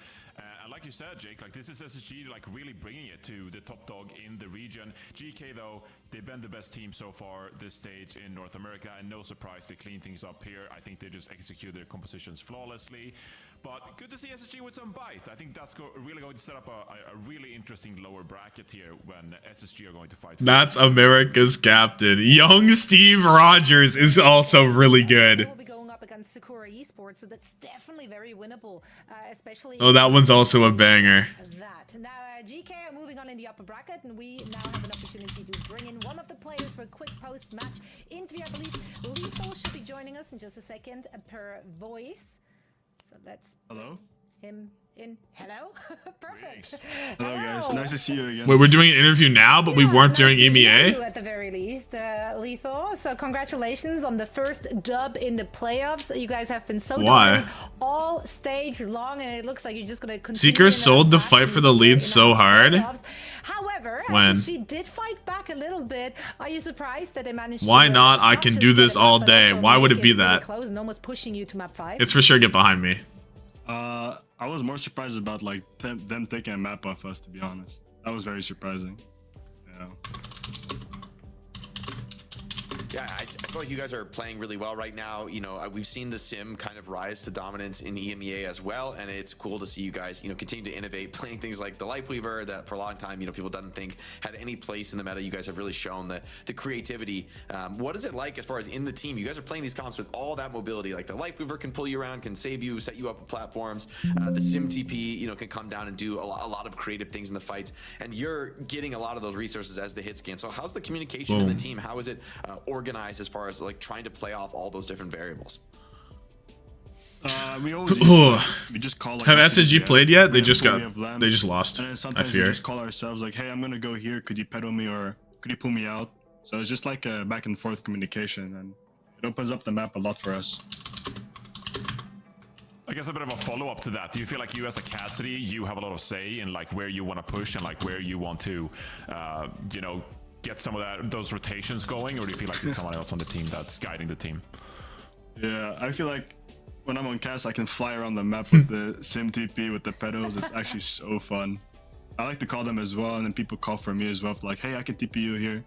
And like you said, Jake, like this is SSG like really bringing it to the top dog in the region. GK though, they've been the best team so far this stage in North America, and no surprise they clean things up here. I think they just execute their compositions flawlessly. But good to see SSG with some bite. I think that's really going to set up a really interesting lower bracket here when SSG are going to fight. That's America's captain. Young Steve Rogers is also really good. We'll be going up against Sakura Esports, so that's definitely very winnable, especially. Oh, that one's also a banger. That. Now, GK are moving on in the upper bracket, and we now have an opportunity to bring in one of the players for a quick post-match interview. I believe Lethal should be joining us in just a second per voice. So let's him in. Hello? Perfect. Hello guys, nice to see you again. Wait, we're doing an interview now, but we weren't during EMEA? At the very least, Lethal. So congratulations on the first dub in the playoffs. You guys have been so dominant all stage long, and it looks like you're just going to continue. Seeker sold the fight for the lead so hard. However, when she did fight back a little bit. Are you surprised that they managed Why to not? I can do this all day. Why would it be that? Close and almost pushing you to map 5? It's for sure get behind me. I was more surprised about like them taking a map off us, to be honest. That was very surprising. Yeah. Yeah, I feel like you guys are playing really well right now. You know, we've seen the Sim kind of rise to dominance in EMEA as well, and it's cool to see you guys, you know, continue to innovate, playing things like the Lifeweaver that for a long time, you know, people didn't think had any place in the meta. You guys have really shown the creativity. What is it like as far as in the team? You guys are playing these comps with all that mobility. Like the Lifeweaver can pull you around, can save you, set you up with platforms. The Sim TP, you know, can come down and do a lot of creative things in the fights, and you're getting a lot of those resources as the hit scan. So how's the communication in the team? How is it organized as far as like trying to play off all those different variables? We always we just call. Like, have SSG played yet? They just lost. And then I sometimes fear. we just call ourselves like, hey, I'm gonna go here. Could you pedal me or could you pull me out? So it's just like a back and forth communication, and it opens up the map a lot for us. I guess a bit of a follow-up to that. Do you feel like you as a Qadsiah, you have a lot of say in like where you want to push and like where you want to, you know, get some of those rotations going, or do you feel like it's someone else on the team that's guiding the team? Yeah, I feel like when I'm on cast, I can fly around the map with the sim TP with the pedals. It's actually so fun. I like to call them as well, and then people call for me as well, like, hey, I can TP you here.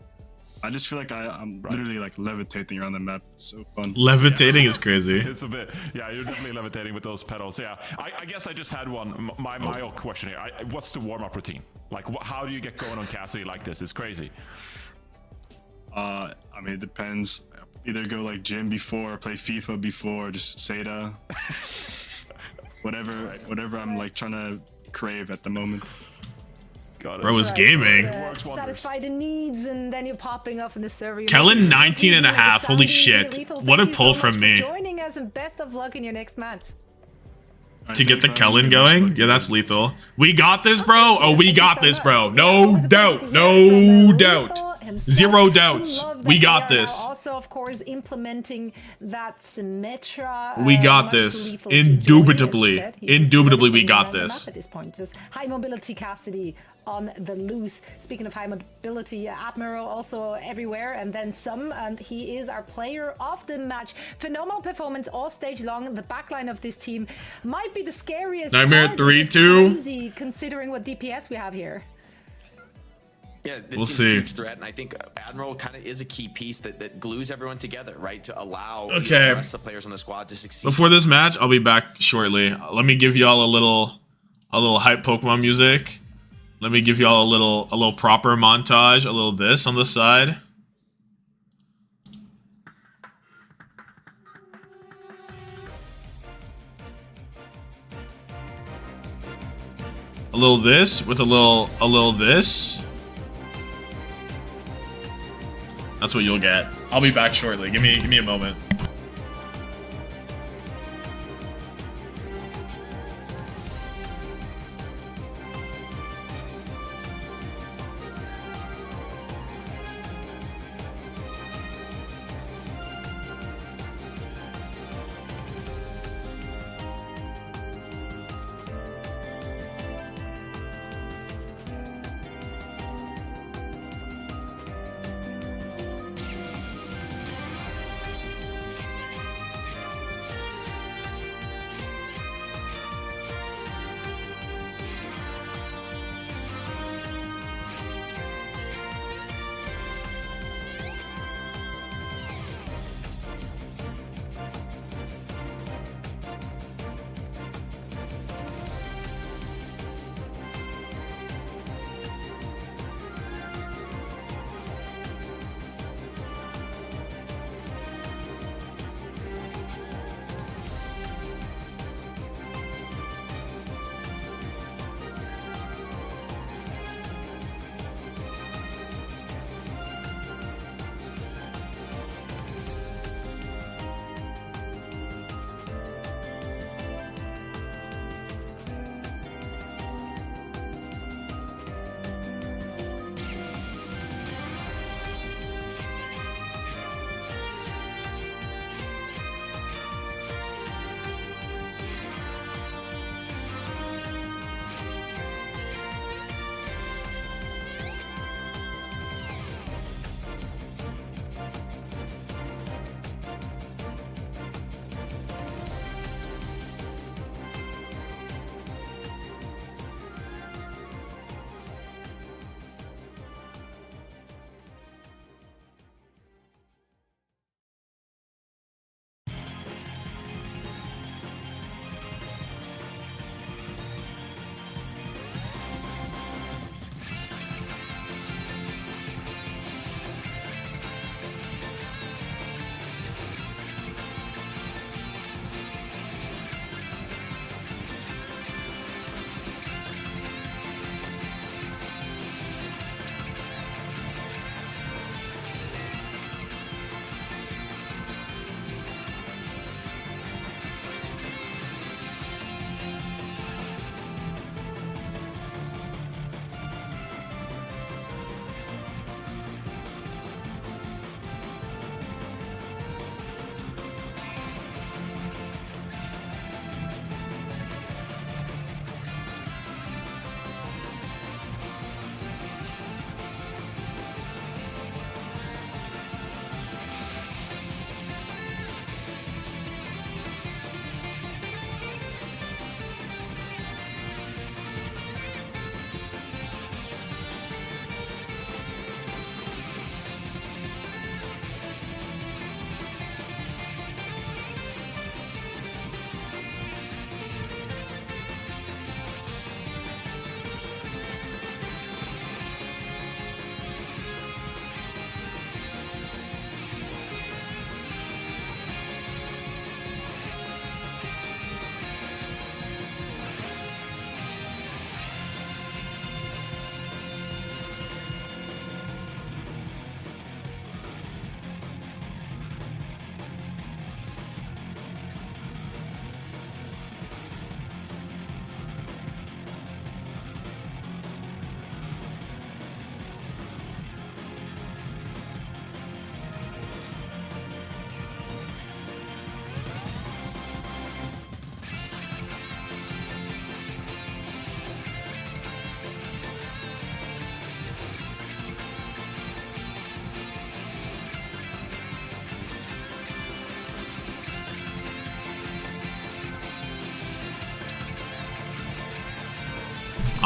I just feel like I'm literally like levitating around the map. It's so fun. Levitating is crazy. It's a bit, yeah, you're definitely levitating with those pedals. Yeah, I guess I just had one. My question here, what's the warm-up routine? Like, how do you get going on Qadsiah like this? It's crazy. I mean, it depends. Either go like gym before, play FIFA before, just Seda. whatever I'm like trying to crave at the moment. Bro is gaming. Satisfy the needs, and then you're popping up in the server. Kellen 19.5. Holy shit. What a pull from me. Joining us, and best of luck in your next match. To get the Kellen going? Yeah, that's lethal. We got this, bro. Oh, we got this, bro. No doubt. No doubt. Zero doubts. We got this. Also, of course, implementing that Symmetra. We got this. Indubitably. Indubitably, we got this. At this point, just high mobility Qadsiah on the loose. Speaking of high mobility, Admiral also everywhere, and then some, and he is our player of the match. Phenomenal performance all stage long. The backline of this team might be the scariest. Nightmare 3-2. Crazy considering what DPS we have here. Yeah, this team's a huge threat, and I think Admiral kind of is a key piece that glues everyone together, right? To allow the rest of the players on the squad to succeed. Before this match, I'll be back shortly. Let me give y'all a little hype Pokemon music. Let me give y'all a little proper montage, a little this on the side. A little this with a little this. That's what you'll get. I'll be back shortly. Give me a moment.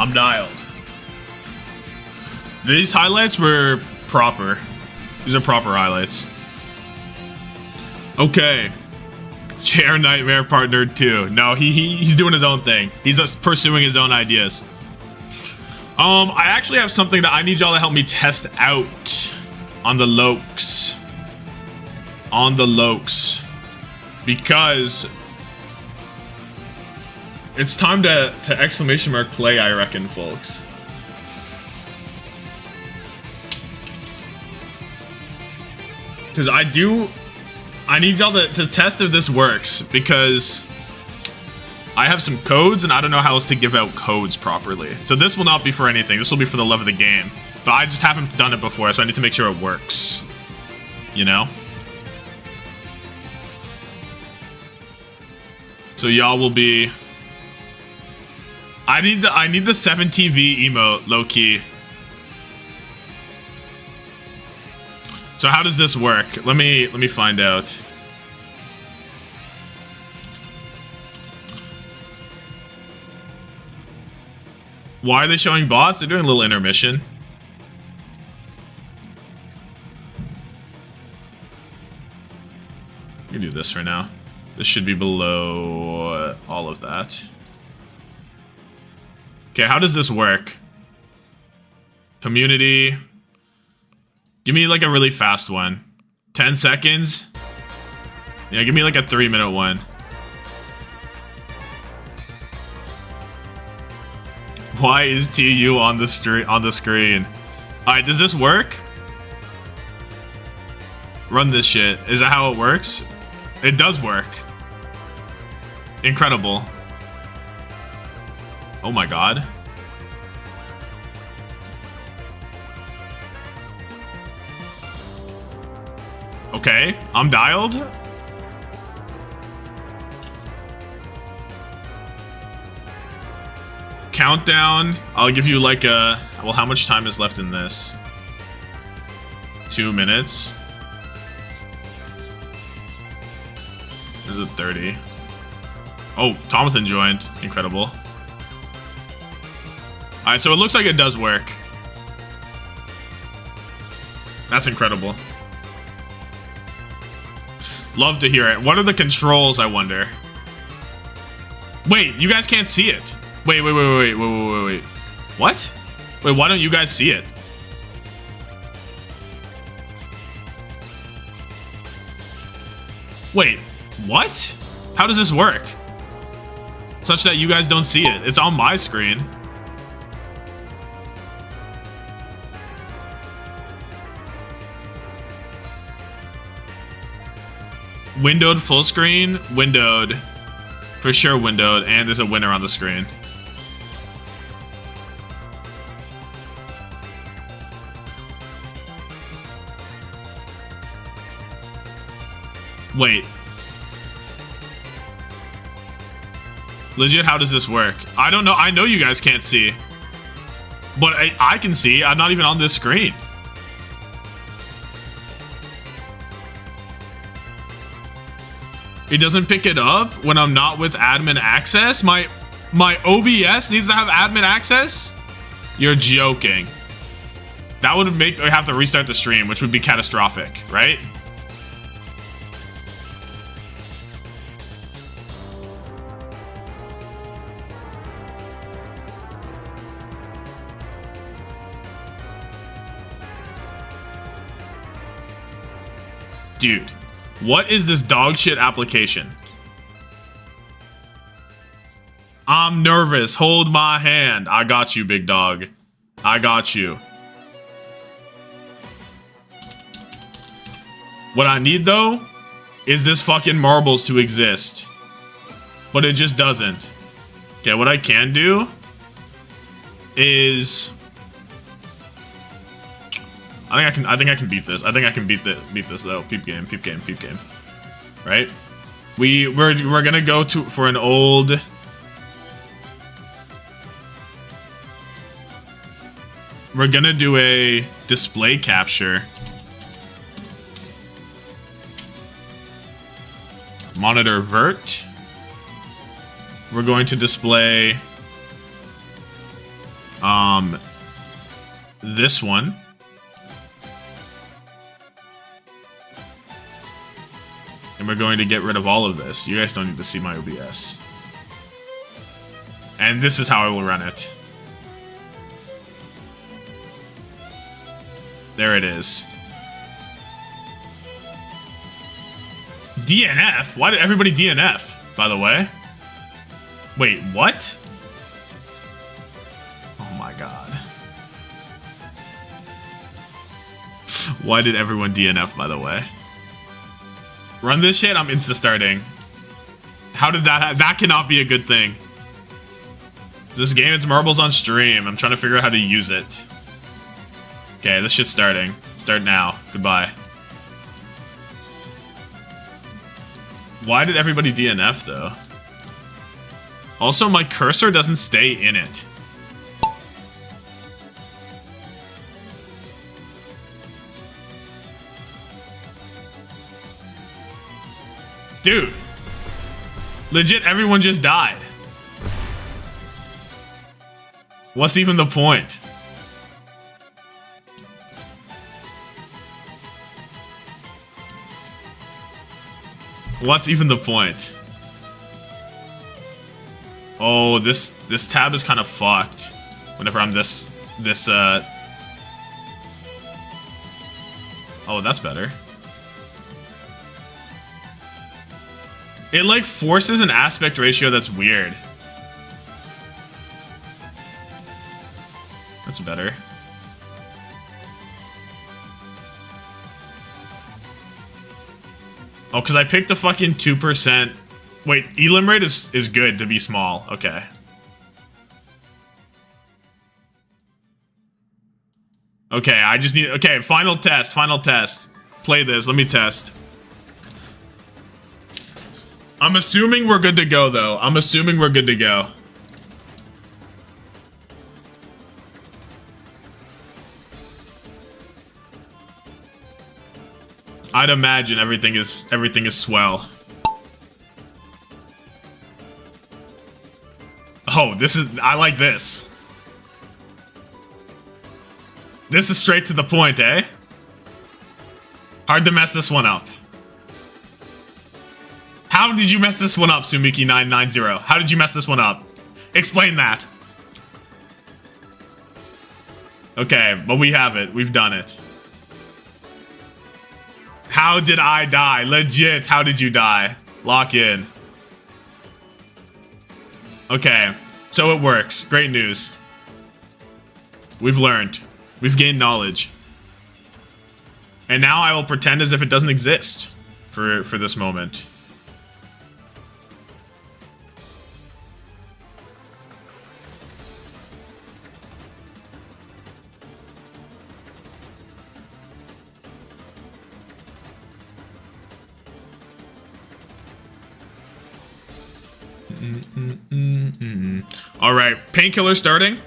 I'm dialed. These highlights were proper. These are proper highlights. Okay. Chair Nightmare partner 2. No, he's doing his own thing. He's just pursuing his own ideas. I actually have something that I need y'all to help me test out on the Lokes. On the Lokes. Because it's time to exclamation mark play, I reckon, folks. Because I need y'all to test if this works, because I have some codes and I don't know how else to give out codes properly. So this will not be for anything. This will be for the love of the game. But I just haven't done it before, so I need to make sure it works. You know? So y'all will be... I need the 7TV emote, low-key. So how does this work? Let me find out. Why are they showing bots? They're doing a little intermission. You can do this for now. This should be below all of that. Okay, how does this work? Community. Give me like a really fast one. 10 seconds. Yeah, give me like a 3-minute one. Why is TU on the screen? Alright, does this work? Run this shit. Is that how it works? It does work. Incredible. Oh my god. Okay, I'm dialed. Countdown. I'll give you like a... Well, how much time is left in this? 2 minutes. This is 30. Oh, Tommathan joined. Incredible. Alright, so it looks like it does work. That's incredible. Love to hear it. What are the controls, I wonder? Wait, you guys can't see it. Wait. What? Wait, why don't you guys see it? Wait, what? How does this work? Such that you guys don't see it. It's on my screen. Windowed full screen, windowed. For sure windowed, and there's a winner on the screen. Wait. Legit, how does this work? I don't know. I know you guys can't see. But I can see. I'm not even on this screen. It doesn't pick it up when I'm not with admin access? My OBS needs to have admin access? You're joking. That would make I have to restart the stream, which would be catastrophic, right? Dude, what is this dog shit application? I'm nervous. Hold my hand. I got you, big dog. I got you. What I need, though, is this fucking marbles to exist. But it just doesn't. Okay, what I can do is... I think I can beat this. I think I can beat this though. Peep game. Right? We're gonna go for an old... We're gonna do a display capture. Monitor vert. We're going to display this one. And we're going to get rid of all of this. You guys don't need to see my OBS. And this is how I will run it. There it is. DNF? Why did everybody DNF, by the way? Wait, what? Oh my god. Why did everyone DNF, by the way? Run this shit, I'm insta-starting. How did that that cannot be a good thing. This game, it's marbles on stream. I'm trying to figure out how to use it. Okay, this shit's starting. Start now. Goodbye. Why did everybody DNF, though? Also, my cursor doesn't stay in it. Dude. Legit, everyone just died. What's even the point? What's even the point? Oh, this tab is kind of fucked. Whenever I'm oh, that's better. It like forces an aspect ratio that's weird. That's better. Oh, because I picked a fucking 2%. Wait, elim rate is good to be small. Okay. Okay, I just need... Okay, final test, final test. Play this, let me test. I'm assuming we're good to go, though. I'm assuming we're good to go. I'd imagine everything is swell. Oh, I like this. This is straight to the point, eh? Hard to mess this one up. How did you mess this one up, Sumiki990? How did you mess this one up? Explain that. Okay, but we have it. We've done it. How did I die? Legit, how did you die? Lock in. Okay, so it works. Great news. We've learned. We've gained knowledge. And now I will pretend as if it doesn't exist for this moment. All right, painkiller starting.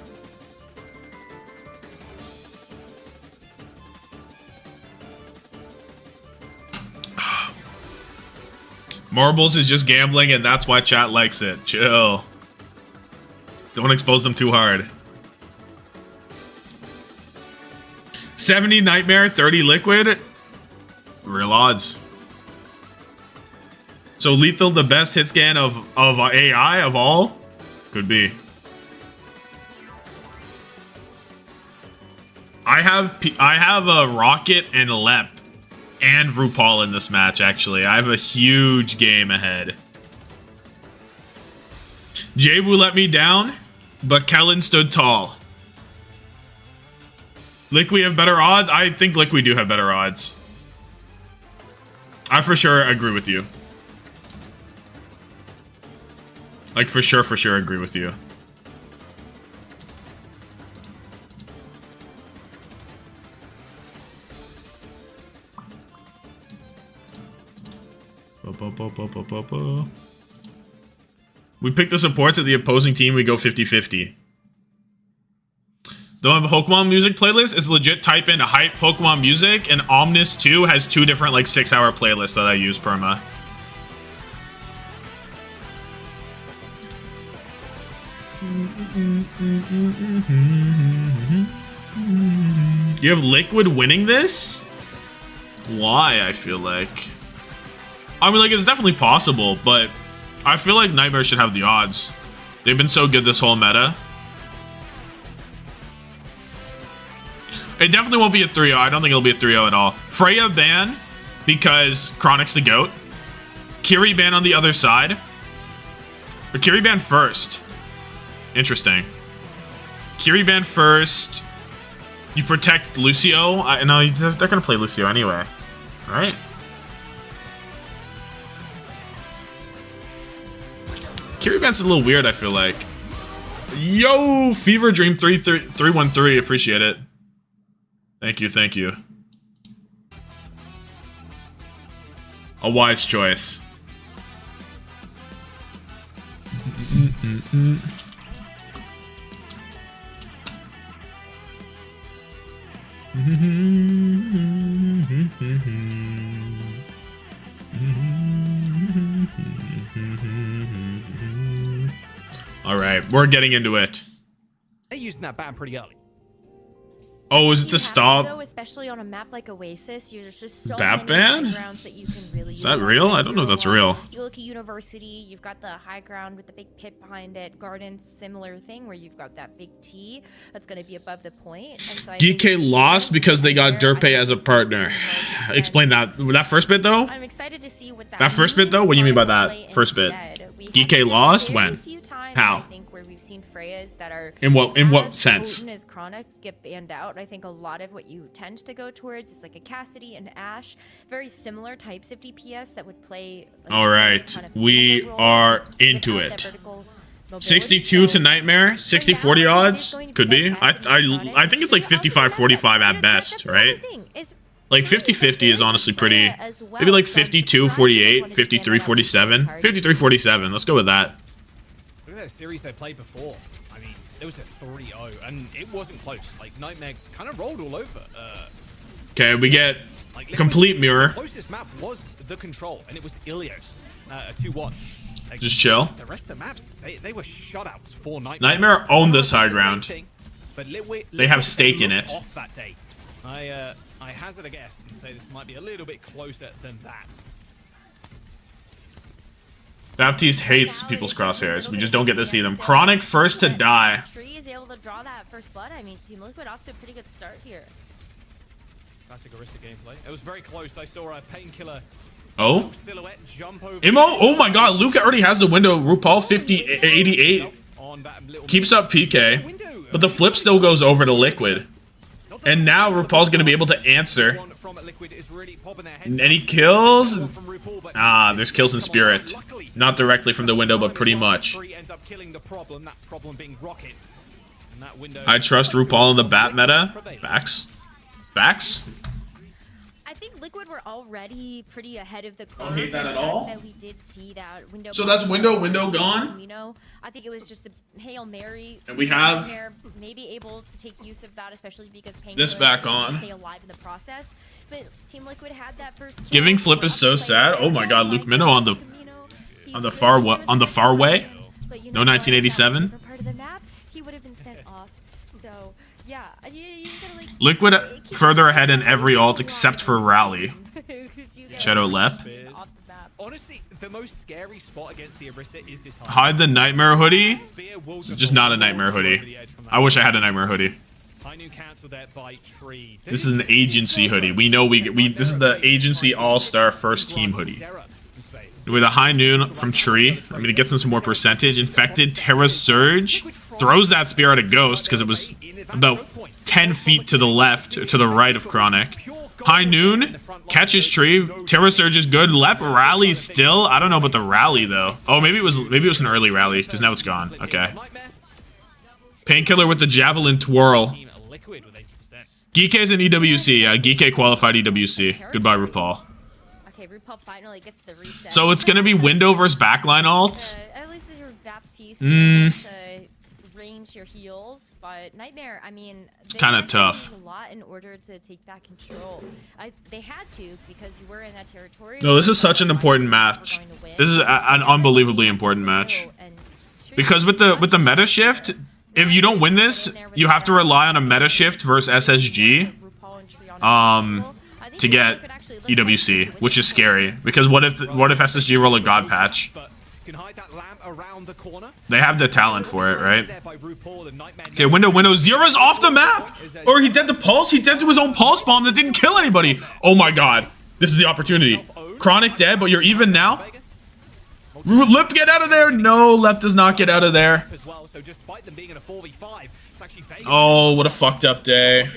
Marbles is just gambling, and that's why chat likes it. Chill. Don't expose them too hard. 70 Nightmare, 30 Liquid. Real odds. So Lethal, the best hit scan of AI of all? Could be. I have a Rocket and Lep and RuPaul in this match, actually. I have a huge game ahead. Jabu let me down, but Kellen stood tall. Liquid have better odds? I think Liquid do have better odds. I for sure agree with you. Like, for sure agree with you. We pick the supports of the opposing team, we go 50-50. The Pokemon music playlist is legit. Type in hype Pokemon music, and Omnis 2 has 2 different, like, 6-hour playlists that I use, perma. You have Liquid winning this? Why, I feel like? I mean, like, it's definitely possible, but I feel like Nightmare should have the odds. They've been so good this whole meta. It definitely won't be a 3-0. I don't think it'll be a 3-0 at all. Freya ban because Chronic's the GOAT. Kiri ban on the other side. Or Kiri ban first. Interesting. Kiri ban first. You protect Lucio. I know they're gonna play Lucio anyway. Alright. Kiri ban's a little weird, I feel like. Yo, Fever Dream 313. Appreciate it. Thank you, thank you. A wise choice. All right, we're getting into it. They're using that ban pretty early. Oh, is it to stop? Though, especially on a map like Oasis, there's just so Bat many ban? grounds that you can really. Is that real? I don't know if that's real. You look at University, you've got the high ground with the big pit behind it. Gardens, similar thing where you've got that big T that's going to be above the point. And so Geekay lost because they got Derpe as a partner. Explain that. That first bit though? I'm excited to see what that first bit though? What do you mean by that first bit? Geekay lost when? How? I think where we've seen Freyas that are In what sense? as Chronic get banned out. I think a lot of what you tend to go towards is like a Cassidy and Ashe, very similar types of DPS that would play. All right, we are into it. 62 to Nightmare, 60-40 odds could be. I think it's like 55-45 at best, right? Like 50-50 is honestly pretty. Maybe like 52-48, 53-47, 53-47. Let's go with that. Look at that series they played before. I mean, it was a 3-0, and it wasn't close. Like, Nightmare kind of rolled all over. Okay, we get complete mirror. The closest map was the Control, and it was Ilios, a 2-1. Like, just chill. The rest of the maps, they were shutouts for Nightmare. Nightmare owned this high ground. But they have stake in it. Off that day. I hazard a guess and say this might be a little bit closer than that. Baptiste hates people's crosshairs. We just don't get to see them. Chronic first to die. Tree is able to draw that first blood. I mean, Team Liquid off to a pretty good start here. Classic Arista gameplay. It was very close. I saw a Painkiller. Oh? Silhouette jump over. Immo? Oh my god, Luca already has the window. RuPaul 50-88. Keeps up PK. But the flip still goes over to Liquid. And now RuPaul's going to be able to answer. Any kills? Ah, there's kills in Spirit. Not directly from the window, but pretty much. I trust RuPaul in the bat meta. Facts. Facts. I think Liquid were already pretty ahead of the curve. Don't hate that at all. That we did see that window. So that's window gone? You know, I think it was just a Hail Mary. And we have maybe able to take use of that, especially because this back on. Stay alive in the process. But Team Liquid had that first kill. Giving flip is so sad. Oh my god, Luke Minnow on the far way. No 1987. Part of the map, he would have been sent off. So yeah, you gotta, like, Liquid further ahead in every alt except for Rally. Shadow left. Honestly, the most scary spot against the Orisa is this hide the Nightmare hoodie. It's just not a Nightmare hoodie. I wish I had a Nightmare hoodie. This is an agency hoodie. We know this is the agency all-star first team hoodie. With a high noon from Tree. I mean, it gets him some more percentage. Infected Terra Surge throws that spear at a ghost because it was about 10 feet to the left or to the right of Chronic. High noon catches Tree. Terra Surge is good. Left rally still. I don't know about the rally though. Oh, maybe it was an early rally because now it's gone. Okay. Painkiller with the javelin twirl. Geekay's an EWC. Yeah, Geekay qualified EWC. Goodbye, RuPaul. Okay, RuPaul finally gets the reset. So it's gonna be window versus backline alts. At least if you're Baptiste, to range your heals, but Nightmare, I mean, kind of tough. A lot in order to take back control. They had to because you were in that territory. No, this is such an important match. This is an unbelievably important match because with the meta shift, if you don't win this, you have to rely on a meta shift versus SSG to get EWC, which is scary. Because what if SSG roll a god patch? They have the talent for it, right? Okay, window. Zero's off the map! Or he dead to Pulse? He dead to his own Pulse Bomb that didn't kill anybody! Oh my god. This is the opportunity. Chronic dead, but you're even now? Lep, get out of there! No, Lep does not get out of there. Oh, what a fucked up day.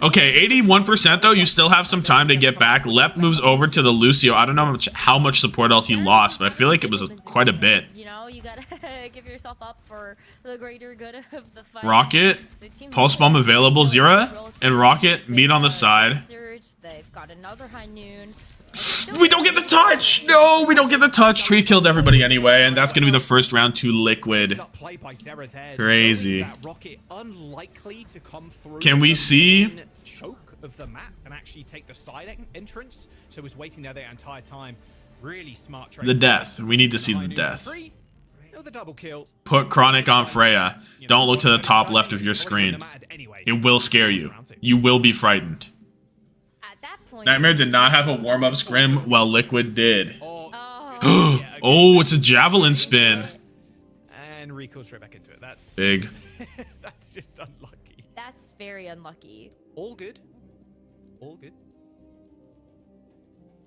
Okay, 81% though, you still have some time to get back. Lep moves over to the Lucio. I don't know how much support ult he lost, but I feel like it was quite a bit. You know, you gotta give yourself up for the greater good of the fight. Rocket, Pulse Bomb available. Zira and Rocket meet on the side. They've got another high noon. We don't get the touch! No, we don't get the touch. Tree killed everybody anyway, and that's going to be the first round to Liquid. Crazy. Can we see of the map and actually take the side entrance? So was waiting there the entire time. Really smart trade. the death? We need to see the death. The double kill. Put Chronic on Freya. Don't look to the top left of your screen. It will scare you. You will be frightened. Nightmare did not have a warm-up scrim, while Liquid did. Oh, it's a javelin spin. And recoil straight back into it. That's big. That's just unlucky. That's very unlucky. All good. All good.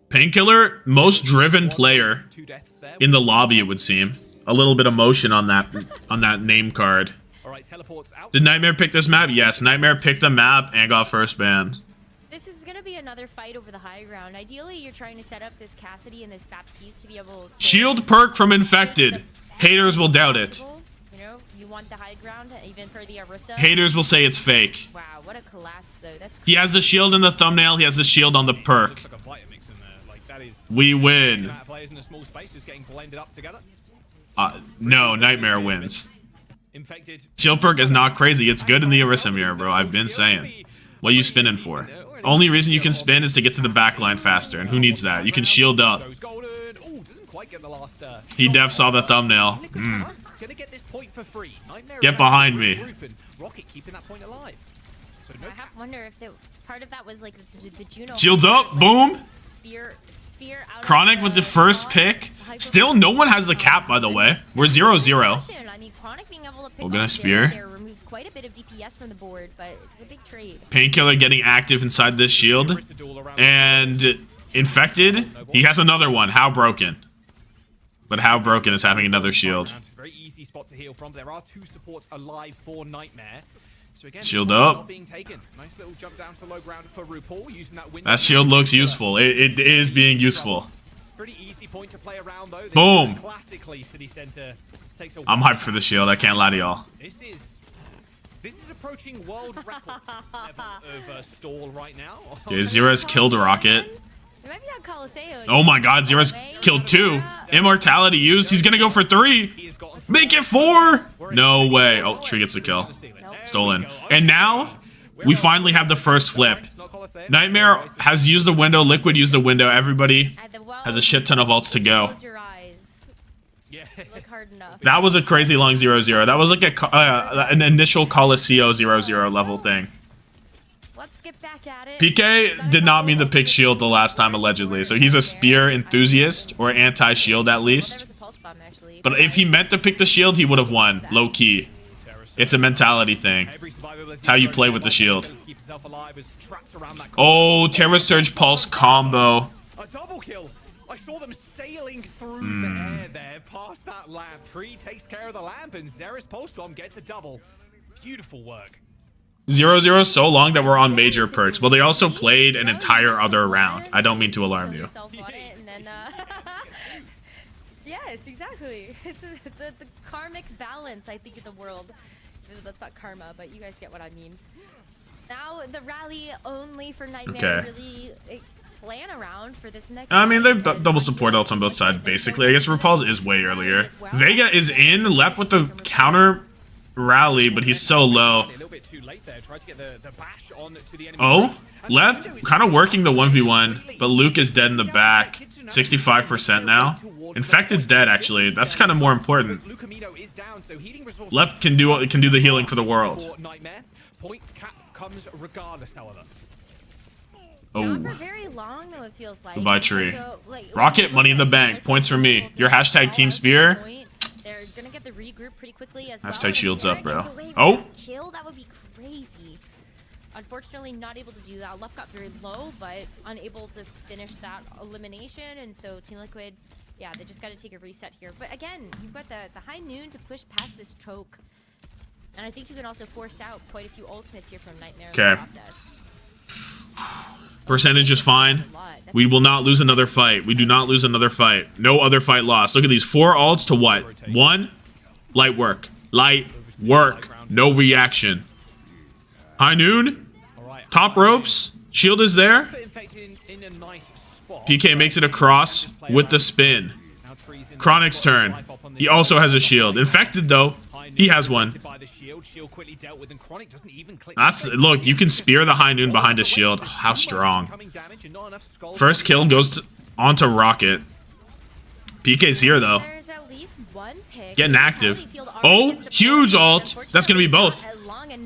Painkiller, most driven player in the lobby, it would seem. A little bit of motion on that name card. Did Nightmare pick this map? Yes, Nightmare picked the map and got first ban. This is gonna be another fight over the high ground. Ideally, you're trying to set up this Cassidy and this Baptiste to be able to shield perk from Infected. Haters will doubt it. You know, you want the high ground, even for the Arissa. Haters will say it's fake. Wow, what a collapse, though. That's he has the shield in the thumbnail. He has the shield on the perk. We win. No, Nightmare wins. Shield perk is not crazy. It's good in the Arissa mirror, bro. I've been saying. What are you spinning for? Only reason you can spin is to get to the backline faster, and who needs that? You can shield up. He def saw the thumbnail. Get behind me. I have to wonder if part of that was like the Juno. Shields up, boom. Spear out. Chronic with the first pick. Still, no one has the cap, by the way. We're 0-0. I mean, Chronic being able to pick we're gonna up spear. there removes quite a bit of DPS from the board, but it's a big trade. Painkiller getting active inside this shield. And Infected, he has another one. How broken? But how broken is having another shield? Very easy spot to heal from. There are two supports alive for Nightmare. So again, shield up. Being taken. Nice little jump down to low ground for RuPaul using that window. That shield looks useful. It is being useful. Pretty easy point to play around though. Boom. Classically, City Center takes a I'm hyped for the shield. I can't lie to y'all. This is approaching world record level of stall right now. Yeah, Zera's killed a rocket. Maybe that Qadsiah. Oh my god, Zera's killed 2. Immortality used. He's gonna go for 3. Make it 4. No way. Oh, Tree gets the kill. Stolen. And now, we finally have the first flip. Nightmare has used the window. Liquid used the window. Everybody has a shit ton of ults to go. That was a crazy long 0-0. That was like an initial Qadsiah 0-0 level thing. Let's get back at it. PK did not mean to pick shield the last time, allegedly. So he's a spear enthusiast, or anti-shield at least. But if he meant to pick the shield, he would have won, low-key. It's a mentality thing. It's how you play with the shield. Oh, Terra Surge Pulse combo. A double kill. I saw them sailing through the air there, past that lamp. Tree takes care of the lamp, and Xera's Pulse Bomb gets a double. Beautiful work. 0-0 so long that we're on major perks. Well, they also played an entire other round. I don't mean to alarm you. Yes, exactly. It's the karmic balance, I think, in the world. That's not karma, but you guys get what I mean. Now, the rally only for Nightmare really plan around for this next. I mean, they've double support ults on both sides, basically. I guess RuPaul's is way earlier. Vega is in. Lep with the counter rally, but he's so low. Oh, Lep kind of working the 1v1, but Luke is dead in the back. 65% now. Infected's dead, actually. That's kind of more important. Lep can do the healing for the world. Oh. Not for very long, though, it feels like. Goodbye, Tree. So, like, Rocket, money in the bank. Points for me. Your hashtag Team Spear. They're gonna get the regroup pretty quickly as Hashtag well. shields up, bro. Oh! Kill, that would be crazy. Unfortunately, not able to do that. Luff got very low, but unable to finish that elimination. And so Team Liquid, yeah, they just got to take a reset here. But again, you've got the high noon to push past this choke. And I think you can also force out quite a few ultimates here from Nightmare in the process. Percentage is fine. We will not lose another fight. We do not lose another fight. No other fight lost. Look at these 4 ults to what? 1? Light work. Light work. No reaction. High noon. Top ropes. Shield is there. PK makes it across with the spin. Chronic's turn. He also has a shield. Infected, though. He has one. Look, you can spear the high noon behind a shield. How strong. First kill goes onto Rocket. PK's here, though. Getting active. Oh, huge ult. That's going to be both.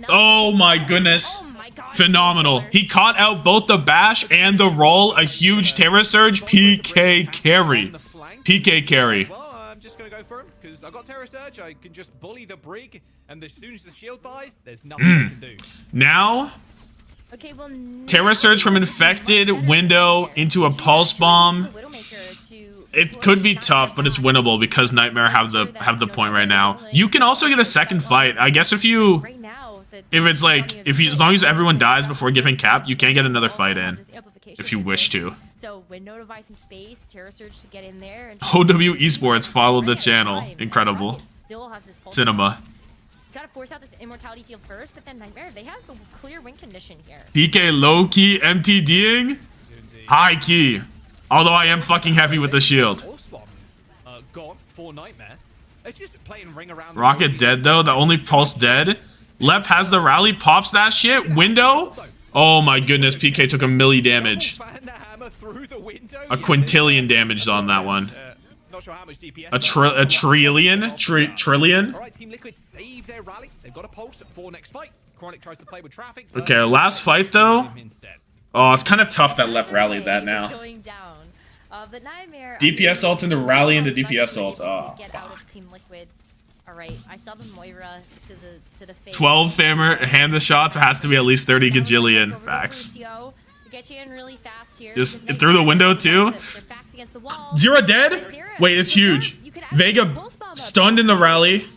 Oh, my goodness. Phenomenal. He caught out both the bash and the roll. A huge Terra Surge. PK carry. PK carry. Because I got Terra Surge, I can just bully the Brig, and as soon as the shield dies, there's nothing I can do. Now, Terra Surge from Infected window into a Pulse Bomb. It could be tough, but it's winnable because Nightmare have the point right now. You can also get a second fight. I guess if it's like as long as everyone dies before giving cap, you can get another fight in if you wish to. So window to buy some space, Terra Surge to get in there. OW Esports followed the channel. Incredible. Cinema. Gotta force out this immortality field first, but then Nightmare, they have the clear win condition here. PK low-key MTDing. High key. Although I am fucking heavy with the shield. Rocket dead though. The only pulse dead. Lep has the rally, pops that shit. Window. Oh my goodness, PK took a milli damage. A quintillion damage on that one. A trillion? Trillion? Okay, last fight though. Oh, it's kind of tough that Lep rallied that now. DPS ults into rally into DPS ults. Oh, Alright, I saw the Moira to the face. 12 Famer, hand the shots, it has to be at least 30 gajillion. Facts. Just through the window too. Zero dead? Wait, it's huge. Vega stunned in the rally.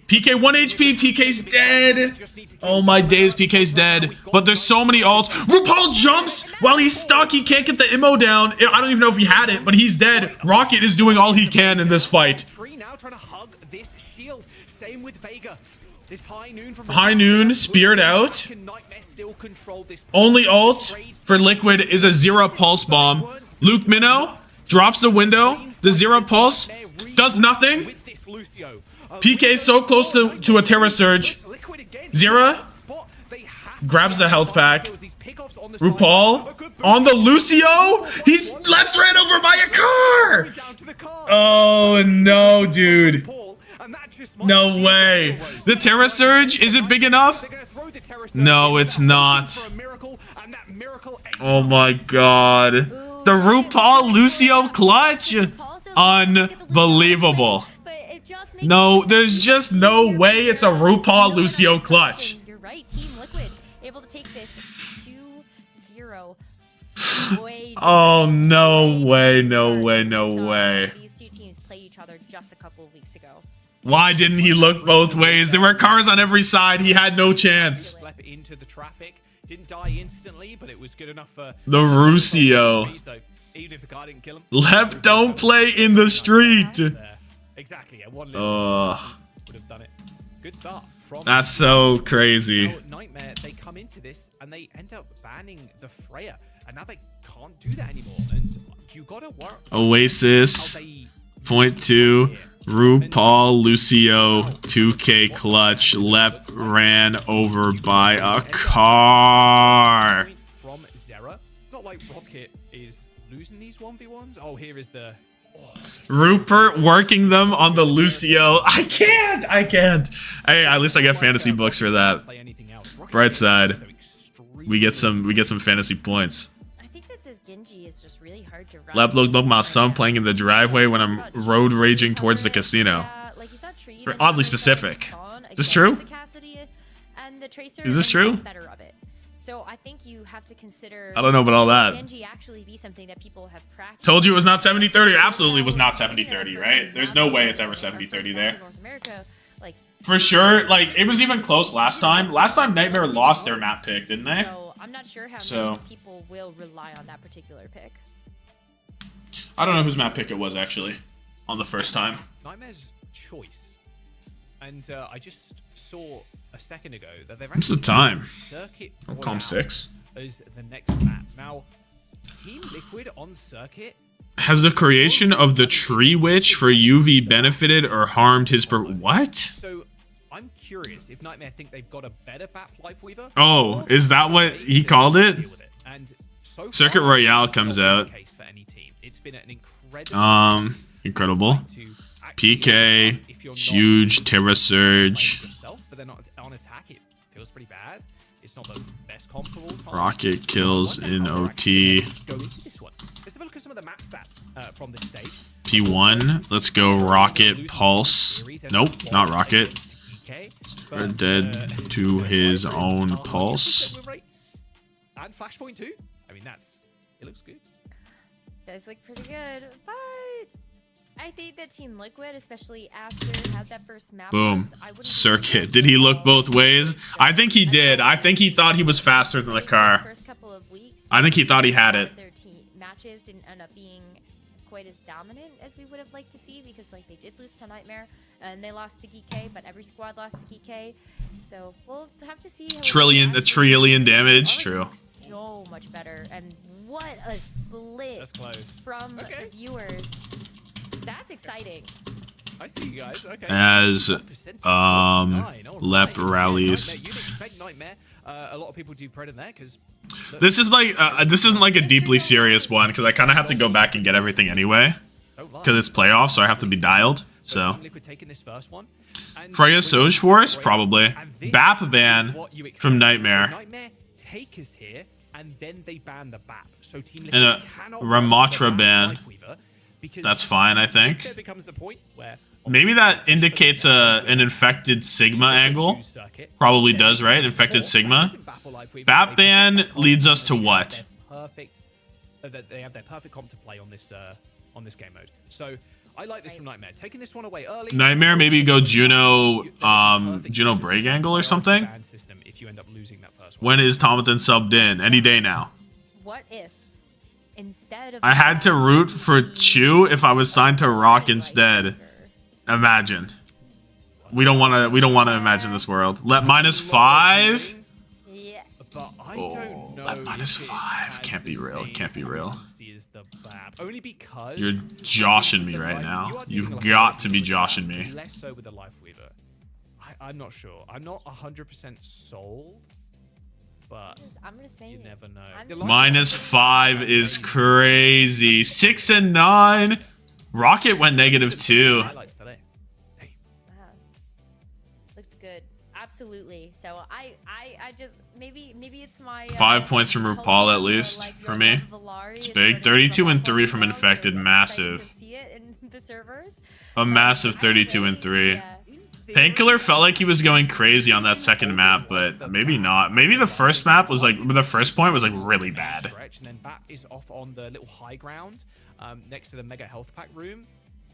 PK 1 HP, PK's dead. Oh my days, PK's dead. But there's so many ults. RuPaul jumps while he's stuck. He can't get the immo down. I don't even know if he had it, but he's dead. Rocket is doing all he can in this fight. Same with Vega. This High noon speared out. Only ult for Liquid is a Zero Pulse Bomb. Luke Minnow drops the window. The Zero Pulse does nothing. PK so close to a Terra Surge. Zera grabs the health pack. RuPaul on the Lucio. He's Leps ran over by a car. Oh no, dude. No way. The Terra Surge, is it big enough? No, it's not. Oh my god. The RuPaul Lucio clutch? Unbelievable. No, there's just no way it's a RuPaul Lucio clutch. You're right, Team Liquid able to take this 2-0. Oh, no way, no way, no way. These two teams play each other just a couple of weeks ago. Why didn't he look both ways? There were cars on every side. He had no chance. Into the traffic. Didn't die instantly, but it was good enough for the Rusio. Even if the car didn't kill him. Lep don't play in the street. Exactly. Yeah, one would have done it. Good start. That's so crazy. Nightmare, they come into this and they end up banning the Freya, and now they can't do that anymore. And you gotta work. Oasis. Point 2. RuPaul, Lucio, 2K clutch. Lep ran over by a car. From Zera. Not like Rocket is losing these 1v1s. Oh, here is the... Rupert working them on the Lucio. I can't. Hey, at least I get fantasy books for that. Bright side. We get some fantasy points. I think that the Genji is just really hard to run. Lep looked like my son playing in the driveway when I'm road raging towards the casino. Oddly specific. Is this true? Is this true? So I think you have to consider. I don't know about all that. Genji actually be something that people have practiced. Told you it was not 70-30. Absolutely was not 70-30, right? There's no way it's ever 70-30 there. North America, like, for sure, like it was even close last time. Last time Nightmare lost their map pick, didn't they? So I'm not sure how much people will rely on that particular pick. I don't know whose map pick it was actually on the first time. Nightmare's choice. And I just saw a second ago that they've What's actually the time? Circuit Calm 6. as the next map. Now, Team Liquid on Circuit. Has the creation of the Tree Witch for UV benefited or harmed his what? So I'm curious if Nightmare think they've got a better BAP Lifeweaver. Oh, is that what he called it? And so Circuit Royale comes out. It's been an incredible incredible. PK, huge Terra Surge. But they're not on attack. It feels pretty bad. It's not the best comp of all time. Rocket kills in OT. Go into this one. Let's have a look at some of the map stats from this stage. P1. Let's go Rocket Pulse. Nope, not Rocket. We're dead to his own Pulse. And Flashpoint too. I mean, it looks good. Does look pretty good, but I think that Team Liquid, especially after have that first map. Boom. Circuit. Did he look both ways? I think he did. I think he thought he was faster than the car. I think he thought he had it. Their team matches didn't end up being quite as dominant as we would have liked to see, because like they did lose to Nightmare and they lost to Geekay, but every squad lost to Geekay. So we'll have to see. A trillion damage. True. So much better, and what a split from the viewers. That's exciting. I see you guys. Okay. As Lep rallies. You'd expect Nightmare. A lot of people do Pred in there because this is like this isn't like a deeply serious one, because I kind of have to go back and get everything anyway, because it's playoffs, so I have to be dialed. So Freya Soj Force probably. BAP ban from Nightmare. Nightmare take us here, and then they ban the BAP. So Team And a Ramatra ban. That's fine, I think. There becomes a point where maybe that indicates an infected Sigma angle. Probably does, right? Infected Sigma. BAP ban leads us to what? They have their perfect comp to play on this game mode. So I like this from Nightmare. Taking this one away early. Nightmare, maybe go Juno break angle or something. When is Tommathan subbed in? Any day now. What if instead of I had to root for Chu if I was signed to Rock instead. Imagine. We don't want to imagine this world. Let -5. Yeah. Oh, let -5. Can't be real. Can't be real. Only because You're joshing me right now. You've got to be joshing me. Less so with the Lifeweaver. I'm not sure. I'm not 100% sold. But I'm just saying, you never know. -5 is crazy. 6 and 9. Rocket went -2. Wow. Looked good. Absolutely. So I just maybe it's my 5 points from RuPaul at least for me. It's big. 32 and 3 from Infected. Massive. See it in the servers. A massive 32 and 3. Painkiller felt like he was going crazy on that second map, but maybe not. Maybe the first map was like, the first point was like really bad. And then BAP is off on the little high ground next to the mega health pack room.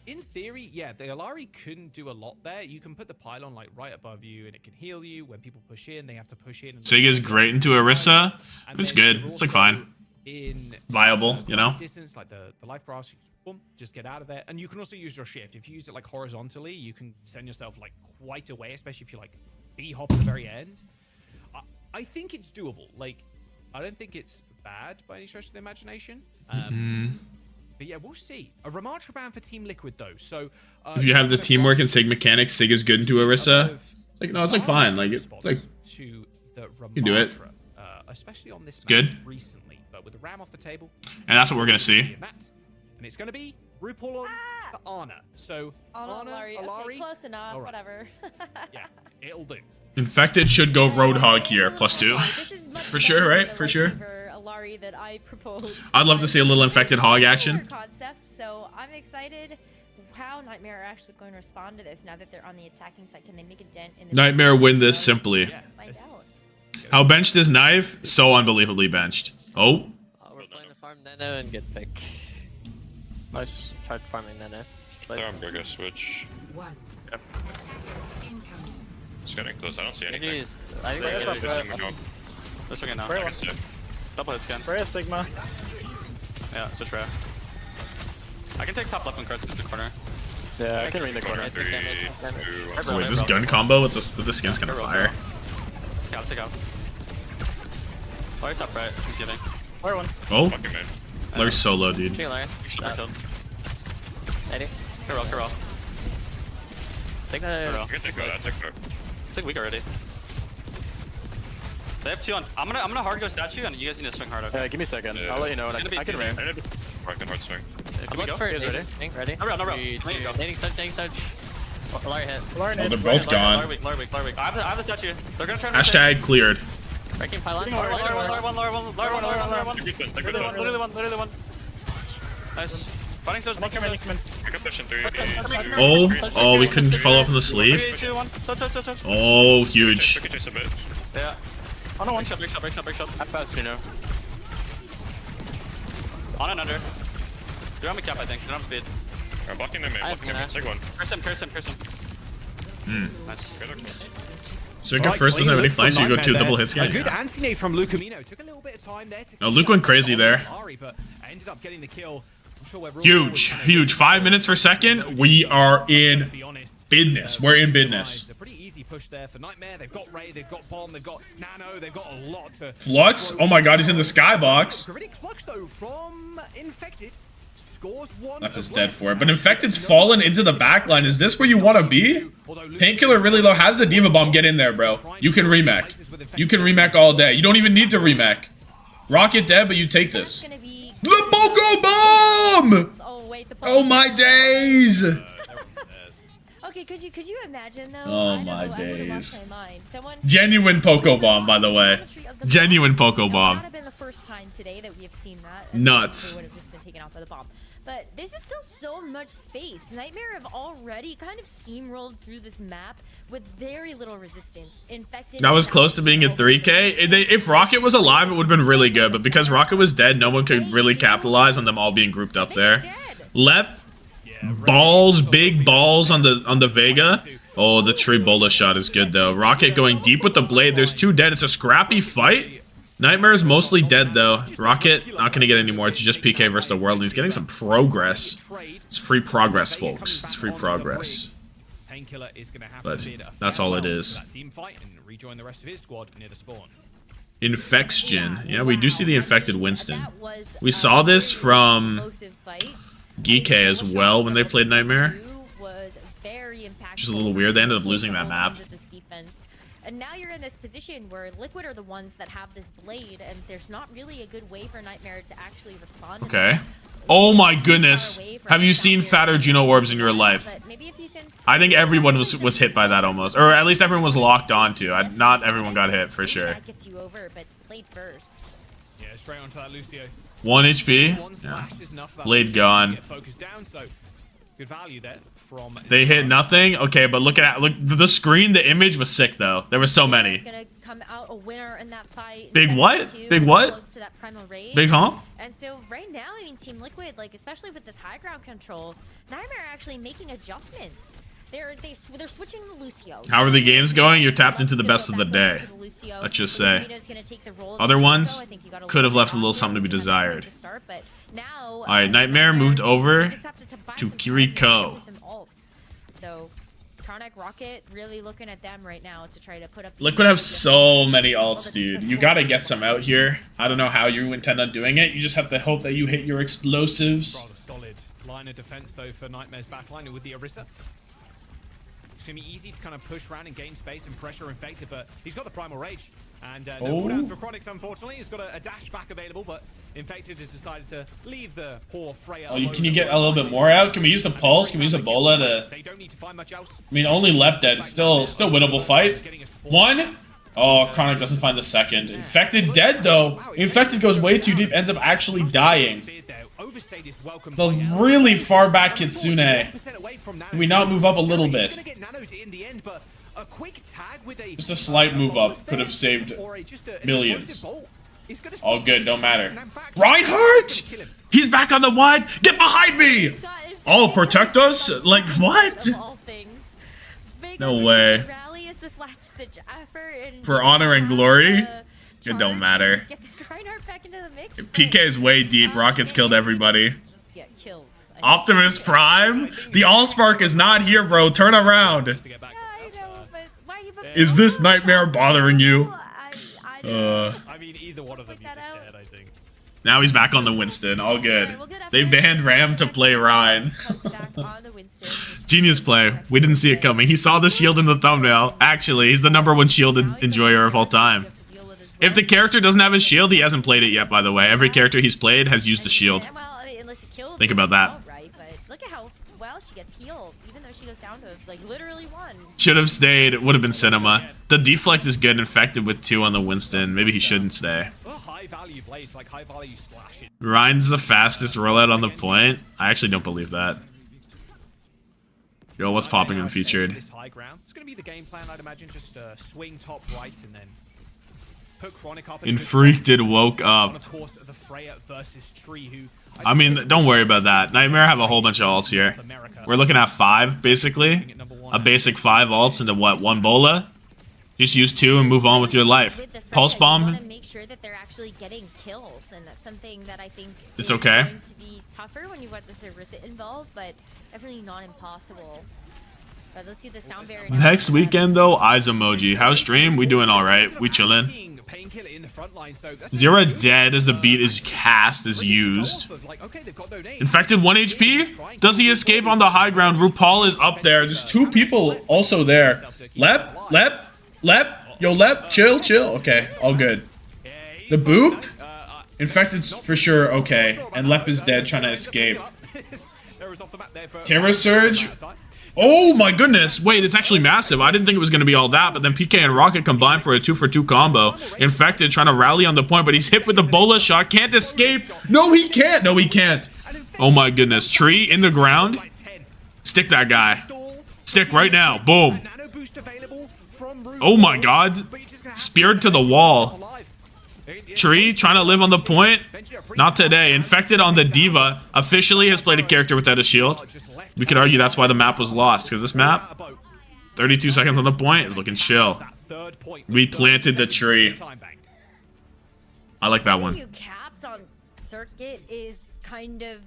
In theory, yeah, the Alari couldn't do a lot there. You can put the pylon like right above you and it can heal you. When people push in, they have to push in. Siga's great into Orisa. It's good. It's like fine. Viable, you know? Distance, like the life brass, boom, just get out of there. And you can also use your shift. If you use it like horizontally, you can send yourself like quite away, especially if you like B-hop at the very end. I think it's doable. Like, I don't think it's bad by any stretch of the imagination. But yeah, we'll see. A Ramattra ban for Team Liquid though. So if you have the teamwork and Sig mechanics, Sig is good into Orisa. It's like, no, it's like fine. Like it's like to the you can do it. Especially on this Good. Recently, but with the Ram off the table, and that's what we're gonna see. And it's gonna be RuPaul on Ana. So Ana, Alari. Alari. Okay, close enough. Right. Whatever. Yeah, it'll do. Infected should go Roadhog here, +2. For sure, right? For sure. Alari that I proposed. I'd love to see a little infected hog action. Concept, so I'm excited how Nightmare are actually going to respond to this now that they're on the attacking side. Can they make a dent in the Nightmare win this simply. Find out. How benched is Knife? So unbelievably benched. Oh. We're playing to farm Nano and get pick. Nice. Tried farming Nano. They're on bigger switch. Yep. It's getting close. I don't see anything. I think Yeah, we're this getting Let's look at now. I see. Double hit scan. Rhea Sigma. Yeah, switch Rhea. I can take top left when Kurtz is the corner. Yeah, I can read the corner. 3, 2, 1. Wait, this gun combo with the skin's gonna fire. Yeah, let's take out. Larry top right, I'm giving. Larry one. Oh. Fucking man. Larry's so low, dude. King Larry. You should have killed. 80. Good roll. Take that. I can take that. I take that. It's like weak already. They have 2 on. I'm gonna hard go statue and you guys need to swing hard. Okay. Give me a second. Yeah. I'll let you know when I can ram. I can hard swing. Can we go? Ready? Ready? No round. Nading Surge. Larry hit. Oh, they're both gone. Larry weak. I have the statue. They're gonna try to Hashtag cleared. Breaking pylon. Larry one. Literally one. Nice. Fighting Surge. I can push in 3. Oh, we couldn't follow up on the sleeve. 3, 2, 1. Touch. Oh, huge. We can chase a bit. Yeah. Oh no, one Break shot. I passed, you know. On and under. They're on the cap, I think. They're on speed. I'm blocking them in. Blocking them in. Sig one. Curse him. Nice. Circuit first doesn't have any flanks, so you go 2 double hits A again. good anti-nade from Lucamino. Took a little bit of time there to No, Luke went crazy there. but ended up getting the kill. Huge. 5 minutes per second. We are in business. We're in business. A pretty easy push there for Nightmare. They've got Ray, they've got Bomb, they've got Nano, they've got a lot to... Flux? Oh my god, he's in the skybox. Gravitic Flux though from Infected. Scores 1. Left is dead for it. But Infected's fallen into the backline. Is this where you want to be? Painkiller really low. Has the Diva Bomb. Get in there, bro. You can remech. You can remech all day. You don't even need to remech. Rocket dead, but you take this. The Boko Bomb! Oh my days! Okay, could you imagine though? Oh my days. Someone Genuine Poco Bomb, by the way. Genuine Poco Bomb. That would have been the first time today that we have seen that. Nuts. Would have just been taken out by the bomb. But there's just still so much space. Nightmare have already kind of steamrolled through this map with very little resistance. Infected. That was close to being a 3K. If Rocket was alive, it would have been really good. But because Rocket was dead, no one could really capitalize on them all being grouped up there. Lep, balls, big balls on the Vega. Oh, the tree bola shot is good though. Rocket going deep with the blade. There's 2 dead. It's a scrappy fight. Nightmare is mostly dead though. Rocket not gonna get any more. It's just PK versus the world. And he's getting some progress. It's free progress, folks. It's free progress. But that's all it is. Infection. Yeah, we do see the infected Winston. We saw this from Geekay as well when they played Nightmare. Which is a little weird. They ended up losing that map. And now you're in this position where Liquid are the ones that have this blade, and there's not really a good way for Nightmare to actually respond. Okay. Oh my goodness. Have you seen fatter Juno orbs in your life? I think everyone was hit by that almost. Or at least everyone was locked onto. Not everyone got hit, for sure. That gets you over, but blade first. Yeah, straight onto that Lucio. 1 HP. Yeah. Blade gone. Good value there from. They hit nothing. Okay, but look the screen. The image was sick though. There were so many. Gonna come out a winner in that fight. Big what? Big what? Big huh? And so right now, I mean, Team Liquid, like especially with this high ground control, Nightmare are actually making adjustments. They're switching to Lucio. How are the games going? You're tapped into the best of the day. Let's just say. Other ones could have left a little something to be desired. Alright, Nightmare moved over to Kiriko. So, Tronic, Rocket, really looking at them right now to try to put up... Liquid have so many ults, dude. You gotta get some out here. I don't know how you intend on doing it. You just have to hope that you hit your explosives. line of defense though for Nightmare's backline with the Orisa. It's gonna be easy to kind of push around and gain space and pressure Infected, but he's got the Primal Rage. And no cooldowns for Chronix, unfortunately. He's got a dash back available, but Infected has decided to leave the poor Freya. Oh, can you get a little bit more out? Can we use a Pulse? Can we use a Bola to... They don't need to find much else. I mean, only left dead. Still winnable fights. One. Oh, Chronic doesn't find the second. Infected dead, though. Infected goes way too deep, ends up actually dying. The really far back Kitsune. Can we not move up a little bit? Just a slight move up could have saved millions. All good, don't matter. Reinhardt! He's back on the wide. Get behind me! Oh, protect us? Like, what? No way. For honor and glory? It don't matter. PK is way deep. Rockets killed everybody. Optimus Prime? The Allspark is not here, bro. Turn around. Is this nightmare bothering you? I mean, either one of them you just dead, I think. Now he's back on the Winston. All good. They banned Ram to play Ryan. Genius play. We didn't see it coming. He saw the shield in the thumbnail. Actually, he's the #1 shield enjoyer of all time. If the character doesn't have a shield, he hasn't played it yet, by the way. Every character he's played has used a shield. Think about that. Look at how well she gets healed, even though she goes down to like literally 1. Should have stayed. It would have been Cinema. The deflect is good. Infected with 2 on the Winston. Maybe he shouldn't stay. Ryan's the fastest rollout on the point. I actually don't believe that. Yo, what's popping and featured? It's going to be the game plan, I'd imagine. Just swing top right and then put Chronic up. Infreaked woke up. Of course, the Freya versus Tree, who I mean, don't worry about that. Nightmare have a whole bunch of ults here. We're looking at 5, basically. A basic 5 ults into what? 1 Bola? Just use 2 and move on with your life. Pulse Bomb. You want to make sure that they're actually getting kills, and that's something that I think it's okay. Going to be tougher when you want the Orisa involved, but definitely not impossible. But let's see the sound barrier. Next weekend, though, eyes emoji. How's stream? We doing all right. We chilling. Zero dead as the beat is cast, is used. Infected 1 HP? Does he escape on the high ground? RuPaul is up there. There's 2 people also there. Lep? Yo, Lep, chill. Okay, all good. The boop? Infected's for sure okay. And Lep is dead, trying to escape. Terra Surge? Oh my goodness! Wait, it's actually massive. I didn't think it was going to be all that, but then PK and Rocket combined for a 2-for-2 combo. Infected trying to rally on the point, but he's hit with the Bola shot. Can't escape. No, he can't. Oh my goodness. Tree in the ground. Stick that guy. Stick right now. Boom. Oh my god. Speared to the wall. Tree trying to live on the point. Not today. Infected on the Diva. Officially has played a character without a shield. We could argue that's why the map was lost, because this map, 32 seconds on the point, is looking chill. We planted the tree. I like that one. You capped on circuit is kind of,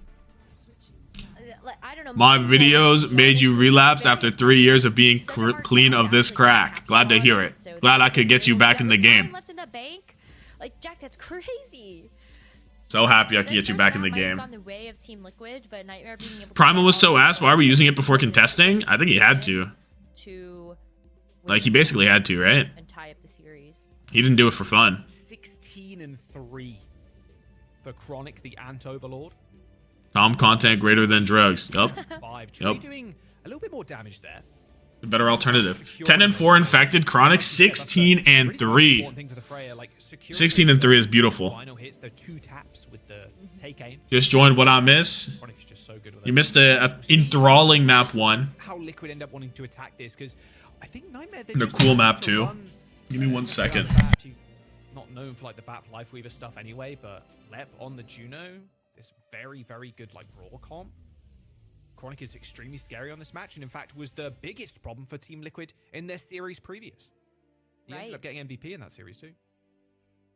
I don't know. My videos made you relapse after 3 years of being clean of this crack. Glad to hear it. Glad I could get you back in the game. Left in the bank, like Jack, that's crazy. So happy I could get you back in the game. Liquid, Primal was so ass. Why are we using it before contesting? I think he had to. Like, he basically had to, right? And tie up the series. He didn't do it for fun. 16-3 for Chronic, the Ant Overlord. Tom content greater than drugs. Yup. Yep. Doing a little bit more damage there. A better alternative. 10-4 infected. Chronic 16-3. 16-3 is beautiful. Just joined what I miss. You missed a enthralling map 1. How Liquid end up wanting to attack this, because I think Nightmare and a cool map 2. Give me 1 second. Not known for like the BAP Lifeweaver stuff anyway, but Lep on the Juno, this very, very good like raw comp. Chronic is extremely scary on this match, and in fact was the biggest problem for Team Liquid in their series previous. He ended up getting MVP in that series too.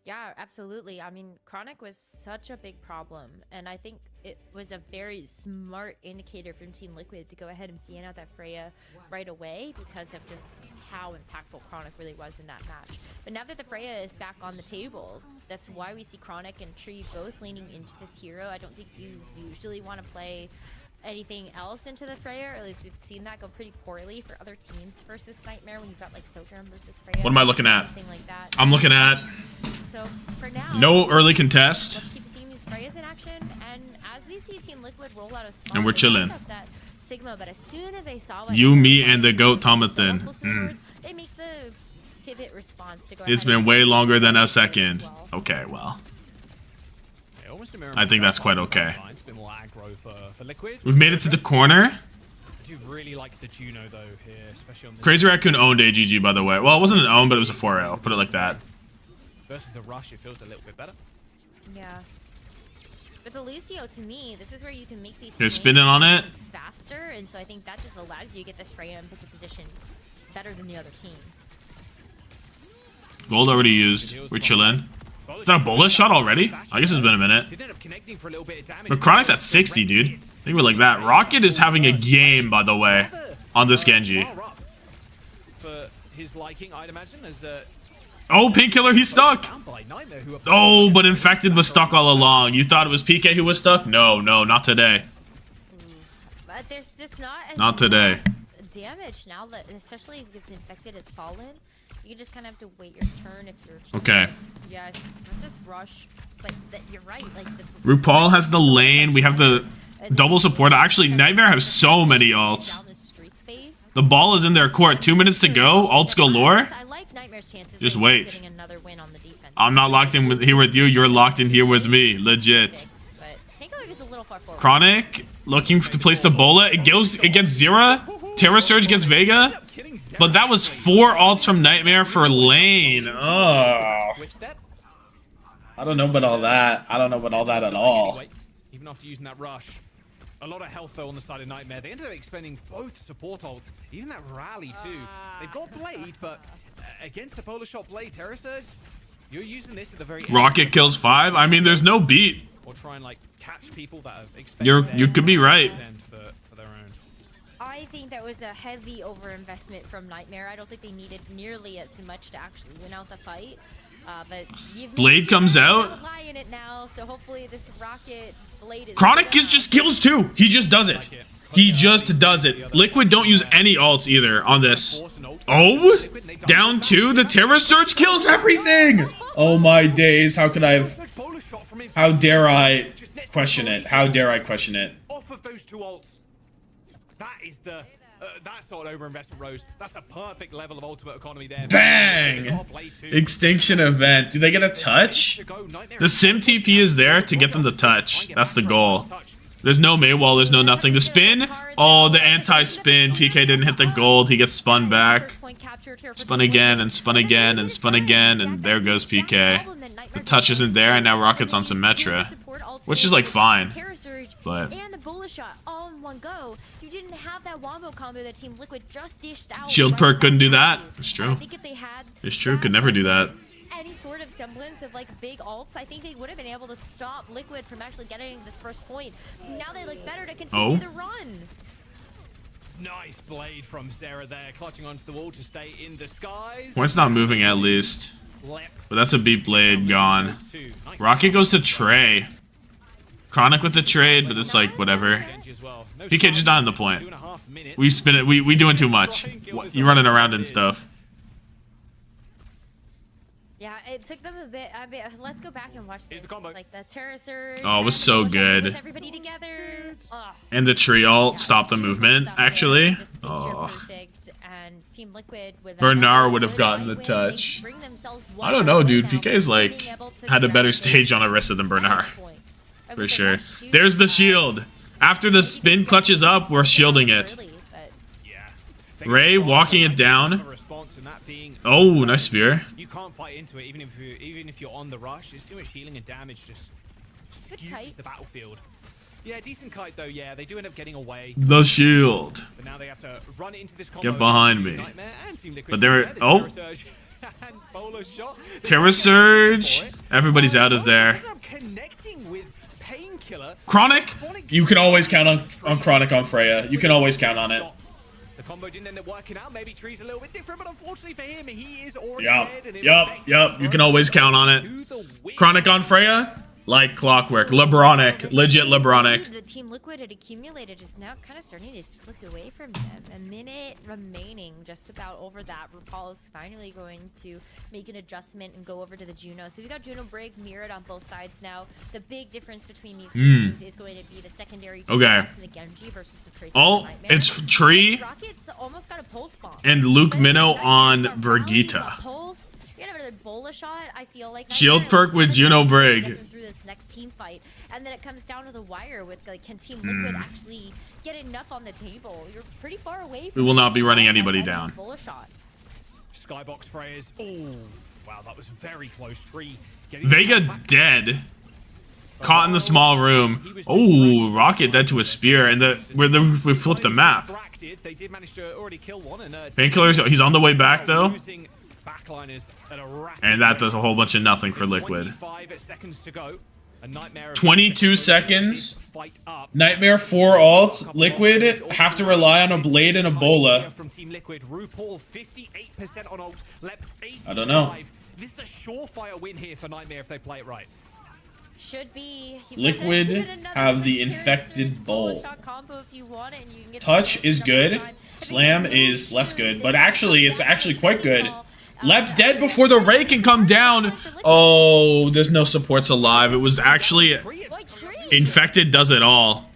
Yeah, absolutely. I mean, Chronic was such a big problem, and I think it was a very smart indicator from Team Liquid to go ahead and ban out that Freya right away because of just how impactful Chronic really was in that match. But now that the Freya is back on the table, that's why we see Chronic and Tree both leaning into this hero. I don't think you usually want to play anything else into the Freya, or at least we've seen that go pretty poorly for other teams versus Nightmare when you've got like Sojourn versus Freya. What am I looking at? Something like that. I'm looking at So for now, no early contest. let's keep seeing these Freyas in action, and as we see Team Liquid roll out of spawn, And we're chilling. That Sigma, but as soon as I saw You, me, and the GOAT Tommathan. they make the pivot response to go. It's been way longer than a second. Okay, well. I think that's quite okay. We've made it to the corner. I do really like the Juno though here, especially on the Crazy Raccoon owned AGG, by the way. Well, it wasn't an own, but it was a 4-0. Put it like that. versus the rush, it feels a little bit better. Yeah. But the Lucio, to me, this is where you can make these They're spinning on it. faster, and so I think that just allows you to get the Freya into position better than the other team. Gold already used. We're chilling. Is that a bullet shot already? I guess it's been a minute. But Chronic's at 60, dude. Think of it like that. Rocket is having a game, by the way, on this Genji. For his liking, I'd imagine, as Oh, Painkiller, he's stuck. Oh, but Infected was stuck all along. You thought it was PK who was stuck? No, no, not today. But there's just Not today. damage now, that especially if it's Infected has fallen. You just kind of have to wait your turn if your team Okay. Yes, not this rush, but you're right. Like RuPaul has the lane. We have the double support. Actually, Nightmare has so many ults. The ball is in their court. 2 minutes to go. Ults galore. Just wait. I'm not locked in here with you. You're locked in here with me. Legit. Chronic looking to place the bola. It goes against Zera. Terra Surge gets Vega. But that was 4 ults from Nightmare for lane. Oh. I don't know about all that. I don't know about all that at all. Even after using that rush. A lot of health though on the side of Nightmare. They ended up expending both support ults. Even that rally too. They've got Blade, but against the Polar Shot Blade, Terra Surge, you're using this at the very end. Rocket kills 5. I mean, there's no beat. Or try and like catch people that have expended You could be right. For their own. I think that was a heavy overinvestment from Nightmare. I don't think they needed nearly as much to actually win out the fight. But Blade comes out. Rely in it now, so hopefully this Rocket Blade is Chronic just kills 2. He just does it. He just does it. Liquid don't use any ults either on this. Oh, down 2. The Terra Surge kills everything. Oh my days. How could I have? How dare I question it? How dare I question it? Off of those 2 ults. That is the that sort of overinvestment, Rose. That's a perfect level of ultimate economy there. Bang! Extinction event. Do they get a touch? The Sim TP is there to get them to touch. That's the goal. There's no Maywall. There's no nothing. The spin. Oh, the anti-spin. PK didn't hit the gold. He gets spun back. Spun again and spun again and spun again. And there goes PK. The touch isn't there. And now Rocket's on Symmetra. Which is like fine. But and the bullet shot all in one go. You didn't have that wombo combo that Team Liquid just dished out. Shield perk couldn't do that. It's true. I think if they had It's true. Could never do that. any sort of semblance of like big ults, I think they would have been able to stop Liquid from actually getting this first point. Now they look better to continue the run. Nice blade from Zera there, clutching onto the wall to stay in disguise. Point's not moving at least. But that's a beat blade gone. Rocket goes to Trey. Chronic with the trade, but it's like whatever. PK just not in the point. We spin it. We doing too much. You running around and stuff. Yeah, it took them a bit. I mean, let's go back and watch this. Like the Terra Surge. Oh, it was so good. Everybody together. And the tree ult stopped the movement. Actually. Oh. And Team Liquid with Bernard would have gotten the touch. I don't know, dude. PK's like had a better stage on Orisa than Bernard. For sure. There's the shield. After the spin clutches up, we're shielding it. Ray walking it down. Oh, nice spear. You can't fight into it even if you're on the rush. It's too much healing and damage just skews the battlefield. Yeah, decent kite though. Yeah, they do end up getting away. The shield. But now they have to run into this combo. Get behind me. But they're Terra Surge. Everybody's out of there. Chronic. You can always count on Chronic on Freya. You can always count on it. The combo didn't end up working out. Maybe Tree's a little bit different, but unfortunately for him, he is already dead. Yup. You can always count on it. Chronic on Freya. Like clockwork. LeBronic. Legit LeBronic. The Team Liquid had accumulated is now kind of starting to slip away from them. A minute remaining, just about over that. RuPaul is finally going to make an adjustment and go over to the Juno. So we got Juno Brig mirrored on both sides now. The big difference between these two teams is going to be the secondary defense and the Genji versus the Tracer. Oh, it's Tree Rockets almost got a pulse bomb. and Luke Minnow on Brigitte. You're gonna have another bola shot. I feel like Shield perk with Juno Brig. Through this next team fight, and then it comes down to the wire with like, can Team Liquid actually get enough on the table? You're pretty far away. We will not be running anybody down. Skybox Freyers. Oh, wow, that was very close. Tree. Vega dead. Caught in the small room. Oh, Rocket dead to a spear, and we flipped the map. Painkillers. He's on the way back though. And that does a whole bunch of nothing for Liquid. 22 seconds. Nightmare 4 ults. Liquid have to rely on a Blade and a Bola. I don't know. This is a surefire win here for Nightmare if they play it right. Should be. Liquid have the infected bowl. Touch is good. Slam is less good, but actually, it's actually quite good. Lep dead before the Ray can come down. Oh, there's no supports alive. It was actually infected does it all.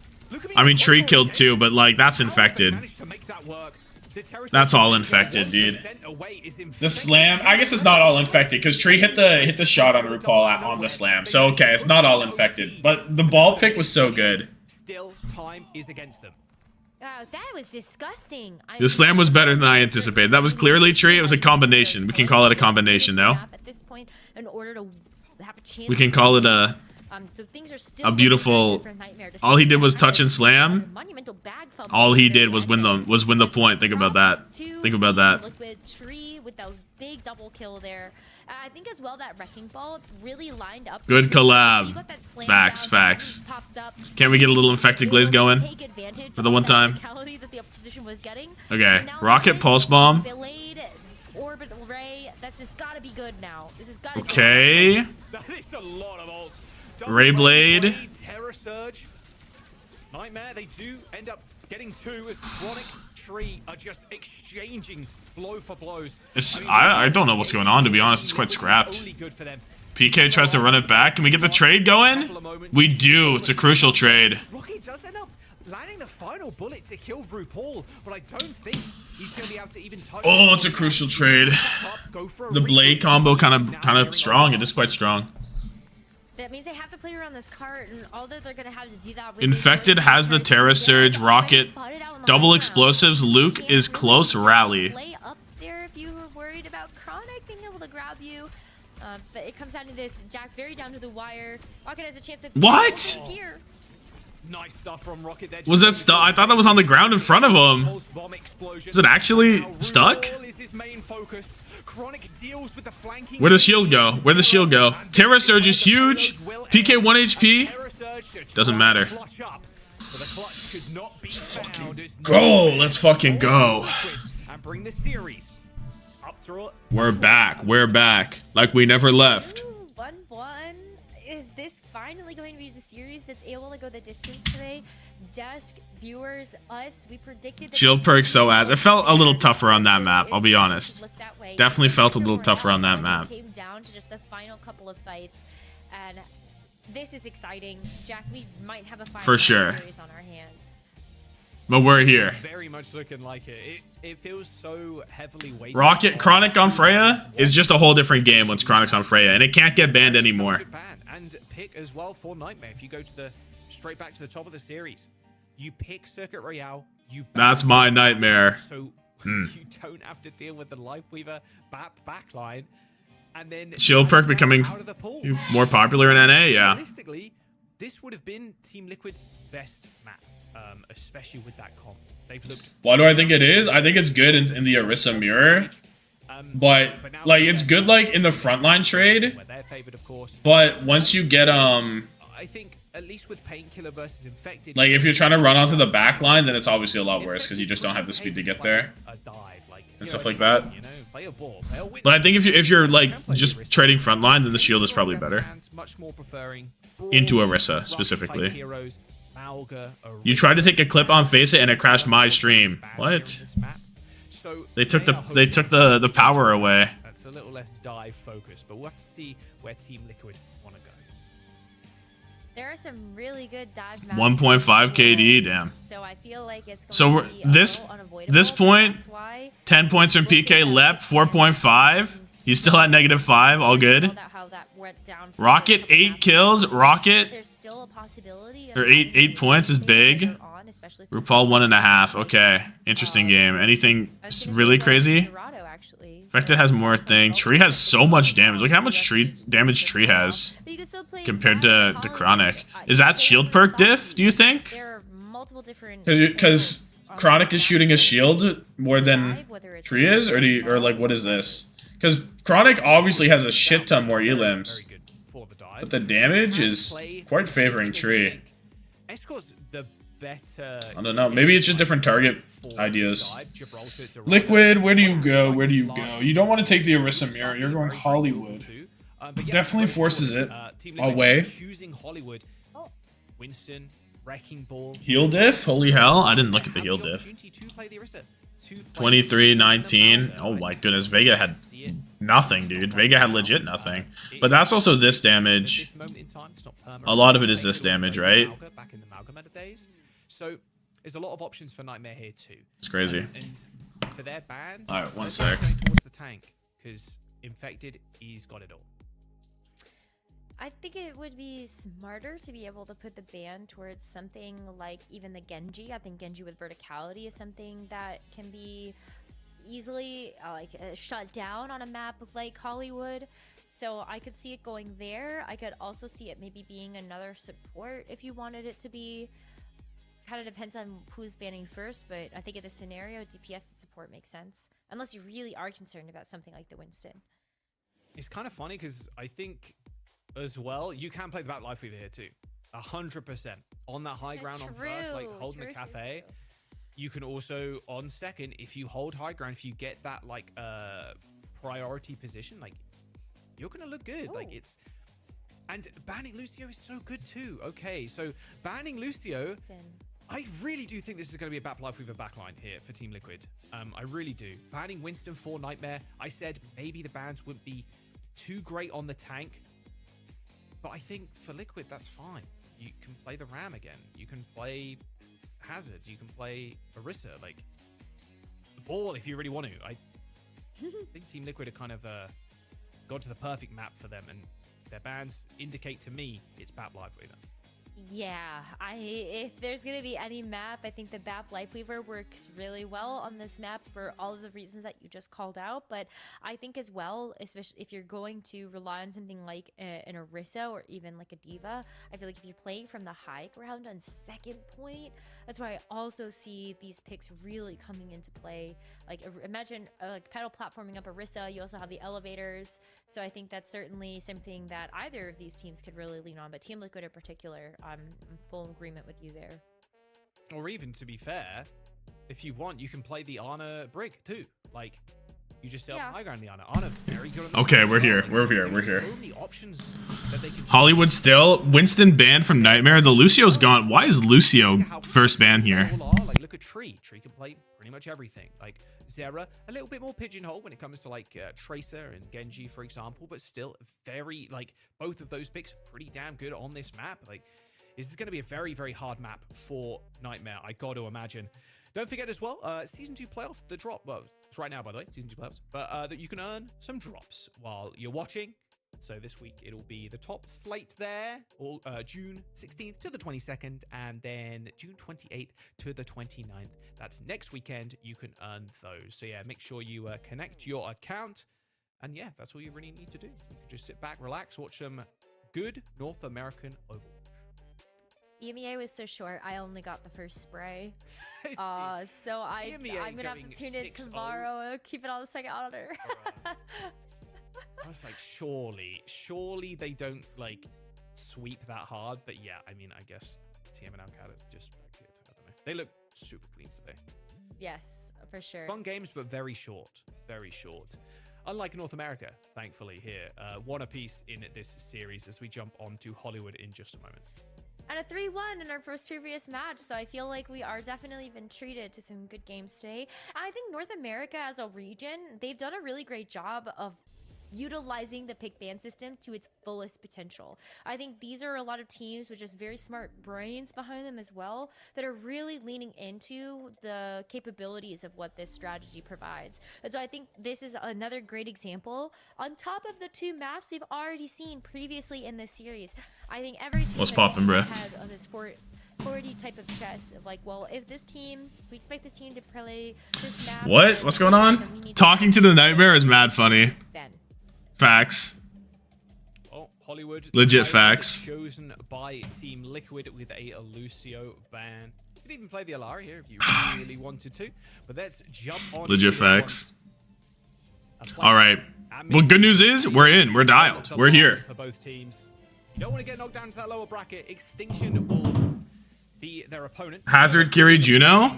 I mean, Tree killed too, but like that's infected. That's all infected, dude. The slam, I guess it's not all infected because Tree hit the shot on RuPaul on the slam. So okay, it's not all infected, but the ball pick was so good. Still, time is against them. Wow, that was disgusting. The slam was better than I anticipated. That was clearly Tree. It was a combination. We can call it a combination now. We can call it a beautiful. All he did was touch and slam. All he did was win the point. Think about that. Think about that. Liquid Tree with those big double kill there. I think as well that Wrecking Ball really lined up. Good collab. Facts, facts. Can we get a little infected glaze going for the one time? Okay, Rocket Pulse Bomb. Orbital Ray. That's just gotta be good now. This is gotta okay. That is a lot of ults. Ray Blade. Terror Surge. Nightmare. They do end up getting two as Chronic Tree are just exchanging blow for blows. I don't know what's going on, to be honest. It's quite scrapped. PK tries to run it back. Can we get the trade going? We do. It's a crucial trade. Rocky does end up landing the final bullet to kill RuPaul, but I don't think he's going to be able to even touch. Oh, it's a crucial trade. The Blade combo kind of strong. It is quite strong. That means they have to play around this cart, and all that they're gonna have to do that. Infected has the Terra Surge, Rocket, double explosives. Luke is close rally. Lay up there if you were worried about Chronic being able to grab you, but it comes down to this. Jack very down to the wire. Rocket has a chance to. What? Here. Nice stuff from Rocket there. Was that stuck? I thought that was on the ground in front of him. Is it actually stuck? Where does shield go? Where does shield go? Terra Surge is huge. PK 1 HP. Doesn't matter. Let's fucking go. Let's fucking go. We're back. We're back. Like we never left. 1-1. Is this finally going to be the series that's able to go the distance today? Desk, viewers, us, we predicted that Shield perk so ass. It felt a little tougher on that map, I'll be honest. Definitely felt a little tougher on that map. Came down to just the final couple of fights, and this is exciting. Jack, we might have a final for sure series on our hands. But we're here. Very much looking like it. It feels so heavily weighted. Rocket Chronic on Freya is just a whole different game once Chronic's on Freya, and it can't get banned anymore. And pick as well for Nightmare. If you go to the straight back to the top of the series, you pick Circuit Royale. That's my nightmare. So you don't have to deal with the Lifeweaver backline, and then Shield perk becoming more popular in NA. Yeah. Realistically, this would have been Team Liquid's best map. Especially with that comp. They've looked. Why do I think it is? I think it's good in the Orisa mirror. But like it's good like in the frontline trade. But once you get I think at least with Painkiller versus Infected. Like if you're trying to run onto the back line, then it's obviously a lot worse because you just don't have the speed to get there. Dive. Like and stuff like that. You know, play a ball, play a win. But I think if you're like just trading frontline, then the shield is probably better. Much more preferring Into Orisa specifically. heroes, Malga, You tried to take a clip on Face It and it crashed my stream. What? So They took the power away. That's a little less dive focused, but we'll have to see where Team Liquid want to go. There are some really good dive maps. 1.5 KD, damn. So I feel like it's going So to be this point, 10 points from PK, Lep 4.5. He's still at -5, all good. Rocket 8 kills. Rocket. There's still a possibility. Or 8 points is big. RuPaul 1.5. Okay, interesting game. Anything really crazy? Infected has more thing. Tree has so much damage. Look how much damage Tree has compared to Chronic. Is that shield perk diff, do you think? Because Chronic is shooting a shield more than Tree is? Or like, what is this? Because Chronic obviously has a shit ton more elims. But the damage is quite favoring Tree. I don't know. Maybe it's just different target ideas. Liquid, where do you go? Where do you go? You don't want to take the Orisa mirror. You're going Hollywood. Definitely forces it away. Heal diff? Holy hell. I didn't look at the heal diff. 23-19. Oh my goodness. Vega had nothing, dude. Vega had legit nothing. But that's also this damage. A lot of it is this damage, right? So there's a lot of options for Nightmare here too. It's crazy. And for their bans, all right, one sec. Towards the tank because Infected, he's got it all. I think it would be smarter to be able to put the ban towards something like even the Genji. I think Genji with verticality is something that can be easily shut down on a map like Hollywood. So I could see it going there. I could also see it maybe being another support if you wanted it to be. Kind of depends on who's banning first, but I think in this scenario, DPS and support makes sense. Unless you really are concerned about something like the Winston. It's kind of funny because I think as well, you can play the Bat Life Weaver here too. 100%. On that high ground on first, like holding the cafe. You can also, on second, if you hold high ground, if you get that like priority position, like you're going to look good. Ooh. Like it's... And banning Lucio is so good too. Okay, so banning Lucio... I really do think this is going to be a Bat Life Weaver backline here for Team Liquid. I really do. Banning Winston for Nightmare. I said maybe the bans wouldn't be too great on the tank. But I think for Liquid, that's fine. You can play the Ram again. You can play Hazard. You can play Orisa. Like, the ball if you really want to. I think Team Liquid are kind of got to the perfect map for them. And their bans indicate to me it's Bat Life Weaver. Yeah, if there's gonna be any map, I think the BAP Lifeweaver works really well on this map for all of the reasons that you just called out. But I think as well, especially if you're going to rely on something like an Orisa or even like a Diva, I feel like if you're playing from the high ground on second point, that's why I also see these picks really coming into play. Like imagine like pedal platforming up Orisa. You also have the elevators, so I think that's certainly something that either of these teams could really lean on. But Team Liquid in particular, I'm in full agreement with you there. Or even to be fair, if you want, you can play the Ana Brig too. Like you just set up high ground the Ana. Ana very good. Okay, we're here. We're here. We're here. Hollywood still. Winston banned from Nightmare. The Lucio's gone. Why is Lucio first ban here? Like look at Tree. Tree can play pretty much everything. Like Zera, a little bit more pigeonhole when it comes to like Tracer and Genji, for example, but still very like both of those picks pretty damn good on this map. Like this is going to be a very, very hard map for Nightmare, I got to imagine. Don't forget as well, Season 2 playoff, the drop. Well, it's right now, by the way, Season 2 playoffs. But that you can earn some drops while you're watching. So this week, it'll be the top slate there, or June 16th to the 22nd, and then June 28th to the 29th. That's next weekend, you can earn those. So yeah, make sure you connect your account. And yeah, that's all you really need to do. You can just sit back, relax, watch some good North American Overwatch. EMEA was so short, I only got the first spray. So I'm gonna have to tune in tomorrow and keep it on the second honor. I was like, surely they don't like sweep that hard. But yeah, I mean, I guess TM and Alcada just back here. I don't know. They look super clean today. Yes, for sure. Fun games, but very short. Very short. Unlike North America, thankfully, here. One apiece in this series as we jump on to Hollywood in just a moment. And a 3-1 in our first previous match, so I feel like we are definitely been treated to some good games today. And I think North America as a region, they've done a really great job of utilizing the pick ban system to its fullest potential. I think these are a lot of teams with just very smart brains behind them as well that are really leaning into the capabilities of what this strategy provides. And so I think this is another great example on top of the 2 maps we've already seen previously in this series. I think every team What's poppin', bruh? had on this 40 type of chess of like, well, if this team, we expect this team to play this map. What's going on? Talking to the Nightmare is mad funny. Then. Facts. Well, Hollywood. Legit facts. Chosen by Team Liquid with a Lucio ban. You could even play the Alara here if you really wanted to. But let's jump on. Legit facts. All right. Well, good news is we're in. We're dialed. We're here. For both teams. You don't want to get knocked down to that lower bracket. Extinction will be their opponent. Hazard, Kiri, Juno?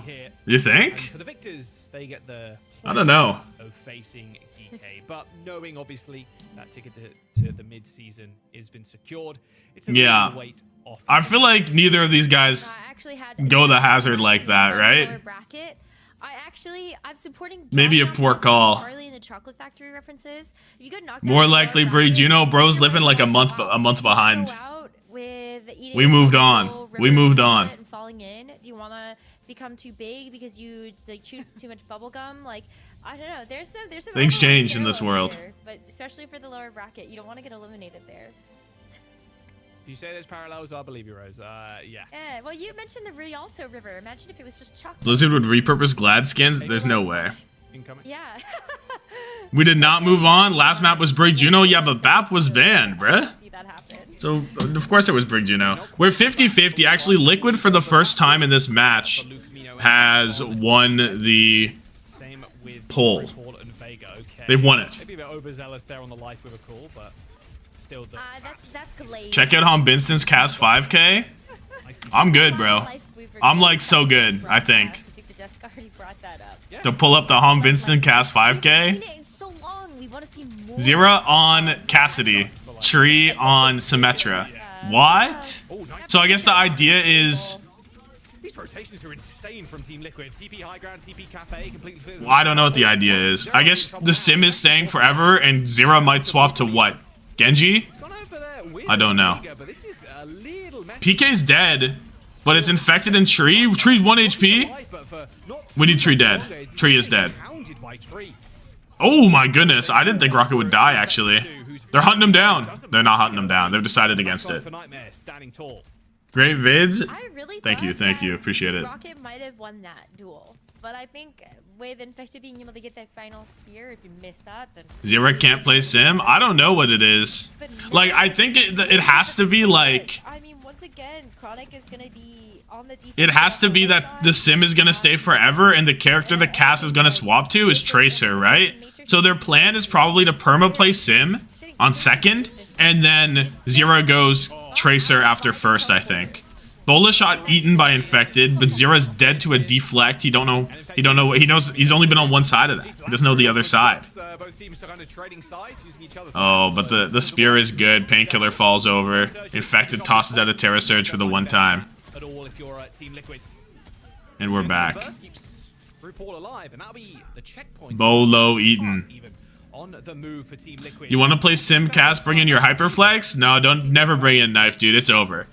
You think? And for the victors, they get the I don't know. Of facing Geekay, but knowing obviously that ticket to the mid-season has been secured, it's a yeah. weight off. I feel like neither of these guys go the Hazard like that, right? Bracket. I'm supporting maybe a poor call. Charlie and the Chocolate Factory references. If you could knock more likely Brie Juno. Bro's living like a month behind. We moved on. We moved on. And falling in. Do you want to become too big because you chew too much bubble gum? Like, I don't know. There's some things change in this world. Here, but especially for the lower bracket, you don't want to get eliminated there. If you say there's parallels, I'll believe you, Rose. Yeah. Yeah. Well, you mentioned the Rialto River. Imagine if it was just chocolate. Blizzard would repurpose Glad skins. There's no way. Incoming. Yeah. We did not move on. Last map was Brig Juno. Yeah, but BAP was banned, bruh. So, of course it was Brig Juno. We're 50-50. Actually, Liquid, for the first time in this match, has won the poll. They've won it. Maybe a bit overzealous there on the life with a call, but still. That's glazed. Check out Binston's cast 5K. I'm good, bro. I'm like so good, I think. To pull up the Vinston cast 5K. Zera on Cassidy. Tree on Symmetra. What? So I guess the idea is... These rotations are insane from Team Liquid. TP high ground, TP cafe, completely... Well, I don't know what the idea is. I guess the sim is staying forever and Zera might swap to what? Genji? I don't know. PK's dead, but it's infected in Tree. Tree's 1 HP. We need Tree dead. Tree is dead. Oh my goodness. I didn't think Rocket would die, actually. They're hunting him down. They're not hunting him down. They've decided against it. Great vids. Thank you. Appreciate it. Rocket might have won that duel, but I think with Infected being able to get that final spear, if you miss that, then... Zera can't play Sim? I don't know what it is. Like, I think it has to be like... I mean, once again, Chronic is going to be on the defense. It has to be that the Sim is going to stay forever and the character the cast is going to swap to is Tracer, right? So their plan is probably to perma-play Sim on second, and then Zera goes Tracer after first, I think. Bola shot eaten by Infected, but Zera's dead to a deflect. He knows he's only been on one side of that. He doesn't know the other side. Oh, but the spear is good. Painkiller falls over. Infected tosses out a Terra Surge for the one time. And we're back. Bolo eaten. You want to play Simcast? Bring in your Hyperflex? No, never bring in Knife, dude. It's over.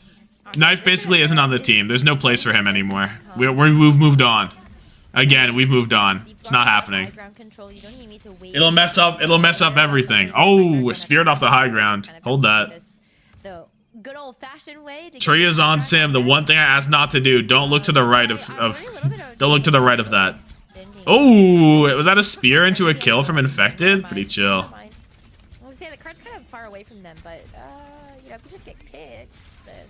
Knife basically isn't on the team. There's no place for him anymore. We've moved on. Again, we've moved on. It's not happening. It'll mess up everything. Oh, Spirit off the high ground. Hold that. Good old-fashioned way to Tree is on Sim. The one thing I asked not to do. Don't look to the right of don't look to the right of that. Oh, was that a spear into a kill from Infected? Pretty chill. I was say the card's kind of far away from them, but you know, if you just get picks, then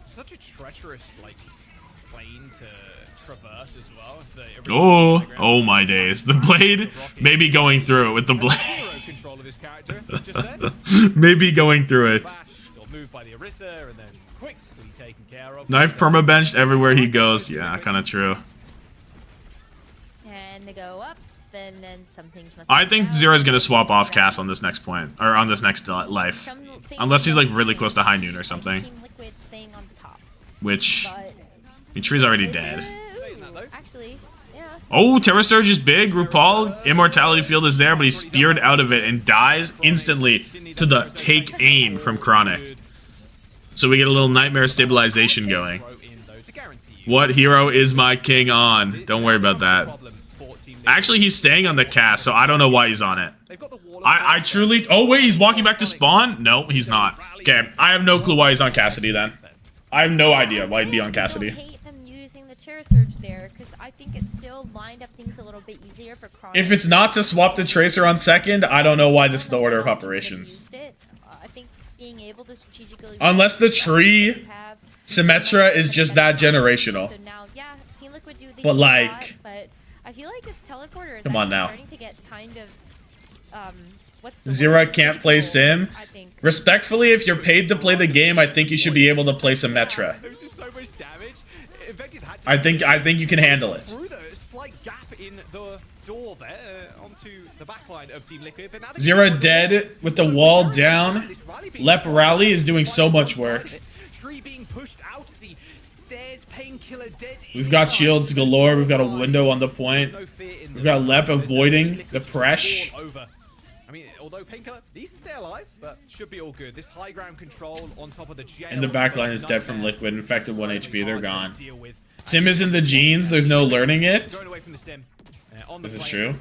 such a treacherous plane to traverse as well. Oh my days. The blade maybe going through it with the blade. Maybe going through it. Knife perma-benched everywhere he goes. Yeah, kind of true. can go up, then something's must. I think Zero's gonna swap off cast on this next point, or on this next life, unless he's like really close to high noon or something. Team Liquid staying on the top. Which, I mean, Tree's already dead. Actually, yeah. Oh, Terror Surge is big. RuPaul, Immortality Field is there, but he's speared out of it and dies instantly to the take aim from Chronic. So we get a little Nightmare stabilization going. What hero is my king on? Don't worry about that. Actually, he's staying on the cast, so I don't know why he's on it. I truly... Oh, wait, he's walking back to spawn? No, he's not. Okay, I have no clue why he's on Cassidy then. I have no idea why he'd be on Cassidy. Terror Surge there, because I think it still lined up things a little bit easier for Chronic. If it's not to swap the Tracer on second, I don't know why this is the order of operations. I think being able to strategically... Unless the tree Symmetra is just that generational. So now, yeah, Team Liquid do the but like... but I feel like this teleporter is come on now. starting to get kind of... Zera can't play Sim. Respectfully, if you're paid to play the game, I think you should be able to play Symmetra. There's just so much damage. I think you can handle it. Through the slight gap in the door there onto the backline of Team Liquid. But now Zera dead with the wall down. Lep Rally is doing so much work. Tree being pushed out. See stairs, Painkiller dead. We've got shields galore. We've got a window on the point. We've got Lep avoiding the press. I mean, although Painkiller needs to stay alive, but should be all good. This high ground control on top of the jail. And the backline is dead from Liquid. Infected 1 HP. They're gone. Sim is in the genes. There's no learning it. This is true.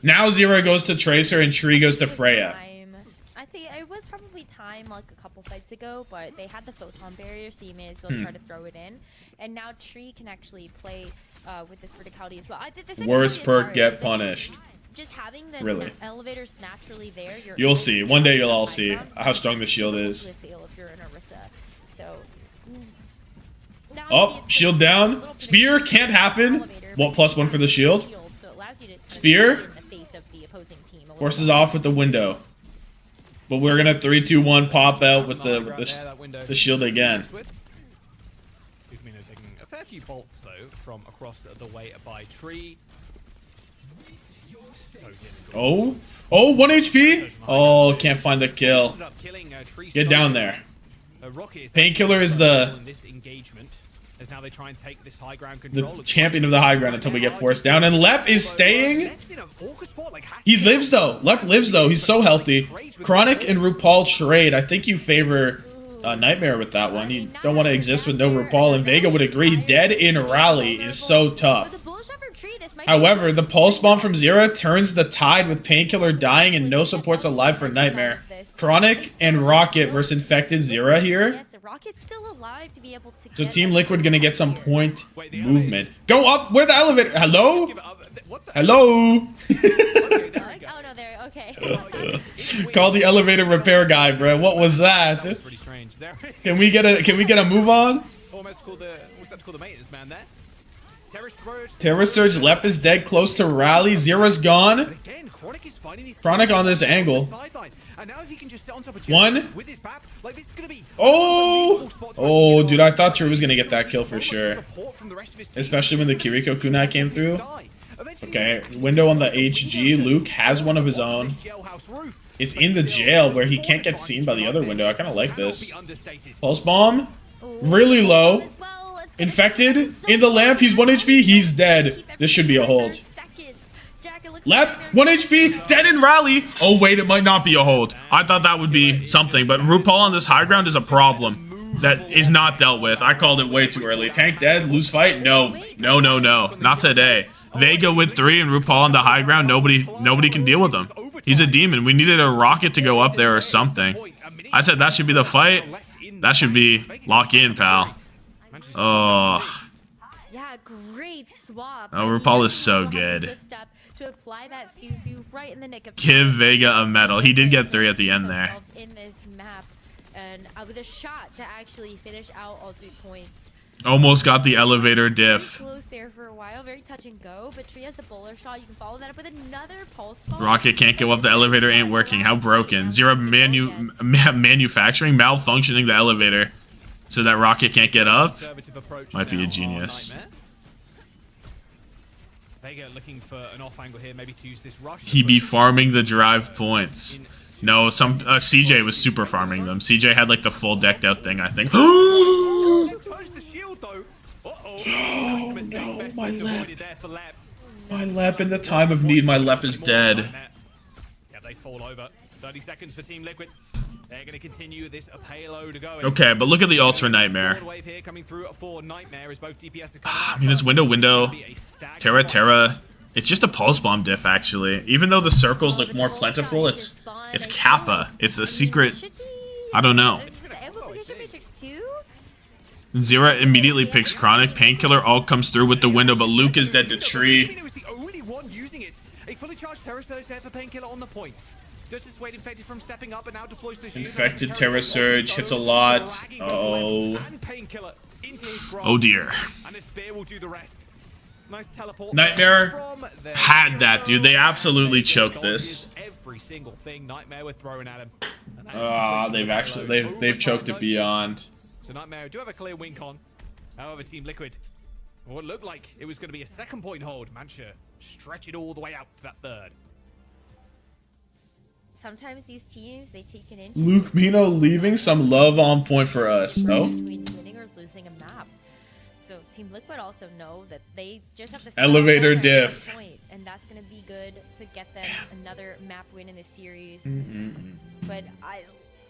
Now Zera goes to Tracer and Tree goes to Freya. I think it was probably time like a couple fights ago, but they had the photon barrier, so you may as well try to throw it in. And now Tree can actually play with this verticality as well. Worst perk, get punished. Just having the really elevators naturally there, you'll see. One day you'll all see how strong the shield is. Oh, shield down. Spear can't happen. Well, +1 for the shield. Spear forces off with the window. But we're gonna 3-2-1 pop out with the shield again. Taking a fair few bolts though from across the way by Tree. Oh, 1 HP. Oh, can't find the kill. Get down there. Painkiller is the champion of the high ground until we get forced down. And Lep is staying. He lives though. Lep lives though. He's so healthy. Chronic and RuPaul trade. I think you favor Nightmare with that one. You don't want to exist with no RuPaul. And Vega would agree. Dead in Rally is so tough. However, the pulse bomb from Zera turns the tide with Painkiller dying and no supports alive for Nightmare. Chronic and Rocket versus Infected Zera here. So Team Liquid gonna get some point movement. Go up! Where the elevator? Hello? Hello? Call the elevator repair guy, bro. What was that? Can we get a move on? Almost called the maintenance man there. Terror Surge, Lep is dead, close to Rally. Zera's gone. Chronic on this angle. 1. Oh, dude, I thought True was gonna get that kill for sure. Especially when the Kiriko kunai came through. Okay, window on the HG. Luke has one of his own. It's in the jail where he can't get seen by the other window. I kind of like this. Pulse bomb. Really low. Infected in the lamp. He's 1 HP. He's dead. This should be a hold. Lep, 1 HP. Dead in Rally. Oh, wait. It might not be a hold. I thought that would be something. But RuPaul on this high ground is a problem that is not dealt with. I called it way too early. Tank dead. Lose fight? No. No, no, no. Not today. Vega with 3 and RuPaul on the high ground. Nobody can deal with him. He's a demon. We needed a rocket to go up there or something. I said that should be the fight. That should be lock in, pal. Oh. Yeah, great swap. Oh, RuPaul is so good. Give Vega a medal. He did get 3 at the end there. In this map, and with a shot to actually finish out all 3 points. Almost got the elevator diff. Close there for a while, very touch and go. But Tree has the bowler shot. You can follow that up with another pulse bomb. Rocket can't go up. The elevator ain't working. How broken? Zero manufacturing, malfunctioning the elevator so that Rocket can't get up. Might be a genius. Vega looking for an off angle here, maybe to use this rush. He be farming the drive points. No, some CJ was super farming them. CJ had like the full decked out thing, I think. Oh no, my lep. My lep in the time of need, my lep is dead. Yeah, they fall over. 30 seconds for Team Liquid. They're going to continue this payload going. Okay, but look at the Ultra Nightmare. I mean, it's window. Terra. It's just a pulse bomb diff, actually. Even though the circles look more plentiful, it's Kappa. It's a secret. I don't know. Zera immediately picks Chronic. Painkiller all comes through with the window, but Luke is dead to Tree. A fully charged Terra Surge there for Painkiller on the point. Just dissuade Infected from stepping up and now deploys the Infected Terra Surge hits a lot. Oh. Oh dear. And his spear will do the rest. Nice teleport. Nightmare had that, dude. They absolutely choked this. Every single thing Nightmare were throwing at him. Ah, they've choked it beyond. So Nightmare do have a clear win con. However, Team Liquid, what looked like it was going to be a second point hold. Mancha stretch it all the way out to that third. Sometimes these teams, they take an inch. Luke Mino leaving some love on point for us. No? Between winning or losing a map. So Team Liquid also know that they just have to elevator diff. Point, and that's going to be good to get them another map win in the series. But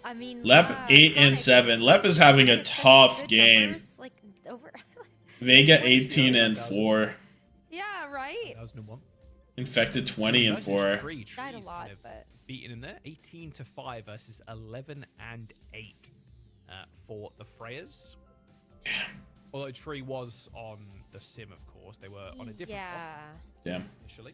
I mean, Lep 8 and 7. Lep is having a tough game. Numbers, like, Vega 18 and 4. Yeah, right. 2001. Infected 20 and 4. Died a lot, but beaten in there. 18-5 versus 11 and 8 for the Freyas. Although Tree was on the sim, of course, they were on a different. Damn. Initially.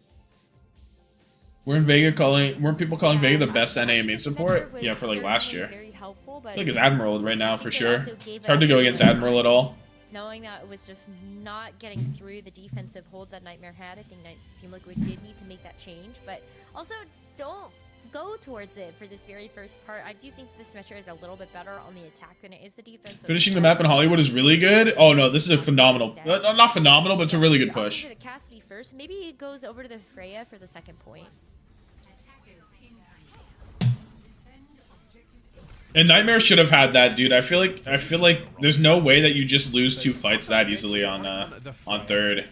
Weren't people calling Vega the best NA main support? Yeah, for like last year. I think it's Admiral right now for sure. It's hard to go against Admiral at all. Knowing that it was just not getting through the defensive hold that Nightmare had, I think Team Liquid did need to make that change. But also, don't go towards it for this very first part. I do think this Metro is a little bit better on the attack than it is the defense. Finishing the map in Hollywood is really good. Oh no, this is a phenomenal, not phenomenal, but it's a really good push. Cassidy first. Maybe it goes over to the Freya for the second point. And Nightmare should have had that, dude. I feel like there's no way that you just lose 2 fights that easily on third.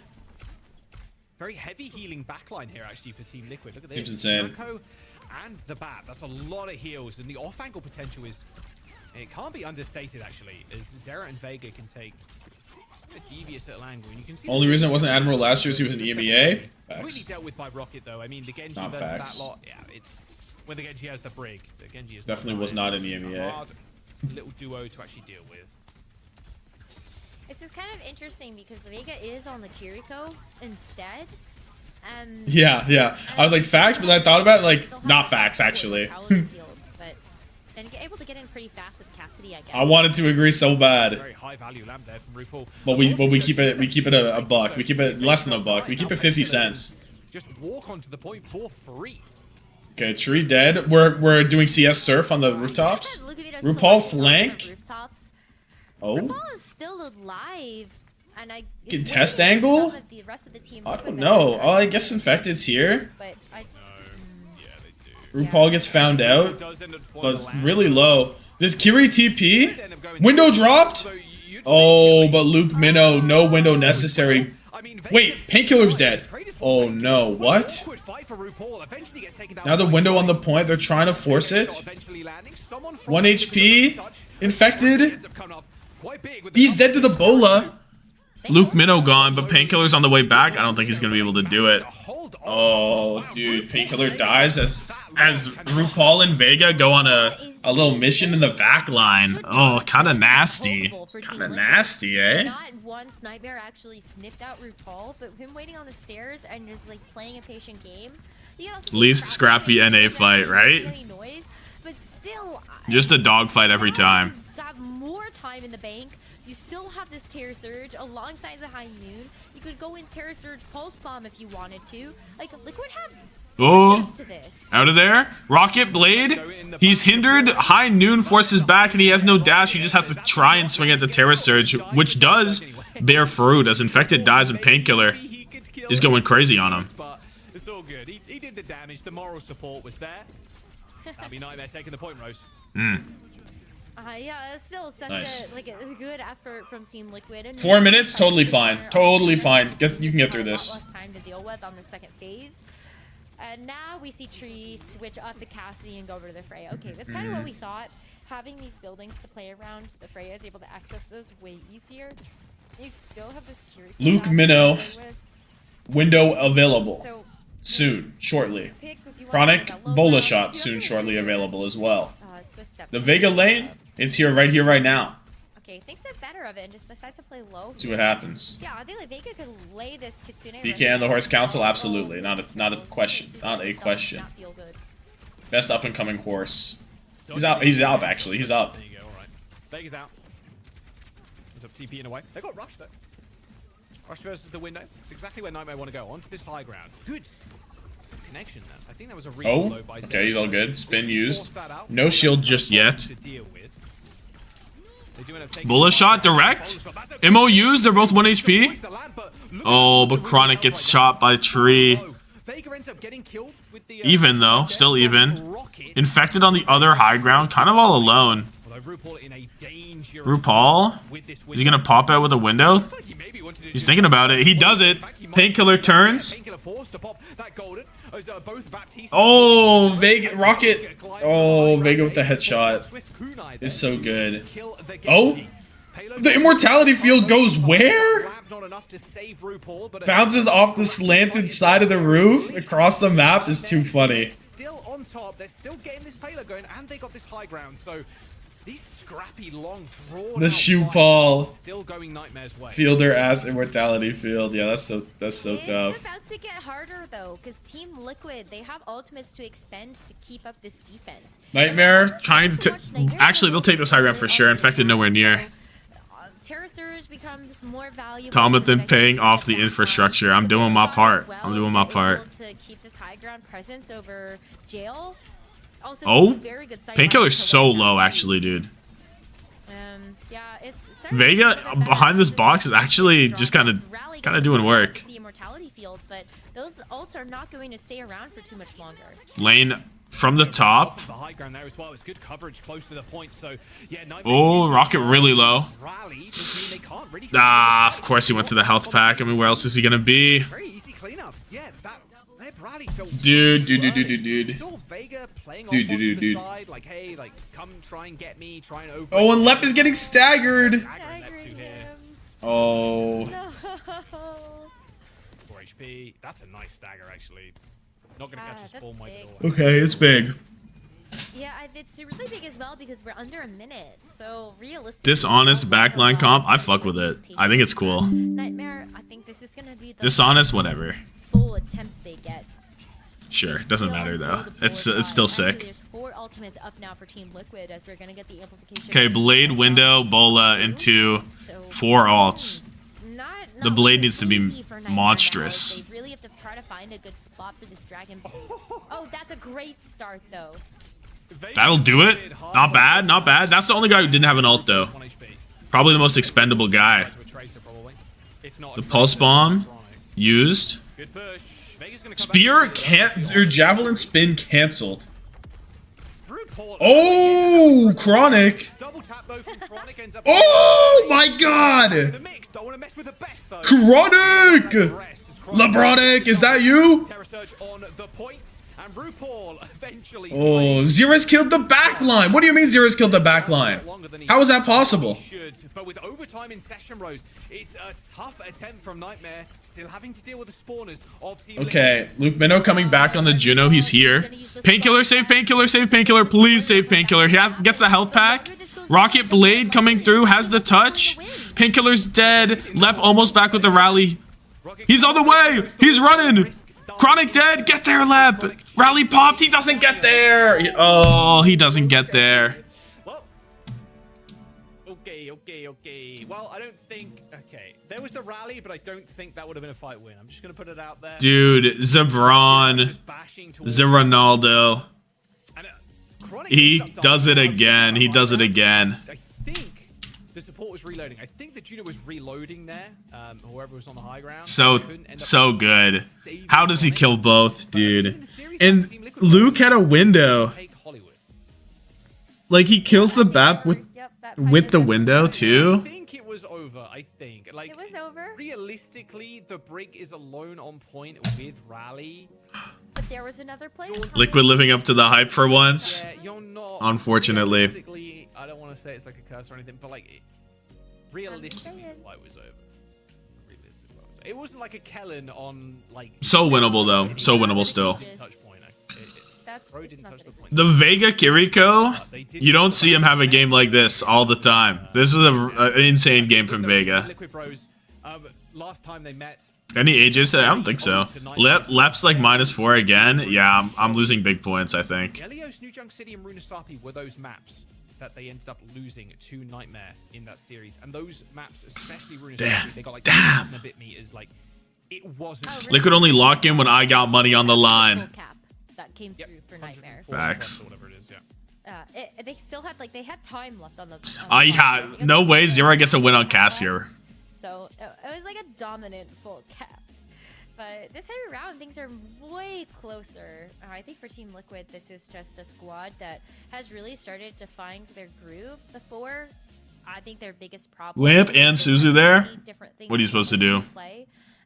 Very heavy healing backline here actually for Team Liquid. Look at this. Seems insane. And the bat. That's a lot of heals, and the off-angle potential is. It can't be understated actually, as Zera and Vega can take a devious little angle. And you can see only reason it wasn't Admiral last year is he was an EMEA. Really dealt with by Rocket though. I mean, the Genji versus that lot. Yeah, it's. When the Genji has the brig, the Genji is definitely was not in the EMEA. Hard little duo to actually deal with. This is kind of interesting because Vega is on the Kiriko instead. Yeah. I was like facts, but I thought about it, like not facts actually. But then able to get in pretty fast with Cassidy, I guess. I wanted to agree so bad. Very high value lamp there from RuPaul. But we keep it a buck. We keep it less than a buck. We keep it 50 cents. Just walk onto the point for free. Okay, Tree dead. We're doing CS Surf on the rooftops. RuPaul flank. Oh. RuPaul is still alive. And I contest angle? I don't know. Oh, I guess Infected's here. But RuPaul gets found out, but really low. Did Kiri TP? Window dropped? Oh, but Luke Minnow, no window necessary. Wait, Painkiller's dead. Oh no, what? Now the window on the point, they're trying to force it. 1 HP, Infected. He's dead to the bola. Luke Minnow gone, but Painkiller's on the way back. I don't think he's going to be able to do it. Oh, dude, Painkiller dies as RuPaul and Vega go on a little mission in the back line. Oh, kind of nasty. Kind of nasty, eh? Not once Nightmare actually sniffed out RuPaul, but him waiting on the stairs and just like playing a patient game. Least scrappy NA fight, right? Noise, but still, just a dogfight every time. Got more time in the bank. You still have this Terror Surge alongside the High Noon. You could go in Terror Surge Pulse Bomb if you wanted to. Like, Liquid have to this. Out of there. Rocket Blade. He's hindered. High Noon forces back and he has no dash. He just has to try and swing at the Terror Surge, which does bear fruit as Infected dies with Painkiller. is going crazy on him. But it's all good. He did the damage. The moral support was there. That'd be Nightmare taking the point, Rose. Yeah, it's still such a good effort from Team Liquid. And 4 minutes, totally fine. Totally fine. You can get through this. A lot less time to deal with on the second phase. And now we see Tree switch up the Cassidy and go over to the Freya. Okay, that's kind of what we thought. Having these buildings to play around, the Freya is able to access those way easier. You still have this Curie. Luke Minnow. Window available. Soon, shortly. Chronic Bola Shot soon, shortly available as well. The Vega lane, it's here, right now. Okay, thinks the better of it and just decides to play low. See what happens. Yeah, I think like Vega could lay this Kitsune. DK and the Horse Council, absolutely. Not a question. Not a question. Best up and coming horse. He's up actually. He's up. There you go, alright. Vega's out. Ends up TP in a way. They got rushed though. Rush versus the window. It's exactly where Nightmare want to go. Onto this high ground. Good connection there. I think that was a real low by okay, he's all good. Spin used. No shield just yet. Bullet shot direct. MOUs, they're both 1 HP. Oh, but Chronic gets shot by Tree. Even though, still even. Infected on the other high ground, kind of all alone. RuPaul? Is he gonna pop out with a window? He's thinking about it. He does it. Painkiller turns. Oh, Vega Rocket. Oh, Vega with the headshot is so good. Oh, the immortality field goes where? Bounces off the slanted side of the roof across the map is too funny. Still on top. They're still getting this payload going, and they got this high ground. So these scrappy, long, drawn the shoe ball still going Nightmare's way. Fielder ass immortality field. Yeah, that's so tough. It's about to get harder though, because Team Liquid, they have ultimates to expend to keep up this defense. Nightmare trying to actually they'll take this high ground for sure. Infected nowhere near. Terror Surge becomes more valuable. Tommathan paying off the infrastructure. I'm doing my part. I'm doing my part. To keep this high ground presence over Jail. Also, oh, Painkiller's so low, actually, dude. Yeah, it's Vega behind this box is actually just kind of doing work. The immortality field, but those ults are not going to stay around for too much longer. Lane from the top. The high ground there as well. It's good coverage close to the point. So yeah, oh, Rocket really low. Ah, of course he went to the health pack. I mean, where else is he gonna be? Very easy cleanup. Yeah, that rally felt dude. Saw Vega playing off onto the side, like, hey, like, come try and get me, try and over. Oh, and Lep is getting staggered. Oh. No. 4 HP. That's a nice stagger, actually. Not gonna catch a spawn wipe at all. Okay, it's big. Yeah, it's really big as well because we're under a minute. So realistically, dishonest backline comp, I fuck with it. I think it's cool. Nightmare, I think this is gonna be the dishonest, whatever. Full attempt they get. Sure, doesn't matter though. It's still sick. There's 4 ultimates up now for Team Liquid as we're gonna get the amplification. Okay, Blade, Window, Bola into 4 alts. The Blade needs to be monstrous. They really have to try to find a good spot for this dragon. Oh, that's a great start though. That'll do it. Not bad, not bad. That's the only guy who didn't have an ult though. Probably the most expendable guy. The pulse bomb used. Spear can't or javelin spin canceled. Oh, Chronic. Oh my god. Chronic. LeBronic, is that you? Oh, Zera's killed the backline. What do you mean Zera's killed the backline? How is that possible? But with overtime in session, Rose, it's a tough attempt from Nightmare, still having to deal with the spawners of Team Okay, Luke Minnow coming back on the Juno. He's here. Painkiller, save Painkiller, save Painkiller. Please save Painkiller. He gets a health pack. Rocket Blade coming through, has the touch. Painkiller's dead. Lep almost back with the rally. He's on the way. He's running. Chronic dead. Get there, Lep. Rally popped. He doesn't get there. Oh, he doesn't get there. Okay. Well, I don't think... Okay, there was the rally, but I don't think that would have been a fight win. I'm just going to put it out there. Dude, Zebron. Zeronaldo. He does it again. He does it again. support was reloading. I think the Juno was reloading there. Whoever was on the high ground. So good. How does he kill both, dude? And Luke had a window. Like, he kills the bat with the window, too. I think it was over. I think. Like, it was over. Realistically, the Brig is alone on point with Rally. But there was another player. Liquid living up to the hype for once. Yeah, you're not. Unfortunately. Realistically, I don't want to say it's like a curse or anything, but like, realistically, the fight was over. It wasn't like a Kellen on like. So winnable though. So winnable still. The Vega Kiriko, you don't see him have a game like this all the time. This was an insane game from Vega. Liquid Bros. Last time they met. Any ages? I don't think so. Lep's like -4 again. Yeah, I'm losing big points, I think. Helios, New Junk City, and Runasapi were those maps that they ended up losing to Nightmare in that series. And those maps, especially Runasapi, they got like a bit meters. Like, it wasn't. Liquid only lock in when I got money on the line. That came through for Nightmare. Facts. They still had they had time left on the. No way Zero gets a win on Qadsiah. So it was like a dominant full cap. But this time around, things are way closer. I think for Team Liquid, this is just a squad that has really started to find their groove. Before, I think their biggest problem. Lamp and Suzu there. What are you supposed to do?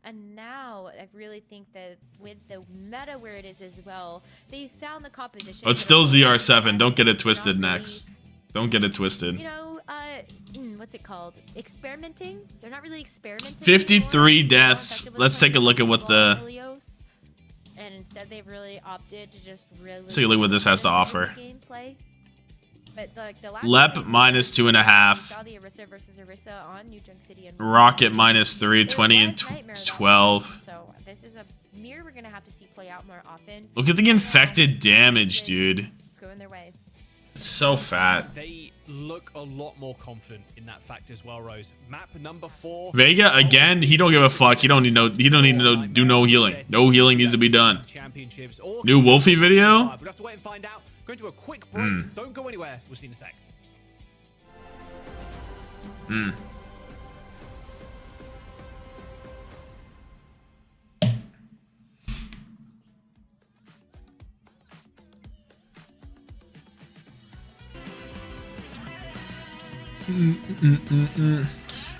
And now I really think that with the meta where it is as well, they found the composition. Oh, it's still ZR7. Don't get it twisted, Nex. Don't get it twisted. You know, what's it called? Experimenting? They're not really experimenting. 53 deaths. Let's take a look at what the. And instead, they've really opted to just really. Let's take a look at what this has to offer. Gameplay. But the last Lep -2.5. saw the Orisa versus Orisa on New Junk City and Rocket -3, 20 and 12. So this is a mirror we're gonna have to see play out more often. Look at the infected damage, dude. It's going their way. It's so fat. They look a lot more confident in that fact as well, Rose. Map number 4. Vega again. He don't give a fuck. He don't need no. He don't need to do no healing. No healing needs to be done. New Wolfie video. We'll have to wait and find out. Going to a quick break. Don't go anywhere. We'll see in a sec.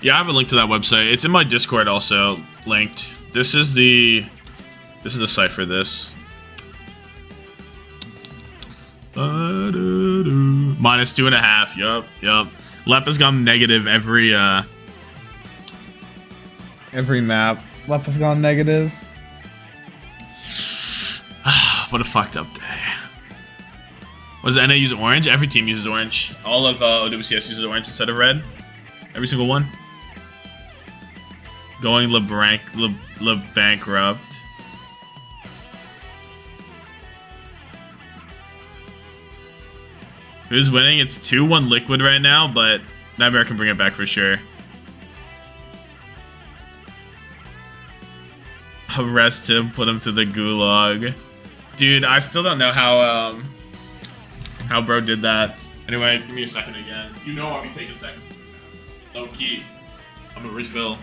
Yeah, I have a link to that website. It's in my Discord also linked. This is the site for this. -2.5. Yup. Lep has gone negative every map. Lep has gone negative. What a fucked up day. What does NA use orange? Every team uses orange. All of OWCS uses orange instead of red. Every single one. Going bankrupt. Who's winning? It's 2-1 Liquid right now, but Nightmare can bring it back for sure. Arrest him, put him to the gulag. Dude, I still don't know how bro did that. Anyway, give me a second again. You know I'll be taking seconds. Low key. I'm gonna refill.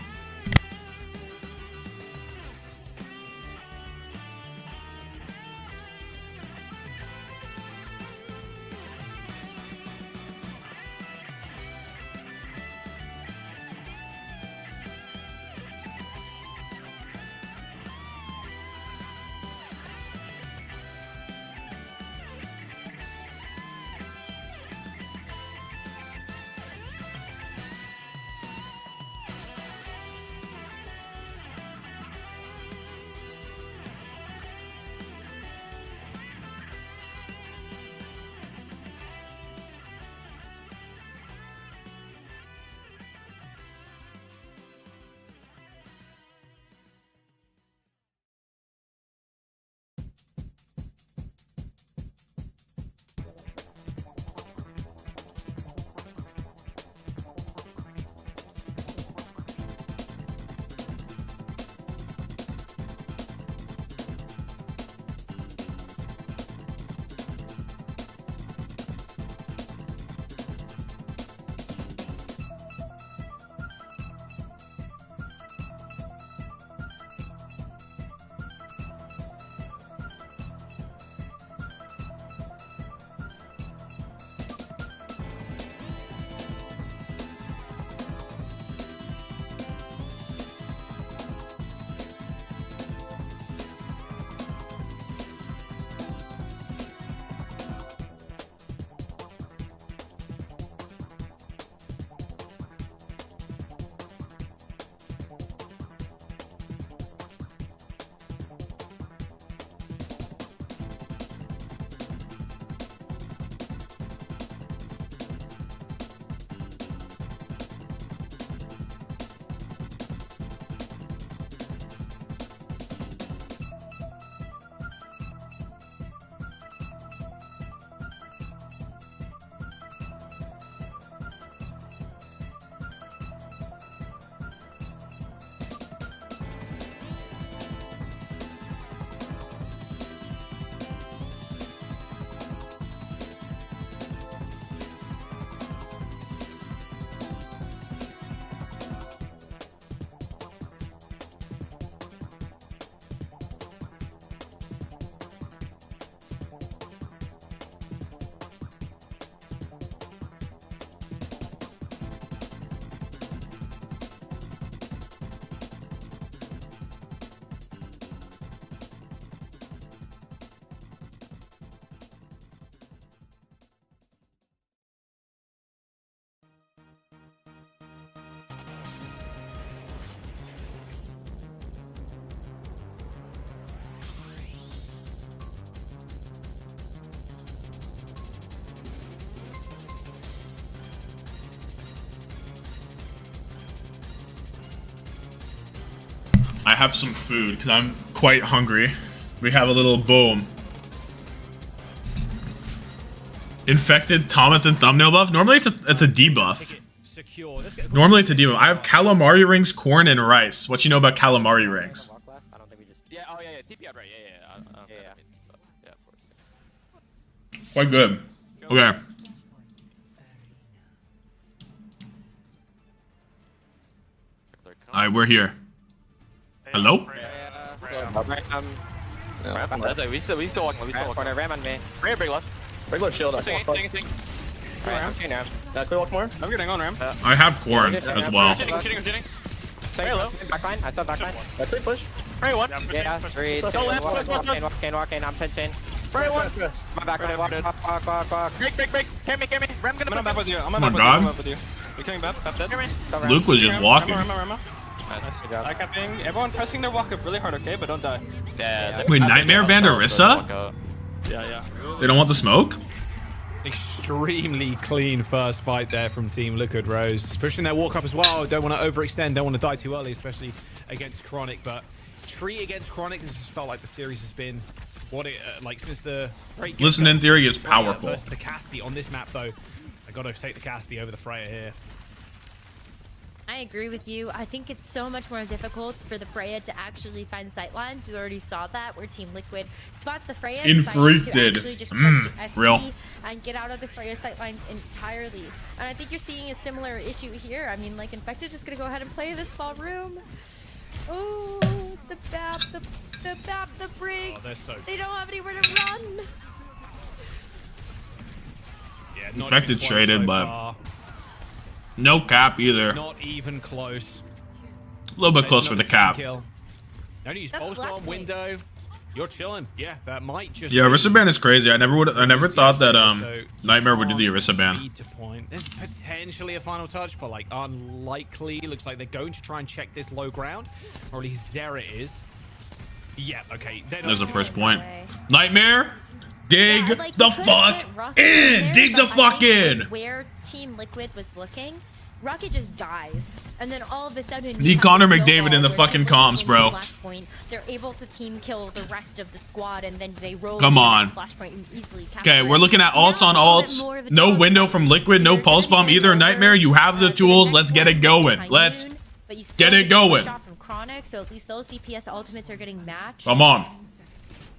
I have some food because I'm quite hungry. We have a little boom. Infected Tommathan thumbnail buff. Normally it's a debuff. Normally it's a debuff. I have calamari rings, corn, and rice. What you know about calamari rings? I don't think we just. Yeah. Oh yeah. TP out right. Yeah. Quite good. Okay. Alright, we're here. Hello? We still walk. Corner, ram on me. Bring big left. Big low shield. Swing. Okay, now. Clear walk more. I'm getting on ram. I have corn as well. Shooting. Say hello. Backline. I saw backline. That's 3 push. Spray 1. Yeah, 3, 2, 1. Walk in. I'm 10 chain. Spray 1. My back. Walk. Break. Can me. Ram gonna back with you. Oh my god. You're coming back. That's dead. Luke was just walking. Nice. I kept everyone pressing their walk up really hard, okay? But don't die. Yeah. Wait, Nightmare banned Orisa? Yeah. They don't want the smoke? Extremely clean first fight there from Team Liquid Rose. Pushing their walk up as well. Don't want to overextend. Don't want to die too early, especially against Chronic. But Tree against Chronic, this has felt like the series has been what it like since the break. Listen, in theory, is powerful. Versus the Casty on this map, though. I got to take the Casty over the Freya here. I agree with you. I think it's so much more difficult for the Freya to actually find sightlines. We already saw that where Team Liquid spots the Freya Infreaked. Real. And get out of the Freya sightlines entirely. And I think you're seeing a similar issue here. I mean, like, Infected just gonna go ahead and play this small room. Oh, the BAP, the Brig. Oh, so they don't have anywhere to run. Yeah, Infected traded, but no cap either. Not even close. A little bit close for the cap. No need to use pulse bomb window. You're chilling. Yeah, that might just. Yeah, Orisa ban is crazy. I never thought that Nightmare would do the Orisa ban. There's potentially a final touch, but like unlikely. Looks like they're going to try and check this low ground, or at least Zera is. Yeah, okay. There's the first point. Nightmare, dig the fuck in. Dig the fuck in. Where Team Liquid was looking, Rocket just dies, and then all of a sudden he Connor McDavid in the fucking comms, bro. Point, they're able to team kill the rest of the squad, and then they roll. Come on. Okay, we're looking at ults on ults. No window from Liquid, no pulse bomb either. Nightmare, you have the tools. Let's get it going. Let's get it going. From Chronic, so at least those DPS ultimates are getting matched. Come on.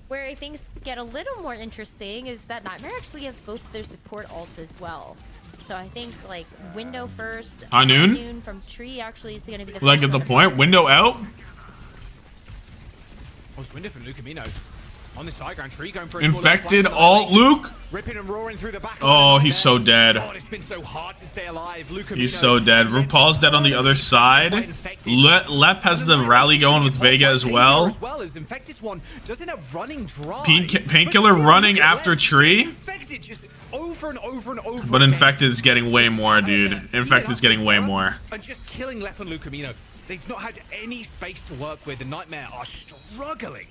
Where things get a little more interesting is that Nightmare actually have both their support ults as well. So I think like window first. Noon from Tree actually is going to be the. Like at the point, window out. Oh, it's window from Lucamino. On the side ground, Tree going for Infected alt Luke. Ripping and roaring through the back. Oh, he's so dead. God, it's been so hard to stay alive. He's so dead. RuPaul's dead on the other side. Lep has the rally going with Vega as well. Painkiller running after Tree. But Infected's getting way more, dude. Infected's getting way more. And just killing Lep and Lucamino. They've not had any space to work with. The Nightmare are struggling.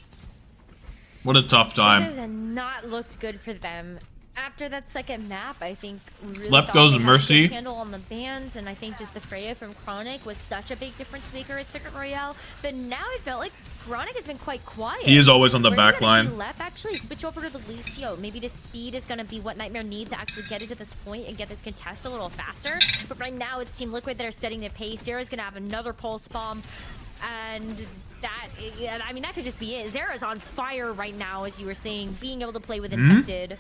What a tough time. This has not looked good for them. After that second map, I think really Lep goes Mercy. Handle on the bans, and I think just the Freya from Chronic was such a big difference maker at Circuit Royale. But now I felt like Chronic has been quite quiet. He is always on the back line. Lep actually switch over to the Lucio. Maybe the speed is going to be what Nightmare needs to actually get into this point and get this contest a little faster. But right now it's Team Liquid that are setting the pace. Zera's going to have another pulse bomb. And that, I mean, that could just be it. Zera's on fire right now, as you were saying, being able to play with Infected.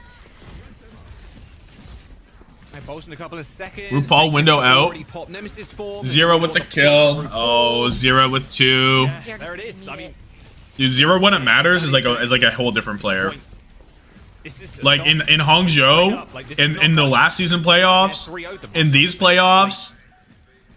In a couple of seconds. RuPaul window out. Zero with the kill. Oh, Zero with 2. Yeah, there it is. I mean, dude, Zero when it matters is like a whole different player. Like in Hangzhou, in the last season playoffs, in these playoffs.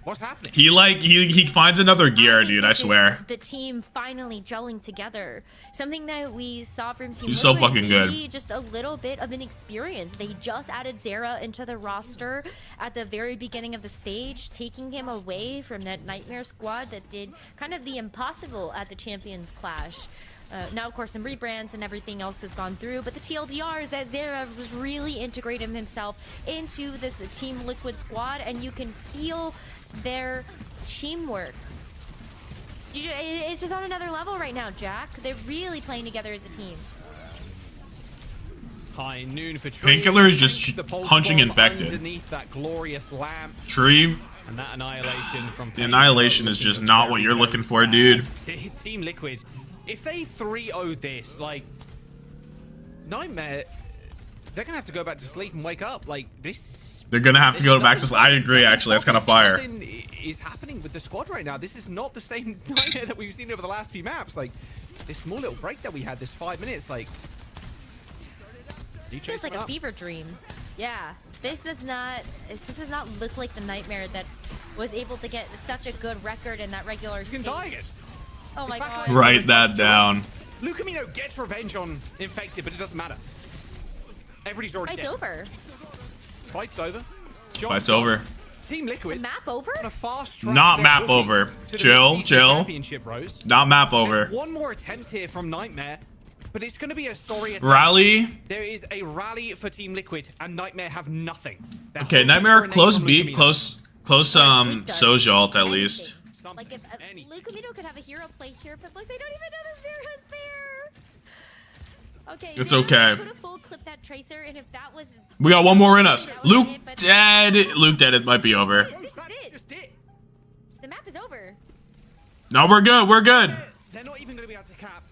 What's happening? He finds another gear, dude. I swear. The team finally gelling together. Something that we saw from Team He's so fucking good. Just a little bit of an experience. They just added Zera into the roster at the very beginning of the stage, taking him away from that Nightmare squad that did kind of the impossible at the Champions Clash. Now, of course, some rebrands and everything else has gone through, but the TLDR is that Zera was really integrating himself into this Team Liquid squad, and you can feel their teamwork. It's just on another level right now, Jack. They're really playing together as a team. High noon for Painkiller is just punching infected. Underneath that glorious lamp. Tree. And that annihilation from The annihilation is just not what you're looking for, dude. Team Liquid, if they 3-0 this, like, Nightmare, they're gonna have to go back to sleep and wake up. Like, this. They're gonna have to go back to sleep. I agree, actually. That's kind of fire. Nothing is happening with the squad right now. This is not the same Nightmare that we've seen over the last few maps. Like, this small little break that we had, this 5 minutes, like. This feels like a fever dream. Yeah, this does not look like the Nightmare that was able to get such a good record in that regular stage. You can die it. Oh my god. Write that down. Lucamino gets revenge on Infected, but it doesn't matter. Everybody's already dead. Fight's over. Fight's over. Fight's over. Team Liquid. The map over? On a fast track Not map over. Chill. Not map over. There's one more attempt here from Nightmare. But it's going to be a sorry attempt. Rally. There is a rally for Team Liquid, and Nightmare have nothing. They're Okay, Nightmare close B, close Soja ult at least. Like if Lucamino could have a hero play here, but like they don't even know the Zera's there. Okay. It's okay. Could have full clipped that Tracer, and if that was. We got one more in us. Luke dead. Luke dead. It might be over. This is it. The map is over. No, we're good. We're good. They're not even going to be able to cap.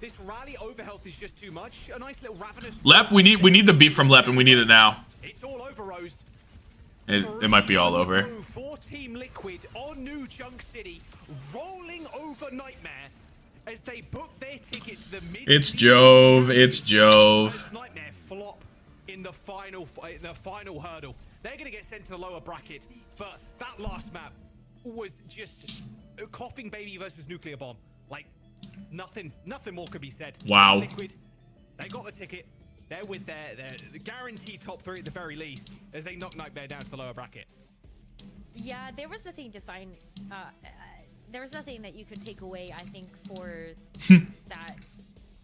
This rally overhealth is just too much. A nice little ravenous. Lep, we need the beef from Lep, and we need it now. It's all over, Rose. It might be all over. For Team Liquid on New Junk City, rolling over Nightmare as they book their ticket to the mid. It's Jove. It's Jove. Nightmare flop in the final hurdle. They're gonna get sent to the lower bracket, but that last map was just a coughing baby versus nuclear bomb. Like. Nothing more could be said. Wow. Liquid, they got the ticket. They're with their guaranteed top 3 at the very least as they knock Nightmare down to the lower bracket. Yeah, there was nothing to find. There was nothing that you could take away, I think, for that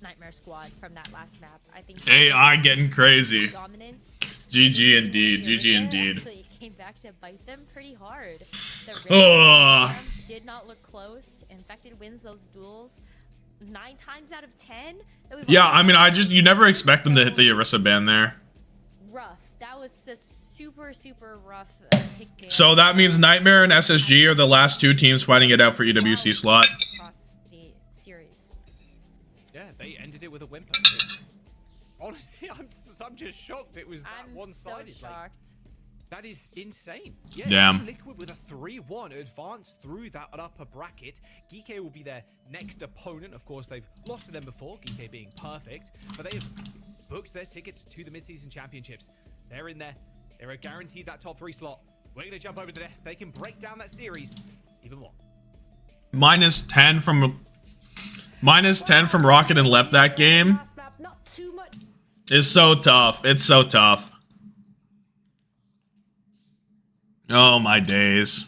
Nightmare squad from that last map. I think AI getting crazy. Dominance. GG indeed. GG indeed. Actually, it came back to bite them pretty hard. The did not look close. Infected wins those duels 9 times out of 10. Yeah, I mean, you never expect them to hit the Orisa ban there. Rough. That was a super rough pick ban. So that means Nightmare and SSG are the last 2 teams fighting it out for EWC slot. Across the series. Yeah, they ended it with a whimper. Honestly, I'm just shocked. It was that one-sided. So shocked. That is insane. Yeah, damn. Team Liquid with a 3-1 advance through that upper bracket. Geekay will be their next opponent. Of course, they've lost to them before, Geekay being perfect, but they have booked their ticket to the mid-season championships. They're in there. They're guaranteed that top 3 slot. We're going to jump over to this. They can break down that series even more. Minus 10 from Rocket and Lep that game. It's so tough. It's so tough. Oh, my days.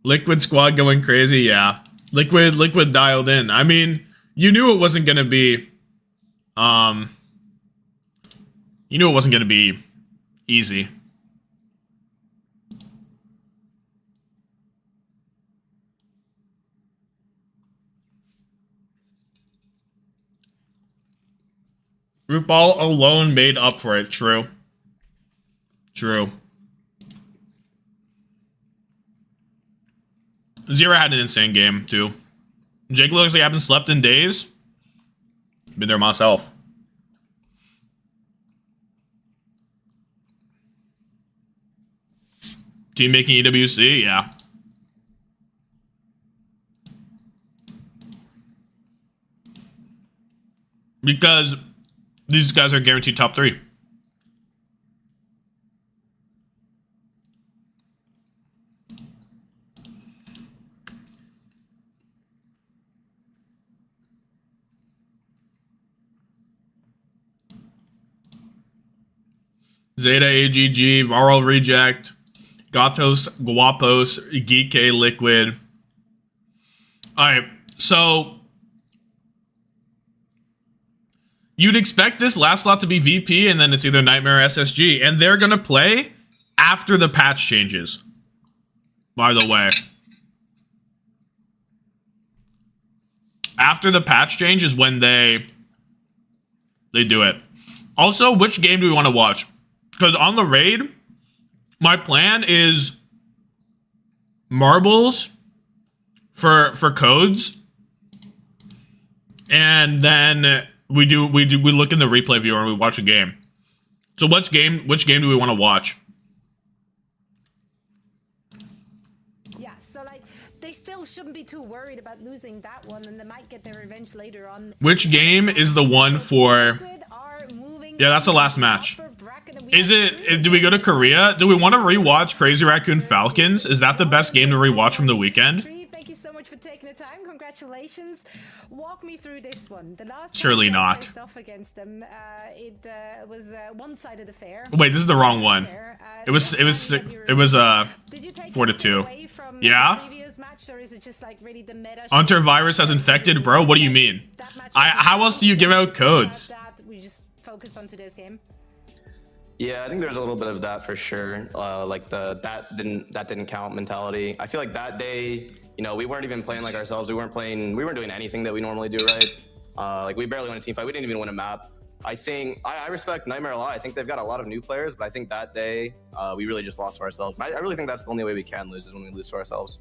Liquid squad going crazy, yeah. Liquid dialed in. I mean, you knew it wasn't gonna be easy. RuPaul alone made up for it. True. Zera had an insane game, too. Jake looks like I haven't slept in days. Been there myself. Team making EWC, yeah. Because these guys are guaranteed top 3. Zeta, AGG, Varl Reject, Gatos, Guapos, Geekay, Liquid. Alright, so You'd expect this last slot to be VP, and then it's either Nightmare or SSG, and they're gonna play after the patch changes. By the way. After the patch change is when they do it. Also, which game do we want to watch? Because on the raid, my plan is marbles for codes, and then we look in the replay viewer and we watch a game. So which game do we want to watch? Yeah, so like they still shouldn't be too worried about losing that one, and they might get their revenge later on. Which game is the one for? Yeah, that's the last match. Is it? Do we go to Korea? Do we want to rewatch Crazy Raccoon Falcons? Is that the best game to rewatch from the weekend? Thank you so much for taking the time. Congratulations. Walk me through this one. The last Surely time not. faced off against them, it was one-sided affair. Wait, this is the wrong one. It was 4-2. Yeah. Previous match, or is it just like really the meta? Hunter virus has infected, bro. What do you mean? How else do you give out codes? We just focus on today's game. Yeah, I think there's a little bit of that for sure. Like that didn't count mentality. I feel like that day, you know, we weren't even playing like ourselves. We weren't doing anything that we normally do, right? Like we barely won a team fight. We didn't even win a map. I think I respect Nightmare a lot. I think they've got a lot of new players, but I think that day we really just lost to ourselves. I really think that's the only way we can lose is when we lose to ourselves.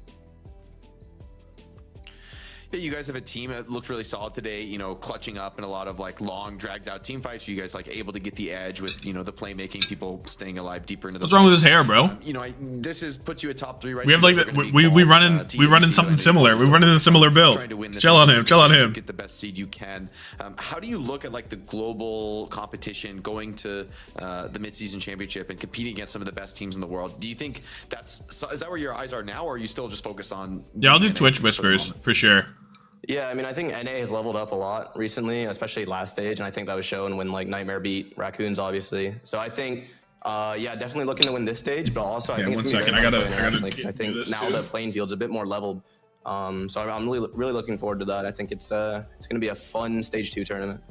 Yeah, you guys have a team that looked really solid today, you know, clutching up in a lot of like long dragged out team fights. You guys like able to get the edge with, you know, the playmaking, people staying alive deeper into the What's wrong with his hair, bro? You know, this puts you at top 3, right? We have like we run in something similar. We run in a similar build. Chill on him. Get the best seed you can. How do you look at like the global competition going to the mid-season championship and competing against some of the best teams in the world? Do you think is that where your eyes are now, or are you still just focused on? Yeah, I'll do Twitch whispers for sure. Yeah, I mean, I think NA has leveled up a lot recently, especially last stage, and I think that was shown when like Nightmare beat Raccoons, obviously. So I think, yeah, definitely looking to win this stage, but also I think it's gonna be very fun. I think now the playing field's a bit more leveled, so I'm really looking forward to that. I think it's gonna be a fun stage 2 tournament.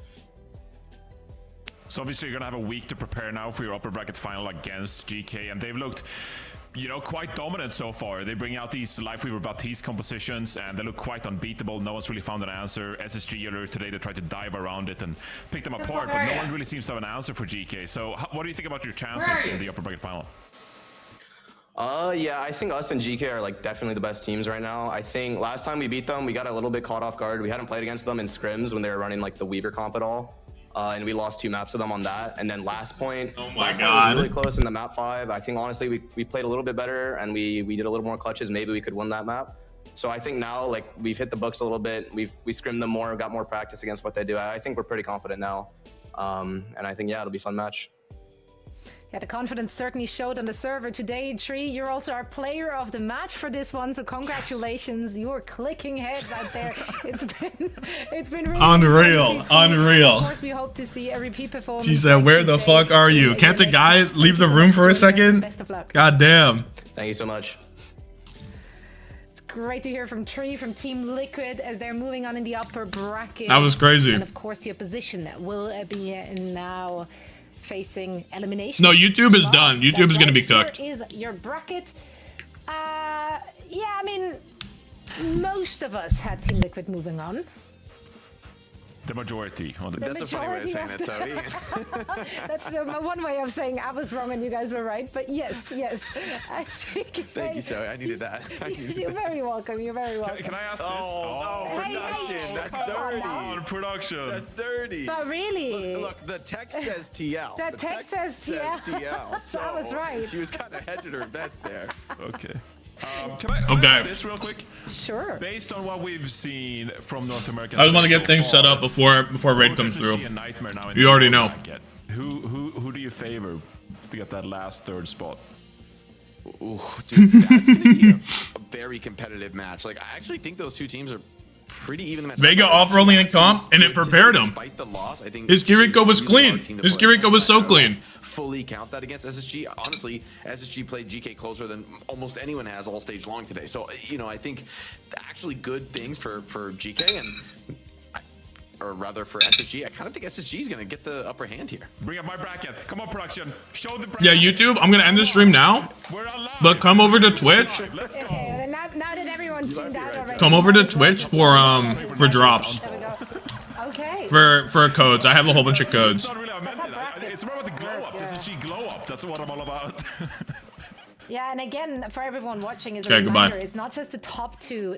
So obviously you're gonna have a week to prepare now for your upper bracket final against GK, and they've looked, you know, quite dominant so far. They bring out these Life Weaver Baptiste compositions, and they look quite unbeatable. No one's really found an answer. SSG earlier today, they tried to dive around it and pick them apart, but no one really seems to have an answer for GK. So what do you think about your chances in the upper bracket final? Yeah, I think us and GK are like definitely the best teams right now. I think last time we beat them, we got a little bit caught off guard. We hadn't played against them in scrims when they were running like the Weaver comp at all. And we lost 2 maps to them on that. And then last point, last point was really close in the map 5. I think honestly we played a little bit better and we did a little more clutches. Maybe we could win that map. So I think now like we've hit the books a little bit. We scrimmed them more, got more practice against what they do. I think we're pretty confident now. And I think, yeah, it'll be a fun match. Yeah, the confidence certainly showed on the server today. Tree, you're also our player of the match for this one, so congratulations. You're clicking heads out there. It's been really unreal. Of course, we hope to see a repeat performance. She said, "Where the fuck are you? Can't the guy leave the room for a second?" Best of luck. God damn. Thank you so much. It's great to hear from Tree, from Team Liquid, as they're moving on in the upper bracket. That was crazy. And of course, the opposition that will be now facing elimination. No, YouTube is done. YouTube is going to be cooked. Here is your bracket. Yeah, I mean, most of us had Team Liquid moving on. The majority. That's a funny way of saying it, Zoe. That's one way of saying I was wrong and you guys were right. But yes. Thank you, Zoe. I needed that. You're very welcome. You're very welcome. Can I ask this? Oh, production. That's dirty. On production. That's dirty. But really, look, the text says TL. The text says TL. So I was right. She was kind of hedging her bets there. Okay. Can I ask this real quick? Sure. Based on what we've seen from North America, I just want to get things set up before raid comes through. You already know. Who do you favor to get that last 3rd spot? Ooh, dude, that's gonna be a very competitive match. Like, I actually think those 2 teams are pretty even. Vega off-rolling in comp, and it prepared him. Despite the loss, I think his Kiriko was clean. His Kiriko was so clean. Fully count that against SSG. Honestly, SSG played GK closer than almost anyone has all stage long today. So, you know, I think actually good things for GK, and or rather for SSG, I kind of think SSG is going to get the upper hand here. Bring up my bracket. Come on, production. Show the bracket. Yeah, YouTube, I'm going to end the stream now. But come over to Twitch. Okay, now that everyone tuned out already. Come over to Twitch for drops. There we go. Okay. For codes. I have a whole bunch of codes. It's not really how I meant it. It's more about the glow up. SSG glow up. That's what I'm all about. Yeah, and again, for everyone watching, as a Okay, reminder, goodbye. it's not just the top two